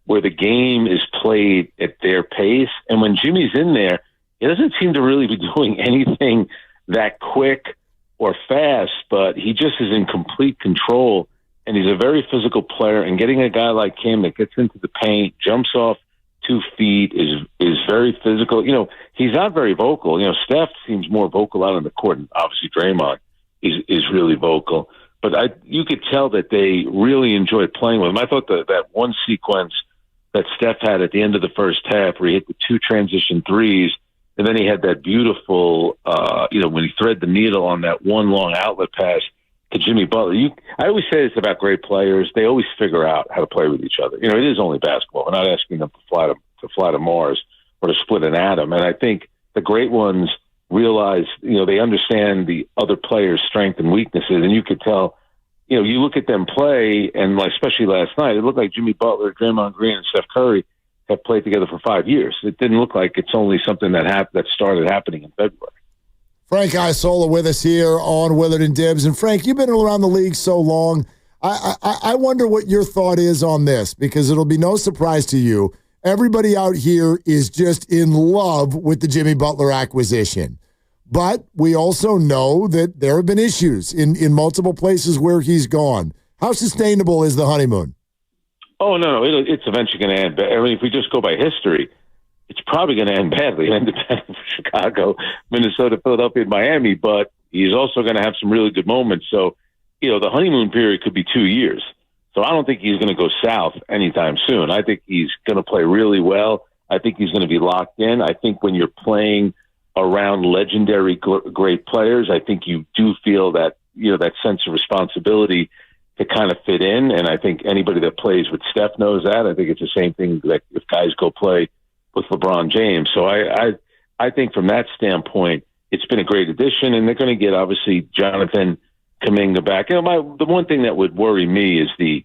where the game is played at their pace. And when Jimmy's in there, he doesn't seem to really be doing anything that quick or fast, but he just is in complete control. And he's a very physical player. And getting a guy like him that gets into the paint, jumps off 2 feet, is very physical. You know, he's not very vocal. You know, Steph seems more vocal out on the court, and obviously Draymond is really vocal. But you could tell that they really enjoy playing with him. I thought that one sequence that Steph had at the end of the first half where he hit the 2 transition threes, and then he had that beautiful, when he threaded the needle on that one long outlet pass to Jimmy Butler. I always say this about great players. They always figure out how to play with each other. You know, it is only basketball. We're not asking them to to fly to Mars or to split an atom. And I think the great ones realize, they understand the other players' strengths and weaknesses. And you could tell, you look at them play, and especially last night, it looked like Jimmy Butler, Draymond Green, and Steph Curry have played together for 5 years. It didn't look like it's only something that started happening in February. Frank Isola with us here on Willard and Dibs. And Frank, you've been around the league so long. I wonder what your thought is on this, because it'll be no surprise to you. Everybody out here is just in love with the Jimmy Butler acquisition. But we also know that there have been issues in multiple places where he's gone. How sustainable is the honeymoon? Oh, no, it's eventually going to end. I mean, if we just go by history, it's probably going to end badly. It ended badly for Chicago, Minnesota, Philadelphia, and Miami, but he's also going to have some really good moments. So, the honeymoon period could be 2 years. So I don't think he's going to go south anytime soon. I think he's going to play really well. I think he's going to be locked in. I think when you're playing around legendary great players, I think you do feel that, that sense of responsibility to kind of fit in. And I think anybody that plays with Steph knows that. I think it's the same thing that if guys go play with LeBron James. So I think from that standpoint, it's been a great addition, and they're going to get, obviously, Jonathan Kuminga back. The one thing that would worry me is the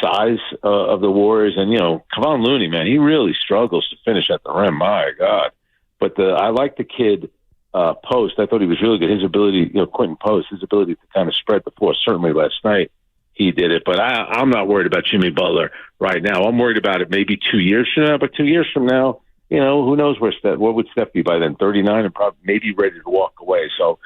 size of the Warriors. And, Kevon Looney, man, he really struggles to finish at the rim. My God. But I like the kid Post. I thought he was really good. His ability, Quentin Post, his ability to kind of spread the floor. Certainly last night he did it. But I'm not worried about Jimmy Butler right now. I'm worried about it maybe 2 years from now. But 2 years from now, who knows what would Steph be by then? 39 and probably maybe ready to walk away. So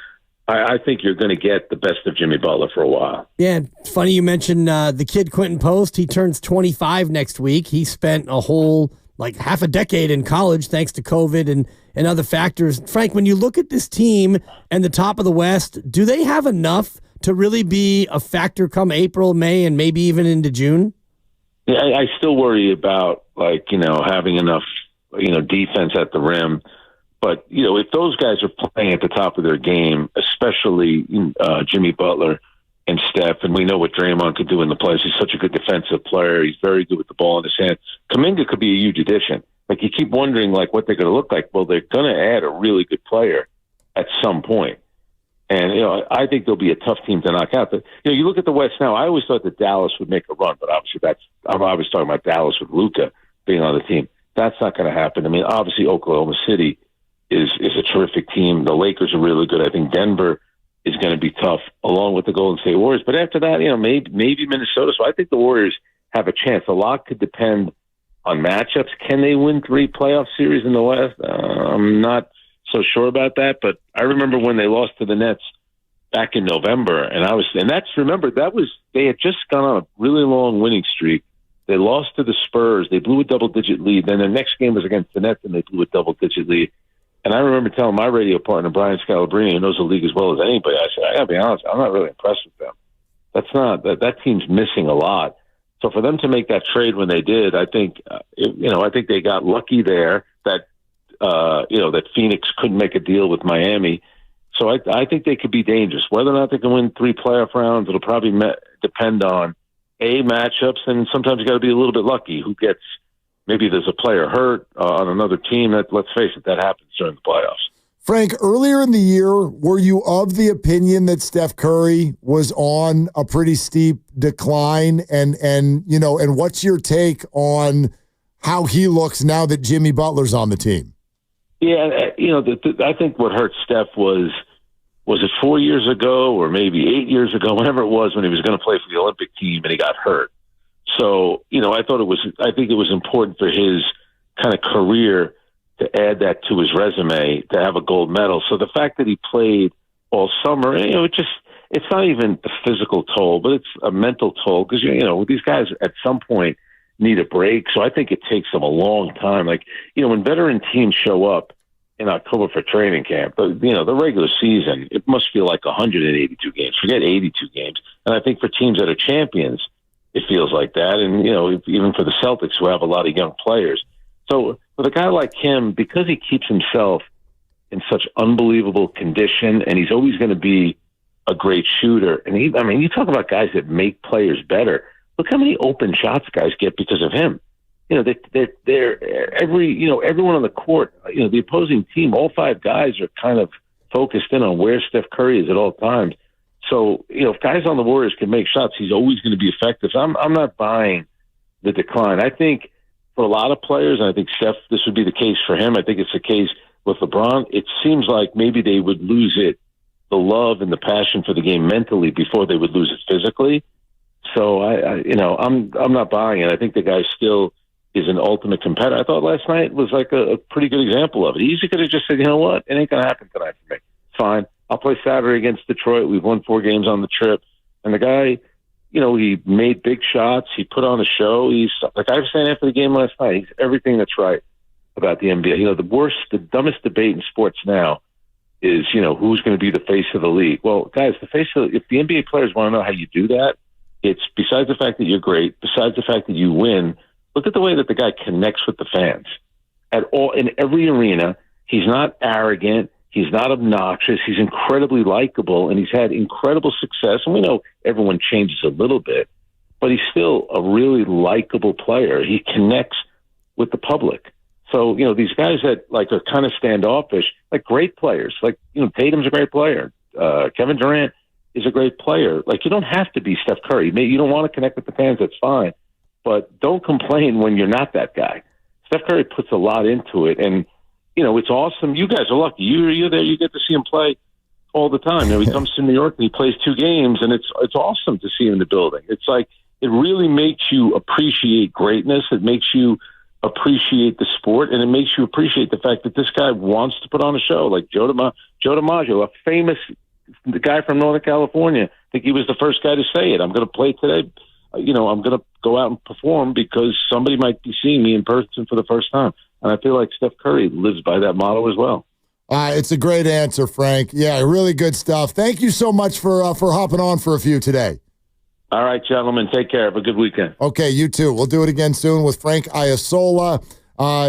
I think you're going to get the best of Jimmy Butler for a while. Yeah, it's funny you mentioned the kid Quentin Post. He turns 25 next week. He spent a whole half a decade in college thanks to COVID and other factors. Frank, when you look at this team and the top of the West, do they have enough to really be a factor come April, May, and maybe even into June? Yeah, I still worry about having enough defense at the rim. But if those guys are playing at the top of their game, especially Jimmy Butler and Steph, and we know what Draymond could do in the playoffs. He's such a good defensive player. He's very good with the ball in his hand. Kuminga could be a huge addition. You keep wondering what they're going to look like. Well, they're going to add a really good player at some point. And, I think they'll be a tough team to knock out. But, you look at the West now. I always thought that Dallas would make a run, but obviously I'm always talking about Dallas with Luka being on the team. That's not going to happen. I mean, obviously Oklahoma City is a terrific team. The Lakers are really good. I think Denver is going to be tough, along with the Golden State Warriors. But after that, maybe Minnesota. So I think the Warriors have a chance. A lot could depend on matchups. Can they win 3 playoff series in the West? I'm not so sure about that. But I remember when they lost to the Nets back in November, and they had just gone on a really long winning streak. They lost to the Spurs. They blew a double-digit lead. Then their next game was against the Nets, and they blew a double-digit lead. And I remember telling my radio partner, Brian Scalabrine, who knows the league as well as anybody, I said, I got to be honest, I'm not really impressed with them. That team's missing a lot. So for them to make that trade when they did, I think, I think they got lucky there that Phoenix couldn't make a deal with Miami. So I think they could be dangerous. Whether or not they can win 3 playoff rounds, it'll probably depend on matchups, and sometimes you got to be a little bit lucky. Who gets? Maybe there's a player hurt on another team. Let's face it, that happens during the playoffs. Frank, earlier in the year, were you of the opinion that Steph Curry was on a pretty steep decline? And what's your take on how he looks now that Jimmy Butler's on the team? Yeah, I think what hurt Steph was it 4 years ago or maybe 8 years ago, whenever it was, when he was going to play for the Olympic team and he got hurt. So, I think it was important for his kind of career to add that to his resume, to have a gold medal. So the fact that he played all summer, it's not even the physical toll, but it's a mental toll because, these guys at some point need a break. So I think it takes them a long time. When veteran teams show up in October for training camp, the regular season, it must feel like 182 games. Forget 82 games. And I think for teams that are champions, it feels like that. And, even for the Celtics, who have a lot of young players. So with a guy like him, because he keeps himself in such unbelievable condition, and he's always going to be a great shooter. And you talk about guys that make players better. Look how many open shots guys get because of him. they're everyone on the court, the opposing team, all five guys are kind of focused in on where Steph Curry is at all times. So, if guys on the Warriors can make shots, he's always going to be effective. So I'm not buying the decline. I think for a lot of players, and I think Steph, this would be the case for him. I think it's the case with LeBron. It seems like maybe they would lose the love and the passion for the game mentally before they would lose it physically. So I'm not buying it. I think the guy still is an ultimate competitor. I thought last night was like a pretty good example of it. He easily could have just said, you know what, it ain't going to happen tonight for me. Fine. I'll play Saturday against Detroit. We've won 4 games on the trip. And the guy, he made big shots. He put on a show. He's, like I was saying after the game last night, he's everything that's right about the NBA. The dumbest debate in sports now is, who's going to be the face of the league. Well, guys, if the NBA players want to know how you do that, it's besides the fact that you're great, besides the fact that you win, look at the way that the guy connects with the fans. In every arena, he's not arrogant. He's not obnoxious. He's incredibly likable, and he's had incredible success. And we know everyone changes a little bit, but he's still a really likable player. He connects with the public. So, these guys that are kind of standoffish, great players, Tatum's a great player. Kevin Durant is a great player. You don't have to be Steph Curry. Maybe you don't want to connect with the fans. That's fine. But don't complain when you're not that guy. Steph Curry puts a lot into it, and it's awesome. You guys are lucky. You're there. You get to see him play all the time. He comes to New York and he plays 2 games, and it's awesome to see him in the building. It's like it really makes you appreciate greatness. It makes you appreciate the sport, and it makes you appreciate the fact that this guy wants to put on a show. Like Joe DiMaggio, a famous guy from Northern California. I think he was the first guy to say it. I'm going to play today. I'm going to go out and perform because somebody might be seeing me in person for the first time. And I feel like Steph Curry lives by that motto as well. It's a great answer, Frank. Yeah, really good stuff. Thank you so much for hopping on for a few today. All right, gentlemen. Take care. Have a good weekend. Okay, you too. We'll do it again soon with Frank Iasola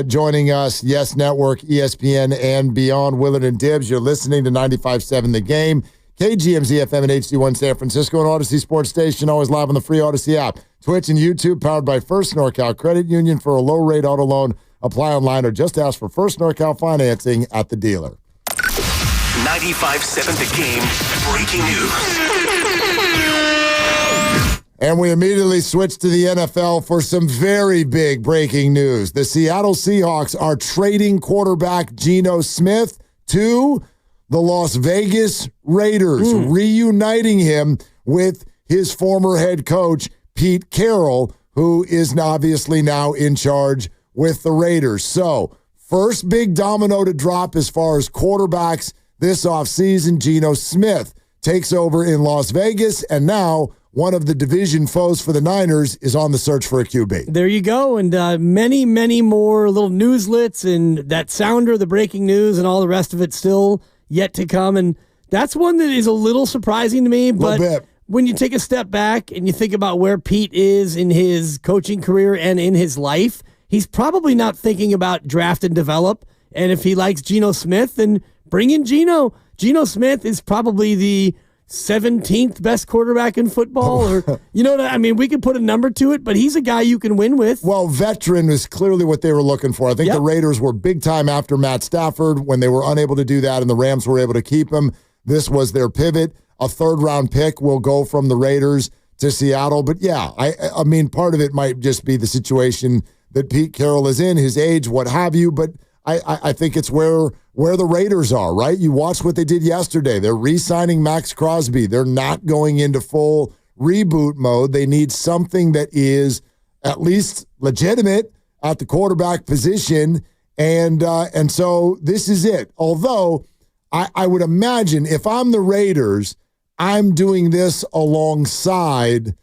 joining us. Yes Network, ESPN, and beyond. Willard and Dibbs. You're listening to 95.7 The Game. KGMZ FM and HD1 San Francisco and Odyssey Sports Station, always live on the free Odyssey app. Twitch and YouTube, powered by First NorCal Credit Union for a low-rate auto loan. Apply online or just ask for First NorCal financing at the dealer. 95.7 The Game, breaking news. And we immediately switch to the NFL for some very big breaking news. The Seattle Seahawks are trading quarterback Geno Smith to the Las Vegas Raiders, reuniting him with his former head coach, Pete Carroll, who is obviously now in charge with the Raiders. So, first big domino to drop as far as quarterbacks this offseason. Geno Smith takes over in Las Vegas, and now one of the division foes for the Niners is on the search for a QB. There you go, and many, many more little newslets and that sounder, the breaking news, and all the rest of it still yet to come. And that's one that is a little surprising to me, but when you take a step back and you think about where Pete is in his coaching career and in his life, he's probably not thinking about draft and develop. And if he likes Geno Smith, then bring in Geno. Geno Smith is probably the 17th best quarterback in football, or we could put a number to it, but he's a guy you can win with. Well, veteran is clearly what they were looking for. I think the Raiders were big time after Matt Stafford when they were unable to do that, and the Rams were able to keep him. This was their pivot. A 3rd-round pick will go from the Raiders to Seattle. But yeah, I mean, part of it might just be the situation that Pete Carroll is in, his age, what have you. But I think it's where the Raiders are, right? You watch what they did yesterday. They're re-signing Max Crosby. They're not going into full reboot mode. They need something that is at least legitimate at the quarterback position. And so this is it. Although I would imagine if I'm the Raiders, I'm doing this alongside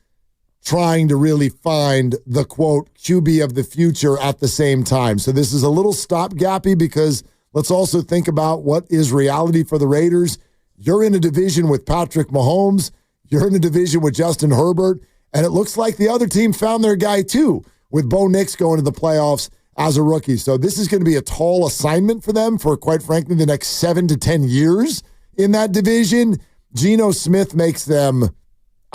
trying to really find the, quote, QB of the future at the same time. So this is a little stopgappy because let's also think about what is reality for the Raiders. You're in a division with Patrick Mahomes. You're in a division with Justin Herbert. And it looks like the other team found their guy too, with Bo Nix going to the playoffs as a rookie. So this is going to be a tall assignment for them for, quite frankly, the next 7 to 10 years in that division. Geno Smith makes them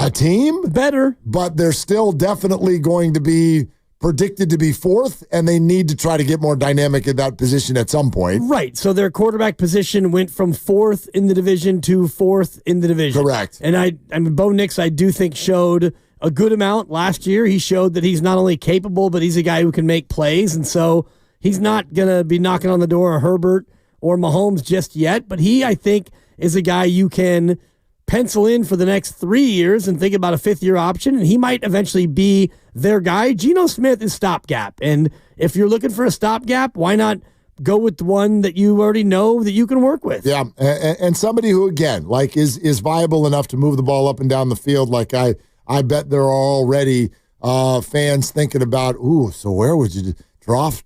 a team better, but they're still definitely going to be predicted to be fourth, and they need to try to get more dynamic at that position at some point. Right. So their quarterback position went from fourth in the division to fourth in the division. Correct. And I mean, Bo Nix, I do think showed a good amount last year. He showed that he's not only capable, but he's a guy who can make plays. And so he's not going to be knocking on the door of Herbert or Mahomes just yet. But he, I think, is a guy you can pencil in for the next 3 years and think about a fifth-year option, and he might eventually be their guy. Geno Smith is stopgap, and if you're looking for a stopgap, why not go with the one that you already know that you can work with? Yeah, and somebody who, again, like is viable enough to move the ball up and down the field. Like I bet there are already fans thinking about, so where would you draft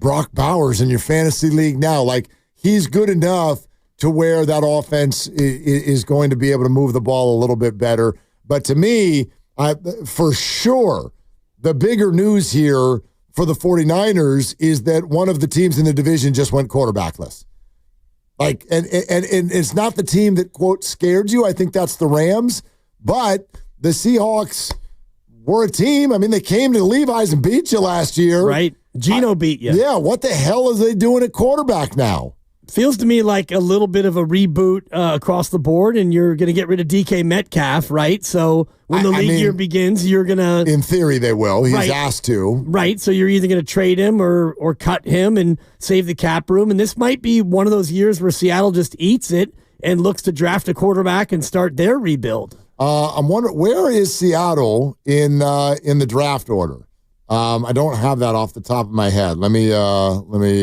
Brock Bowers in your fantasy league now? Like, he's good enough to where that offense is going to be able to move the ball a little bit better. But to me, for sure, the bigger news here for the 49ers is that one of the teams in the division just went quarterbackless. Like, and it's not the team that, quote, scared you. I think that's the Rams. But the Seahawks were a team. I mean, they came to Levi's and beat you last year. Right. Geno beat you. Yeah, what the hell are they doing at quarterback now? Feels to me like a little bit of a reboot across the board, and you're going to get rid of DK Metcalf, right? So when the league year begins, you're going to... In theory, they will. He's asked to. Right, so you're either going to trade him or cut him and save the cap room. And this might be one of those years where Seattle just eats it and looks to draft a quarterback and start their rebuild. I'm wondering, where is Seattle in the draft order? I don't have that off the top of my head. Let me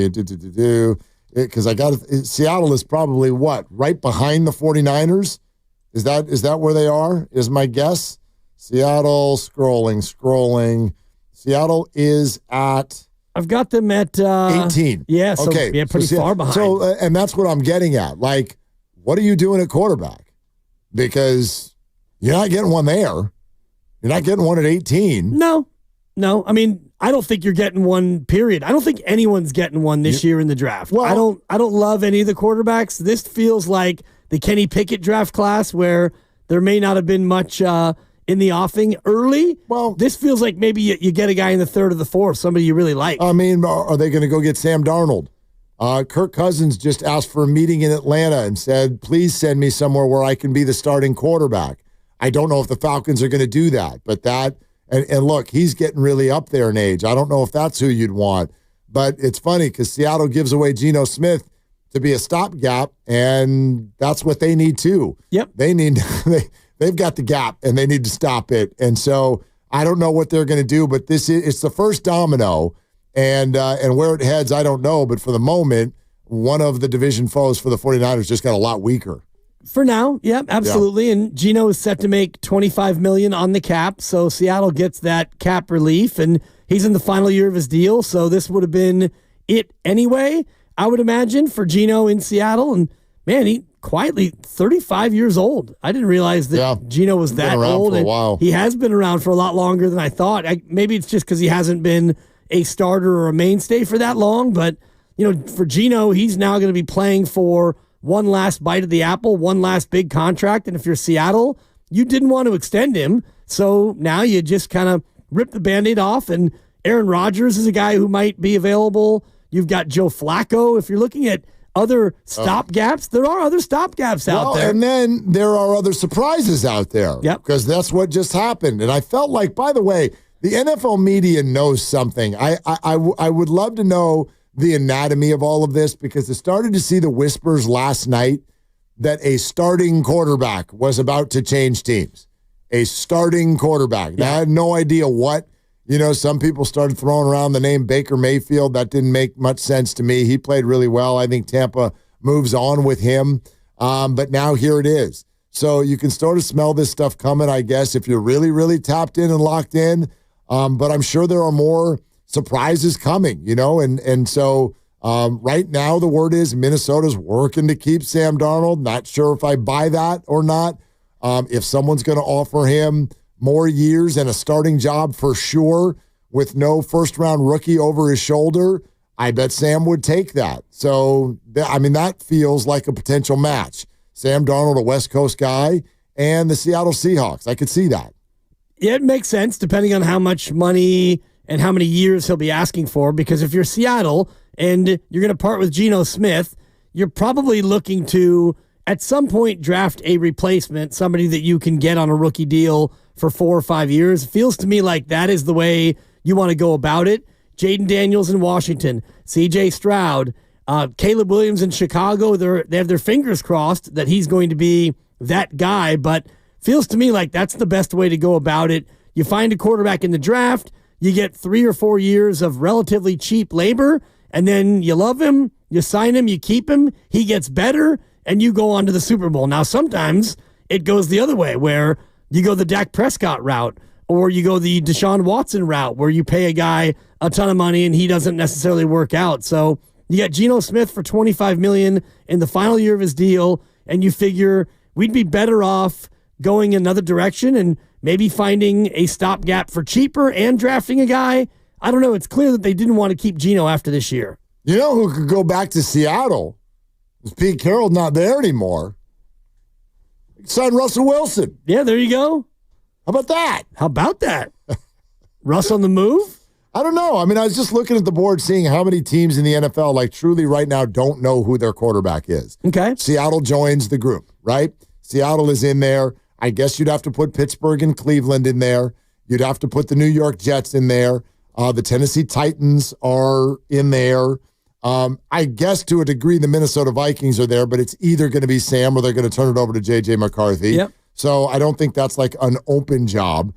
do. Because Seattle is probably right behind the 49ers? Is that where they are? Is my guess? Seattle, scrolling. Seattle is at... I've got them at... 18. Yeah, so okay. pretty far behind. So, and that's what I'm getting at. Like, what are you doing at quarterback? Because you're not getting one there. You're not getting one at 18. No. I mean, I don't think you're getting one, period. I don't think anyone's getting one this year in the draft. Well, I don't love any of the quarterbacks. This feels like the Kenny Pickett draft class where there may not have been much in the offing early. Well, this feels like maybe you get a guy in the third or the fourth, somebody you really like. I mean, are they going to go get Sam Darnold? Kirk Cousins just asked for a meeting in Atlanta and said, please send me somewhere where I can be the starting quarterback. I don't know if the Falcons are going to do that, but that... And look, he's getting really up there in age. I don't know if that's who you'd want. But it's funny because Seattle gives away Geno Smith to be a stopgap, and that's what they need too. Yep. They've got the gap, and they need to stop it. And so I don't know what they're going to do, but it's the first domino, and where it heads, I don't know. But for the moment, one of the division foes for the 49ers just got a lot weaker. For now, yep, absolutely. Yeah. And Geno is set to make $25 million on the cap, so Seattle gets that cap relief, and he's in the final year of his deal, so this would have been it anyway, I would imagine, for Geno in Seattle. And, man, he quietly 35 years old. I didn't realize that Geno was that old. For a while. He has been around for a lot longer than I thought. Maybe it's just because he hasn't been a starter or a mainstay for that long, but, for Geno, he's now going to be playing for one last bite of the apple, one last big contract. And if you're Seattle, you didn't want to extend him. So now you just kind of rip the Band-Aid off. And Aaron Rodgers is a guy who might be available. You've got Joe Flacco. If you're looking at other stopgaps, there are other stopgaps out there. And then there are other surprises out there. Yep. Because that's what just happened. And I felt like, by the way, the NFL media knows something. I would love to know the anatomy of all of this, because I started to see the whispers last night that a starting quarterback was about to change teams. A starting quarterback. Yeah. Now, I had no idea what. Some people started throwing around the name Baker Mayfield. That didn't make much sense to me. He played really well. I think Tampa moves on with him. But now here it is. So you can sort of smell this stuff coming, I guess, if you're really, really tapped in and locked in. But I'm sure there are more surprises coming, and so right now the word is Minnesota's working to keep Sam Darnold. Not sure if I buy that or not. If someone's going to offer him more years and a starting job for sure with no first-round rookie over his shoulder, I bet Sam would take that. So, that feels like a potential match. Sam Darnold, a West Coast guy, and the Seattle Seahawks. I could see that. Yeah, it makes sense depending on how much money and how many years he'll be asking for. Because if you're Seattle and you're going to part with Geno Smith, you're probably looking to, at some point, draft a replacement, somebody that you can get on a rookie deal for 4 or 5 years. It feels to me like that is the way you want to go about it. Jaden Daniels in Washington, C.J. Stroud, Caleb Williams in Chicago, they have their fingers crossed that he's going to be that guy, but feels to me like that's the best way to go about it. You find a quarterback in the draft, you get 3 or 4 years of relatively cheap labor, and then you love him, you sign him, you keep him, he gets better, and you go on to the Super Bowl. Now, sometimes it goes the other way, where you go the Dak Prescott route, or you go the Deshaun Watson route, where you pay a guy a ton of money and he doesn't necessarily work out. So you got Geno Smith for $25 million in the final year of his deal, and you figure we'd be better off going another direction and maybe finding a stopgap for cheaper and drafting a guy. I don't know. It's clear that they didn't want to keep Geno after this year. You know who could go back to Seattle? Is Pete Carroll not there anymore? Sign Russell Wilson. Yeah, there you go. How about that? How about that? Russ on the move? I don't know. I mean, I was just looking at the board, seeing how many teams in the NFL, like truly right now, don't know who their quarterback is. Okay. Seattle joins the group, right? Seattle is in there. I guess you'd have to put Pittsburgh and Cleveland in there. You'd have to put the New York Jets in there. The Tennessee Titans are in there. I guess to a degree the Minnesota Vikings are there, but it's either going to be Sam or they're going to turn it over to J.J. McCarthy. Yep. So I don't think that's like an open job.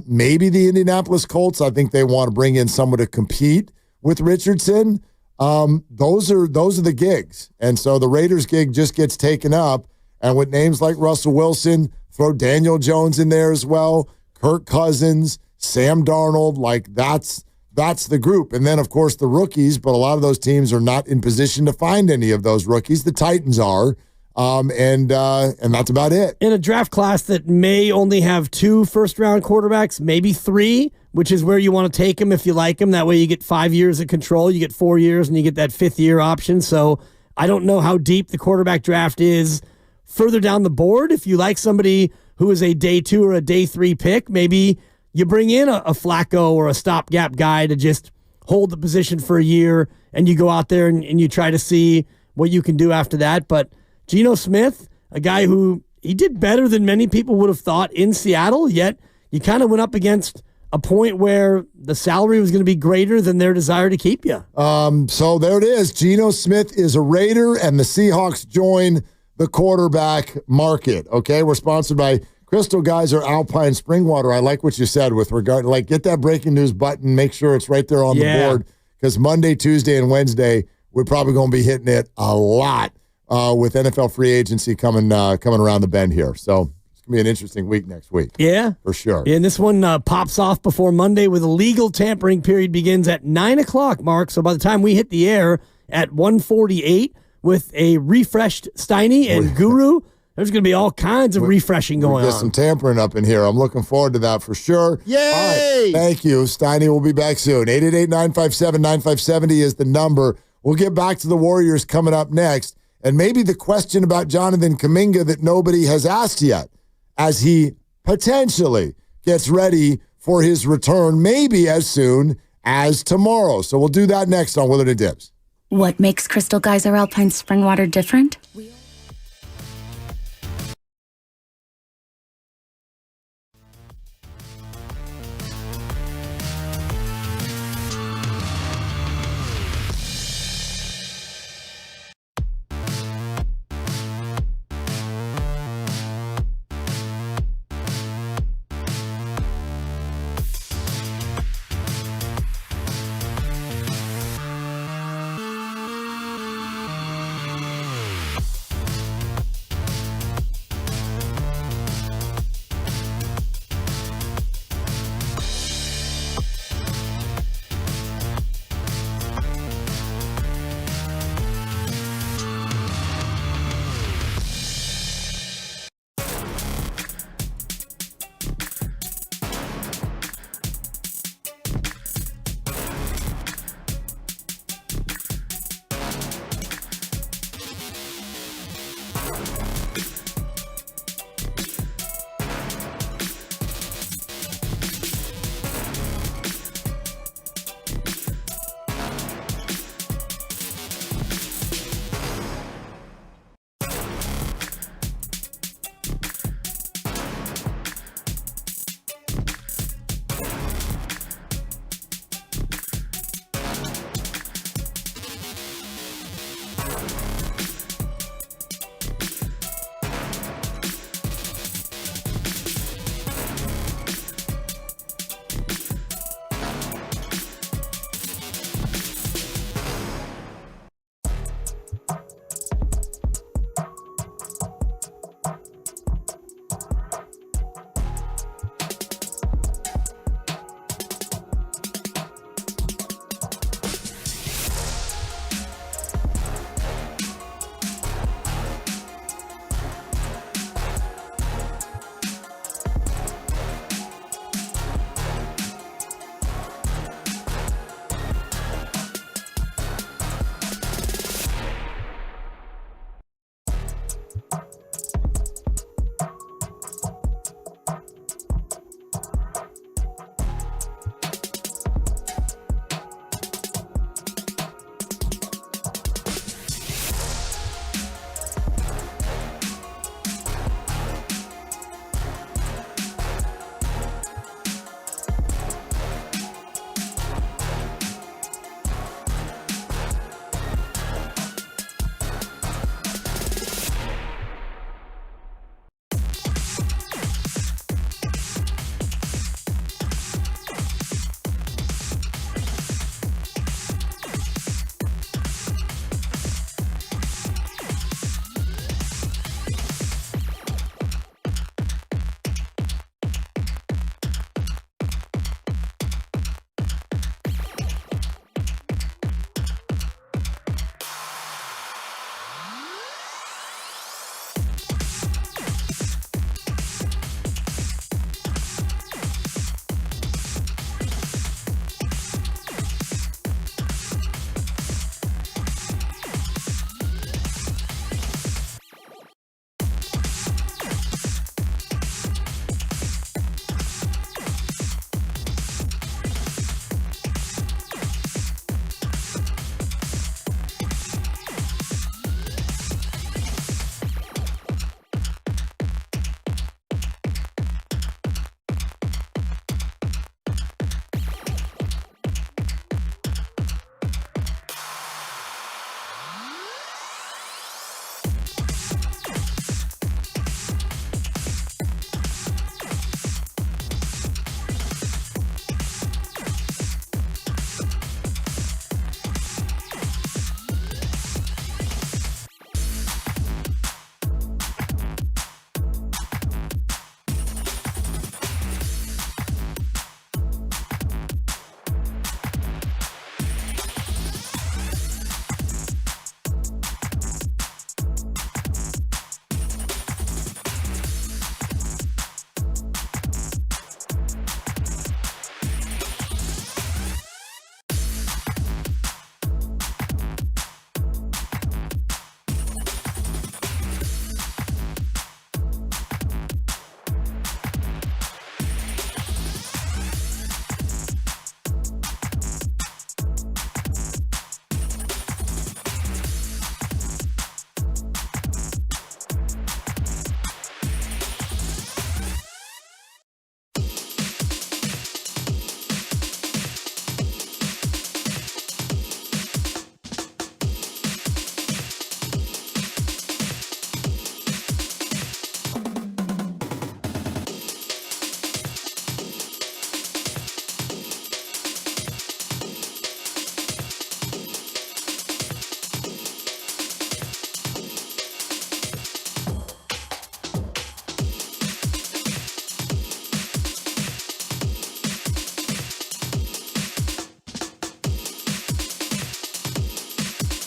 Maybe the Indianapolis Colts. I think they want to bring in someone to compete with Richardson. Those are the gigs. And so the Raiders gig just gets taken up. And with names like Russell Wilson, throw Daniel Jones in there as well, Kirk Cousins, Sam Darnold, like that's the group. And then, of course, the rookies, but a lot of those teams are not in position to find any of those rookies. The Titans are. And that's about it. In a draft class that may only have 2 first-round quarterbacks, maybe 3, which is where you want to take them if you like them. That way you get 5 years of control, you get 4 years, and you get that 5th-year option. So I don't know how deep the quarterback draft is further down the board. If you like somebody who is a day 2 or a day 3 pick, maybe you bring in a Flacco or a stopgap guy to just hold the position for a year, and you go out there and you try to see what you can do after that. But Geno Smith, a guy who he did better than many people would have thought in Seattle, yet you kind of went up against a point where the salary was going to be greater than their desire to keep you. So there it is. Geno Smith is a Raider, and the Seahawks join the quarterback market. Okay, we're sponsored by Crystal Geyser Alpine Spring Water. I like what you said with regard, like, get that breaking news button, make sure it's right there on the board, because Monday, Tuesday, and Wednesday, we're probably going to be hitting it a lot. With NFL free agency coming around the bend here. So it's going to be an interesting week next week. Yeah. For sure. And this one pops off before Monday with a legal tampering period begins at 9 o'clock, Mark. So by the time we hit the air at 1:48 with a refreshed Steiny and Guru, there's going to be all kinds of refreshing going on. Get some tampering up in here. I'm looking forward to that for sure. Yay! All right. Thank you. Steiny will be back soon. 888-957-9570 is the number. We'll get back to the Warriors coming up next. And maybe the question about Jonathan Kuminga that nobody has asked yet, as he potentially gets ready for his return, maybe as soon as tomorrow. So we'll do that next on Willard and Dibs. What makes Crystal Geyser Alpine Spring Water different?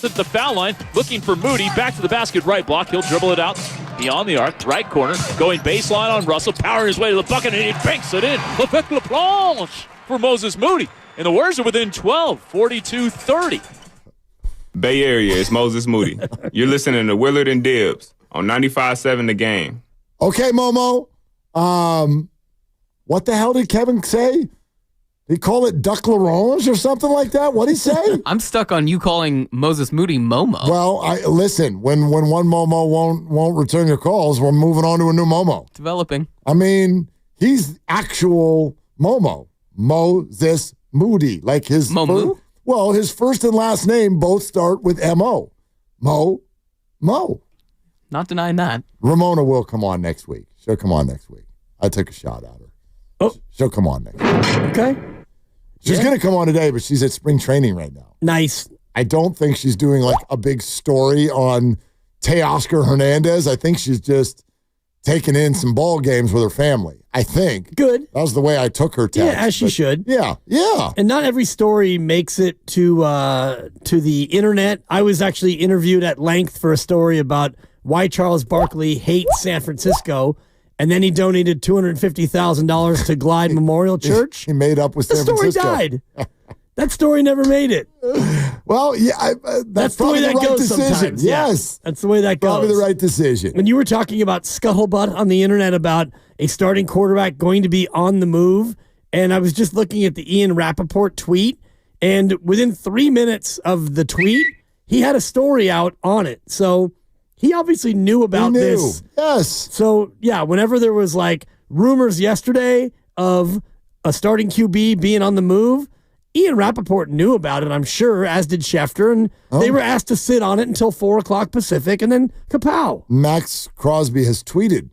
at the foul line, looking for Moody. Back to the basket, right block. He'll dribble it out beyond the arc, right corner, going baseline on Russell, powering his way to the bucket, and he banks it in. L'effet la planche for Moses Moody. And the Warriors are within 12, 42-30. Bay Area, it's Moses Moody. You're listening to Willard and Dibbs on 95.7 The Game. Okay, Momo. What the hell did Kevin say? Did he call it Duck L'Orange or something like that? What'd he say? I'm stuck on you calling Moses Moody Momo. Well, listen, when one Momo won't return your calls, we're moving on to a new Momo. Developing. I mean, he's actual Momo. Moses Moody. Like his Momu? His first and last name both start with M-O. Mo. Not denying that. Ramona will come on next week. She'll come on next week. I took a shot at her. Oh. She'll come on next week. Okay. She's going to come on today, but she's at spring training right now. Nice. I don't think she's doing like a big story on Teoscar Hernandez. I think she's just taking in some ball games with her family. I think. Good. That was the way I took her text. Yeah, as she should. Yeah. And not every story makes it to the internet. I was actually interviewed at length for a story about why Charles Barkley hates San Francisco, and then he donated $250,000 to Glide Memorial Church. He made up with San Francisco. The story died. That story never made it. Well, yeah, that's the way probably that the right goes decision. sometimes. Yes. That's the way that goes. Probably the right decision. When you were talking about scuttlebutt on the internet about a starting quarterback going to be on the move, and I was just looking at the Ian Rappaport tweet, and within 3 minutes of the tweet, he had a story out on it. So he obviously knew about this. Yes. So, yeah, whenever there was like rumors yesterday of a starting QB being on the move, Ian Rappaport knew about it, I'm sure, as did Schefter, and they were asked to sit on it until 4 o'clock Pacific, and then kapow. Max Crosby has tweeted.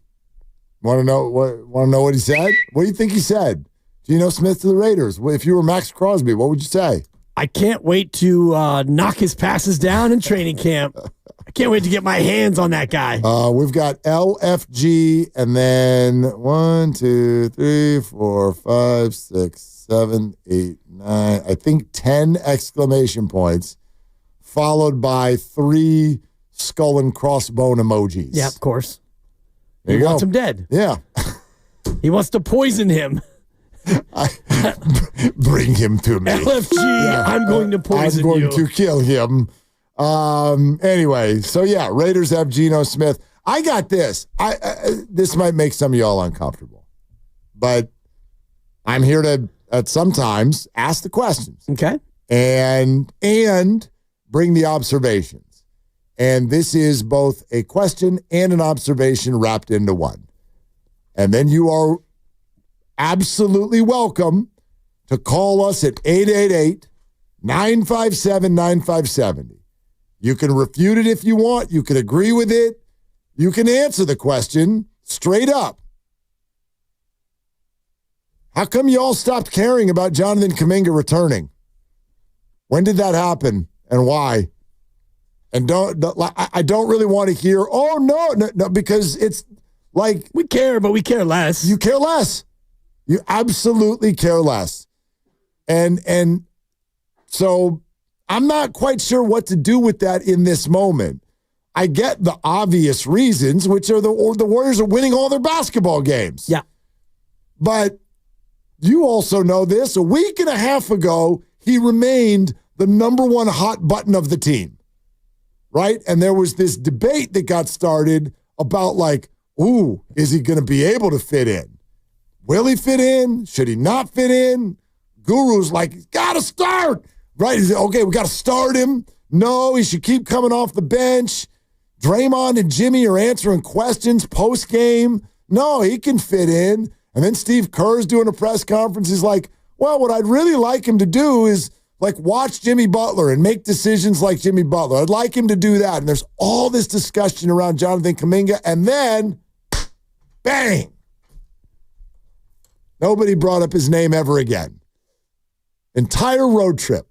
Want to know what he said? What do you think he said? Geno Smith to the Raiders. If you were Max Crosby, what would you say? I can't wait to knock his passes down in training camp. I can't wait to get my hands on that guy. We've got LFG, and then 1, 2, 3, 4, 5, 6, 7, 8, 9, I think 10 exclamation points, followed by 3 skull and crossbone emojis. Yeah, of course. There He you wants go. him dead. Yeah. He wants to poison him. Bring him to me. LFG, I'm going to poison you. I'm going to kill him. Anyway, so yeah, Raiders have Geno Smith. I got this. This might make some of y'all uncomfortable, but I'm here to sometimes ask the questions. Okay. And bring the observations. And this is both a question and an observation wrapped into one. And then you are absolutely welcome to call us at 888-957-9570. You can refute it if you want. You can agree with it. You can answer the question straight up. How come you all stopped caring about Jonathan Kuminga returning? When did that happen and why? And I don't really want to hear, oh, no, because it's like... We care, but we care less. You care less. You absolutely care less. And so I'm not quite sure what to do with that in this moment. I get the obvious reasons, which are the Warriors are winning all their basketball games. Yeah. But you also know this. A week and a half ago, he remained the number one hot button of the team. Right? And there was this debate that got started about like, ooh, is he going to be able to fit in? Will he fit in? Should he not fit in? Guru's like, he's got to start. Right? He's like, okay, we got to start him. No, he should keep coming off the bench. Draymond and Jimmy are answering questions post-game. No, he can fit in. And then Steve Kerr's doing a press conference. He's like, well, what I'd really like him to do is like watch Jimmy Butler and make decisions like Jimmy Butler. I'd like him to do that. And there's all this discussion around Jonathan Kuminga. And then, bang. Nobody brought up his name ever again. Entire road trip.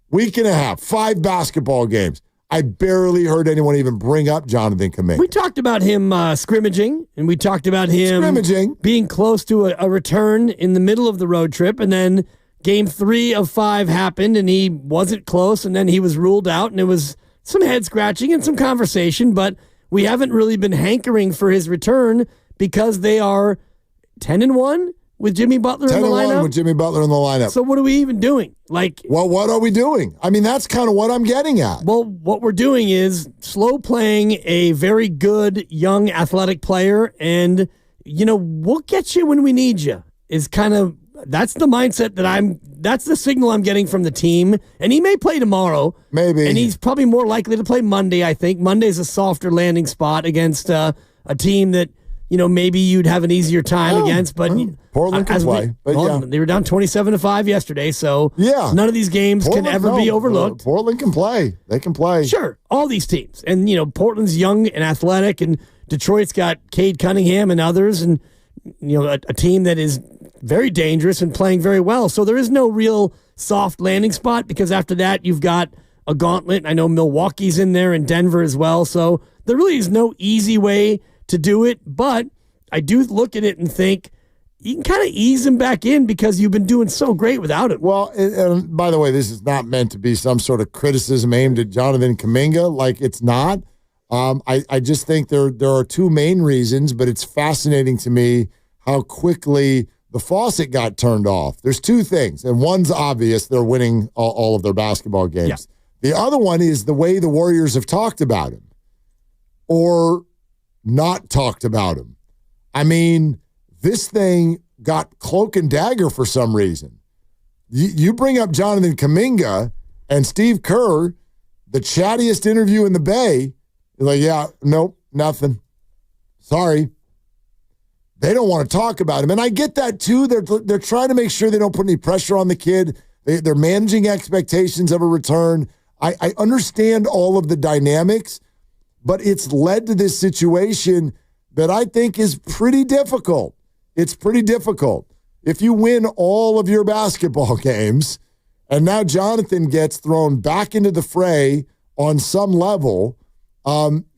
Week and a half. 5 basketball games. I barely heard anyone even bring up Jonathan Kuminga. We talked about him scrimmaging, and we talked about him being close to a return in the middle of the road trip, and then Game 3 of 5 happened, and he wasn't close, and then he was ruled out, and it was some head scratching and some conversation, but we haven't really been hankering for his return because they are 10-1 with Jimmy Butler in the lineup. 10-1 with Jimmy Butler in the lineup. So what are we even doing? Well, what are we doing? I mean, that's kind of what I'm getting at. Well, what we're doing is slow playing a very good young athletic player, and we'll get you when we need you. That's the mindset that's the signal I'm getting from the team. And he may play tomorrow. Maybe. And he's probably more likely to play Monday, I think. Monday's a softer landing spot against a team that, maybe you'd have an easier time against. But Portland can play. They were down 27-5 yesterday, so none of these games can ever be overlooked. Portland can play. They can play. Sure, all these teams. And, Portland's young and athletic, and Detroit's got Cade Cunningham and others, and, a team that is very dangerous and playing very well. So there is no real soft landing spot because after that you've got a gauntlet. I know Milwaukee's in there and Denver as well. So there really is no easy way to do it. But I do look at it and think you can kind of ease him back in because you've been doing so great without him. Well, and by the way, this is not meant to be some sort of criticism aimed at Jonathan Kuminga. Like, it's not. I just think there are two main reasons, but it's fascinating to me how quickly the faucet got turned off. There's two things, and one's obvious. They're winning all of their basketball games. Yeah. The other one is the way the Warriors have talked about him or not talked about him. I mean, this thing got cloak and dagger for some reason. You bring up Jonathan Kuminga and Steve Kerr, the chattiest interview in the Bay, you're like, yeah, nope, nothing. Sorry. They don't want to talk about him. And I get that too. They're trying to make sure they don't put any pressure on the kid. They're managing expectations of a return. I understand all of the dynamics, but it's led to this situation that I think is pretty difficult. It's pretty difficult. If you win all of your basketball games, and now Jonathan gets thrown back into the fray on some level,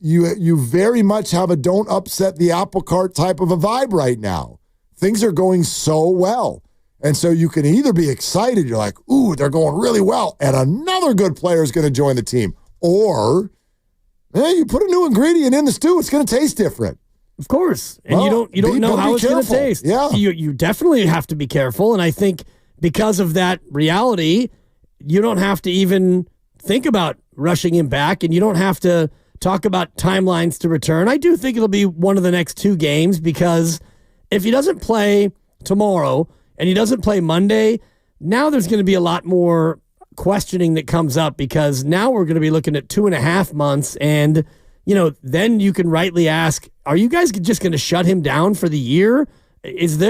you very much have a don't upset the apple cart type of a vibe right now. Things are going so well. And so you can either be excited, you're like, ooh, they're going really well, and another good player is going to join the team. Or, you put a new ingredient in the stew, it's going to taste different. Of course. And you don't know how it's going to taste. Yeah. You definitely have to be careful. And I think because of that reality, you don't have to even think about rushing him back, and you don't have to talk about timelines to return. I do think it'll be one of the next two games because if he doesn't play tomorrow and he doesn't play Monday, now there's going to be a lot more questioning that comes up because now we're going to be looking at 2.5 months, and then you can rightly ask, are you guys just going to shut him down for the year? Is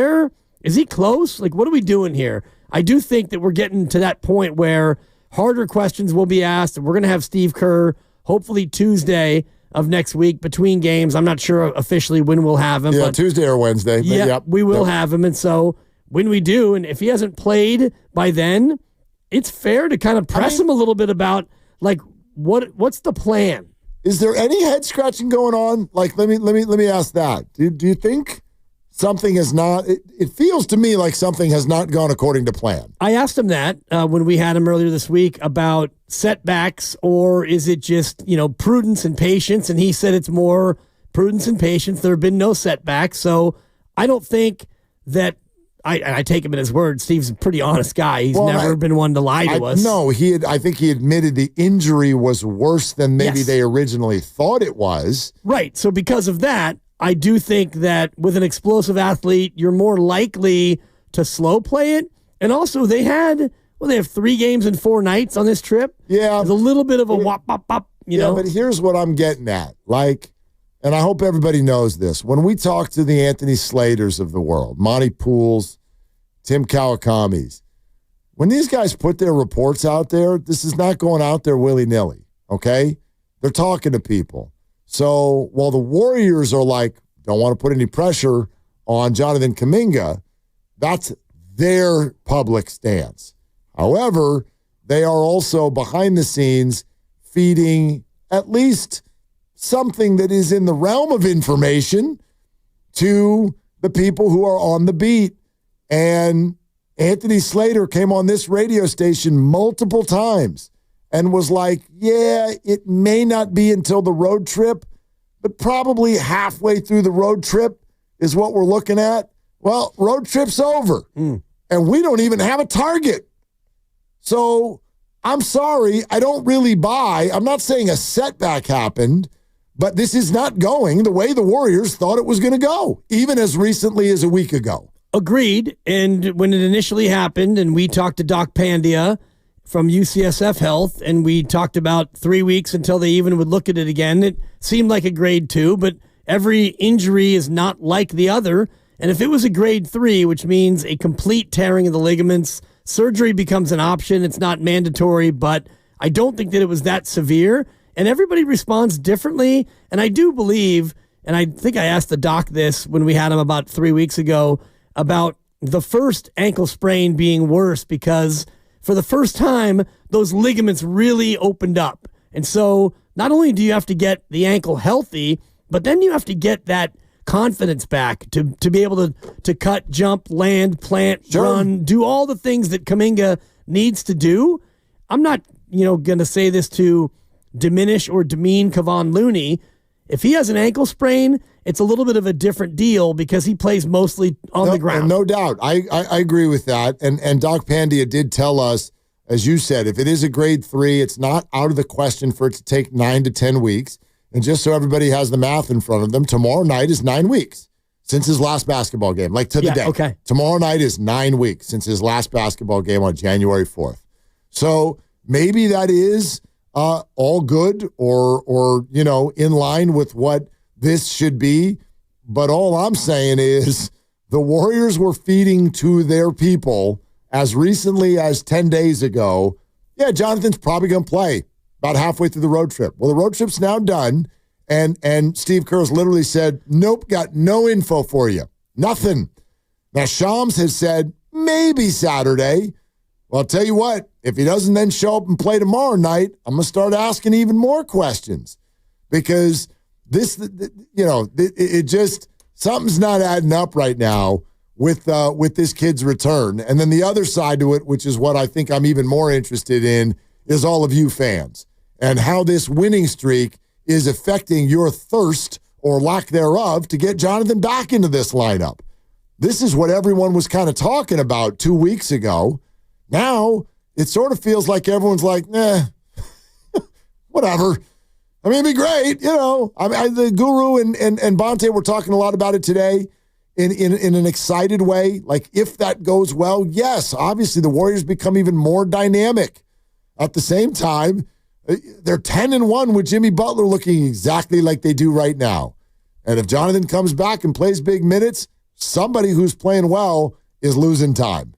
he close? Like, what are we doing here? I do think that we're getting to that point where harder questions will be asked, and we're going to have Steve Kerr hopefully Tuesday of next week between games. I'm not sure officially when we'll have him. Yeah, but Tuesday or Wednesday. Yeah, we will have him. And so when we do, and if he hasn't played by then, it's fair to kind of press him a little bit about, like, what's the plan? Is there any head scratching going on? Like, let me ask that. Do you think something has not? It feels to me like something has not gone according to plan. I asked him that when we had him earlier this week about setbacks, or is it just prudence and patience? And he said it's more prudence and patience. There have been no setbacks, so I don't think that. I take him at his word. Steve's a pretty honest guy. He's never been one to lie to us. No, I think he admitted the injury was worse than maybe they originally thought it was. Right. So because of that, I do think that with an explosive athlete, you're more likely to slow play it. And also they have 3 games and 4 nights on this trip. Yeah. There's a little bit of a wop, pop, pop, you know. But here's what I'm getting at. And I hope everybody knows this. When we talk to the Anthony Slaters of the world, Monty Pools, Tim Kawakamis, when these guys put their reports out there, this is not going out there willy-nilly, okay? They're talking to people. So while the Warriors are don't want to put any pressure on Jonathan Kuminga, that's their public stance. However, they are also behind the scenes feeding at least something that is in the realm of information to the people who are on the beat. And Anthony Slater came on this radio station multiple times and was like, yeah, it may not be until the road trip, but probably halfway through the road trip is what we're looking at. Well, road trip's over, and we don't even have a target. So I'm sorry, I don't really buy. I'm not saying a setback happened, but this is not going the way the Warriors thought it was going to go, even as recently as a week ago. Agreed. And when it initially happened, and we talked to Doc Pandia from UCSF Health, and we talked about 3 weeks until they even would look at it again, it seemed like a grade 2, but every injury is not like the other. And if it was a grade 3, which means a complete tearing of the ligaments, surgery becomes an option. It's not mandatory, but I don't think that it was that severe. And everybody responds differently. And I do believe, and I think I asked the doc this when we had him about 3 weeks ago, about the first ankle sprain being worse because for the first time, those ligaments really opened up. And so not only do you have to get the ankle healthy, but then you have to get that confidence back to be able to cut, jump, land, plant, run, do all the things that Kuminga needs to do. I'm not, going to say this to diminish or demean Kevon Looney. If he has an ankle sprain, it's a little bit of a different deal because he plays mostly on the ground. No doubt. I agree with that. And Doc Pandia did tell us, as you said, if it is a grade 3, it's not out of the question for it to take 9 to 10 weeks. And just so everybody has the math in front of them, tomorrow night is 9 weeks since his last basketball game, like to the day. Okay. Tomorrow night is 9 weeks since his last basketball game on January 4th. So maybe that is all good or in line with what this should be. But all I'm saying is the Warriors were feeding to their people as recently as 10 days ago. Yeah, Jonathan's probably going to play about halfway through the road trip. Well, the road trip's now done, and Steve Kerr's literally said, nope, got no info for you. Nothing. Now, Shams has said, maybe Saturday. Well, I'll tell you what, if he doesn't then show up and play tomorrow night, I'm going to start asking even more questions because it just, something's not adding up right now with this kid's return. And then the other side to it, which is what I think I'm even more interested in, is all of you fans and how this winning streak is affecting your thirst or lack thereof to get Jonathan back into this lineup. This is what everyone was kind of talking about 2 weeks ago. Now, it sort of feels like everyone's like, whatever. I mean, it'd be great, the Guru and Bonte were talking a lot about it today in an excited way. Like, if that goes well, yes, obviously the Warriors become even more dynamic. At the same time, they're 10-1 with Jimmy Butler looking exactly like they do right now. And if Jonathan comes back and plays big minutes, somebody who's playing well is losing time.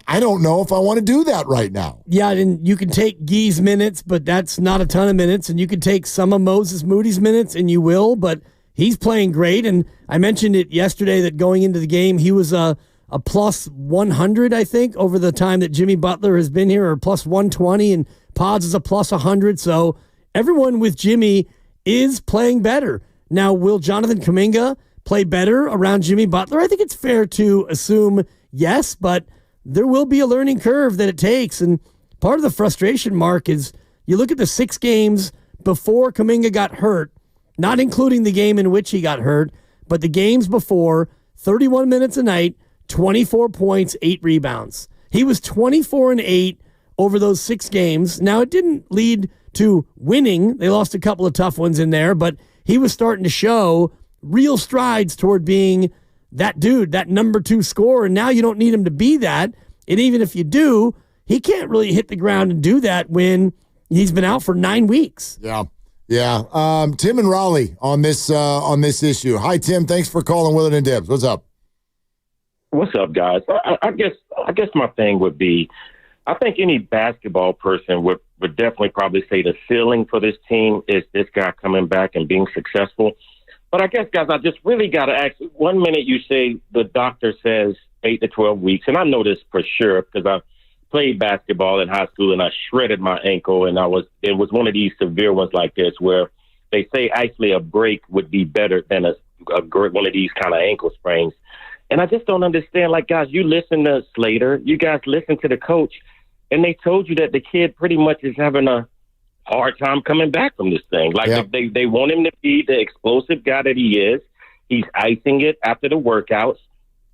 I don't know if I want to do that right now. Yeah, and you can take Gee's minutes, but that's not a ton of minutes. And you can take some of Moses Moody's minutes, and you will, but he's playing great. And I mentioned it yesterday that going into the game, he was a plus 100, I think, over the time that Jimmy Butler has been here, or plus 120, and Pods is a plus 100. So everyone with Jimmy is playing better. Now, will Jonathan Kuminga play better around Jimmy Butler? I think it's fair to assume yes, but there will be a learning curve that it takes. And part of the frustration, Mark, is you look at the 6 games before Kuminga got hurt, not including the game in which he got hurt, but the games before, 31 minutes a night, 24 points, 8 rebounds. He was 24-8 over those 6 games. Now, it didn't lead to winning. They lost a couple of tough ones in there, but he was starting to show real strides toward being that dude, that number 2 scorer. And now you don't need him to be that. And even if you do, he can't really hit the ground and do that when he's been out for 9 weeks. Yeah. Tim and Raleigh on this issue. Hi, Tim. Thanks for calling Willard and Dibs. What's up? What's up, guys? I guess my thing would be, I think any basketball person would definitely probably say the ceiling for this team is this guy coming back and being successful. But I guess, guys, I just really got to ask. 1 minute you say the doctor says 8 to 12 weeks, and I know this for sure because I played basketball in high school and I shredded my ankle, and it was one of these severe ones like this where they say actually a break would be better than one of these kind of ankle sprains. And I just don't understand. Like, guys, you listen to Slater. You guys listen to the coach. and they told you that the kid pretty much is having a hard time coming back from this thing. Like they want him to be the explosive guy that he is. He's icing it after the workouts.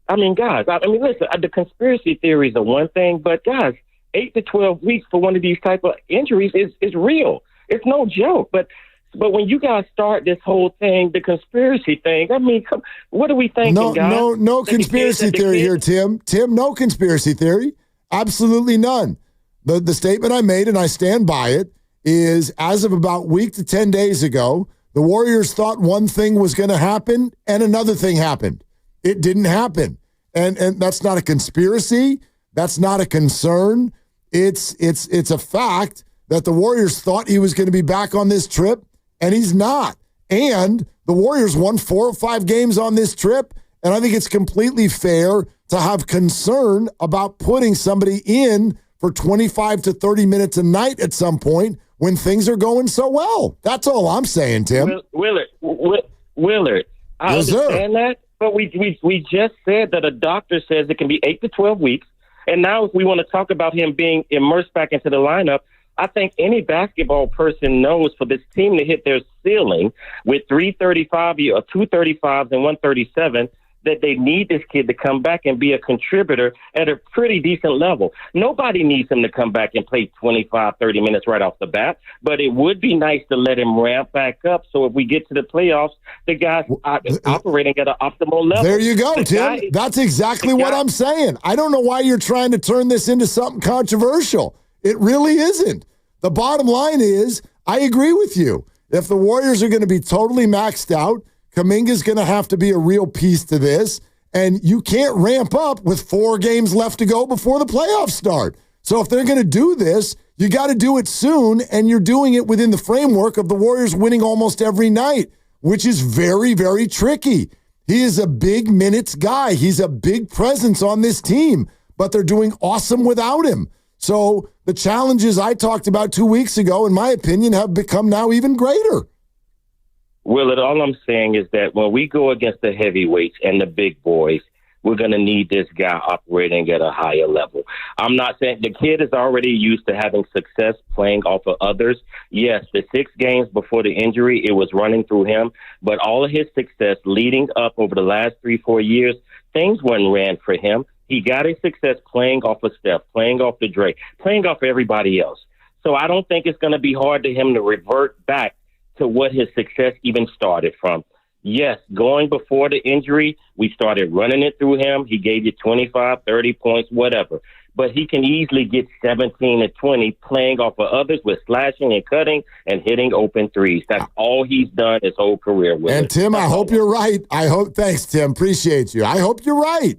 I mean, guys, listen, the conspiracy theories are one thing, but guys, 8 to 12 weeks for one of these type of injuries is real. It's no joke. But when you guys start this whole thing, the conspiracy thing, I mean, what are we thinking, guys? No conspiracy theory here, Tim. Tim, no conspiracy theory. Absolutely none. The statement I made, and I stand by it, is as of about week to 10 days ago, the Warriors thought one thing was going to happen, and another thing happened. It didn't happen. And that's not a conspiracy. That's not a concern. It's a fact that the Warriors thought he was going to be back on this trip, and he's not. And the Warriors won 4 or 5 games on this trip, and I think it's completely fair to have concern about putting somebody in for 25 to 30 minutes a night at some point when things are going so well. That's all I'm saying, Tim. Willard, I understand that, but we just said that a doctor says it can be 8 to 12 weeks. And now if we want to talk about him being immersed back into the lineup, I think any basketball person knows for this team to hit their ceiling with 335 or 235s and 137, that they need this kid to come back and be a contributor at a pretty decent level. Nobody needs him to come back and play 25, 30 minutes right off the bat, but it would be nice to let him ramp back up so if we get to the playoffs, the guy's operating at an optimal level. There you go, Tim. That's exactly what I'm saying. I don't know why you're trying to turn this into something controversial. It really isn't. The bottom line is, I agree with you. If the Warriors are going to be totally maxed out, Kuminga's going to have to be a real piece to this, and you can't ramp up with 4 games left to go before the playoffs start. So if they're going to do this, you got to do it soon, and you're doing it within the framework of the Warriors winning almost every night, which is very, very tricky. He is a big minutes guy. He's a big presence on this team, but they're doing awesome without him. So the challenges I talked about 2 weeks ago, in my opinion, have become now even greater. Willard, all I'm saying is that when we go against the heavyweights and the big boys, we're going to need this guy operating at a higher level. I'm not saying the kid is already used to having success playing off of others. Yes, the 6 games before the injury, it was running through him. But all of his success leading up over the last 3-4 years, things weren't ran for him. He got his success playing off of Steph, playing off the Dre, playing off everybody else. So I don't think it's going to be hard to him to revert back to what his success even started from. Yes, going before the injury, we started running it through him. He gave you 25, 30 points, whatever. But he can easily get 17 and 20 playing off of others with slashing and cutting and hitting open threes. That's all he's done his whole career with. And Tim, I hope you're right. Thanks, Tim. Appreciate you. I hope you're right.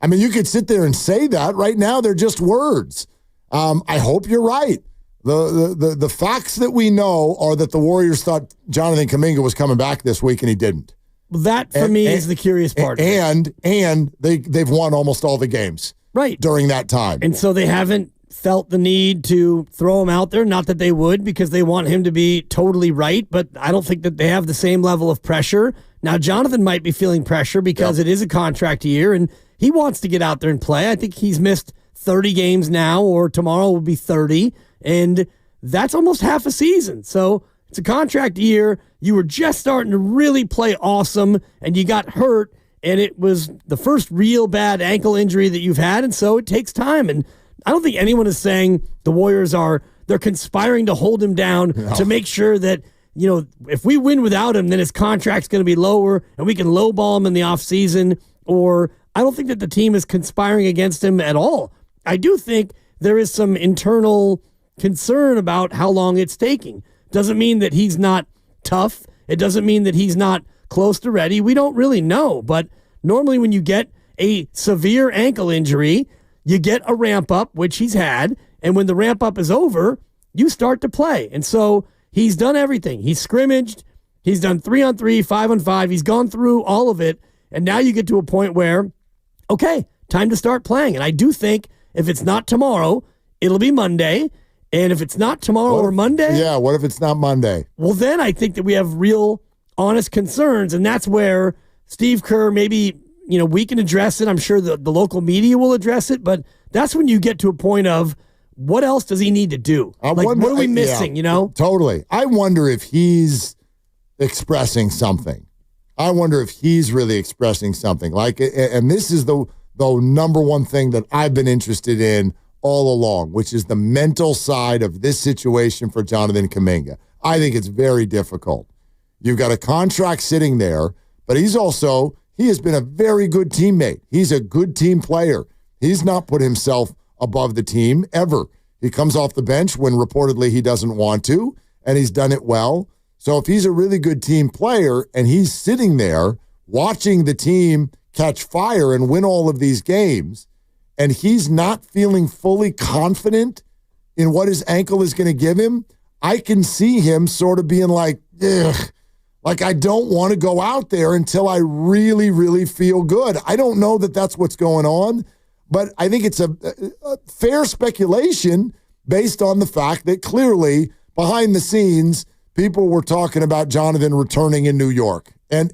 I mean, you could sit there and say that. Right now, they're just words. I hope you're right. The facts that we know are that the Warriors thought Jonathan Kuminga was coming back this week, and he didn't. Well, that, for me, is the curious part. And they've won almost all the games during that time. And so they haven't felt the need to throw him out there. Not that they would, because they want him to be totally right, but I don't think that they have the same level of pressure. Now, Jonathan might be feeling pressure because it is a contract year, and he wants to get out there and play. I think he's missed 30 games now, or tomorrow will be 30. And that's almost half a season. So it's a contract year. You were just starting to really play awesome, and you got hurt, and it was the first real bad ankle injury that you've had, and so it takes time. And I don't think anyone is saying the Warriors they're conspiring to hold him down to make sure that, if we win without him, then his contract's going to be lower, and we can lowball him in the offseason. Or I don't think that the team is conspiring against him at all. I do think there is some internal concern about how long it's taking. Doesn't mean that he's not tough. It doesn't mean that he's not close to ready. We don't really know. But normally when you get a severe ankle injury, you get a ramp up, which he's had. And when the ramp up is over, you start to play. And so he's done everything. He's scrimmaged. He's done 3-on-3, 5-on-5. He's gone through all of it. And now you get to a point where, okay, time to start playing. And I do think if it's not tomorrow, it'll be Monday. And if it's not tomorrow or Monday... Yeah, what if it's not Monday? Well, then I think that we have real, honest concerns, and that's where Steve Kerr, maybe, we can address it. I'm sure the local media will address it, but that's when you get to a point of, what else does he need to do? What are we missing, Totally. I wonder if he's expressing something. I wonder if he's really expressing something. And this is the number one thing that I've been interested in all along, which is the mental side of this situation for Jonathan Kuminga. I think it's very difficult. You've got a contract sitting there, but he has been a very good teammate. He's a good team player. He's not put himself above the team ever. He comes off the bench when reportedly he doesn't want to, and he's done it well. So if he's a really good team player and he's sitting there watching the team catch fire and win all of these games, and he's not feeling fully confident in what his ankle is going to give him, I can see him sort of being like, ugh, like I don't want to go out there until I really, really feel good. I don't know that that's what's going on, but I think it's a fair speculation based on the fact that clearly behind the scenes, people were talking about Jonathan returning in New York and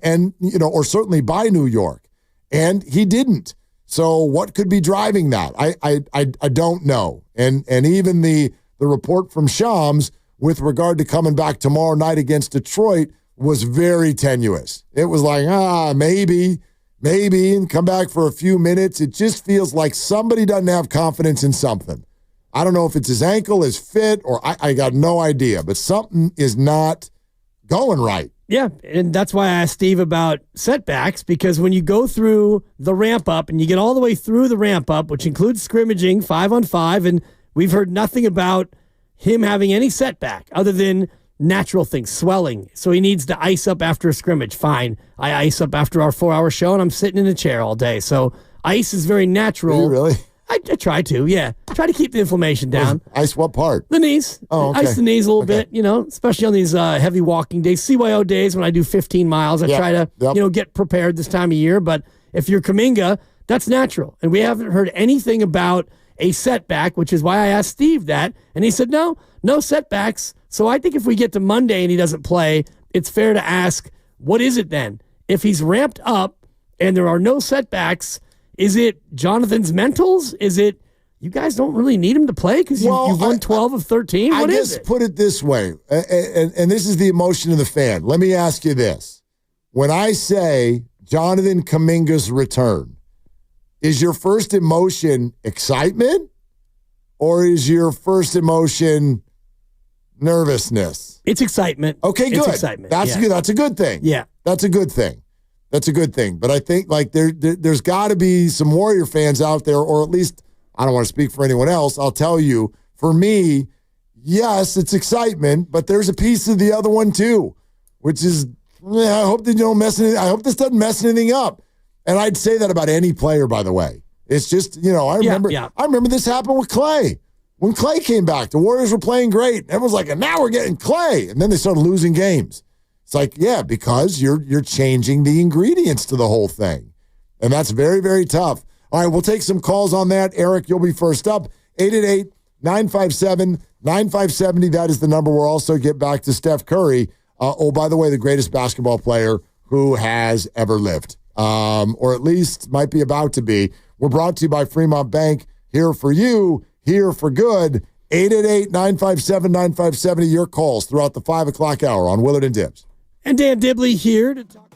or certainly by New York, and he didn't. So what could be driving that? I don't know. And even the report from Shams with regard to coming back tomorrow night against Detroit was very tenuous. It was like, maybe, and come back for a few minutes. It just feels like somebody doesn't have confidence in something. I don't know if it's his ankle, his fit, or I got no idea, but something is not going right. Yeah, and that's why I asked Steve about setbacks, because when you go through the ramp up and you get all the way through the ramp up, which includes scrimmaging 5-on-5, and we've heard nothing about him having any setback other than natural things, swelling. So he needs to ice up after a scrimmage. Fine. I ice up after our 4-hour show, and I'm sitting in a chair all day. So ice is very natural. Do you really? I try to, yeah. Try to keep the inflammation down. Ice what part? The knees. Oh, okay. Ice the knees a little bit, especially on these heavy walking days. CYO days when I do 15 miles, I try to, get prepared this time of year. But if you're Kuminga, that's natural. And we haven't heard anything about a setback, which is why I asked Steve that. And he said, no setbacks. So I think if we get to Monday and he doesn't play, it's fair to ask, what is it then? If he's ramped up and there are no setbacks, is it Jonathan's mentals? Is it you guys don't really need him to play because you've won 12 of 13? What is it? Put it this way, and this is the emotion of the fan. Let me ask you this. When I say Jonathan Kuminga's return, is your first emotion excitement or is your first emotion nervousness? It's excitement. Okay, good. It's excitement. That's good. That's a good thing. Yeah. That's a good thing. That's a good thing. But I think there's got to be some Warrior fans out there, or at least I don't want to speak for anyone else. I'll tell you, for me, yes, it's excitement, but there's a piece of the other one too, which is I hope that you don't mess anything. I hope this doesn't mess anything up. And I'd say that about any player, by the way. It's just I remember this happened with Clay. When Clay came back, the Warriors were playing great. Everyone's like, and now we're getting Clay, and then they started losing games. It's like, yeah, because you're changing the ingredients to the whole thing. And that's very, very tough. All right, we'll take some calls on that. Eric, you'll be first up. 888-957-9570. That is the number. We'll also get back to Steph Curry. By the way, the greatest basketball player who has ever lived, or at least might be about to be. We're brought to you by Fremont Bank. Here for you, here for good. 888-957-9570. Your calls throughout the 5 o'clock hour on Willard and Dibs. And Dan Dibley here to talk.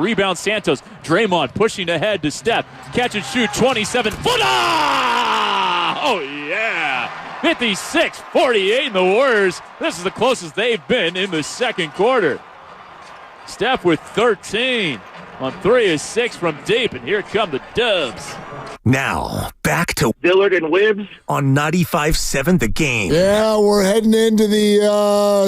Rebound Santos. Draymond pushing ahead to Steph. Catch and shoot, 27-footer! Oh, yeah. 56-48 in the Warriors. This is the closest they've been in the second quarter. Steph with 13. On 3 is 6 from deep, and here come the Dubs. Now, back to Dillard and Wibbs on 95.7 The Game. Yeah, we're heading into the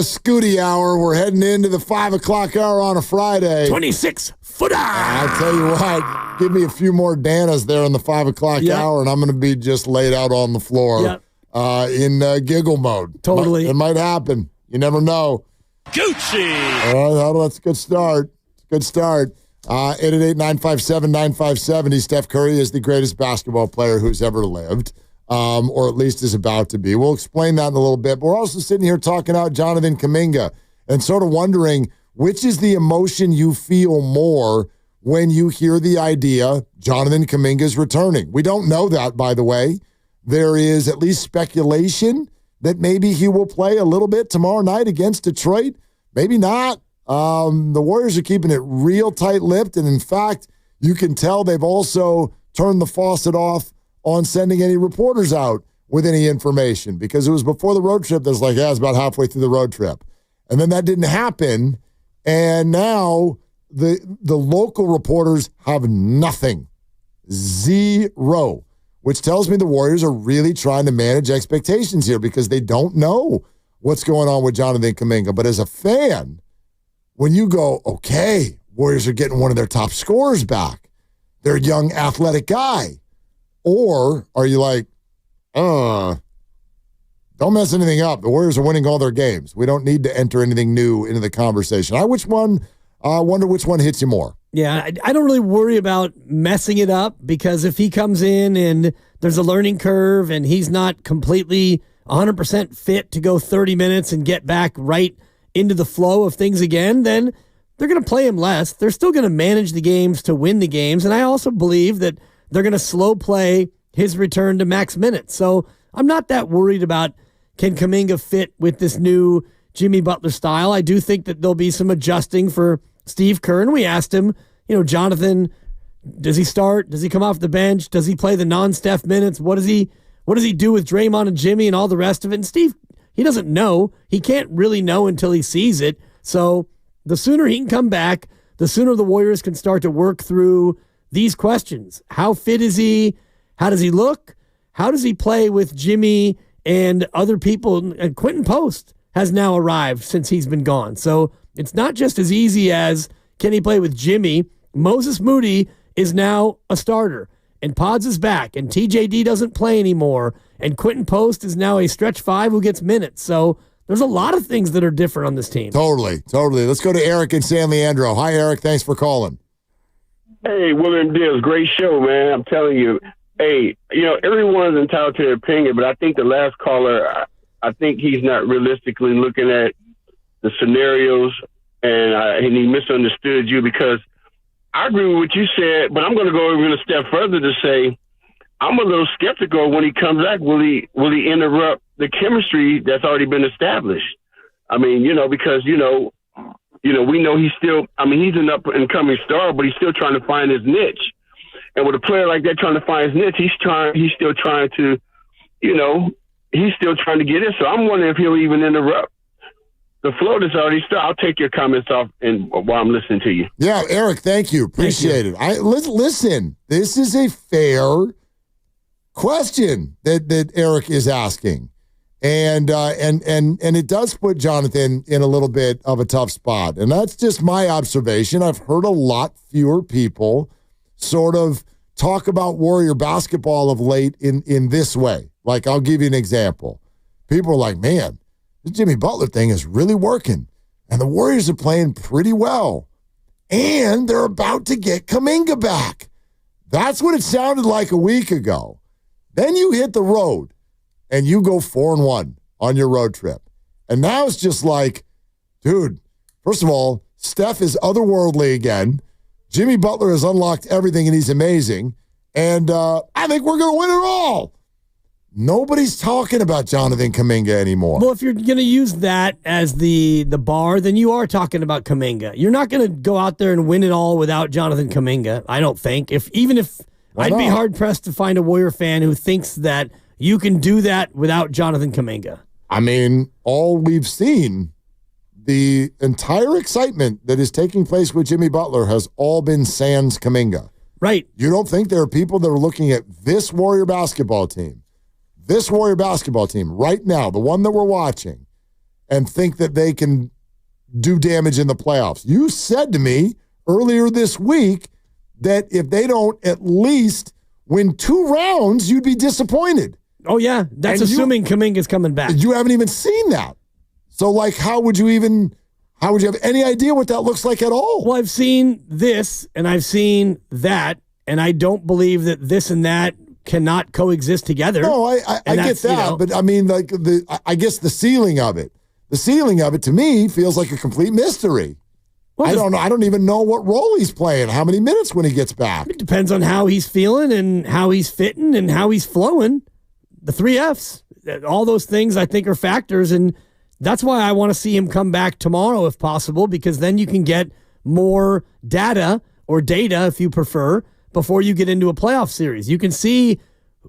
Scooty hour. We're heading into the 5 o'clock hour on a Friday. 26-footer! I'll tell you what, give me a few more Danas there in the 5 o'clock hour, and I'm going to be just laid out on the floor in giggle mode. Totally. It might happen. You never know. Gucci! Well, that's a good start. Good start. 888-957-9570. Steph Curry is the greatest basketball player who's ever lived, or at least is about to be. We'll explain that in a little bit. But we're also sitting here talking about Jonathan Kuminga and sort of wondering which is the emotion you feel more when you hear the idea Jonathan Kuminga is returning. We don't know that, by the way. There is at least speculation that maybe he will play a little bit tomorrow night against Detroit. Maybe not. The Warriors are keeping it real tight-lipped, and in fact, you can tell they've also turned the faucet off on sending any reporters out with any information because it was before the road trip that was like, it's about halfway through the road trip. And then that didn't happen, and now the local reporters have nothing. Zero. Which tells me the Warriors are really trying to manage expectations here because they don't know what's going on with Jonathan Kuminga. But as a fan, when you go, okay, Warriors are getting one of their top scorers back, their young athletic guy, or are you like, don't mess anything up. The Warriors are winning all their games. We don't need to enter anything new into the conversation. I wonder which one hits you more. Yeah, I don't really worry about messing it up because if he comes in and there's a learning curve and he's not completely 100% fit to go 30 minutes and get back right into the flow of things again, then they're going to play him less. They're still going to manage the games to win the games. And I also believe that they're going to slow play his return to max minutes. So I'm not that worried about can Kuminga fit with this new Jimmy Butler style. I do think that there'll be some adjusting for Steve Kerr. And we asked him, Jonathan, does he start? Does he come off the bench? Does he play the non-Steph minutes? What does he do with Draymond and Jimmy and all the rest of it? And Steve, he doesn't know. He can't really know until he sees it. So the sooner he can come back, the sooner the Warriors can start to work through these questions. How fit is he? How does he look? How does he play with Jimmy and other people? And Quentin Post has now arrived since he's been gone. So it's not just as easy as can he play with Jimmy. Moses Moody is now a starter. And Pods is back, and TJD doesn't play anymore, and Quentin Post is now a stretch 5 who gets minutes. So there's a lot of things that are different on this team. Totally. Let's go to Eric in San Leandro. Hi, Eric. Thanks for calling. Hey, William Diaz, great show, man. I'm telling you. Hey, everyone is entitled to their opinion, but I think the last caller, I think he's not realistically looking at the scenarios, and he misunderstood you because I agree with what you said, but I'm going to go even a step further to say I'm a little skeptical when he comes back. Will he interrupt the chemistry that's already been established? I mean, because we know he's still. I mean, he's an up and coming star, but he's still trying to find his niche. And with a player like that trying to find his niche, he's still trying to get in. So I'm wondering if he'll even interrupt the flow that's already started. I'll take your comments off and while I'm listening to you. Yeah, Eric, thank you. Appreciate it. Listen, this is a fair question that Eric is asking. And it does put Jonathan in a little bit of a tough spot. And that's just my observation. I've heard a lot fewer people sort of talk about Warrior basketball of late in this way. Like, I'll give you an example. People are like, man, this Jimmy Butler thing is really working. And the Warriors are playing pretty well. And they're about to get Kuminga back. That's what it sounded like a week ago. Then you hit the road and you go 4-1 on your road trip. And now it's just like, dude, first of all, Steph is otherworldly again. Jimmy Butler has unlocked everything and he's amazing. And I think we're going to win it all. Nobody's talking about Jonathan Kuminga anymore. Well, if you're going to use that as the bar, then you are talking about Kuminga. You're not going to go out there and win it all without Jonathan Kuminga, I don't think. Even if I'd be hard-pressed to find a Warrior fan who thinks that you can do that without Jonathan Kuminga. I mean, all we've seen, the entire excitement that is taking place with Jimmy Butler has all been sans Kuminga. Right. You don't think there are people that are looking at this Warrior basketball team right now, the one that we're watching, and think that they can do damage in the playoffs? You said to me earlier this week that if they don't at least win 2 rounds, you'd be disappointed. Oh, yeah. That's assuming Kuminga's coming back. You haven't even seen that. So, like, how would you have any idea what that looks like at all? Well, I've seen this and I've seen that, and I don't believe that this and that cannot coexist together. No, I get that, but I mean, like, I guess the ceiling of it to me feels like a complete mystery. Well, I don't know. I don't even know what role he's playing, how many minutes when he gets back. It depends on how he's feeling and how he's fitting and how he's flowing. The 3 Fs, all those things I think are factors, and that's why I want to see him come back tomorrow if possible, because then you can get more data or data, if you prefer, before you get into a playoff series. You can see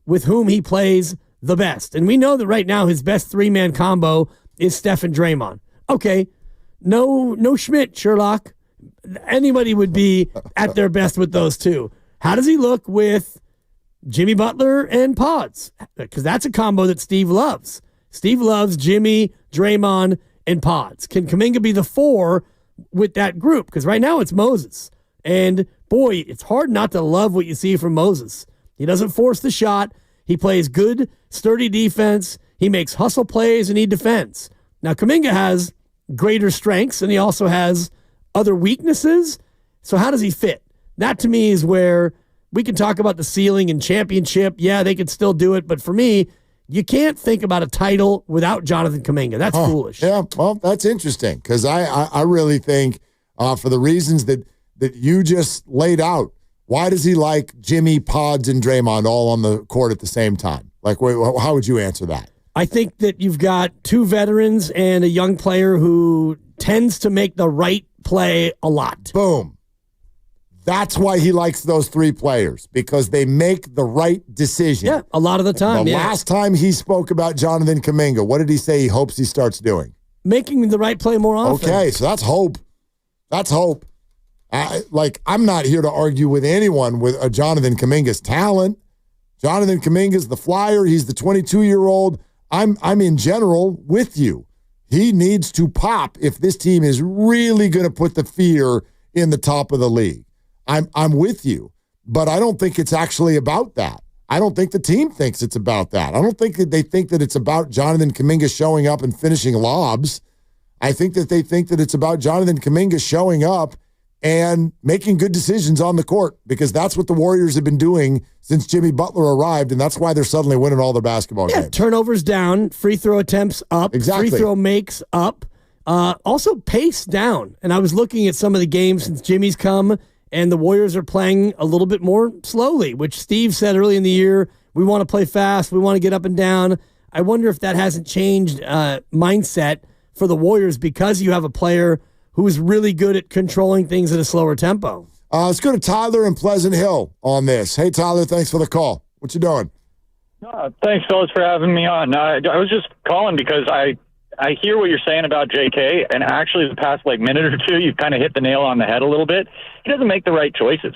with whom he plays the best. And we know that right now his best 3-man combo is Steph and Draymond. Okay, no Schmidt, Sherlock. Anybody would be at their best with those two. How does he look with Jimmy Butler and Pods? Because that's a combo that Steve loves. Steve loves Jimmy, Draymond, and Pods. Can Kuminga be the 4 with that group? Because right now it's Moses. And, boy, it's hard not to love what you see from Moses. He doesn't force the shot. He plays good, sturdy defense. He makes hustle plays, and he defends. Now, Kuminga has greater strengths, and he also has other weaknesses. So how does he fit? That, to me, is where we can talk about the ceiling and championship. Yeah, they could still do it. But for me, you can't think about a title without Jonathan Kuminga. That's foolish. Yeah, well, that's interesting because I really think for the reasons that you just laid out, why does he like Jimmy, Pods, and Draymond all on the court at the same time? Like, how would you answer that? I think that you've got 2 veterans and a young player who tends to make the right play a lot. Boom. That's why he likes those 3 players, because they make the right decision. Yeah, a lot of the time. The last time he spoke about Jonathan Kuminga, what did he say he hopes he starts doing? Making the right play more often. Okay, so that's hope. That's hope. I'm not here to argue with anyone with Jonathan Kuminga's talent. Jonathan Kuminga's the flyer. He's the 22-year-old. I'm in general with you. He needs to pop if this team is really going to put the fear in the top of the league. I'm with you, but I don't think it's actually about that. I don't think the team thinks it's about that. I don't think that they think that it's about Jonathan Kuminga showing up and finishing lobs. I think that they think that it's about Jonathan Kuminga showing up and making good decisions on the court, because that's what the Warriors have been doing since Jimmy Butler arrived, and that's why they're suddenly winning all their basketball games. Turnovers down, free throw attempts up, exactly. Free throw makes up, also pace down. And I was looking at some of the games since Jimmy's come, and the Warriors are playing a little bit more slowly, which Steve said early in the year, we want to play fast, we want to get up and down. I wonder if that hasn't changed mindset for the Warriors because you have a player who is really good at controlling things at a slower tempo. Let's go to Tyler in Pleasant Hill on this. Hey, Tyler, thanks for the call. What you doing? Thanks, fellas, for having me on. I was just calling because I hear what you're saying about JK, and actually the past minute or two, you've kind of hit the nail on the head a little bit. He doesn't make the right choices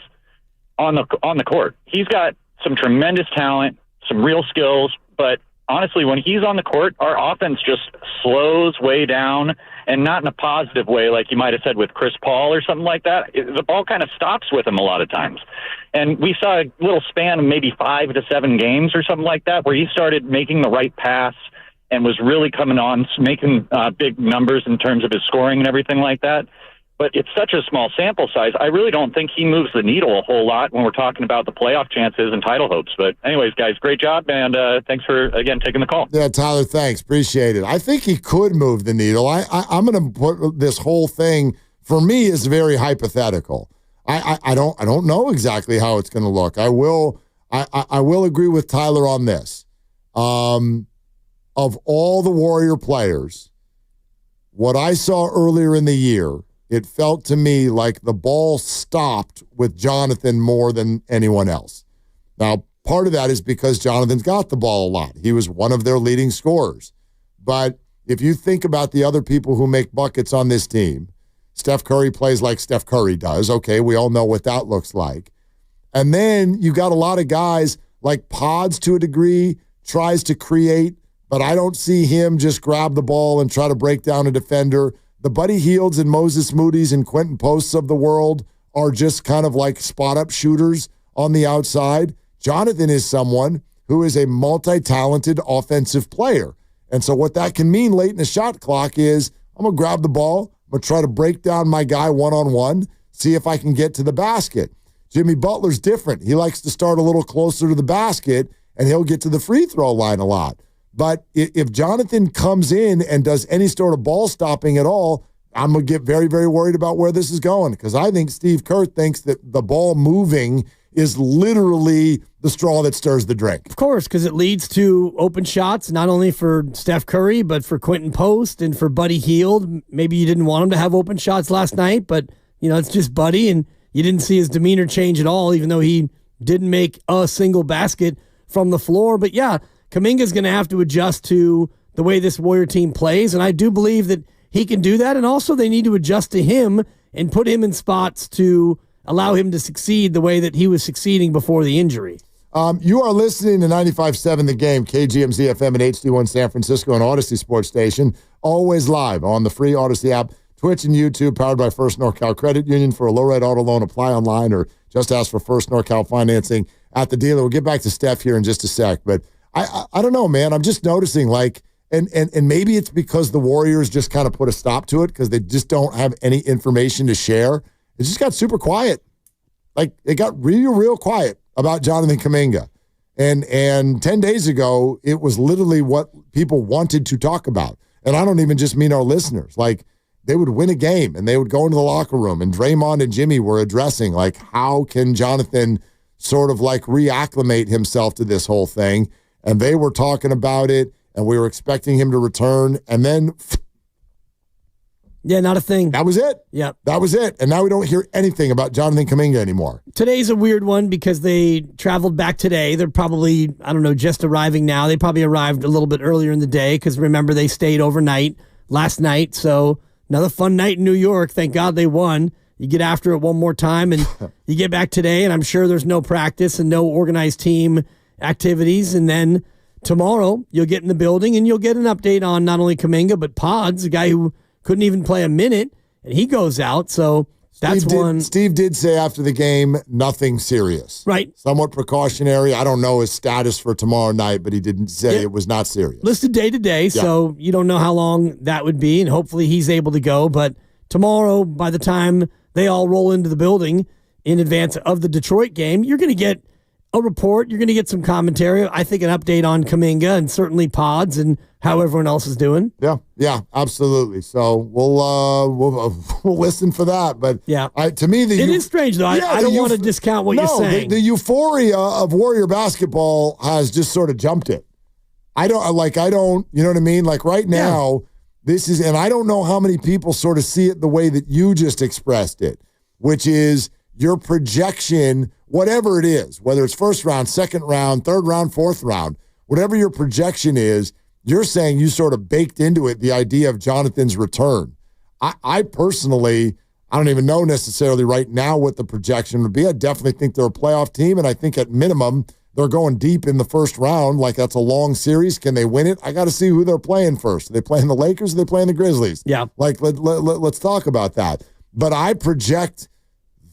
on the court. He's got some tremendous talent, some real skills, but honestly, when he's on the court, our offense just slows way down, and not in a positive way like you might have said with Chris Paul or something like that. The ball kind of stops with him a lot of times. And we saw a little span of maybe 5 to 7 games or something like that where he started making the right pass and was really coming on, making big numbers in terms of his scoring and everything like that. But it's such a small sample size. I really don't think he moves the needle a whole lot when we're talking about the playoff chances and title hopes. But anyways, guys, great job, and thanks for, again, taking the call. Yeah, Tyler, thanks. Appreciate it. I think he could move the needle. I'm going to put this whole thing, for me, is very hypothetical. I don't know exactly how it's going to look. I will agree with Tyler on this. Of all the Warrior players, what I saw earlier in the year, it felt to me like the ball stopped with Jonathan more than anyone else. Now, part of that is because Jonathan's got the ball a lot. He was one of their leading scorers. But if you think about the other people who make buckets on this team, Steph Curry plays like Steph Curry does. Okay, we all know what that looks like. And then you got a lot of guys like Pods to a degree, tries to create, but I don't see him just grab the ball and try to break down a defender. The Buddy Hields and Moses Moody's and Quentin Posts of the world are just kind of like spot-up shooters on the outside. Jonathan is someone who is a multi-talented offensive player. And so what that can mean late in the shot clock is I'm going to grab the ball, I'm going to try to break down my guy one-on-one, see if I can get to the basket. Jimmy Butler's different. He likes to start a little closer to the basket, and he'll get to the free throw line a lot. But if Jonathan comes in and does any sort of ball stopping at all, I'm going to get very, very worried about where this is going, because I think Steve Kerr thinks that the ball moving is literally the straw that stirs the drink. Of course, because it leads to open shots, not only for Steph Curry, but for Quentin Post and for Buddy Hield. Maybe you didn't want him to have open shots last night, but, it's just Buddy, and you didn't see his demeanor change at all, even though he didn't make a single basket from the floor. But, yeah, Kuminga's going to have to adjust to the way this Warrior team plays, and I do believe that he can do that. And also they need to adjust to him and put him in spots to allow him to succeed the way that he was succeeding before the injury. You are listening to 95.7 The Game, KGMZ FM and HD1 San Francisco and Odyssey Sports Station, always live on the free Odyssey app, Twitch and YouTube, powered by First NorCal Credit Union. For a low-rate auto loan, apply online or just ask for First NorCal financing at the dealer. We'll get back to Steph here in just a sec, but I don't know, man. I'm just noticing, and maybe it's because the Warriors just kind of put a stop to it because they just don't have any information to share. It just got super quiet. It got real quiet about Jonathan Kuminga. And 10 days ago, it was literally what people wanted to talk about. And I don't even just mean our listeners. They would win a game, and they would go into the locker room, and Draymond and Jimmy were addressing, how can Jonathan sort of reacclimate himself to this whole thing? And they were talking about it, and we were expecting him to return, and then yeah, not a thing. That was it. Yep. That was it. And now we don't hear anything about Jonathan Kuminga anymore. Today's a weird one because they traveled back today. They're probably, just arriving now. They probably arrived a little bit earlier in the day because, remember, they stayed overnight last night. So another fun night in New York. Thank God they won. You get after it one more time, and you get back today, and I'm sure there's no practice and no organized team activities. And then tomorrow you'll get in the building, and you'll get an update on not only Kuminga, but Pods, a guy who couldn't even play a minute, and he goes out. So that's one. Steve did say after the game, nothing serious. Right. Somewhat precautionary. I don't know his status for tomorrow night, but he didn't say it was not serious. Listed day to day, so you don't know how long that would be, and hopefully he's able to go. But tomorrow, by the time they all roll into the building in advance of the Detroit game, you're going to get a report. You're going to get some commentary. I think an update on Kuminga and certainly Pods and how everyone else is doing. Yeah, absolutely. So we'll listen for that. But to me, it is strange though. I don't want to discount what you're saying. The euphoria of Warrior basketball has just sort of jumped it. I don't. You know what I mean? Right now, this is, and I don't know how many people sort of see it the way that you just expressed it, which is your projection. Whatever it is, whether it's first round, second round, third round, fourth round, whatever your projection is, you're saying you sort of baked into it the idea of Jonathan's return. I personally, I don't even know necessarily right now what the projection would be. I definitely think they're a playoff team, and I think at minimum they're going deep in the first round. That's a long series. Can they win it? I got to see who they're playing first. Are they playing the Lakers or are they playing the Grizzlies? Yeah. Let's talk about that. But I project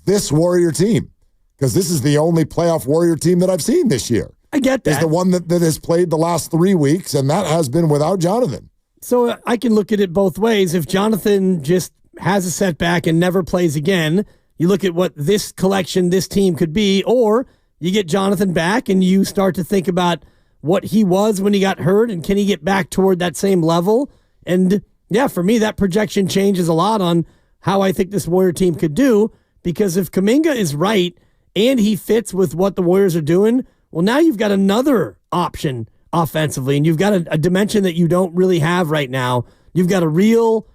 this Warrior team, because this is the only playoff Warrior team that I've seen this year. I get that. Is the one that has played the last 3 weeks, and that has been without Jonathan. So I can look at it both ways. If Jonathan just has a setback and never plays again, you look at what this collection, this team could be, or you get Jonathan back and you start to think about what he was when he got hurt and can he get back toward that same level. And yeah, for me, that projection changes a lot on how I think this Warrior team could do, because if Kuminga is right and he fits with what the Warriors are doing, well, now you've got another option offensively, and you've got a dimension that you don't really have right now. You've got a real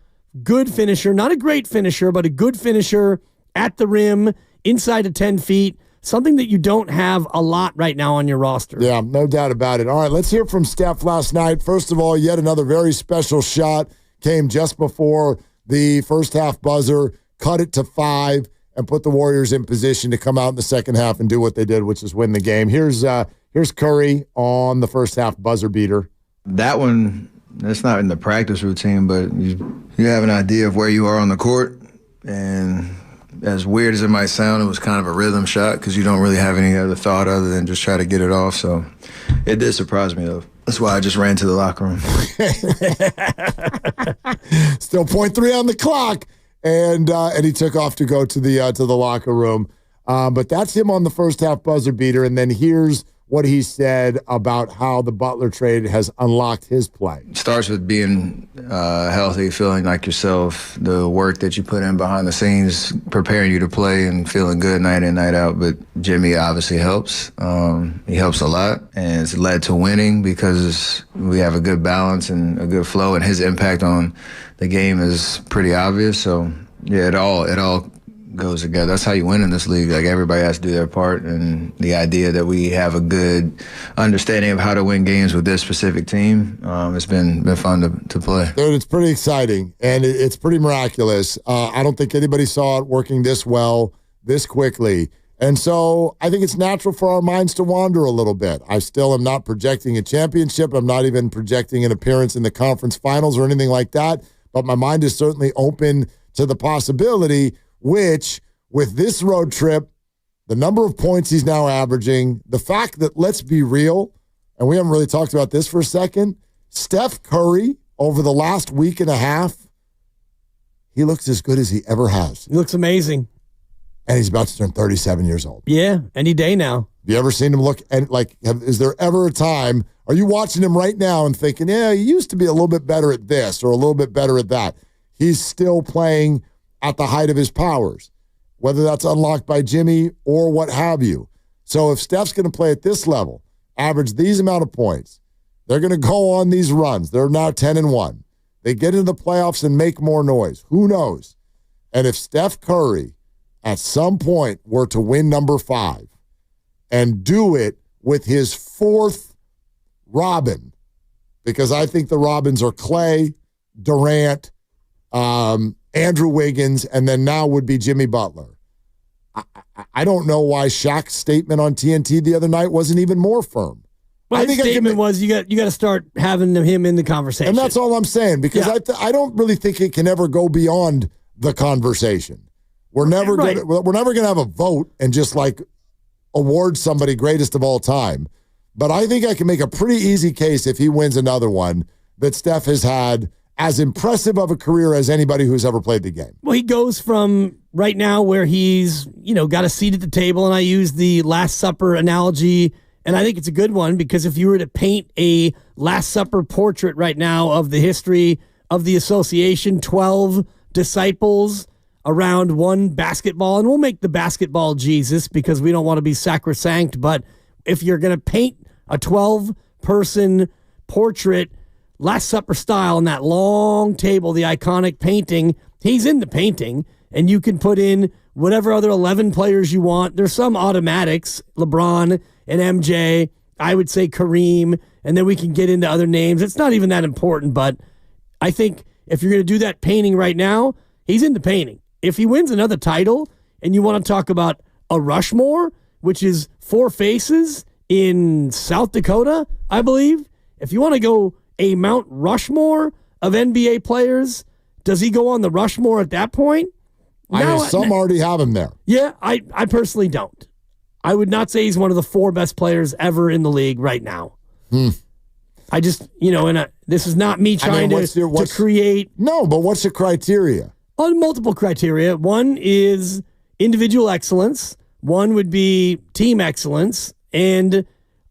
good finisher, not a great finisher, but a good finisher at the rim, inside of 10 feet, something that you don't have a lot right now on your roster. Yeah, no doubt about it. All right, let's hear from Steph last night. First of all, yet another very special shot came just before the first half buzzer, cut it to 5, and put the Warriors in position to come out in the second half and do what they did, which is win the game. Here's Curry on the first half buzzer beater. That one, that's not in the practice routine, but you have an idea of where you are on the court. And as weird as it might sound, it was kind of a rhythm shot because you don't really have any other thought other than just try to get it off. So it did surprise me, though. That's why I just ran to the locker room. Still 0.3 on the clock, and he took off to go to the locker room. But that's him on the first half buzzer beater, and then here's what he said about how the Butler trade has unlocked his play. It starts with being healthy, feeling like yourself, the work that you put in behind the scenes, preparing you to play and feeling good night in, night out. But Jimmy obviously helps. He helps a lot, and it's led to winning because we have a good balance and a good flow, and his impact on the game is pretty obvious. So, yeah, it all goes together. That's how you win in this league. Like, everybody has to do their part, and the idea that we have a good understanding of how to win games with this specific team, it's been fun to play. Dude, it's pretty exciting, and it's pretty miraculous. I don't think anybody saw it working this well, this quickly. And so I think it's natural for our minds to wander a little bit. I still am not projecting a championship. I'm not even projecting an appearance in the conference finals or anything like that, but my mind is certainly open to the possibility, which, with this road trip, the number of points he's now averaging, the fact that, let's be real, and we haven't really talked about this for a second, Steph Curry, over the last week and a half, he looks as good as he ever has. He looks amazing. And he's about to turn 37 years old. Yeah, any day now. Have you ever seen him look, and is there ever a time, are you watching him right now and thinking, yeah, he used to be a little bit better at this or a little bit better at that? He's still playing at the height of his powers, whether that's unlocked by Jimmy or what have you. So if Steph's going to play at this level, average these amount of points, they're going to go on these runs. They're now 10-1. They get into the playoffs and make more noise. Who knows? And if Steph Curry at some point were to win number 5 and do it with his 4th Robin, because I think the Robins are Clay, Durant, Andrew Wiggins, and then now would be Jimmy Butler. I don't know why Shaq's statement on TNT the other night wasn't even more firm. Well, his statement was you got to start having him in the conversation. And that's all I'm saying, because I don't really think it can ever go beyond the conversation. We're never going to have a vote and just like award somebody greatest of all time. But I think I can make a pretty easy case if he wins another one that Steph has had as impressive of a career as anybody who's ever played the game. Well, he goes from right now where he's, got a seat at the table, and I use the Last Supper analogy, and I think it's a good one, because if you were to paint a Last Supper portrait right now of the history of the association, 12 disciples around one basketball, and we'll make the basketball Jesus because we don't want to be sacrosanct, but if you're going to paint a 12-person portrait Last Supper style on that long table, the iconic painting, he's in the painting, and you can put in whatever other 11 players you want. There's some automatics, LeBron and MJ, I would say Kareem, and then we can get into other names. It's not even that important, but I think if you're going to do that painting right now, he's in the painting. If he wins another title, and you want to talk about a Rushmore, which is 4 faces in South Dakota, I believe, if you want to go a Mount Rushmore of NBA players, does he go on the Rushmore at that point? I know some already have him there. Yeah, I personally don't. I would not say he's one of the 4 best players ever in the league right now. I just, this is not me trying to create. No, but what's the criteria? On multiple criteria. One is individual excellence. One would be team excellence. And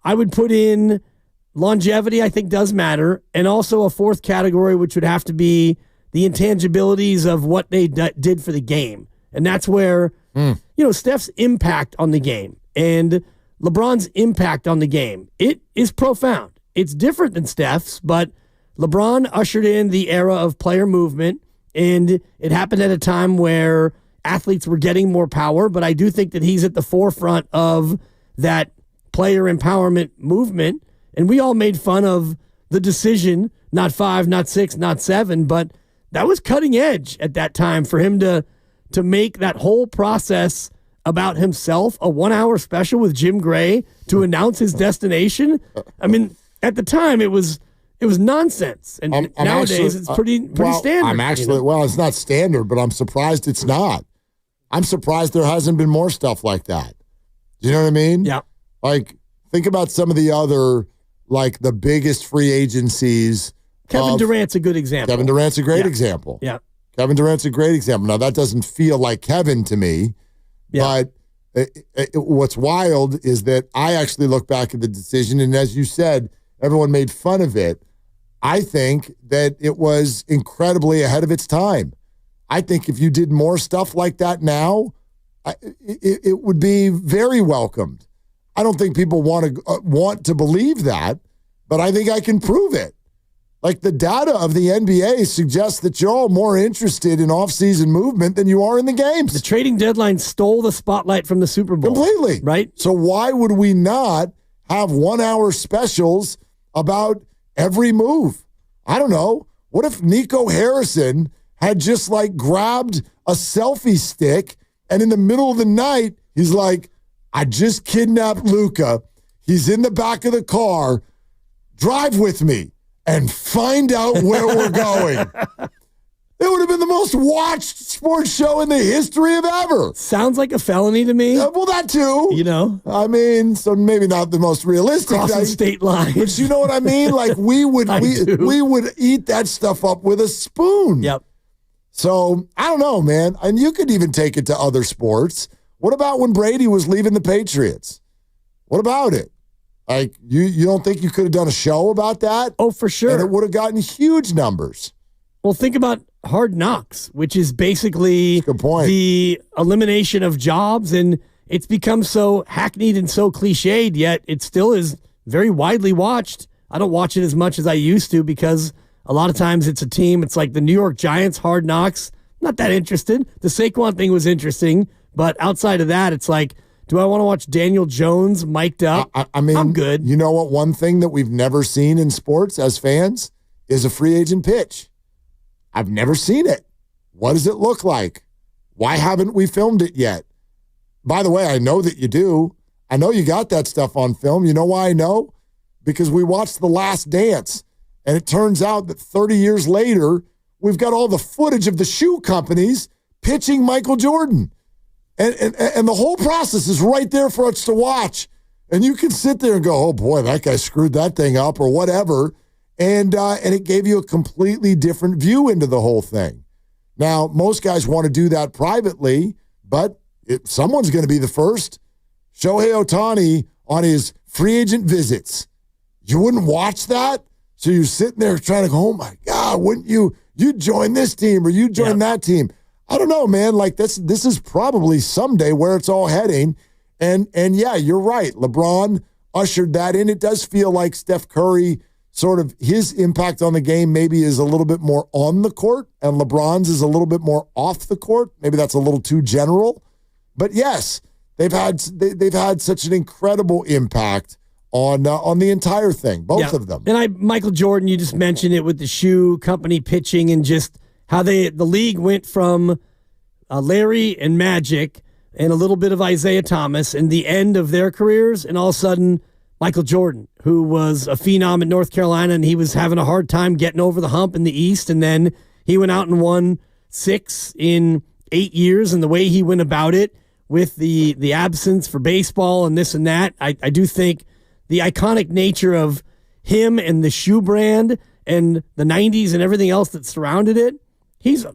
I would put in longevity, I think, does matter. And also a 4th category, which would have to be the intangibilities of what they did for the game. And that's where, Steph's impact on the game and LeBron's impact on the game, it is profound. it's different than Steph's, but LeBron ushered in the era of player movement, and it happened at a time where athletes were getting more power, but I do think that he's at the forefront of that player empowerment movement, and we all made fun of the decision, not 5, not 6, not 7, but that was cutting edge at that time for him to make that whole process about himself, a 1-hour special with Jim Gray to announce his destination. I mean, at the time it was nonsense, and nowadays it's pretty standard. I'm actually well, it's not standard, but I'm surprised it's not. I'm surprised there hasn't been more stuff like that. Do you know what I mean? Yeah. Like, think about some of the other, like the biggest free agencies. Kevin Durant's a good example. Kevin Durant's a great example. Yeah. Kevin Durant's a great example. Now, that doesn't feel like Kevin to me, but what's wild is that I actually look back at the decision, and as you said, everyone made fun of it. I think that it was incredibly ahead of its time. I think if you did more stuff like that now, it would be very welcomed. I don't think people want to believe that, but I think I can prove it. Like, the data of the NBA suggests that you're all more interested in offseason movement than you are in the games. The trading deadline stole the spotlight from the Super Bowl. Completely. Right? So why would we not have 1-hour specials about every move? I don't know. What if Nico Harrison had just like grabbed a selfie stick and in the middle of the night, he's like, I just kidnapped Luka. He's in the back of the car. Drive with me and find out where we're going. It would have been the most watched sports show in the history of ever. Sounds like a felony to me. Well, that too. You know? I mean, so maybe not the most realistic. Crossing state lines. But you know what I mean? Like, we would eat that stuff up with a spoon. Yep. So, I don't know, man. And you could even take it to other sports. What about when Brady was leaving the Patriots? What about it? Like, you don't think you could have done a show about that? Oh, for sure. And it would have gotten huge numbers. Well, think about Hard Knocks, which is basically the elimination of jobs, and it's become so hackneyed and so cliched, yet it still is very widely watched. I don't watch it as much as I used to because a lot of times it's a team. It's like the New York Giants, Hard Knocks. Not that interested. The Saquon thing was interesting, but outside of that, it's like, do I want to watch Daniel Jones mic'd up? I mean, I'm good. You know what? One thing that we've never seen in sports as fans is a free agent pitch. I've never seen it. What does it look like? Why haven't we filmed it yet? By the way, I know that you do. I know you got that stuff on film. You know why I know? Because we watched The Last Dance, and it turns out that 30 years later, we've got all the footage of the shoe companies pitching Michael Jordan. And the whole process is right there for us to watch. And you can sit there and go, oh, boy, that guy screwed that thing up or whatever. And it gave you a completely different view into the whole thing. Now, most guys want to do that privately, but someone's going to be the first. Shohei Ohtani on his free agent visits. You wouldn't watch that? So you're sitting there trying to go, oh, my God, wouldn't you join this team or you join that team? I don't know, man. Like, this is probably someday where it's all heading. And yeah, you're right. LeBron ushered that in. It does feel like Steph Curry, sort of his impact on the game maybe is a little bit more on the court, and LeBron's is a little bit more off the court. Maybe that's a little too general. But yes, they've had such an incredible impact on the entire thing, both of them. And Michael Jordan, you just mentioned it with the shoe company pitching and just how the league went from Larry and Magic and a little bit of Isaiah Thomas and the end of their careers, and all of a sudden Michael Jordan, who was a phenom at North Carolina, and he was having a hard time getting over the hump in the East, and then he went out and won 6 in 8 years, and the way he went about it with the absence for baseball and this and that, I do think the iconic nature of him and the shoe brand and the 90s and everything else that surrounded it,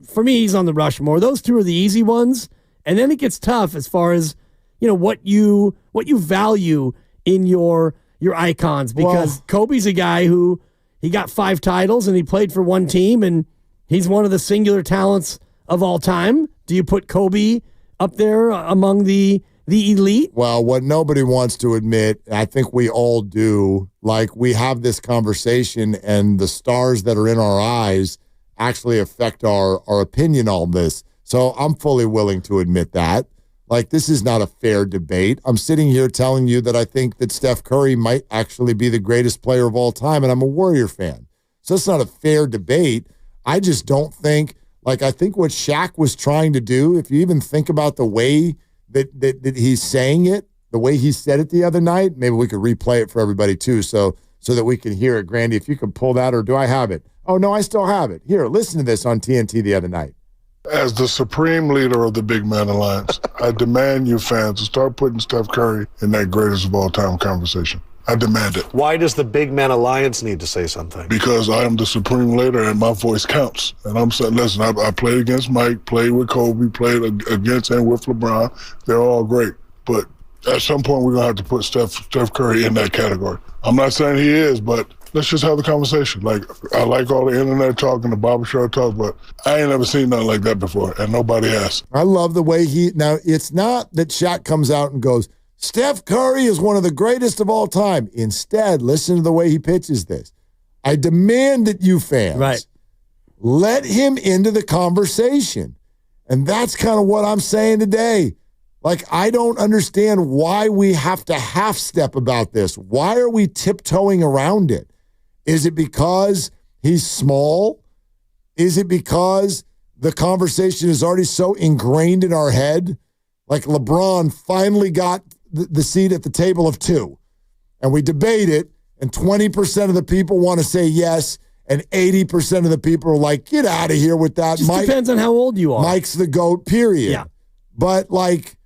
for me, he's on the Rushmore. Those two are the easy ones, and then it gets tough as far as, you know, what you value in your icons, because Kobe's a guy who he got 5 titles and he played for one team, and he's one of the singular talents of all time. Do you put Kobe up there among the the elite? Well, what nobody wants to admit, I think we all do, like we have this conversation and the stars that are in our eyes actually affect our opinion on this. So I'm fully willing to admit that. Like, this is not a fair debate. I'm sitting here telling you that I think that Steph Curry might actually be the greatest player of all time, and I'm a Warrior fan. So it's not a fair debate. I just don't think, like, I think what Shaq was trying to do, if you even think about the way that he's saying it, the way he said it the other night, maybe we could replay it for everybody too, so that we can hear it. Grandy, if you could pull that, or do I have it? Oh, no, I still have it. Here, listen to this on TNT the other night. As the supreme leader of the Big Man Alliance, I demand you fans to start putting Steph Curry in that greatest of all time conversation. I demand it. Why does the Big Man Alliance need to say something? Because I am the supreme leader and my voice counts. And I'm saying, listen, I played against Mike, played with Kobe, played against and with LeBron. They're all great. But at some point, we're going to have to put Steph Curry in that category. I'm not saying he is, but let's just have the conversation. Like, I like all the internet talk and the barbershop talk, but I ain't never seen nothing like that before, and nobody has. I love the way now, it's not that Shaq comes out and goes, Steph Curry is one of the greatest of all time. Instead, listen to the way he pitches this. I demand that you fans let him into the conversation. And that's kind of what I'm saying today. Like, I don't understand why we have to half-step about this. Why are we tiptoeing around it? Is it because he's small? Is it because the conversation is already so ingrained in our head? Like, LeBron finally got the seat at the table of two, and we debate it, and 20% of the people want to say yes, and 80% of the people are like, get out of here with that. Just depends on how old you are. Mike's the GOAT, period. Yeah. But, like,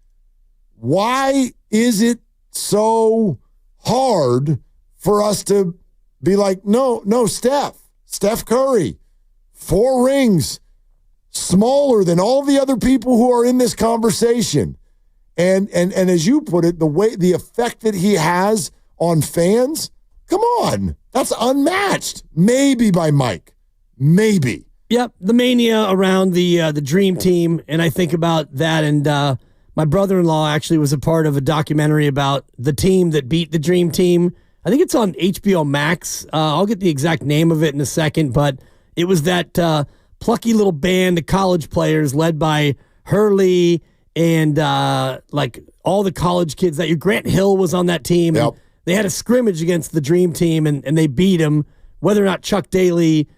why is it so hard for us to be like, no, Steph Curry, 4 rings, smaller than all the other people who are in this conversation. And as you put it, the effect that he has on fans, come on, that's unmatched. Maybe by Mike, maybe. Yep, the mania around the Dream Team, and I think about that. And my brother-in-law actually was a part of a documentary about the team that beat the Dream Team. I think it's on HBO Max. I'll get the exact name of it in a second, but it was that plucky little band of college players led by Hurley and like all the college kids. Grant Hill was on that team. Yep. And they had a scrimmage against the Dream Team, and they beat him. Whether or not Chuck Daly,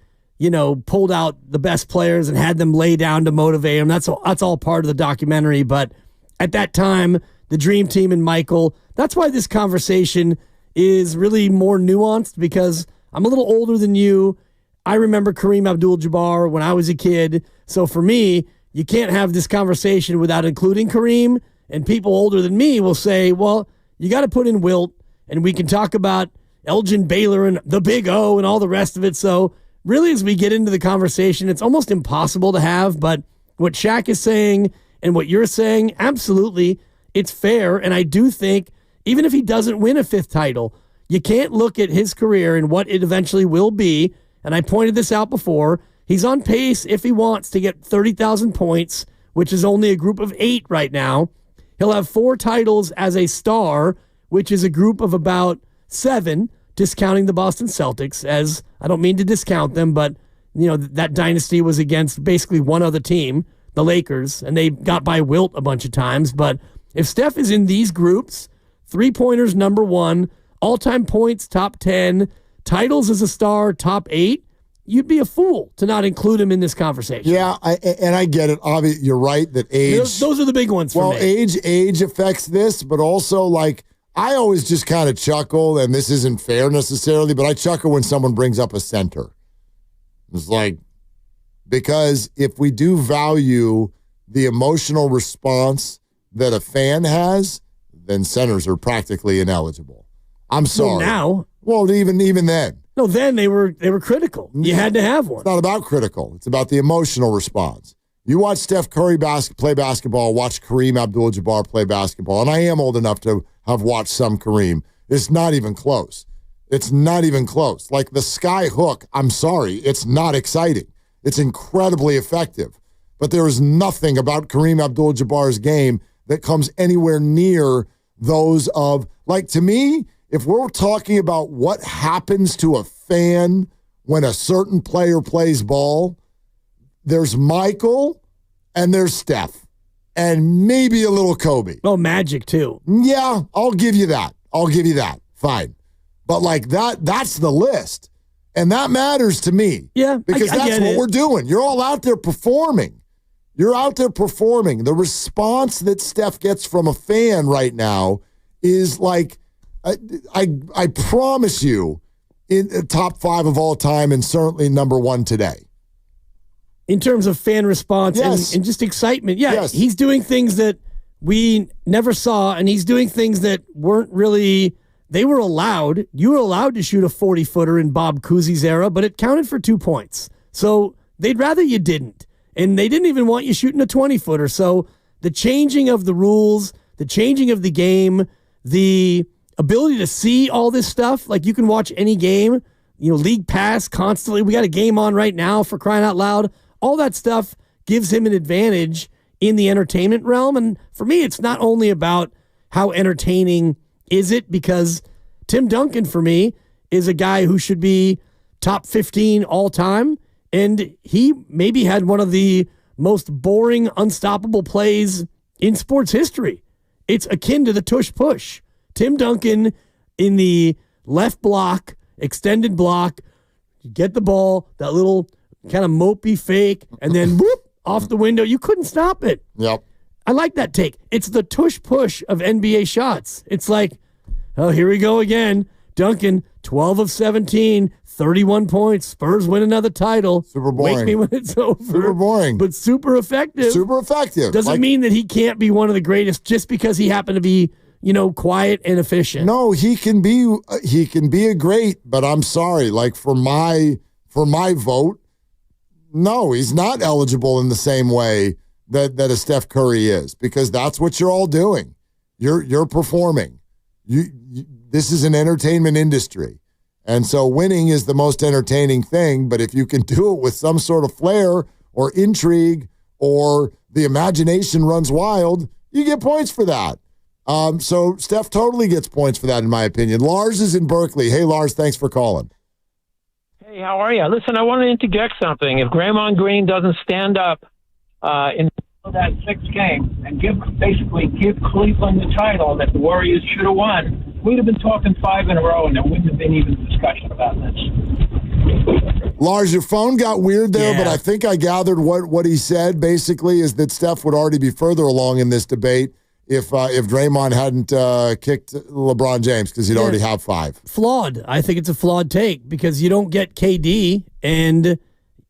pulled out the best players and had them lay down to motivate them, that's all part of the documentary. But at that time, the Dream Team and Michael, that's why this conversation is really more nuanced, because I'm a little older than you. I remember Kareem Abdul-Jabbar when I was a kid. So for me, you can't have this conversation without including Kareem. And people older than me will say, well, you got to put in Wilt, and we can talk about Elgin Baylor and the Big O and all the rest of it. So really, as we get into the conversation, it's almost impossible to have. But what Shaq is saying and what you're saying, absolutely, it's fair. And I do think even if he doesn't win a 5th title, you can't look at his career and what it eventually will be. And I pointed this out before. He's on pace, if he wants, to get 30,000 points, which is only a group of 8 right now. He'll have 4 titles as a star, which is a group of about 7, discounting the Boston Celtics, as I don't mean to discount them, but that dynasty was against basically one other team, the Lakers, and they got by Wilt a bunch of times. But if Steph is in these groups, 3-pointers number 1, all-time points top 10, titles as a star top 8, you'd be a fool to not include him in this conversation. Yeah, I get it. Obviously, you're right that age. Those are the big ones for me. Well, age affects this, but also, like, I always just kind of chuckle, and this isn't fair necessarily, but I chuckle when someone brings up a center. It's like, because if we do value the emotional response that a fan has, then centers are practically ineligible. I'm sorry. Well, now. Well, even then. No, then they were critical. You had to have one. It's not about critical. It's about the emotional response. You watch Steph Curry play basketball, watch Kareem Abdul-Jabbar play basketball, and I am old enough to have watched some Kareem. It's not even close. It's not even close. Like the sky hook, I'm sorry, it's not exciting. It's incredibly effective. But there is nothing about Kareem Abdul-Jabbar's game that comes anywhere near those of, like, to me, if we're talking about what happens to a fan when a certain player plays ball, there's Michael and there's Steph and maybe a little Kobe. Oh, Magic too. Yeah, I'll give you that. Fine. But like that's the list. And that matters to me. Yeah, because that's what we're doing. You're all out there performing. The response that Steph gets from a fan right now is like, I promise you, in the top 5 of all time and certainly number 1 today. In terms of fan response and just excitement. Yeah, he's doing things that we never saw, and he's doing things that weren't really, they were allowed. You were allowed to shoot a 40-footer in Bob Cousy's era, but it counted for 2 points. So they'd rather you didn't. And they didn't even want you shooting a 20-footer. So the changing of the rules, the changing of the game, the ability to see all this stuff, like you can watch any game, League Pass constantly. We got a game on right now, for crying out loud. All that stuff gives him an advantage in the entertainment realm. And for me, it's not only about how entertaining is it, because Tim Duncan, for me, is a guy who should be top 15 all time. And he maybe had one of the most boring, unstoppable plays in sports history. It's akin to the tush push. Tim Duncan in the left block, extended block, you get the ball, that little kind of mopey fake, and then whoop, off the window. You couldn't stop it. Yep. I like that take. It's the tush push of NBA shots. It's like, oh, here we go again. Duncan, 12 of 17, 31 points. Spurs win another title. Super boring. Wake me when it's over. Super boring. But super effective. Doesn't mean that he can't be one of the greatest just because he happened to be, quiet and efficient. No, he can be a great, but I'm sorry. Like for my vote, no, he's not eligible in the same way that a Steph Curry is, because that's what you're all doing. You're performing. This is an entertainment industry. And so winning is the most entertaining thing, but if you can do it with some sort of flair or intrigue or the imagination runs wild, you get points for that. So Steph totally gets points for that, in my opinion. Lars is in Berkeley. Hey, Lars, thanks for calling. Hey, how are you? Listen, I want to interject something. If Draymond Green doesn't stand up in that 6th game and give Cleveland the title that the Warriors should have won, we'd have been talking 5 in a row, and there wouldn't have been even a discussion about this. Lars, your phone got weird there, but I think I gathered what he said basically is that Steph would already be further along in this debate if Draymond hadn't kicked LeBron James, because he'd already have 5. Flawed. I think it's a flawed take, because you don't get KD, and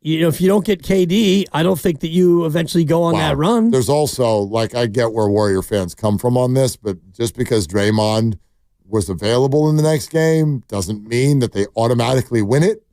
if you don't get KD, I don't think that you eventually go on that run. There's also, I get where Warrior fans come from on this, but just because Draymond was available in the next game doesn't mean that they automatically win it.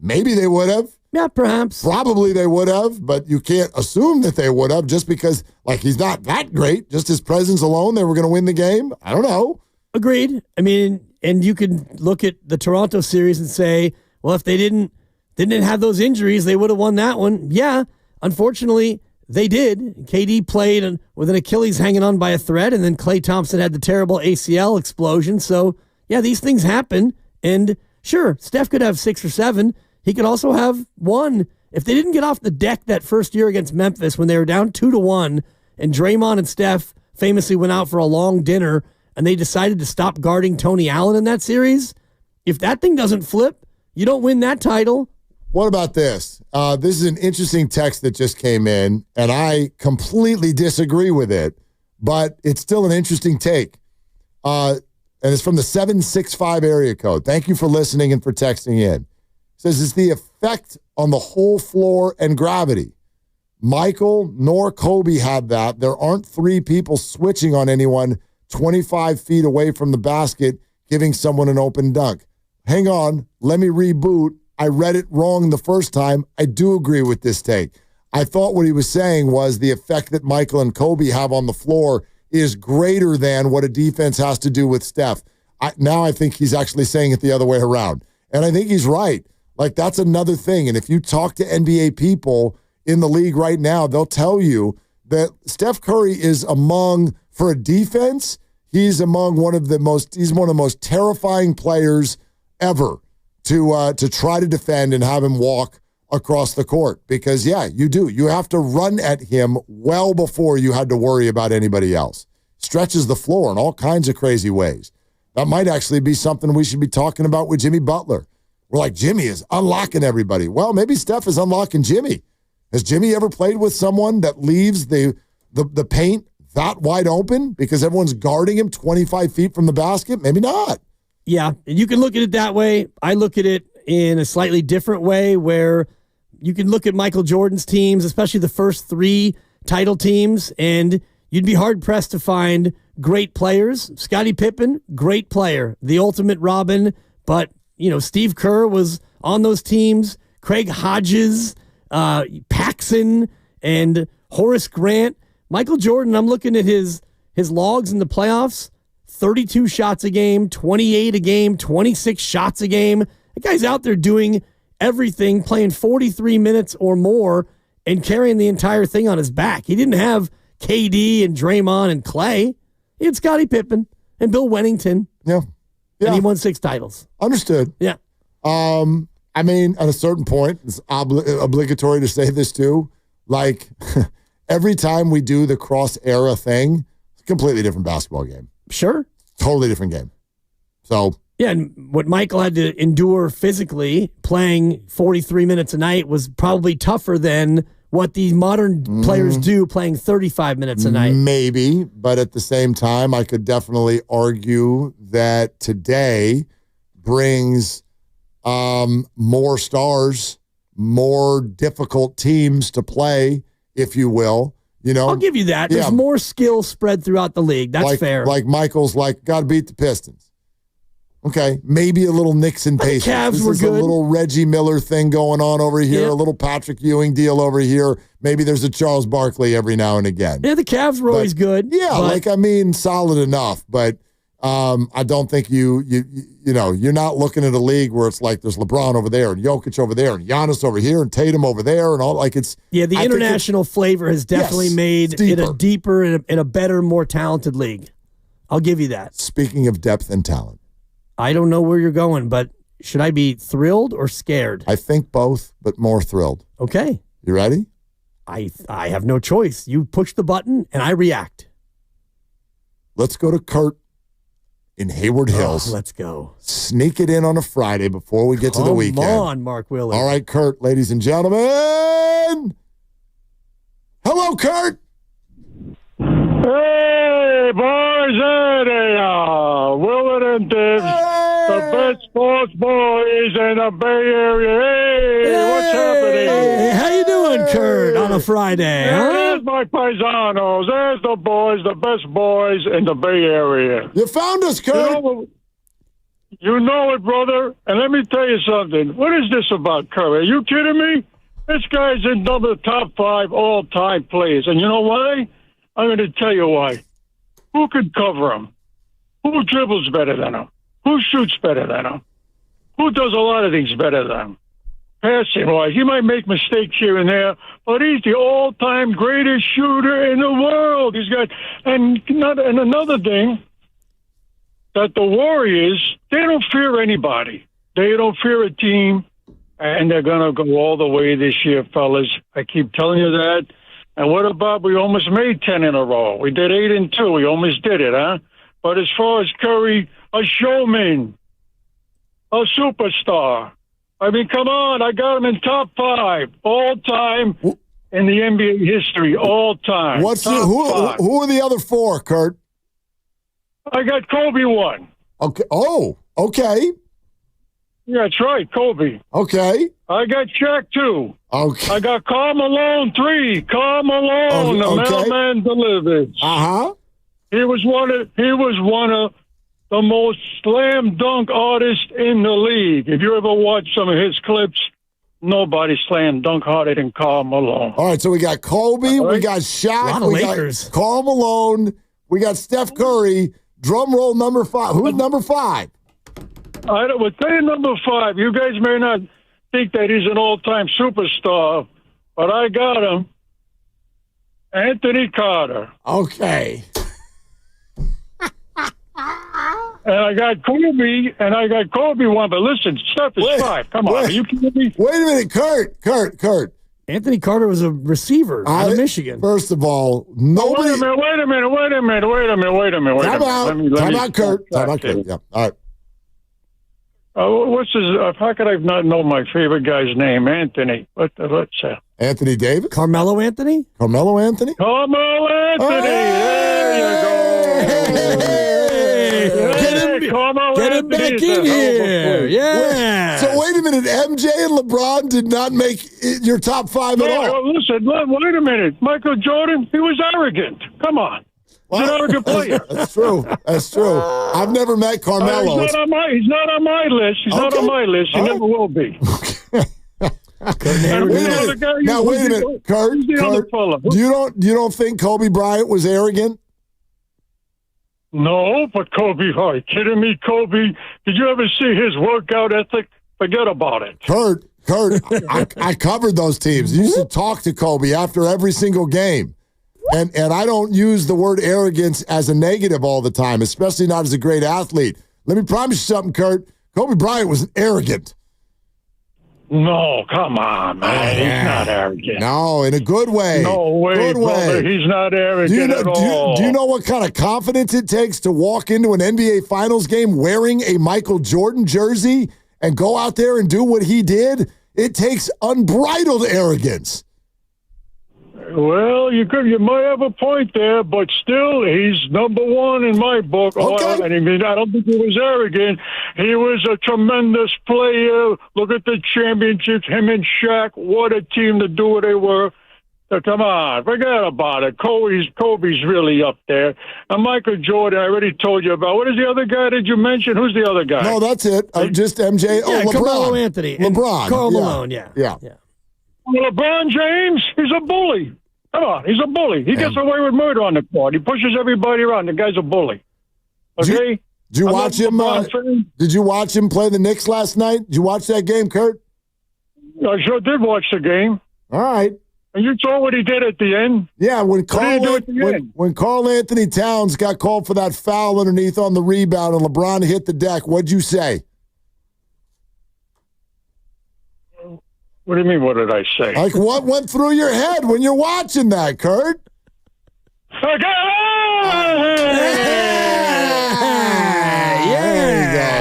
Maybe they would have. Yeah, perhaps. Probably they would have, but you can't assume that they would have just because, he's not that great. Just his presence alone, they were going to win the game. I don't know. Agreed. I mean, and you can look at the Toronto series and say, well, if they didn't have those injuries, they would have won that one. Yeah, unfortunately, they did. KD played with an Achilles hanging on by a thread, and then Klay Thompson had the terrible ACL explosion. So, yeah, these things happen. And sure, Steph could have 6 or 7. He could also have 1. If they didn't get off the deck that first year against Memphis when they were down 2-1, and Draymond and Steph famously went out for a long dinner, and they decided to stop guarding Tony Allen in that series, if that thing doesn't flip, you don't win that title. What about this? This is an interesting text that just came in, and I completely disagree with it, but it's still an interesting take. And it's from the 765 area code. Thank you for listening and for texting in. It says, it's the effect on the whole floor and gravity. Michael nor Kobe had that. There aren't 3 people switching on anyone 25 feet away from the basket, giving someone an open dunk. Hang on, let me reboot. I read it wrong the first time. I do agree with this take. I thought what he was saying was the effect that Michael and Kobe have on the floor is greater than what a defense has to do with Steph. Now I think he's actually saying it the other way around. And I think he's right. That's another thing. And if you talk to NBA people in the league right now, they'll tell you that Steph Curry is for a defense, he's one of the most terrifying players ever to try to defend and have him walk across the court. Because, yeah, you do. You have to run at him well before you had to worry about anybody else. Stretches the floor in all kinds of crazy ways. That might actually be something we should be talking about with Jimmy Butler. We're like, Jimmy is unlocking everybody. Well, maybe Steph is unlocking Jimmy. Has Jimmy ever played with someone that leaves the paint that wide open because everyone's guarding him 25 feet from the basket? Maybe not. Yeah, you can look at it that way. I look at it in a slightly different way where you can look at Michael Jordan's teams, especially the first 3 title teams, and you'd be hard-pressed to find great players. Scottie Pippen, great player, the ultimate Robin, but, Steve Kerr was on those teams, Craig Hodges, Paxson, and Horace Grant. Michael Jordan, I'm looking at his logs in the playoffs, 32 shots a game, 28 a game, 26 shots a game. That guy's out there doing everything, playing 43 minutes or more and carrying the entire thing on his back. He didn't have KD and Draymond and Clay. He had Scottie Pippen and Bill Wennington. Yeah. And he won 6 titles. Understood. Yeah. At a certain point, it's obligatory to say this too. Like, every time we do the cross-era thing, it's a completely different basketball game. Sure. Totally different game. So. Yeah, and what Michael had to endure physically playing 43 minutes a night was probably tougher than what these modern players do playing 35 minutes a night. Maybe, but at the same time, I could definitely argue that today brings more stars, more difficult teams to play, if you will. I'll give you that. There's more skill spread throughout the league. That's fair. Like Michael's got to beat the Pistons. Okay, maybe a little Nixon Pacers. The Cavs were good. A little Reggie Miller thing going on over here, a little Patrick Ewing deal over here. Maybe there's a Charles Barkley every now and again. Yeah, the Cavs were always good. Yeah, solid enough, but I don't think you're not looking at a league where it's like there's LeBron over there and Jokic over there and Giannis over here and Tatum over there and all it's. Yeah, the international flavor has definitely made it a deeper and a better, more talented league. I'll give you that. Speaking of depth and talent. I don't know where you're going, but should I be thrilled or scared? I think both, but more thrilled. Okay. You ready? I have no choice. You push the button, and I react. Let's go to Kurt in Hayward Hills. Let's go. Sneak it in on a Friday before we get to the weekend. Come on, Mark Willard. All right, Kurt, ladies and gentlemen. Hello, Kurt. Hey, boys, there they are. Willard and Dibs, the best sports boys in the Bay Area. Hey, what's happening? Hey, how you doing, Kurt, on a Friday? Huh? There's my paisanos. There's the boys, the best boys in the Bay Area. You found us, Kurt. You know it, brother. And let me tell you something. What is this about Curry? Are you kidding me? This guy's in the top 5 all-time players. And you know why? I'm going to tell you why. Who could cover him? Who dribbles better than him? Who shoots better than him? Who does a lot of things better than him? Passing-wise, he might make mistakes here and there, but he's the all-time greatest shooter in the world. He's got, and another thing, that the Warriors, they don't fear anybody. They don't fear a team, and they're going to go all the way this year, fellas. I keep telling you that. And what about we almost made 10 in a row? We did 8-2. We almost did it, huh? But as far as Curry, a showman, a superstar. I mean, come on. I got him in top 5 all time in the NBA history, all time. Who are the other 4, Kurt? I got Kobe 1. Okay. Oh, okay. Yeah, that's right, Kobe. Okay. I got Shaq 2. Okay. I got Karl Malone 3. Karl Malone, the mailman delivers. Uh-huh. He was one of the most slam dunk artists in the league. If you ever watch some of his clips, nobody slam dunk harder than Karl Malone. All right, so we got Kobe, we got Shaq, we got Karl Malone, we got Steph Curry. Drum roll number 5. Who's number 5? I would say number 5. You guys may not think that he's an all-time superstar, but I got him. Anthony Carter. Okay. And I got Kobe one. But listen, Steph is 5. Come on, are you kidding me? Wait a minute, Kurt. Anthony Carter was a receiver out of Michigan. First of all, nobody. Wait a minute. Time out, Kurt. Yeah. All right. What's his? How could I not know my favorite guy's name? Anthony. Let's say. Anthony Davis? Carmelo Anthony? Carmelo Anthony. There you go. Get him back in here. Yeah. So wait a minute. MJ and LeBron did not make your top 5 at all. Listen, wait a minute. Michael Jordan, he was arrogant. Come on. He's an arrogant player. That's true. I've never met Carmelo. He's not on my list. He never will be. Now wait a minute, Kurt. You don't think Kobe Bryant was arrogant? No, but Kobe, are you kidding me? Kobe, did you ever see his workout ethic? Forget about it. Kurt, I covered those teams. You used to talk to Kobe after every single game. And I don't use the word arrogance as a negative all the time, especially not as a great athlete. Let me promise you something, Kurt. Kobe Bryant was arrogant. No, come on, man. He's not arrogant. No, in a good way. No way, brother. He's not arrogant at all. Do you know what kind of confidence it takes to walk into an NBA Finals game wearing a Michael Jordan jersey and go out there and do what he did? It takes unbridled arrogance. Well, you might have a point there, but still, he's number 1 in my book. Okay. I don't think he was arrogant. He was a tremendous player. Look at the championships, him and Shaq. What a team to do what they were. So come on, forget about it. Kobe's really up there. And Michael Jordan, I already told you about. What is the other guy that you mentioned? Who's the other guy? No, that's it. Just MJ. Yeah, LeBron. Carmelo Anthony. LeBron. Karl Malone, yeah. LeBron James, he's a bully. Come on, he's a bully. He gets away with murder on the court. He pushes everybody around. The guy's a bully. Okay? Did you watch him? Did you watch him play the Knicks last night? Did you watch that game, Kurt? I sure did watch the game. All right. And you saw what he did at the end? Yeah, when Karl Anthony Towns got called for that foul underneath on the rebound and LeBron hit the deck, what'd you say? What do you mean, what did I say? Like, what went through your head when you're watching that, Kurt?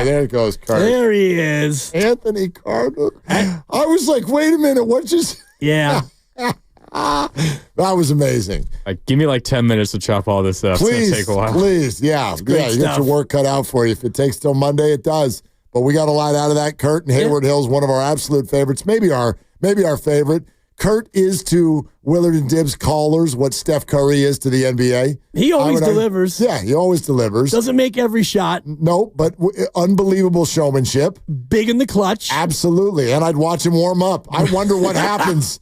There it goes, Kurt. There he is. Anthony Carter. I was like, wait a minute, what just... Yeah. That was amazing. Give me like 10 minutes to chop all this up. Please, it's going to take a while. Please, yeah. You get your work cut out for you. If it takes till Monday, it does. But we got a lot out of that. Kurt and Hayward Hill's one of our absolute favorites, maybe our favorite. Kurt is to Willard and Dibbs callers what Steph Curry is to the NBA. He always delivers. Yeah, he always delivers. Doesn't make every shot. No, but unbelievable showmanship. Big in the clutch. Absolutely. And I'd watch him warm up. I wonder what happens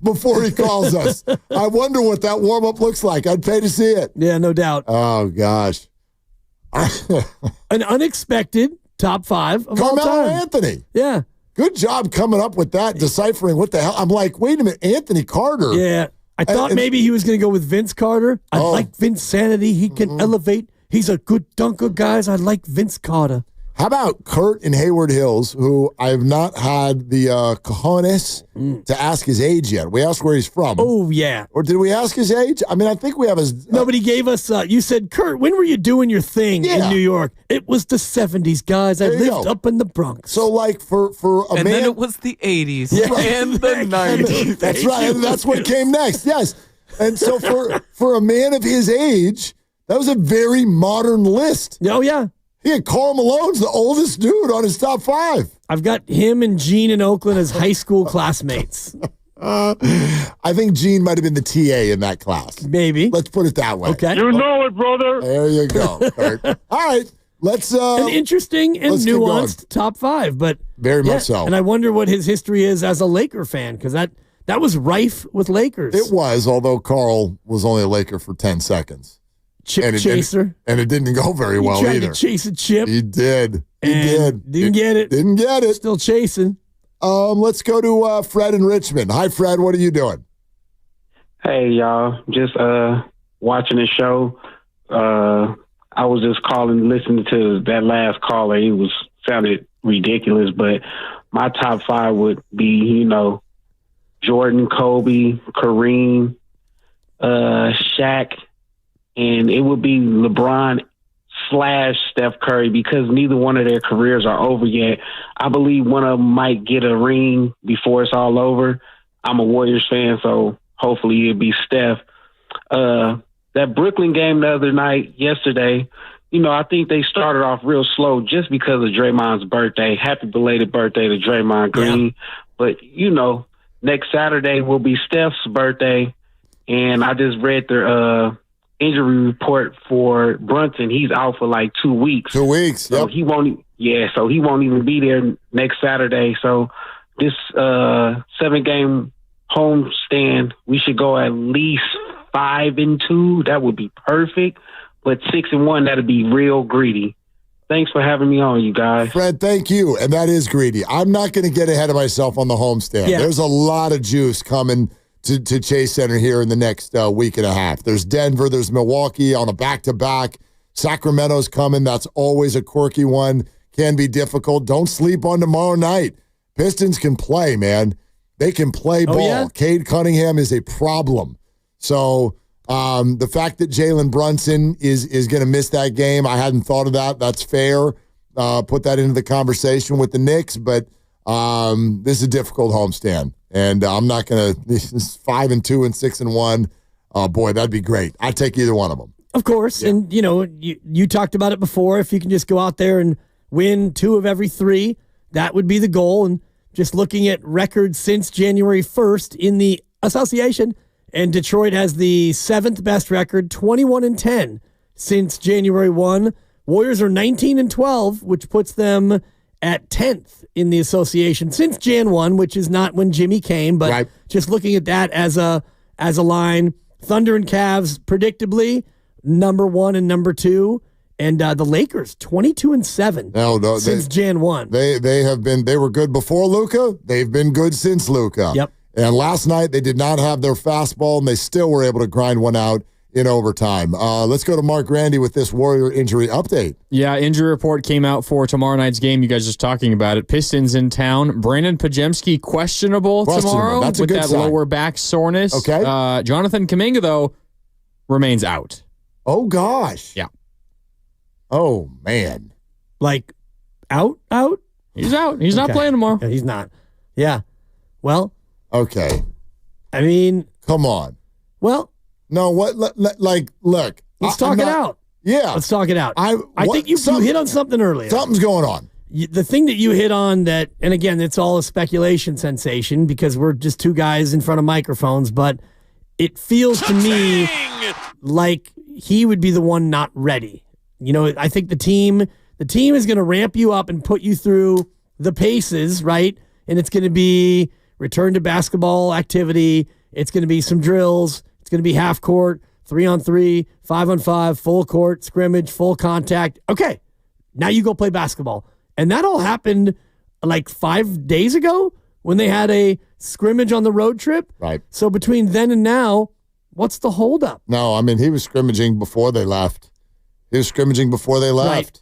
before he calls us. I wonder what that warm up looks like. I'd pay to see it. Yeah, no doubt. Oh, gosh. An unexpected top 5 of all time. Carmelo Anthony. Yeah. Good job coming up with that, deciphering what the hell. I'm like, wait a minute, Anthony Carter. Yeah. I thought maybe he was going to go with Vince Carter. I like Vince Sanity. He can elevate. He's a good dunker, guys. I like Vince Carter. How about Kurt and Hayward Hills, who I have not had the cojones to ask his age yet? We asked where he's from. Oh, yeah. Or did we ask his age? I mean, I think we have his... Nobody gave us... you said, Kurt, when were you doing your thing in New York? It was the 70s, guys. I lived up in the Bronx. So, like, for a man... And then it was the 80s and the 90s. That's right. And that's what came next, yes. And so for a man of his age, that was a very modern list. Oh, yeah. Yeah, Karl Malone's the oldest dude on his top 5. I've got him and Gene in Oakland as high school classmates. I think Gene might have been the TA in that class. Maybe. Let's put it that way. Okay. You know it, brother. There you go, Kurt. All right. Let's an interesting and nuanced top 5, but very much so. And I wonder what his history is as a Laker fan, because that was rife with Lakers. It was, although Karl was only a Laker for 10 seconds. Chaser. And it didn't go very well tried either. To chase a chip. He did. Didn't get it. Didn't get it. Still chasing. Let's go to Fred in Richmond. Hi, Fred. What are you doing? Hey, y'all. Just watching the show. I was just listening to that last caller. It sounded ridiculous, but my top 5 would be, Jordan, Kobe, Kareem, Shaq, and it would be LeBron / Steph Curry, because neither one of their careers are over yet. I believe one of them might get a ring before it's all over. I'm a Warriors fan, so hopefully it'll be Steph. That Brooklyn game the other night, yesterday, I think they started off real slow just because of Draymond's birthday. Happy belated birthday to Draymond Green. Yeah. But, next Saturday will be Steph's birthday, and I just read their injury report for Brunson. He's out for like 2 weeks. 2 weeks. So he won't even be there next Saturday. So this 7-game homestand, we should go at least 5-2. That would be perfect. But 6-1, that'd be real greedy. Thanks for having me on, you guys. Fred, thank you. And that is greedy. I'm not going to get ahead of myself on the homestand. Yeah. There's a lot of juice coming to Chase Center here in the next week and a half. There's Denver, there's Milwaukee on a back-to-back. Sacramento's coming. That's always a quirky one. Can be difficult. Don't sleep on tomorrow night. Pistons can play, man. They can play ball. Yeah? Cade Cunningham is a problem. So the fact that Jalen Brunson is going to miss that game, I hadn't thought of that. That's fair. Put that into the conversation with the Knicks, but this is a difficult homestand. And I'm not going to – this is 5-2 and 6-1. Oh, boy, that'd be great. I'd take either one of them. Of course. Yeah. And, you talked about it before. If you can just go out there and win 2 of every 3, that would be the goal. And just looking at records since January 1st in the association, and Detroit has the 7th best record, 21-10 since January 1. Warriors are 19-12, which puts them at 10th in the association since Jan 1, which is not when Jimmy came, but right. Just looking at that as a line. Thunder and Cavs, predictably, number 1 and number 2. And the Lakers, 22-7 since Jan 1. They were good before Luka. They've been good since Luka. Yep. And last night they did not have their fastball, and they still were able to grind one out in overtime. Let's go to Mark Grandy with this Warrior injury update. Yeah, injury report came out for tomorrow night's game. You guys just talking about it. Pistons in town. Brandon Pajemski questionable tomorrow with that sign. lower back soreness. Okay. Jonathan Kuminga, though, remains out. Oh, gosh. Yeah. Oh, man. Like, out? He's out. He's not playing tomorrow. Yeah, he's not. Yeah. Well. Okay. I mean. Come on. Well. No, what? Look. Let's talk it out. Yeah. Let's talk it out. I think you hit on something earlier. Something's going on. The thing that you hit on that, and again, it's all a speculation sensation because we're just 2 guys in front of microphones, but it feels to me like he would be the one not ready. I think the team is going to ramp you up and put you through the paces, right? And it's going to be return to basketball activity. It's going to be some drills. It's going to be half court, 3-on-3, 5-on-5, full court, scrimmage, full contact. Okay, now you go play basketball. And that all happened like 5 days ago when they had a scrimmage on the road trip. Right. So between then and now, what's the holdup? No, I mean, he was scrimmaging before they left.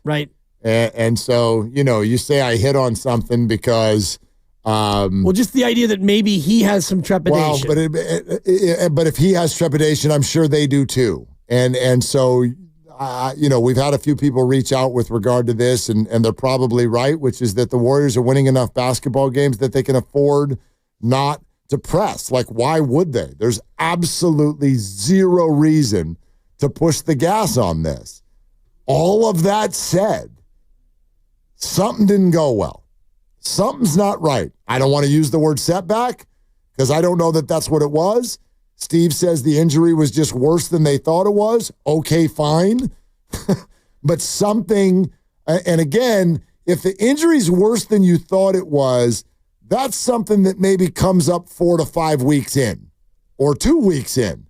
Right. And so, you say I hit on something because... well, just the idea that maybe he has some trepidation. Well, but if he has trepidation, I'm sure they do too. And so, we've had a few people reach out with regard to this, and they're probably right, which is that the Warriors are winning enough basketball games that they can afford not to press. Like, why would they? There's absolutely zero reason to push the gas on this. All of that said, something didn't go well. Something's not right. I don't want to use the word setback because I don't know that that's what it was. Steve says the injury was just worse than they thought it was. Okay, fine. But something, and again, if the injury's worse than you thought it was, that's something that maybe comes up 4 to 5 weeks in or 2 weeks in.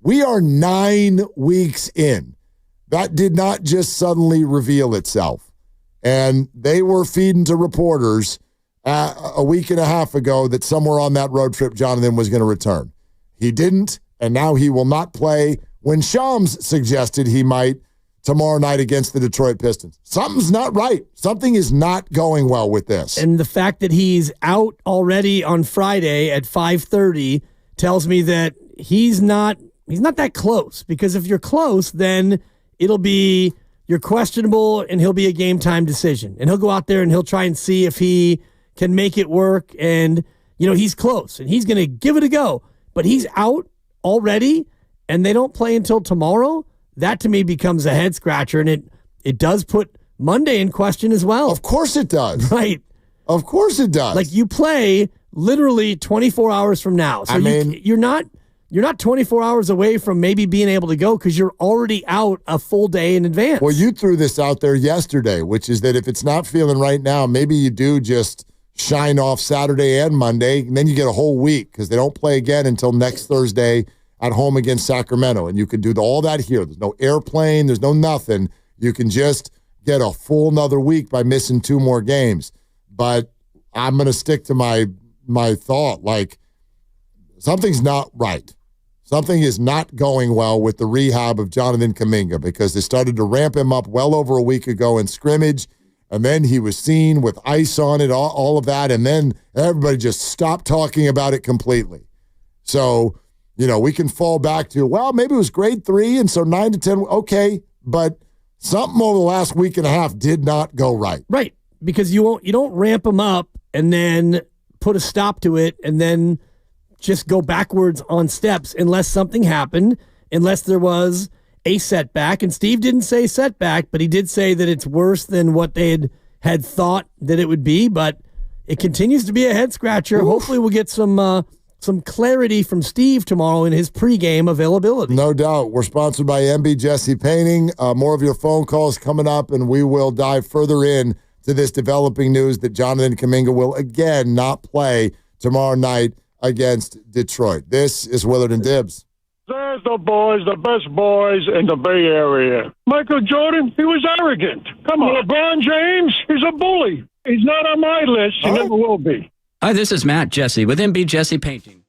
We are 9 weeks in. That did not just suddenly reveal itself. And they were feeding to reporters a week and a half ago that somewhere on that road trip, Jonathan was going to return. He didn't, and now he will not play when Shams suggested he might tomorrow night against the Detroit Pistons. Something's not right. Something is not going well with this. And the fact that he's out already on Friday at 5:30 tells me that he's not that close, because if you're close, then it'll be you're questionable and he'll be a game time decision. And he'll go out there and he'll try and see if he can make it work. And, he's close and he's going to give it a go. But he's out already and they don't play until tomorrow. That to me becomes a head scratcher. And it does put Monday in question as well. Of course it does. Right. Of course it does. Like, you play literally 24 hours from now. So you're not 24 hours away from maybe being able to go because you're already out a full day in advance. Well, you threw this out there yesterday, which is that if it's not feeling right now, maybe you do just shine off Saturday and Monday, and then you get a whole week because they don't play again until next Thursday at home against Sacramento. And you can do all that here. There's no airplane. There's no nothing. You can just get a full another week by missing 2 more games. But I'm going to stick to my thought. Like, something's not right. Something is not going well with the rehab of Jonathan Kuminga, because they started to ramp him up well over a week ago in scrimmage, and then he was seen with ice on it, all of that, and then everybody just stopped talking about it completely. So, we can fall back to, well, maybe it was grade 3, and so 9 to 10, okay, but something over the last week and a half did not go right. Right, because you don't ramp him up and then put a stop to it and then just go backwards on steps unless something happened, unless there was a setback. And Steve didn't say setback, but he did say that it's worse than what they had thought that it would be. But it continues to be a head scratcher. Oof. Hopefully we'll get some clarity from Steve tomorrow in his pregame availability. No doubt. We're sponsored by MB Jesse Painting. More of your phone calls coming up, and we will dive further in to this developing news that Jonathan Kuminga will again not play tomorrow night against Detroit. This is Willard and Dibbs. There's the boys, the best boys in the Bay Area. Michael Jordan, he was arrogant. Come on. LeBron James, he's a bully. He's not on my list. He never will be. Hi, this is Matt Jesse with MB Jesse Painting.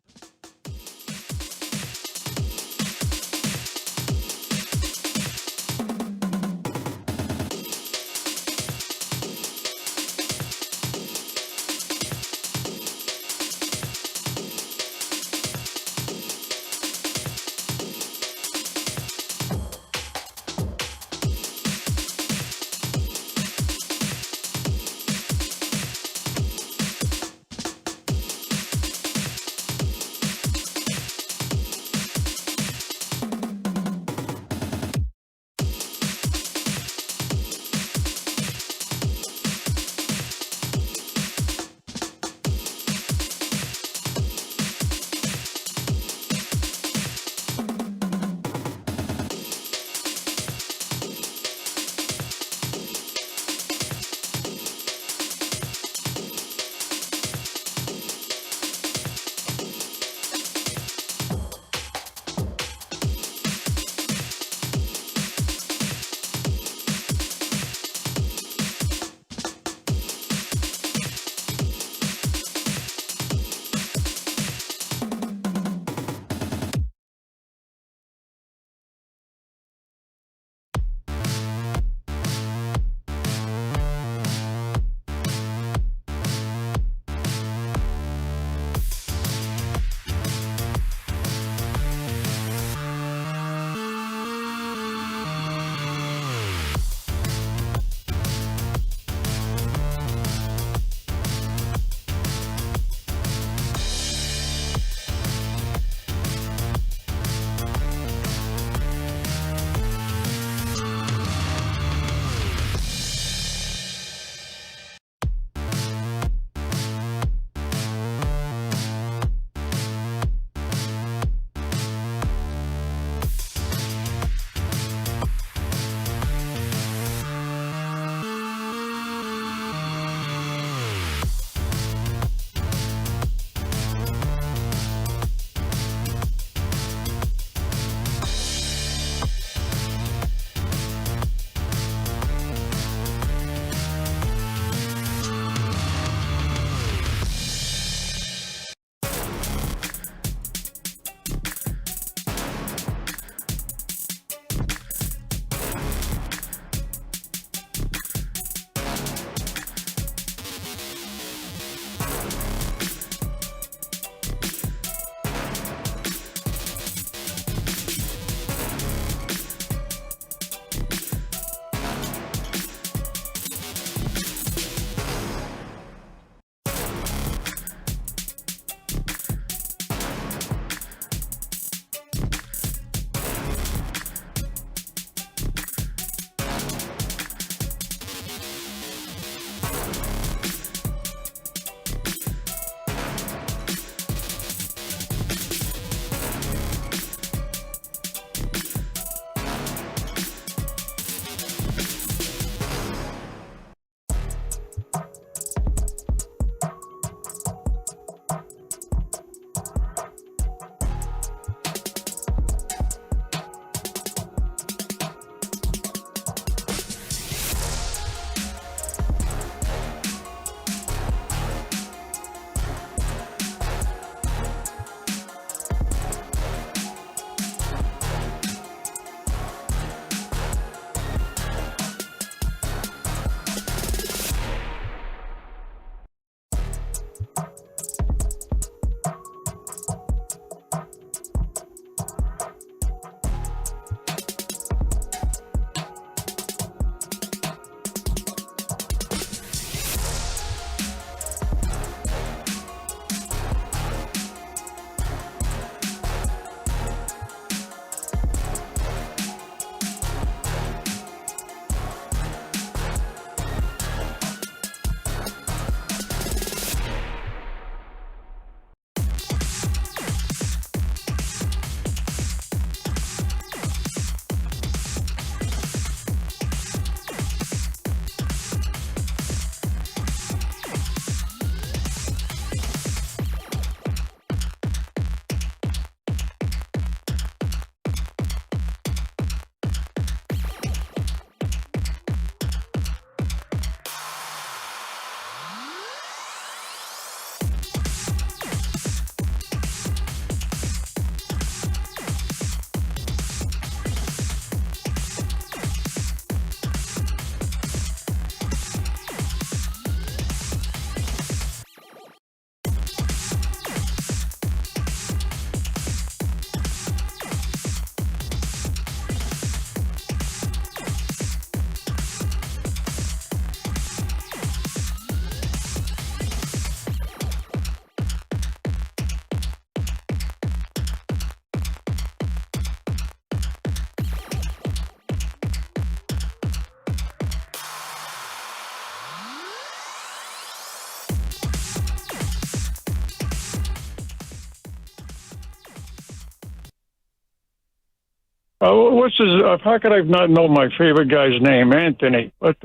What's his? How could I not know my favorite guy's name? Anthony. Let's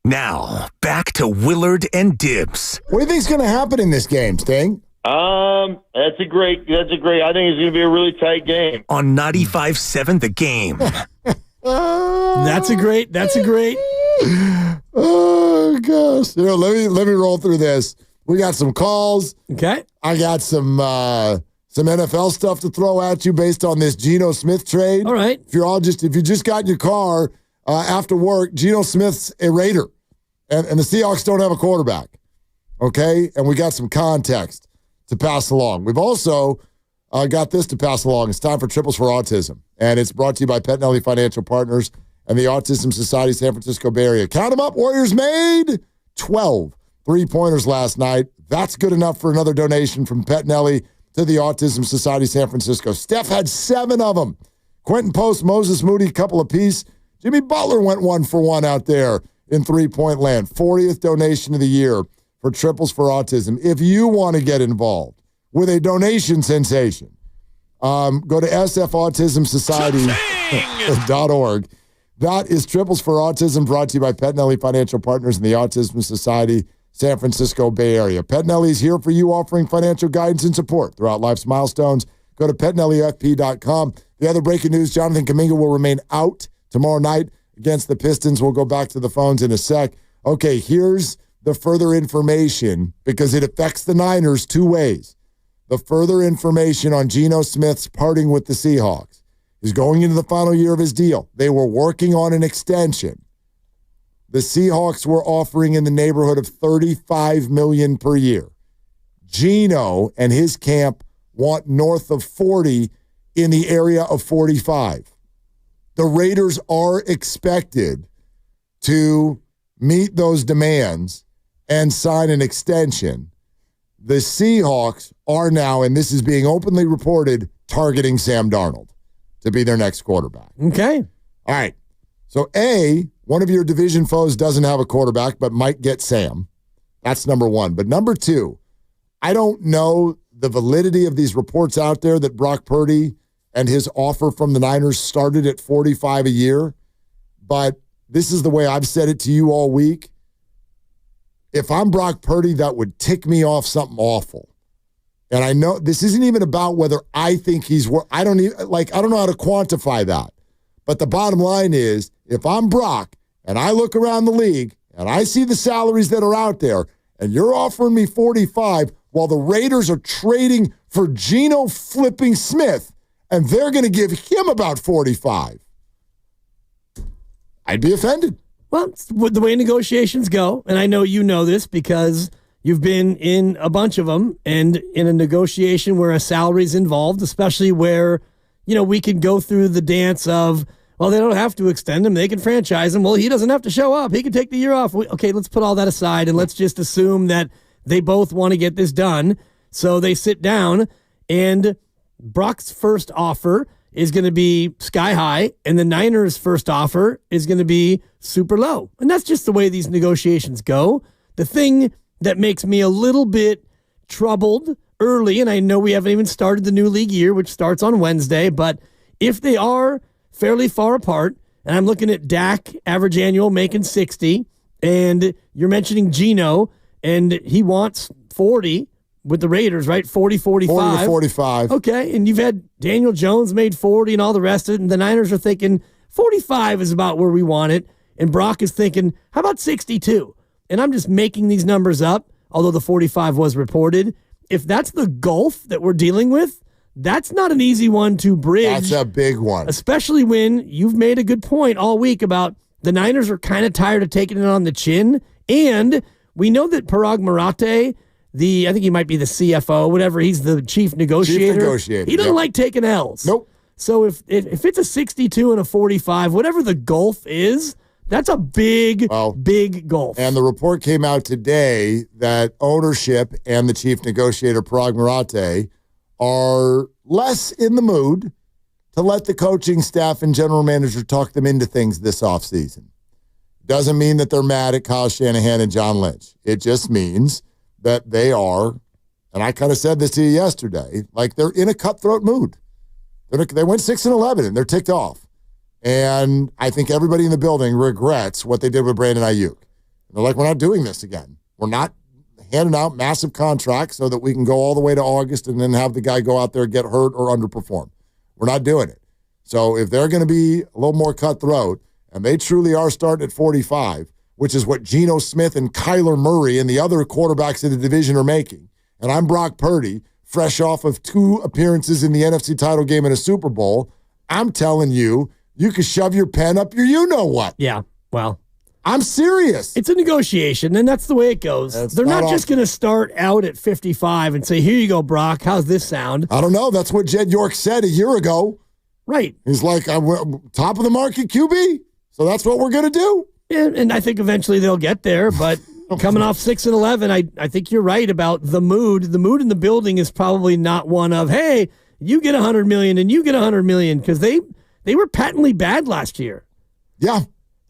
Now, back to Willard and Dibbs. What do you think's going to happen in this game, Sting? That's a great. I think it's going to be a really tight game. On 95.7 The Game. That's a great. Oh gosh! Here, let me roll through this. We got some calls. Okay. I got some NFL stuff to throw at you based on this Geno Smith trade. All right. If you just got in your car after work, Geno Smith's a Raider, and the Seahawks don't have a quarterback. Okay, and we got some context to pass along. We've also got this to pass along. It's time for Triples for Autism, and it's brought to you by Petnelli Financial Partners and the Autism Society San Francisco Bay Area. Count them up, Warriors made 12 3-pointers last night. That's good enough for another donation from Petnelli to the Autism Society San Francisco. Steph had 7 of them. Quentin Post, Moses Moody, couple apiece. Jimmy Butler went 1 for 1 out there in 3-point land. 40th donation of the year for Triples for Autism. If you want to get involved with a donation sensation, go to sfautismsociety.org. That is Triples for Autism, brought to you by Petnelli Financial Partners and the Autism Society San Francisco Bay Area. Petnelli is here for you, offering financial guidance and support throughout life's milestones. Go to PetnelliFP.com. The other breaking news, Jonathan Kuminga will remain out tomorrow night against the Pistons. We'll go back to the phones in a sec. Okay, here's the further information because it affects the Niners 2 ways. The further information on Geno Smith's parting with the Seahawks. He's going into the final year of his deal. They were working on an extension. The Seahawks were offering in the neighborhood of $35 million per year. Geno and his camp want north of 40, in the area of 45. The Raiders are expected to meet those demands and sign an extension. The Seahawks are now, and this is being openly reported, targeting Sam Darnold to be their next quarterback. Okay. All right. So, A, one of your division foes doesn't have a quarterback but might get Sam. That's number one. But number two, I don't know the validity of these reports out there that Brock Purdy and his offer from the Niners started at $45 a year. But this is the way I've said it to you all week. If I'm Brock Purdy, that would tick me off something awful. And I know this isn't even about whether I think he's worth. I don't know how to quantify that. But the bottom line is, if I'm Brock and I look around the league and I see the salaries that are out there, and you're offering me 45 while the Raiders are trading for Geno flipping Smith, and they're going to give him about 45, I'd be offended. Well, it's the way negotiations go, and I know you know this because you've been in a bunch of them, and in a negotiation where a salary's involved, especially where, we can go through the dance of, well, they don't have to extend him. They can franchise him. Well, he doesn't have to show up. He can take the year off. Okay, let's put all that aside, and let's just assume that they both want to get this done. So they sit down, and Brock's first offer is going to be sky high, and the Niners' first offer is going to be super low. And that's just the way these negotiations go. The thing that makes me a little bit troubled early, and I know we haven't even started the new league year, which starts on Wednesday, but if they are fairly far apart, and I'm looking at Dak, average annual, making 60, and you're mentioning Geno, and he wants 40 with the Raiders, right? 40, 45. 40 to 45. Okay, and you've had Daniel Jones made 40 and all the rest of it, and the Niners are thinking 45 is about where we want it, and Brock is thinking, how about 62? And I'm just making these numbers up, although the 45 was reported. If that's the gulf that we're dealing with, that's not an easy one to bridge. That's a big one. Especially when you've made a good point all week about the Niners are kind of tired of taking it on the chin. And we know that Parag Marathe, I think he might be the CFO, whatever, he's the chief negotiator. He doesn't like taking L's. Nope. So if it's a 62 and a 45, whatever the gulf is, that's a big gulf. And the report came out today that ownership and the chief negotiator, Parag Marathe, are less in the mood to let the coaching staff and general manager talk them into things this offseason. Doesn't mean that they're mad at Kyle Shanahan and John Lynch. It just means that they are, and I kind of said this to you yesterday, like they're in a cutthroat mood. They went 6-11, and they're ticked off. And I think everybody in the building regrets what they did with Brandon Ayuk. They're like, we're not doing this again. We're not handing out massive contracts so that we can go all the way to August and then have the guy go out there and get hurt or underperform. We're not doing it. So if they're going to be a little more cutthroat, and they truly are starting at 45, which is what Geno Smith and Kyler Murray and the other quarterbacks in the division are making, and I'm Brock Purdy, fresh off of 2 appearances in the NFC title game and a Super Bowl, I'm telling you, you can shove your pen up your you-know-what. Yeah, well. I'm serious. It's a negotiation, and that's the way it goes. They're not just going to start out at 55 and say, here you go, Brock. How's this sound? I don't know. That's what Jed York said a year ago. Right. He's like, top of the market QB, so that's what we're going to do. And I think eventually they'll get there, but coming off 6-11, I think you're right about the mood. The mood in the building is probably not one of, hey, you get $100 million and you get $100 million, because they were patently bad last year. Yeah.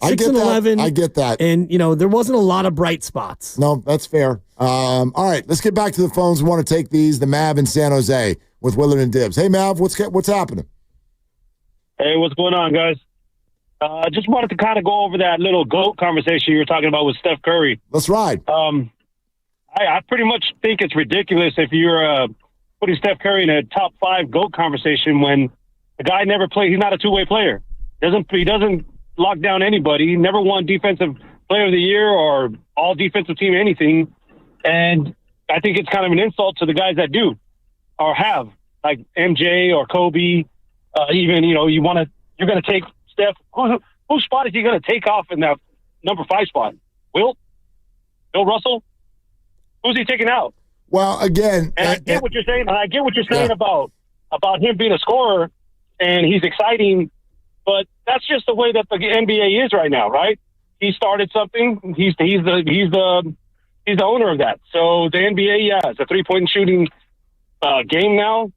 6-11. I get that. And, there wasn't a lot of bright spots. No, that's fair. All right, let's get back to the phones. We want to take these. The Mav in San Jose with Willard and Dibbs. Hey, Mav, what's happening? Hey, what's going on, guys? Just wanted to kind of go over that little GOAT conversation you were talking about with Steph Curry. Let's ride. I pretty much think it's ridiculous if you're putting Steph Curry in a top 5 GOAT conversation when the guy never played. He's not a two-way player. He doesn't lock down anybody. He never won Defensive Player of the Year or All Defensive Team anything. And I think it's kind of an insult to the guys that do or have, like MJ or Kobe. Even, you're going to take Steph. Whose spot is he going to take off in that number 5 spot? Bill Russell? Who's he taking out? Well, again, and I get what you're saying. And I get what you're saying about him being a scorer, and he's exciting. But that's just the way that the NBA is right now, right? He started something. He's the owner of that. So the NBA, it's a 3-point shooting game now.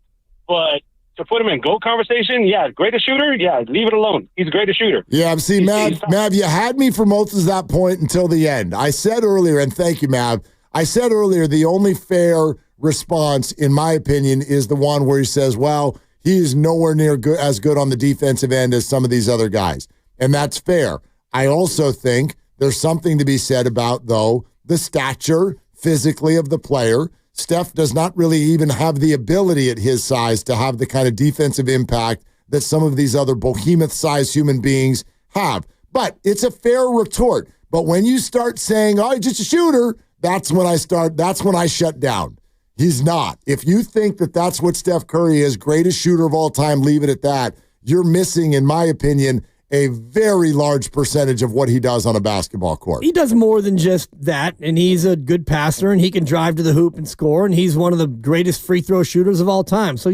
But to put him in GOAT conversation, greatest shooter, leave it alone. He's the greatest shooter. Yeah, see, Mav, you had me for most of that point until the end. I said earlier, and thank you, Mav, I said earlier the only fair response, in my opinion, is the one where he says, well, he is nowhere near as good on the defensive end as some of these other guys. And that's fair. I also think there's something to be said about, though, the stature physically of the player. Steph does not really even have the ability at his size to have the kind of defensive impact that some of these other behemoth-sized human beings have. But it's a fair retort. But when you start saying, oh, he's just a shooter, that's when I shut down. He's not. If you think that that's what Steph Curry is, greatest shooter of all time, leave it at that. You're missing, in my opinion, a very large percentage of what he does on a basketball court. He does more than just that, and he's a good passer, and he can drive to the hoop and score, and he's one of the greatest free throw shooters of all time. So,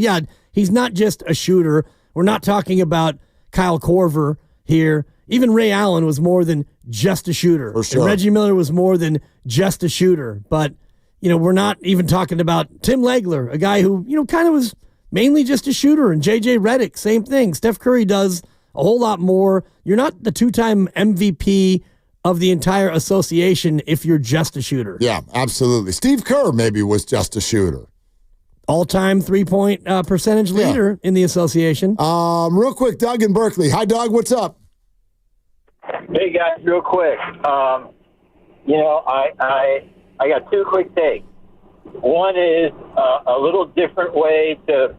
he's not just a shooter. We're not talking about Kyle Korver here. Even Ray Allen was more than just a shooter. For sure. And Reggie Miller was more than just a shooter. But, we're not even talking about Tim Legler, a guy who, kind of was mainly just a shooter, and J.J. Redick, same thing. Steph Curry does a whole lot more. You're not the 2-time MVP of the entire association if you're just a shooter. Yeah, absolutely. Steve Kerr maybe was just a shooter. All-time 3-point percentage leader in the association. Real quick, Doug in Berkeley. Hi, Doug. What's up? Hey, guys, real quick. I got 2 quick takes. One is a little different way to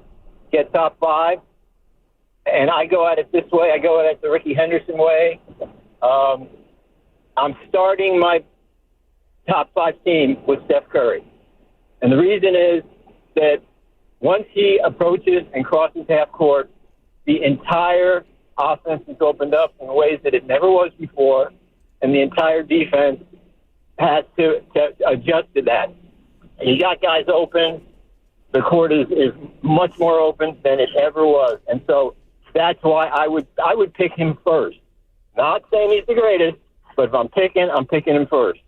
get top 5. And I go at it this way. I go at it the Ricky Henderson way. I'm starting my top 5 team with Steph Curry. And the reason is that once he approaches and crosses half court, the entire offense is opened up in ways that it never was before, and the entire defense has to adjust to that. You got guys open. The court is much more open than it ever was. And so that's why I would pick him first. Not saying he's the greatest, but if I'm picking him first.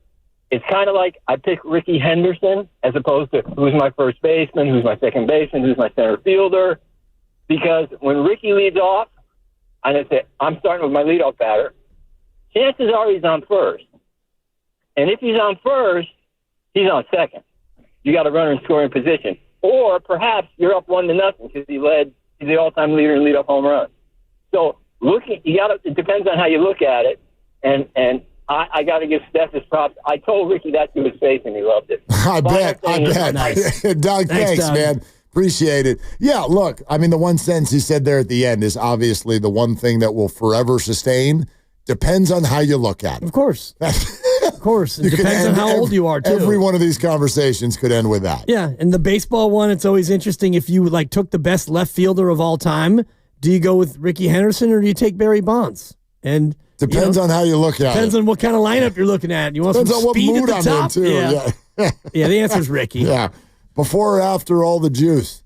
It's kind of like I pick Ricky Henderson as opposed to who's my first baseman, who's my second baseman, who's my center fielder. Because when Ricky leads off, and I say, I'm starting with my leadoff batter, chances are he's on first. And if he's on first, he's on second. You got a runner in scoring position. Or perhaps you're up 1-0 because he led He's the all-time leader in leadoff home runs. So it depends on how you look at it. And I got to give Steph his props. I told Ricky that to his face, and he loved it. I bet. Nice. Doug, thanks, Doug. Man. Appreciate it. Yeah, look, I mean, the one sentence he said there at the end is obviously the one thing that will forever sustain. Depends on how you look at it. Of course. Of course. It depends on how old you are, too. Every one of these conversations could end with that. Yeah, and the baseball one, it's always interesting. If you took the best left fielder of all time, do you go with Ricky Henderson or do you take Barry Bonds? And depends on how you look at it. Depends on what kind of lineup you're looking at. You want depends some on what speed mood at the I'm top? in, too. Yeah. Yeah, the answer's Ricky. Yeah. Before or after all the juice?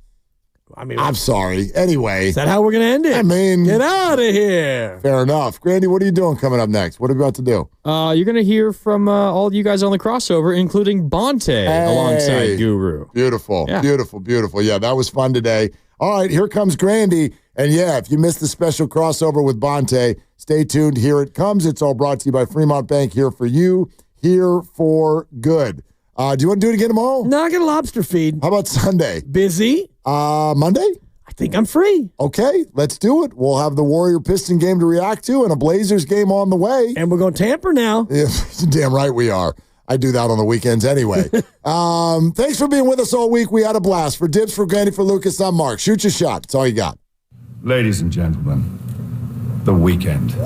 I mean, I'm sorry. Anyway. Is that how we're going to end it? I mean. Get out of here. Fair enough. Grandy, what are you doing coming up next? What are we about to do? You're going to hear from all of you guys on the crossover, including Bonte alongside Guru. Beautiful. Yeah. Beautiful, beautiful. Yeah, that was fun today. All right, here comes Grandy. And yeah, if you missed the special crossover with Bonte, stay tuned. Here it comes. It's all brought to you by Fremont Bank. Here for you, here for good. Do you want to do it again tomorrow? No, I got a lobster feed. How about Sunday? Busy. Monday? I think I'm free. Okay, let's do it. We'll have the Warrior-Piston game to react to and a Blazers game on the way. And we're going to Tampa now. Yeah, damn right we are. I do that on the weekends anyway. Thanks for being with us all week. We had a blast. For Dibs, for Grandy, for Lucas, I'm Mark. Shoot your shot. That's all you got. Ladies and gentlemen, the weekend.